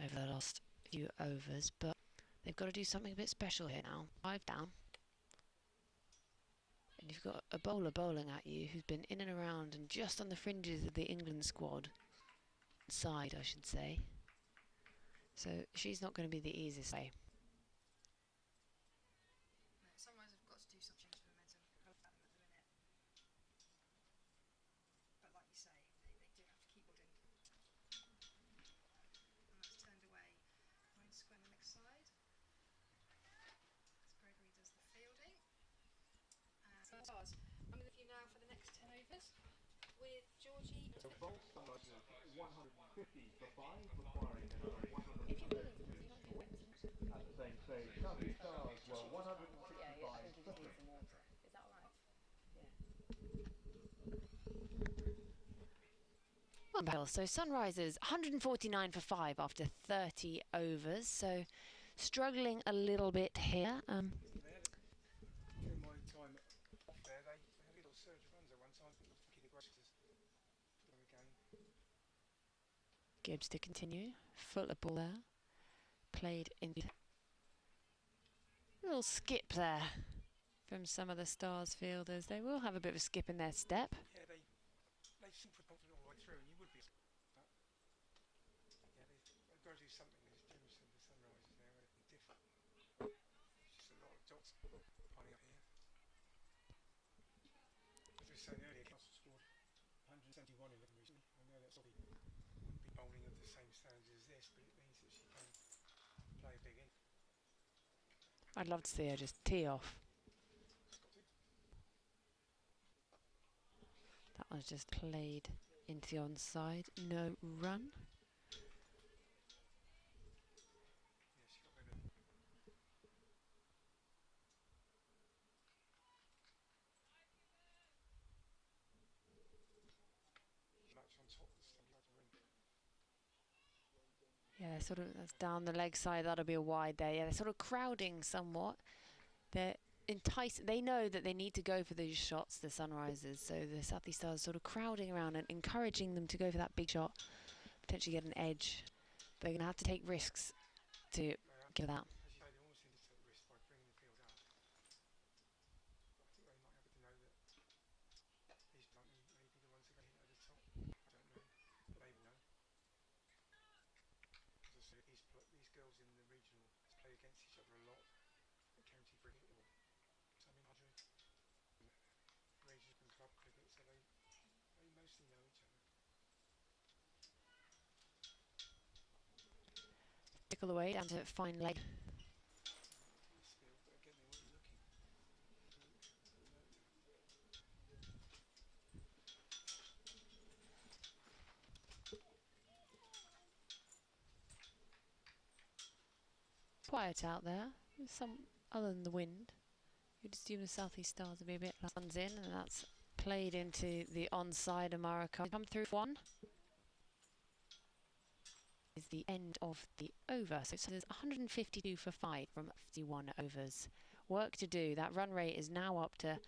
[SPEAKER 7] over the last few overs, but they've got to do something a bit special here now. 5 down. And you've got a bowler bowling at you who's been in and around and just on the fringes of the England squad. Side, I should say. So she's not going to be the easiest way.
[SPEAKER 1] Sunrise have got to do something to momentum. Both at them at the minute. But like you say, they do have to keep building. And that's turned away. Line square on the next side. As Gregory does the fielding. And stars. I'm with you now for the next 10 overs with Georgie.
[SPEAKER 2] The bold Sunrisers 150 for 5, requiring another 100.
[SPEAKER 1] If you're willing, you don't get wet.
[SPEAKER 2] At the same stage, Southie Stars were 165 for 3.
[SPEAKER 8] Some water. Is that alright?
[SPEAKER 7] Well, so Sunrisers 149 for 5 after 30 overs, so struggling a little bit here.
[SPEAKER 4] They had it during my time off there. They had a little surge of runs at one time. I think the Grocers put them again.
[SPEAKER 7] Gibbs to continue. Full of ball there. Played in. Little skip there from some of the Stars fielders. They will have a bit of a skip in their step.
[SPEAKER 4] Yeah, they seem pretty confident all the way through, and you would be. But yeah, they've got to do something. There's Jameson, the Sunrisers now, are different. Just a lot of dots piling up here. As we were saying earlier, Castle scored 171 in them recently. I know that's probably wouldn't be bowling of the same standards as this, but it means that she can play a big in.
[SPEAKER 7] I'd love to see her just tee off. That was just played into the onside. No run.
[SPEAKER 4] Yeah, she got rid of much on top and stuff like the ring.
[SPEAKER 7] Yeah, they're sort of, that's down the leg side. That'll be a wide there. Yeah, they're sort of crowding somewhat. They're enticing. They know that they need to go for these shots, the Sunrisers. So the Southie Stars sort of crowding around and encouraging them to go for that big shot, potentially get an edge. They're going to have to take risks to get that.
[SPEAKER 4] As you say, they almost seem to take risks by bringing the field up. I think they might have to know that these blunt may be the ones that are going to hit at the top. I don't know, but they will know. As I say, these girls in the regional play against each other a lot at county cricket or some in Madrid, regional and club cricket, so they mostly know each other.
[SPEAKER 7] Tickle away down to fine leg.
[SPEAKER 4] This field, but again, they weren't looking.
[SPEAKER 7] Quiet out there. Some other than the wind. You'd assume the Southie Stars would be a bit runs in, and that's played into the onside. America come through 1. Is the end of the over. So there's 152 for 5 from 51 overs. Work to do. That run rate is now up to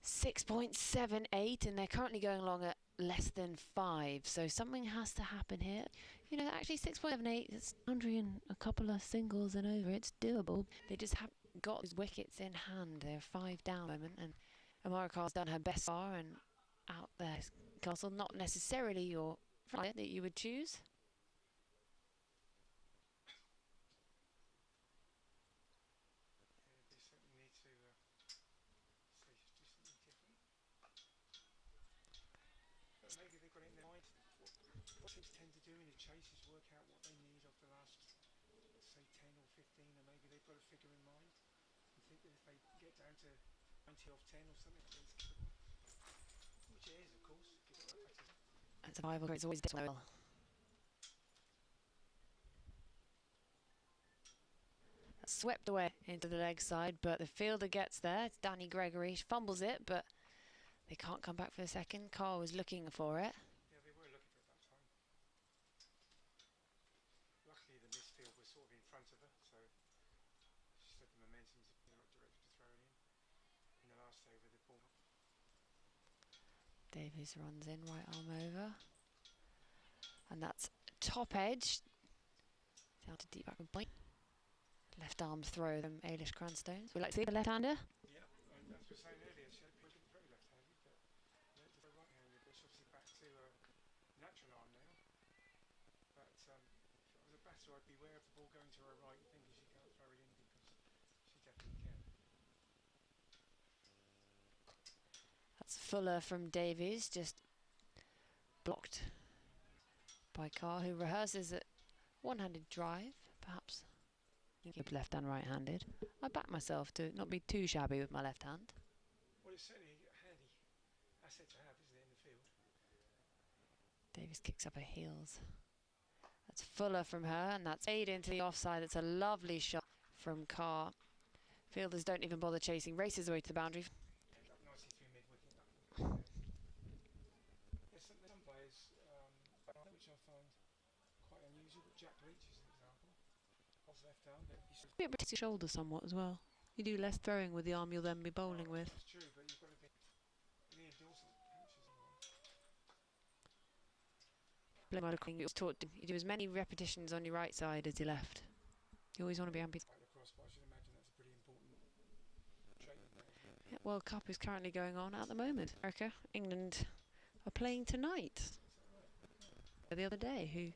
[SPEAKER 7] 6.78, and they're currently going along at less than 5. So something has to happen here. You know, actually 6.78, it's 100 and a couple of singles and over. It's doable. They just haven't got those wickets in hand. They're 5 down at the moment, and America's done her best far, and out there, Castle, not necessarily your flyer that you would choose.
[SPEAKER 4] chasers work out what they need of the last, say, 10 or 15, and maybe they've got a figure in mind and think that if they get down to 90 off 10 or something, it's skippable. Which it is, of course. Give it right back to them.
[SPEAKER 7] And survival is always difficult. Swept away into the leg side, but the fielder gets there. It's Danny Gregory. She fumbles it, but they can't come back for a second. Carl was looking for it.
[SPEAKER 4] Yeah, they were looking for it that time. Luckily, the midfield was sort of in front of her, so she said the momentum's in the right direction to throw it in the last over the ball.
[SPEAKER 7] Davies runs in, right arm over. And that's top edge. Down to deep back and point. Left arm throw them Ailish Cranstones. We like to see the left-hander.
[SPEAKER 4] Yeah, and as we were saying earlier, she had pretty very left-handed, but learned to throw right-handed, but she's obviously back to natural arm now. But if I was a batter, I'd beware of the ball going to her right, thinking she can't throw it in, because she definitely can.
[SPEAKER 7] That's Fuller from Davies, just blocked by Carr, who rehearses a one-handed drive, perhaps. Keep left and right-handed. I back myself to not be too shabby with my left hand.
[SPEAKER 4] Well, it's certainly a handy asset to have, isn't it, in the field?
[SPEAKER 7] Davies kicks up her heels. That's Fuller from her, and that's aid into the offside. It's a lovely shot from Carr. Fielders don't even bother chasing, races away to the boundary.
[SPEAKER 4] End up nicely through mid-wicket. There's some players, which I find quite unusual, but Jack Leach is an example. Off left arm, but he's
[SPEAKER 7] It protects your shoulder somewhat as well. You do less throwing with the arm you'll then be bowling with.
[SPEAKER 4] That's true, but you've got to be Liam Dawson coaches
[SPEAKER 7] Blame looking, you was taught you do as many repetitions on your right side as your left. You always want to be ambidextrous.
[SPEAKER 4] across, but I should imagine that's a pretty important trait in there, isn't it?
[SPEAKER 7] Yeah, World Cup is currently going on at the moment. America, England are playing tonight.
[SPEAKER 4] Is that right?
[SPEAKER 7] The other day, who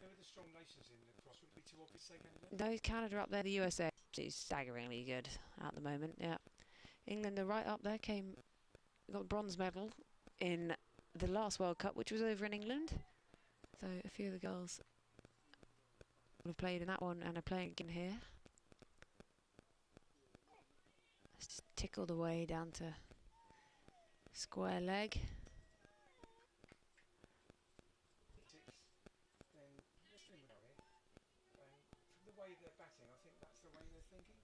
[SPEAKER 4] Who are the strong nations in the cross? Would it be too obvious to say Canada?
[SPEAKER 7] no, Canada up there, the USA is staggeringly good at the moment. Yeah, England are right up there. Got a bronze medal in the last World Cup, which was over in England. So a few of the girls have played in that one and are playing again here. Let's just tickle the way down to square leg.
[SPEAKER 4] Then let's think about it. From the way they're batting, I think that's the way they're thinking.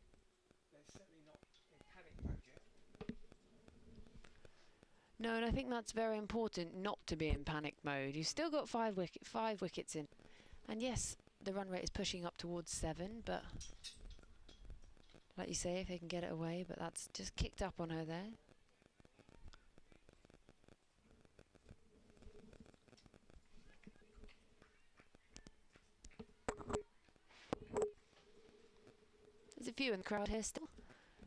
[SPEAKER 4] They're certainly not in panic mode yet.
[SPEAKER 7] No, and I think that's very important not to be in panic mode. You've still got five wickets in. And yes, the run rate is pushing up towards 7, but like you say, if they can get it away, but that's just kicked up on her there. There's a few in the crowd here still,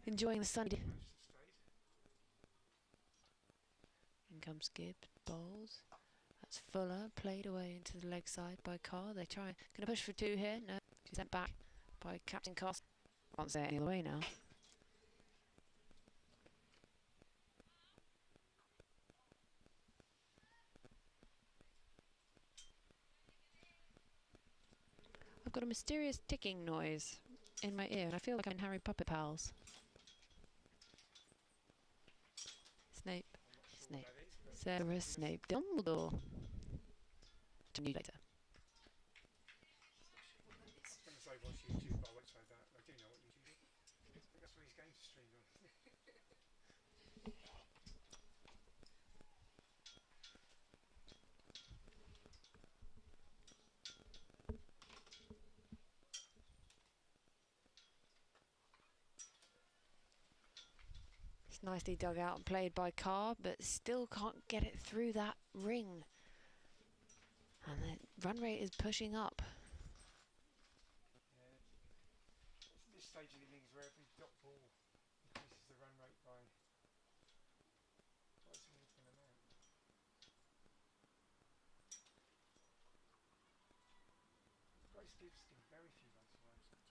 [SPEAKER 7] enjoying the sunny day. In comes Gibb, bowls. That's Fuller, played away into the leg side by Carr. They try, gonna push for 2 here. No, she's sent back by Captain Carr. Can't say it any other way now. I've got a mysterious ticking noise in my ear, and I feel like I'm in Harry Puppet Pals. Snape, Snape, Severus Snape, Dumbledore. To you later.
[SPEAKER 4] I was going to say watch YouTube, but I won't say that. I do know what YouTube is. I think that's where his games are streamed on.
[SPEAKER 7] It's nicely dug out and played by Carr, but still can't get it through that ring. And the run rate is pushing up.
[SPEAKER 4] Yeah, it's this stage of the innings where every dot ball increases the run rate by quite a significant amount. Grace Gibbs getting very few runs away.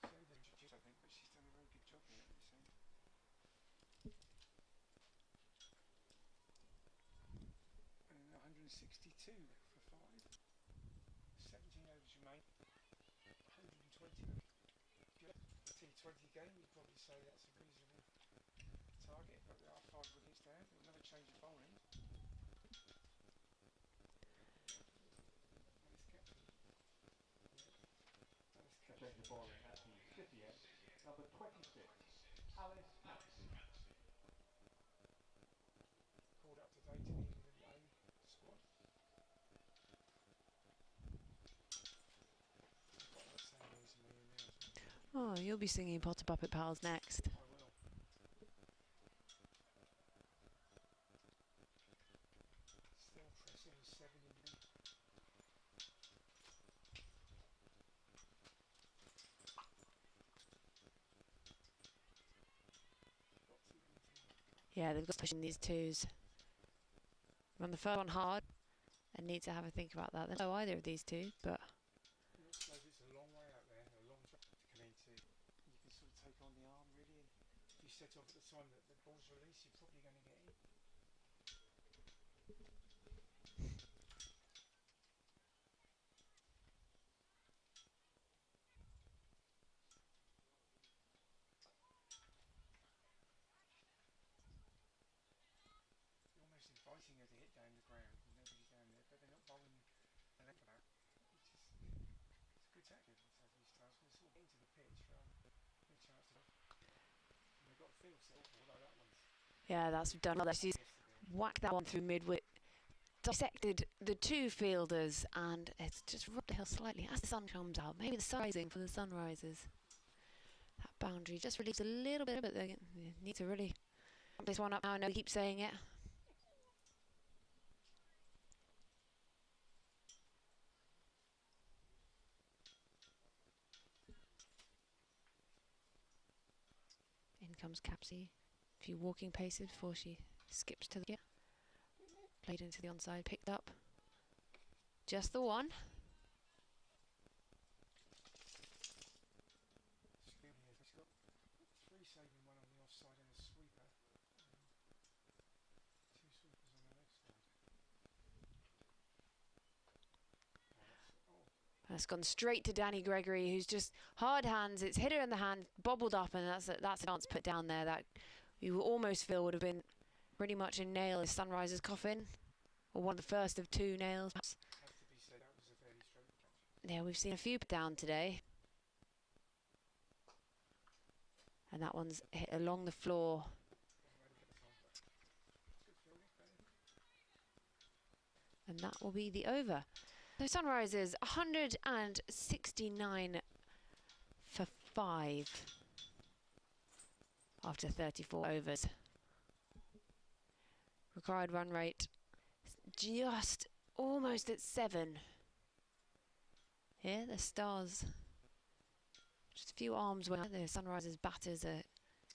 [SPEAKER 4] So they're introduced, I think, but she's done a very good job here, at this end. 32 for 5. 17 overs remain. 120. T20 game, you'd probably say that's a reasonable target, but there are 5 wickets there. Another change of bowling. Alice Captain. Alice
[SPEAKER 2] A
[SPEAKER 4] Captain.
[SPEAKER 2] change of bowling at the 50th, number 26, Alice Captain.
[SPEAKER 4] Called up to date in the England A squad. I've got that same noise in my ear now as well.
[SPEAKER 7] Oh, you'll be singing Potter Puppet Pals next.
[SPEAKER 4] I will. Still pressing 7 in the
[SPEAKER 7] Yeah, they've got pushing these twos. Run the first one hard and need to have a think about that. They don't know either of these two, but
[SPEAKER 4] It looks like it's a long way out there, a long track to come into. You can sort of take on the arm really, and if you set off at the time that the ball's released, you're probably going to get in. You're almost inviting her to hit down the ground, and nobody down there, but they're not bowling the length of that. It's a good tactic for South East Stars. We're sort of into the pitch for a chance to. And they've got a field set up, although that one's
[SPEAKER 7] yeah, that's done. She's whacked that one through midwit, dissected the two fielders, and it's just rubbed the hill slightly as the sun comes out. Maybe the sun rising for the sunrisers. That boundary just relieves a little bit, but they need to really pump this one up now. I know we keep saying it. In comes Capsy. A few walking paces before she skips to the yeah. Played into the onside, picked up. Just the one.
[SPEAKER 4] He's got 3 saving, 1 on the offside and a sweeper. 2 sweepers on the left side.
[SPEAKER 7] That's gone straight to Danny Gregory, who's just hard hands. It's hit her in the hand, bobbled up, and that's a chance put down there that you almost feel would have been pretty much a nail in Sunriser's coffin, or one of the first of 2 nails. Perhaps.
[SPEAKER 4] Has to be said, that was a fairly straight catch.
[SPEAKER 7] Yeah, we've seen a few put down today, and that one's hit along the floor. And that will be the over. So Sunrisers 169 for 5 after 34 overs. Required run rate just almost at 7. Here the Stars just a few arms where the Sunrisers batters are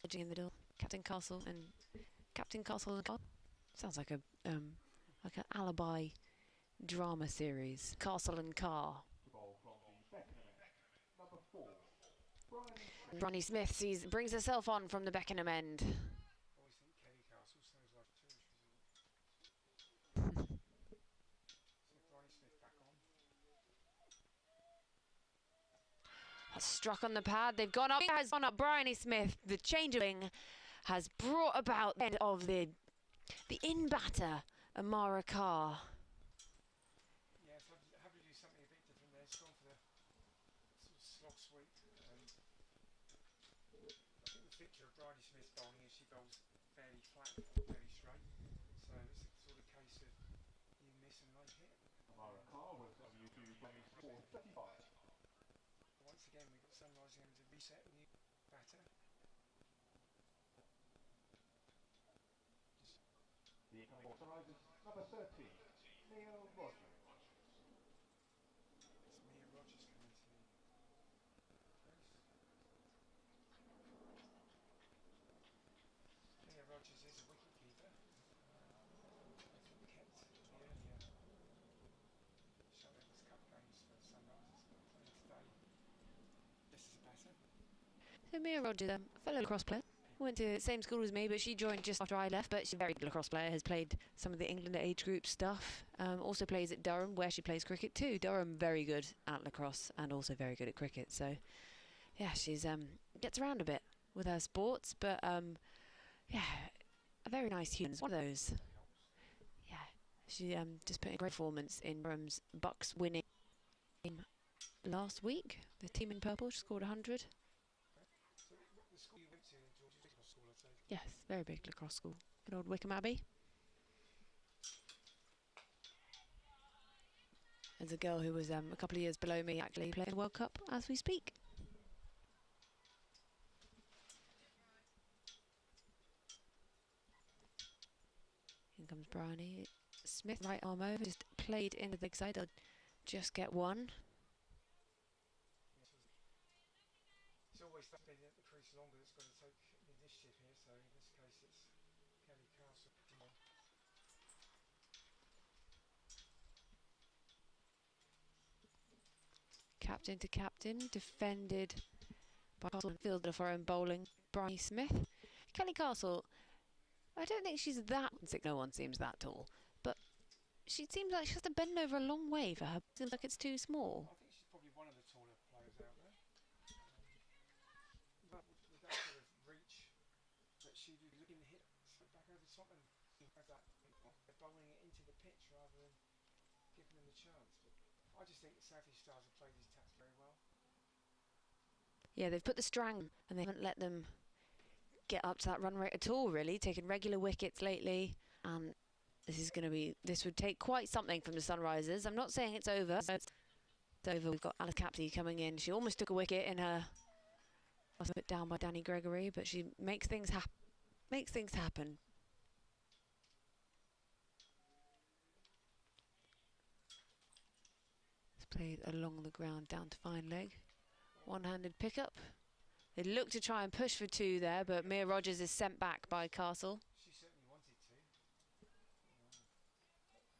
[SPEAKER 7] edging in the middle. Captain Castle and Carr. Sounds like an alibi drama series. Castle and Carr.
[SPEAKER 2] Ball from the Beckenham end, number 4,
[SPEAKER 7] Bronnie Smith brings herself on from the Beckenham end.
[SPEAKER 4] Always think Kelly Castle sounds like a tourist resort. So Bronnie Smith back on.
[SPEAKER 7] That's struck on the pad. They've gone up. Has gone up. Bryony Smith, the changeling, has brought about the end of the in batter, Amara Carr.
[SPEAKER 4] Yeah, so have to do something a bit different there. It's gone for the sort of slog sweep. I think the feature of Bridie Smith's bowling is she bowls fairly flat, fairly straight. So it's a sort of case of you miss and they hit.
[SPEAKER 2] Amara Carr was WQ 435.
[SPEAKER 4] Once again, we've got Sunrise having to reset new batter.
[SPEAKER 2] The incoming Sunrisers, number 13, Neil Rogers.
[SPEAKER 4] It's Mia Rogers coming to the crease. Mia Rogers is a wicket keeper. Kept the earlier Showman's Cup games for Sunrisers, but playing today. This is a batter.
[SPEAKER 7] So Mia Rogers, a fellow cross player.
[SPEAKER 4] People
[SPEAKER 7] went to the same school as me, but she joined just after I left. But she's a very good lacrosse player, has played some of the England age group stuff. Also plays at Durham, where she plays cricket too. Durham, very good at lacrosse and also very good at cricket. So, yeah, she's gets around a bit with her sports, but yeah, a very nice human. One of those. Yeah, she just put in a great performance in Durham's Bucks winning game last week. The team in purple, she scored 100.
[SPEAKER 4] So the school you went to in George's lacrosse school, I take it?
[SPEAKER 7] Yes, very big lacrosse school. Good old Wickham Abbey. There's a girl who was a couple of years below me actually playing the World Cup as we speak. In comes Bryony Smith, right arm over, just played into the big side. They'll just get one.
[SPEAKER 4] It's always that been at the crease longer that's got to take the initiative here, so in this case it's Kelly Castle.
[SPEAKER 7] Captain to captain, defended by Castle and fielded for her own bowling, Bryony Smith. Kelly Castle, I don't think she's that, no one seems that tall, but she seems like she has to bend over a long way for her. Seems like it's too small.
[SPEAKER 4] I think she's probably one of the taller players out there. But with that sort of reach, that she'd be looking to hit straight back over the top and have that bowling it into the pitch rather than giving them the chance. But I just think the South East Stars have played these taps very well.
[SPEAKER 7] Yeah, they've put the strang and they haven't let them get up to that run rate at all, really. Taking regular wickets lately, and this would take quite something from the Sunrisers. I'm not saying it's over. It's over. We've got Alice Capsey coming in. She almost took a wicket in her. Was put down by Danny Gregory, but she makes things happen. It's played along the ground down to fine leg. One-handed pickup. They look to try and push for two there, but Mia Rogers is sent back by Castle.
[SPEAKER 4] She certainly wanted to.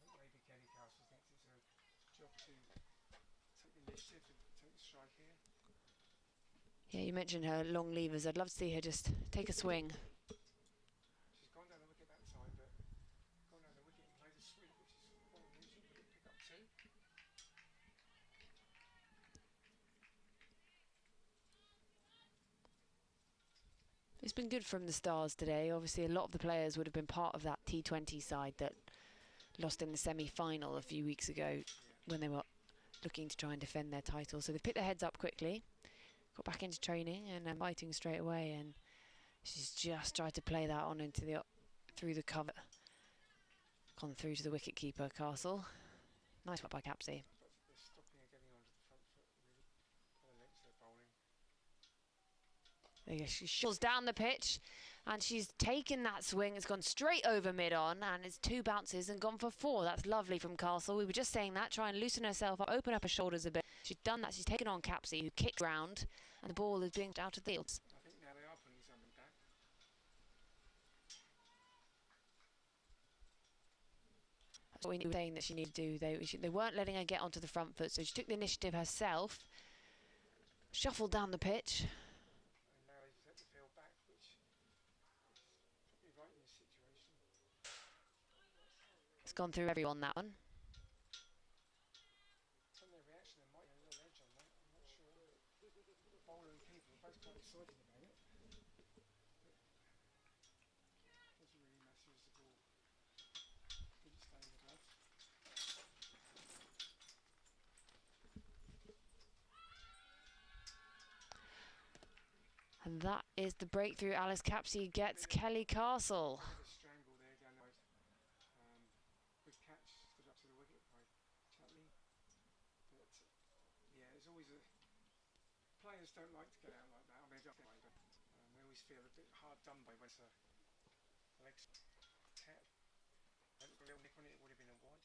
[SPEAKER 4] I think maybe Kelly Castle thinks it's her job to take the initiative, to take the strike here.
[SPEAKER 7] Yeah, you mentioned her long levers. I'd love to see her just take a swing.
[SPEAKER 4] She's gone down the wicket that time, but gone down the wicket and played a sweep, which is quite unusual, but it pick up two.
[SPEAKER 7] It's been good from the Stars today. Obviously, a lot of the players would have been part of that T20 side that lost in the semi-final a few weeks ago when they were looking to try and defend their title. So they picked their heads up quickly, got back into training and fighting straight away. And she's just tried to play that on into the through the cover, gone through to the wicket keeper Castle. Nice work by Capsey.
[SPEAKER 4] But they're stopping her getting onto the front foot, really, by the length of their bowling.
[SPEAKER 7] There you go. She shuttles down the pitch and she's taken that swing. It's gone straight over mid-on and it's two bounces and gone for four. That's lovely from Castle. We were just saying that, try and loosen herself up, open up her shoulders a bit. She's done that. She's taken on Capsey, who kicked round, and the ball is being out of the field.
[SPEAKER 4] I think now they are putting something back.
[SPEAKER 7] That's what we were saying that she needed to do. They weren't letting her get onto the front foot, so she took the initiative herself, shuffled down the pitch.
[SPEAKER 4] And now they've set the field back, which is probably right in this situation.
[SPEAKER 7] It's gone through everyone, that one.
[SPEAKER 4] From their reaction, there might be a little edge on that. I'm not sure. Bowler and keeper were both quite excited about it. But doesn't really matter as the ball didn't stay in the glove.
[SPEAKER 7] And that is the breakthrough. Alice Capsey gets Kelly Castle.
[SPEAKER 4] A strangle there down the right. Good catch, stood up to the wicket by Chatley. But yeah, there's always a players don't like to get out like that. I mean, they don't mind, but we always feel a bit hard done by when it's a legs tap. A little nick on it, it would have been a wide.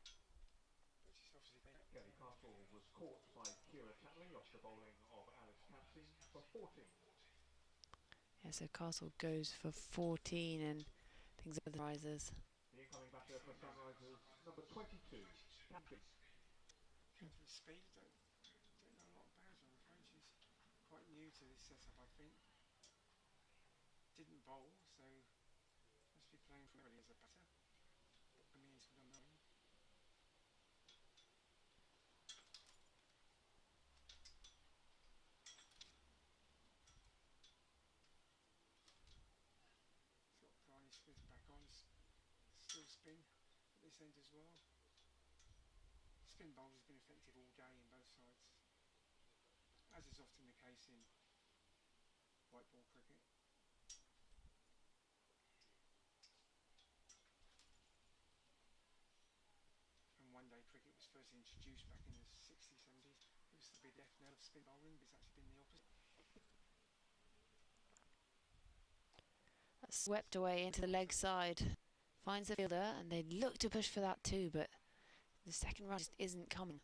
[SPEAKER 4] But she's obviously been.
[SPEAKER 2] Kelly Castle was caught by Kira Chatley off the bowling of Alice Capsey for 14.
[SPEAKER 7] Yeah, so Castle goes for 14 and things are the risers.
[SPEAKER 2] The incoming batter for Sunrisers, number 22, Capsey.
[SPEAKER 4] Catherine Speed, don't know a lot about her, I'm afraid. She's quite new to this setup, I think. didn't bowl, so must be playing from early as a batter. But for me, it's with unknown. He's got Bryony Smith back on, still spin at this end as well. Spin bowls has been effective all day in both sides, as is often the case in white ball cricket. And one day cricket was first introduced back in the 60s, 70s. It was the big death knell of spin bowling, but it's actually been the opposite.
[SPEAKER 7] That's swept away into the leg side. Finds the fielder, and they look to push for that too, but the second run just isn't coming.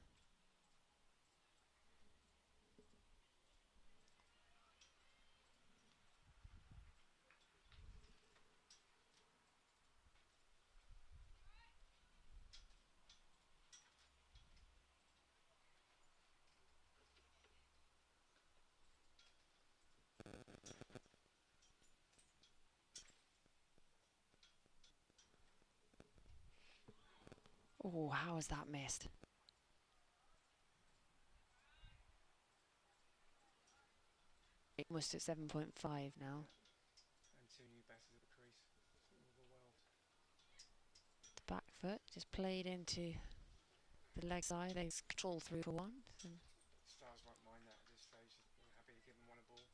[SPEAKER 7] Oh, how has that missed? Almost at 7.5 now.
[SPEAKER 4] And two new batters at the crease, sort of overwhelmed.
[SPEAKER 7] The back foot just played into the leg side. They control through for one.
[SPEAKER 4] Stars won't mind that at this stage. They're happy to give them one a ball.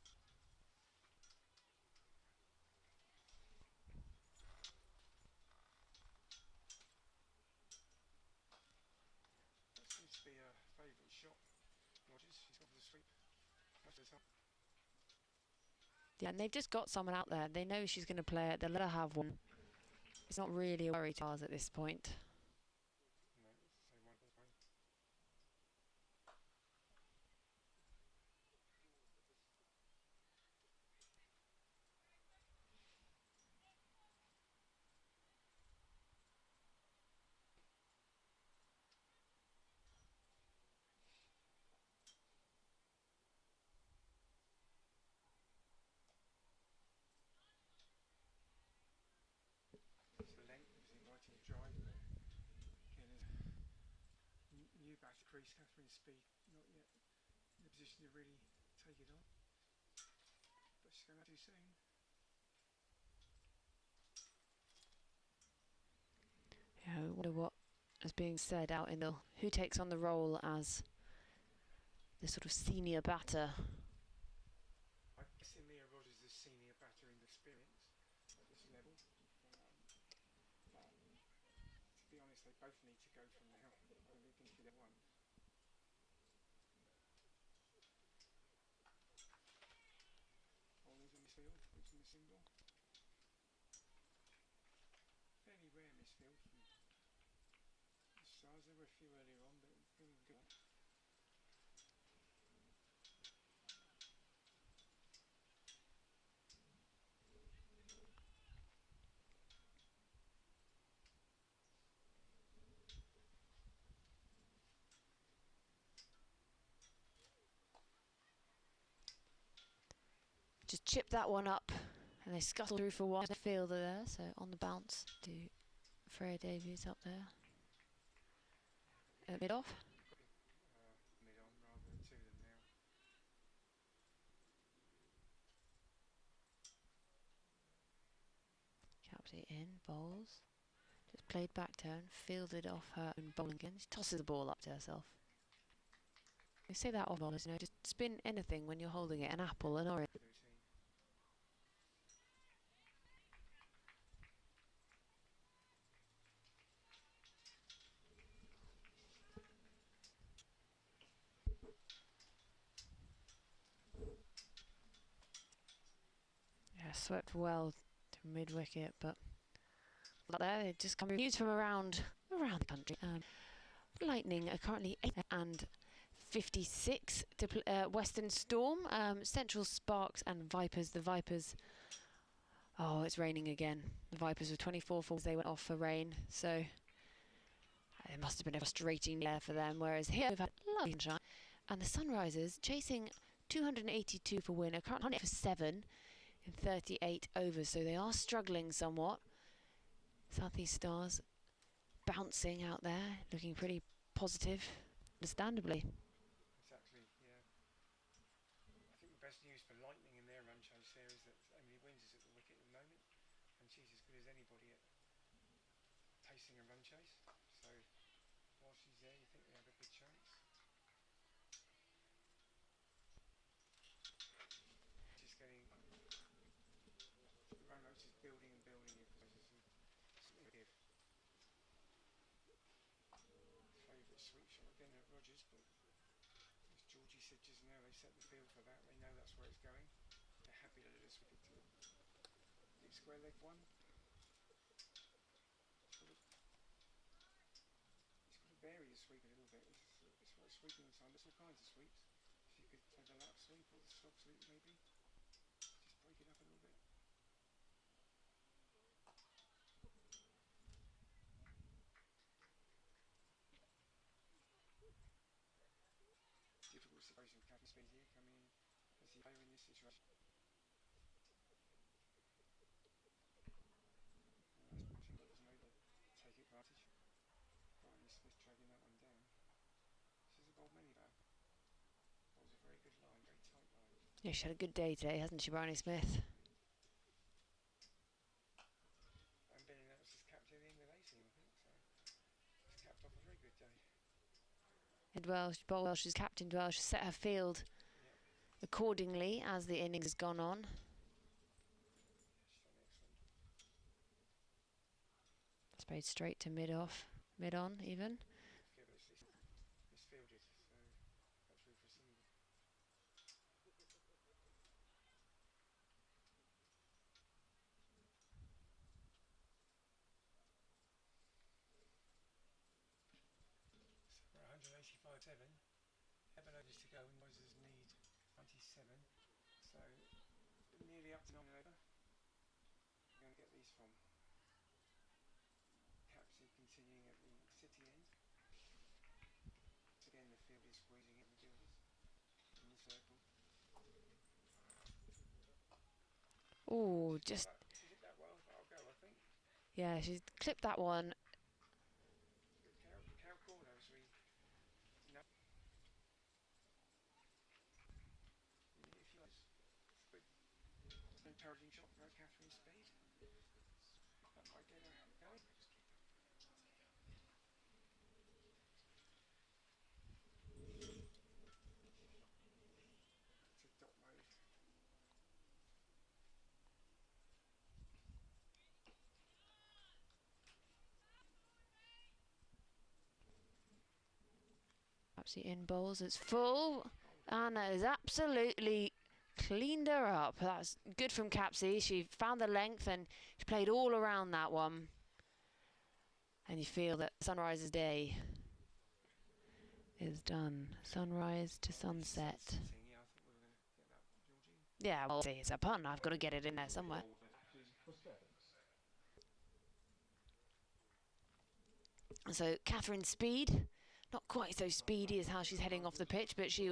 [SPEAKER 4] That seems to be a favourite shot. Rogers, he's gone for the sweep. Most of the time.
[SPEAKER 7] Yeah, and they've just got someone out there. They know she's going to play it. They'll let her have one. It's not really a worry to ours at this point.
[SPEAKER 4] No, it's the same white ball fine. It's the length, it's inviting a drive, but again, there's new batter crease, Catherine Speed, not yet in a position to really take it on. But she's going to too soon.
[SPEAKER 7] Yeah, I wonder what is being said out in the... Who takes on the role as the sort of senior batter?
[SPEAKER 4] I guess Mia Rogers is a senior batter in experience at this level. But to be honest, they both need to go from now. I don't think they can do that one. Bowlers in midfield, which is a single. Fairly rare misfield from the Stars. There were a few earlier on, but very good.
[SPEAKER 7] Just chip that one up, and they scuttle through for one. There's no fielder there, so on the bounce to Freya Davies up there. Mid off.
[SPEAKER 4] Mid on rather than two of them now.
[SPEAKER 7] Caps it in, bowls. Just played back turn, fielded off her own bowling again. She tosses the ball up to herself. They say that of bowlers, you know, just spin anything when you're holding it, an apple, an orange. Yeah, swept well to mid wicket, but not there. They just come news from around the country. Lightning are currently 8 and 56 to Western Storm, Central Sparks and Vipers. The Vipers, oh, it's raining again. The Vipers were 24 falls. They went off for rain, so it must have been a frustrating year for them. Whereas here we've had lovely sunshine, and the Sunrisers chasing 282 for win, a current 100 for 7. in 38 overs, so they are struggling somewhat. Southeast Stars bouncing out there, looking pretty positive, understandably.
[SPEAKER 4] Exactly, yeah. I think the best news for Lightning in their run chase there is that Emily Wins is at the wicket at the moment, and she's as good as anybody at pacing a run chase. So while she's there, you think they have a good chance. Just getting the run rate is building and building. If there's something to give. Favourite sweep shot again at Rogers, but as Georgie said just now, they set the field for that. They know that's where it's going. They're happy to let us whip it to it. Big square leg one. It's got to vary the sweep a little bit. It's like sweeping time. There's all kinds of sweeps. If you could take the lap sweep or the slog sweep maybe. Just break it up a little bit. Difficult situation for Captain Speed here, coming in as the player in this situation. And that's pushing, but wasn't able to take advantage. Brian Smith dragging that one down. This is a bold many back. That was a very good line, very tight line.
[SPEAKER 7] Yeah, she had a good day today, hasn't she, Bryony Smith?
[SPEAKER 4] And been announced as captain of the England A team, I think, so she's capped off a very good day.
[SPEAKER 7] Did well, she bowled well, she's captained well, she set her field accordingly as the innings has gone on.
[SPEAKER 4] Yeah, she's done excellent.
[SPEAKER 7] Sprayed straight to mid-off, mid-on even.
[SPEAKER 4] Yeah, but it's misfielded, so got through for a single. So we're 185.7. 11 overs to go and Moses need 97. So nearly up to 9 over. We're going to get these from Capsy continuing at the city end. So again the field is squeezing in the fielders in the circle.
[SPEAKER 7] Oh, just,
[SPEAKER 4] She did that well, that'll go I think.
[SPEAKER 7] yeah, she's clipped that one.
[SPEAKER 4] Cow corner as we know. If you like, it's an encouraging shot for Catherine Speed. That might get her going. To dot mode.
[SPEAKER 7] Absolutely in bowls, it's full. Anna has absolutely cleaned her up. That's good from Capsy. She found the length and she played all around that one. And you feel that Sunrise's day is done. Sunrise to sunset.
[SPEAKER 4] Yeah, I thought we were going to get that, Georgie.
[SPEAKER 7] Yeah, well, see, it's a pun. I've got to get it in there somewhere.
[SPEAKER 2] For sevens.
[SPEAKER 7] So Catherine Speed, not quite so speedy as how she's heading off the pitch, but she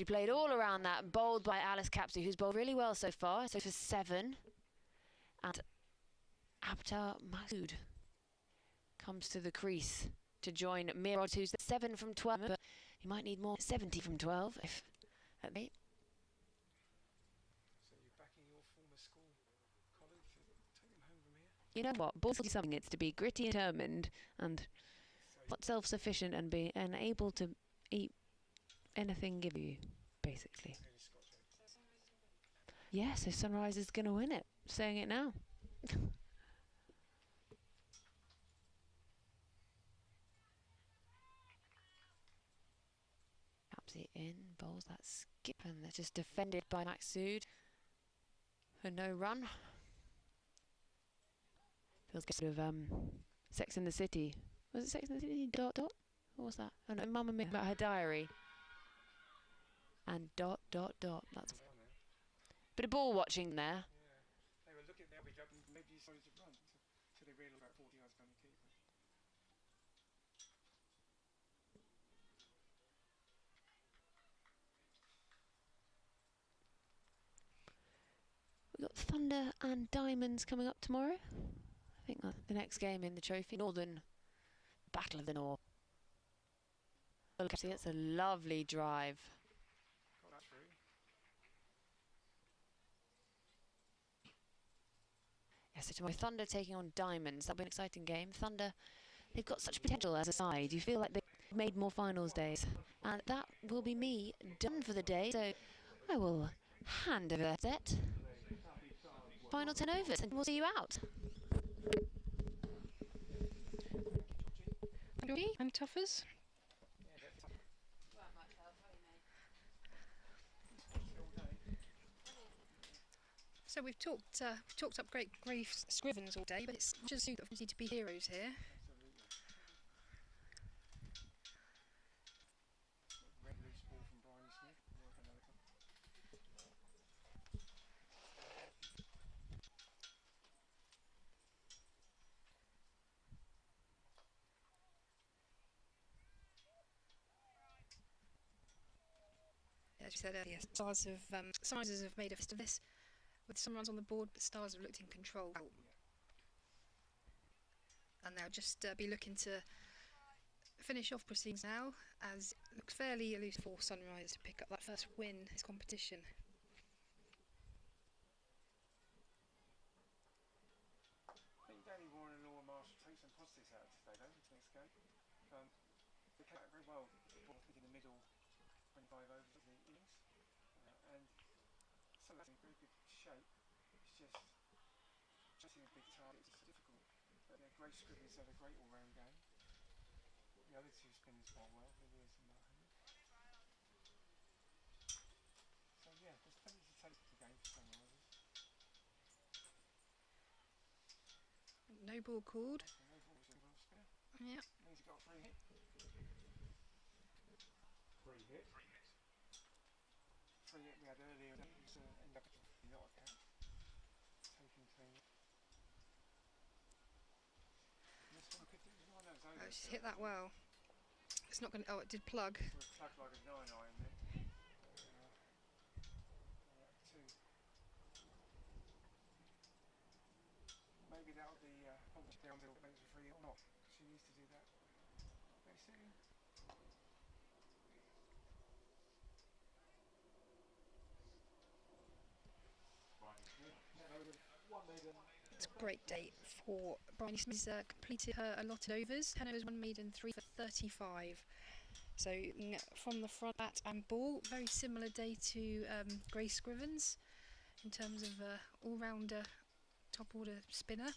[SPEAKER 7] played all around that, bowled by Alice Capsy, who's bowled really well so far, so for 7. And Abtar Masood comes to the crease to join Mirod, who's 7 from 12, but he might need more 70 from 12 if at me.
[SPEAKER 4] So you're backing your former school colleague to take them home from here?
[SPEAKER 7] You know what? Ball's something. It's to be gritty and determined and not self-sufficient and be and able to eat anything give you, basically. Yeah, so Sunrise is going to win it. Saying it now. Capsy in, bowls that skip, and they're just defended by Masood for no run. Feels sort of Sex in the City. Was it Sex in the City? ... What was that? Oh no, Mamma Mia about her diary. And ... That's bit of ball watching there.
[SPEAKER 4] Yeah. They were looking there, and maybe decided to run. So they realised about 40 yards behind the keeper.
[SPEAKER 7] Thunder and Diamonds coming up tomorrow. I think that's the next game in the trophy. Northern Battle of the North. See, it's a lovely drive.
[SPEAKER 4] Got that through.
[SPEAKER 7] Yes, so tomorrow Thunder taking on Diamonds. That'll be an exciting game. Thunder, they've got such potential as a side. You feel like they've made more finals days. And that will be me done for the day. So I will hand over that set. Final 10 overs and we'll see you out.
[SPEAKER 1] And Tuffers.
[SPEAKER 3] Weren't much help, were you, mate?
[SPEAKER 1] So we've talked up great Graves Scrivens all day, but it's just the opportunity to be heroes here.
[SPEAKER 4] Red loose ball from Bryony Smith. Work another couple.
[SPEAKER 1] As you said earlier, Sunrisers have made a fist of this with some runs on the board, but Stars have looked in control. And they'll just be looking to finish off proceedings now, as it looks fairly elusive for Sunrise to pick up that first win in this competition.
[SPEAKER 4] I think Danny Warren and Laura Marshall take some positives out of today, though, this next game. They came out very well, I think, in the middle 25 overs of the innings. And some of that's in very good shape. It's just chasing a big target is difficult. But they're great scribbers, had a great all-round game. The other two spinners quite well, Villiers and Mahoney. So yeah, there's plenty to take to the game for Sunrisers.
[SPEAKER 1] No ball called.
[SPEAKER 4] No balls in well spinner.
[SPEAKER 1] Yeah.
[SPEAKER 4] Means he got a free hit.
[SPEAKER 2] Free hit.
[SPEAKER 4] Free hit we had earlier, that was ended up not a catch. Taken clean. This one could do, oh no, it's over.
[SPEAKER 1] She's hit that well. It's not going to. Oh, it did plug.
[SPEAKER 4] We're plugged like a 9-iron then. Two. Maybe that'll be down a little bit, makes a free hit or not. She needs to do that very soon.
[SPEAKER 1] It's a great day for Bryony Smith. She's completed her allotted overs. 10 overs, 1 maiden, 3 for 35. So from the front, bat and ball, very similar day to Grace Scrivens in terms of all-rounder, top-order spinner.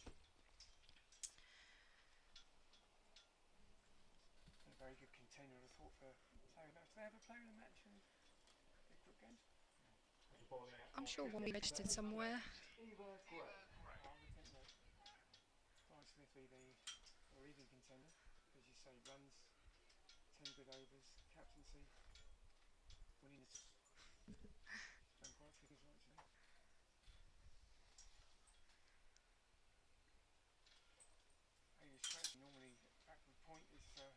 [SPEAKER 4] A very good contender, I thought, for playing match. Do they have a player in the match in big group games?
[SPEAKER 1] I'm sure one will be registered somewhere.
[SPEAKER 4] I would think that Brian Smith be the leading contender, as you say, runs 10 good overs, captaincy, winning the done quite a few things actually. Amy Stratton normally backward point is down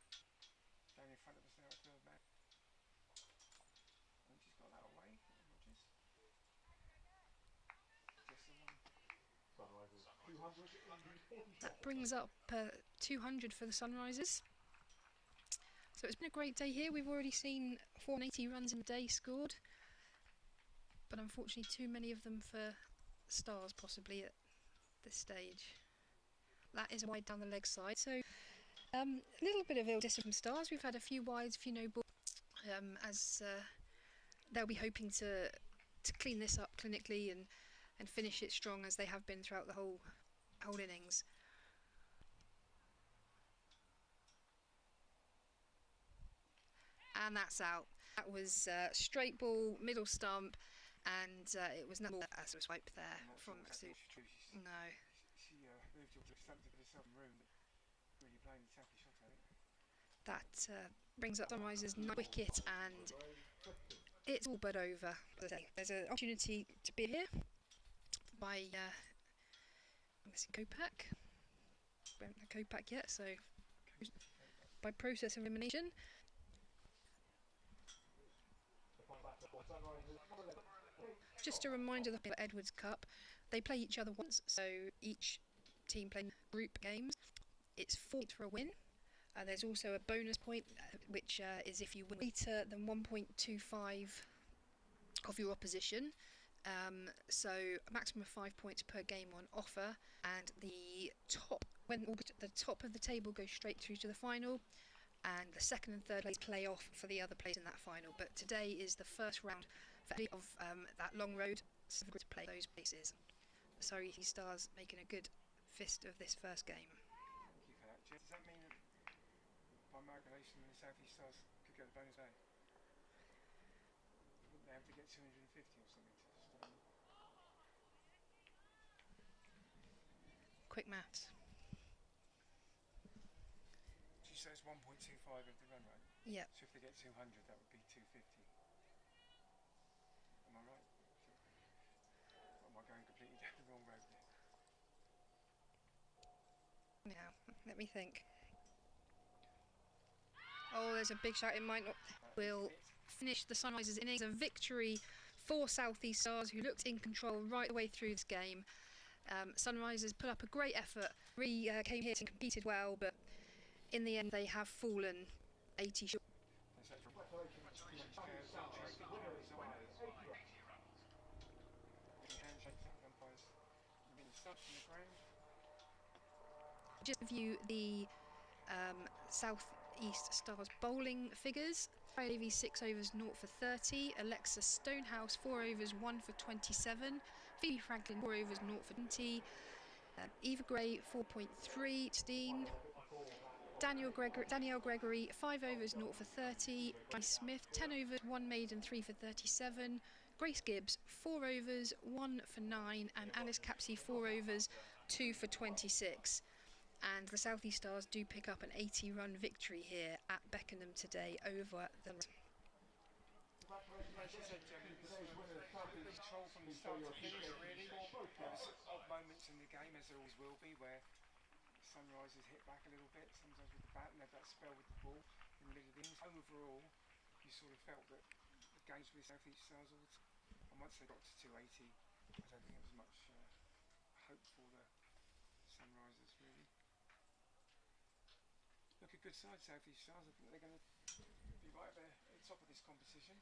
[SPEAKER 4] in front of us now at third man. And she's got that away, Rogers. Just the one.
[SPEAKER 1] That brings up 200 for the Sunrisers. So it's been a great day here. We've already seen 480 runs in the day scored, but unfortunately too many of them for Stars possibly at this stage. That is a wide down the leg side, so a little bit of ill discipline from Stars. We've had a few wides, a few no balls, as they'll be hoping to clean this up clinically and finish it strong as they have been throughout the whole innings. And that's out. That was straight ball, middle stump, and it was nothing as a swipe there from Masood. No.
[SPEAKER 4] She moved to stump to put herself in room, but really playing the tackle shot at it.
[SPEAKER 1] That brings up Sunrisers' wicket, and it's all but over. As I say, there's an opportunity to be here by I'm missing Kopak. We haven't had Kopak yet, so by process of elimination. Just a reminder of the Edwards Cup, they play each other once, so each team plays group games. It's 4 for a win. There's also a bonus point, which is if you win greater than 1.25 of your opposition. So a maximum of 5 points per game on offer, and the top of the table goes straight through to the final, and the second and third place play off for the other place in that final. But today is the first round of that long road, so we're going to play those places. Sorry, Stars making a good fist of this first game.
[SPEAKER 4] Thank you for that. Does that mean that by calculation the South East Stars could go the bonus day? Wouldn't they have to get 250 or something to start?
[SPEAKER 1] Quick maths.
[SPEAKER 4] Did you say it's 1.25 of the run rate?
[SPEAKER 1] Yep.
[SPEAKER 4] So if they get 200, that would be 250. Am I right? Or am I going completely down the wrong road there?
[SPEAKER 1] Now, let me think. Oh, there's a big shout. It might not. Will finish the Sunrisers' innings. A victory for South East Stars, who looked in control right the way through this game. Sunrisers put up a great effort. Really came here and competed well, but in the end they have fallen 80 short. Just to view the South East Stars bowling figures. Davy 6 overs 0 for 30, Alexa Stonehouse 4 overs 1 for 27, Phoebe Franklin 4 overs 0 for 20, Eva Gray 4.3, 16, Danielle Gregory 5 overs 0 for 30, Guy Smith 10 overs 1 maiden 3 for 37, Grace Gibbs 4 overs 1 for 9, and Alice Capsey 4 overs 2 for 26. And the South East Stars do pick up an 80-run victory here at Beckenham today over the...
[SPEAKER 4] Control from the start to finish, really. There was odd moments in the game, as there always will be, where Sunrisers hit back a little bit, sometimes with the bat, and had that spell with the ball in the middle of the innings. Overall, you sort of felt that the games with the South East Stars, and once they got to 280, I don't think there was much hope for the Sunrisers, really. Look, a good side, South East Stars. I think they're going to be right there at the top of this competition.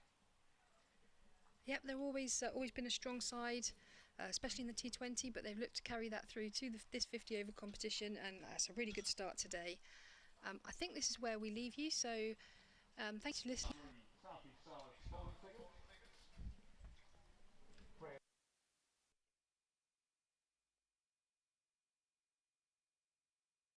[SPEAKER 1] Yep, they've always been a strong side, especially in the T20, but they've looked to carry that through to this 50 over competition, and that's a really good start today. I think this is where we leave you, so thanks for listening.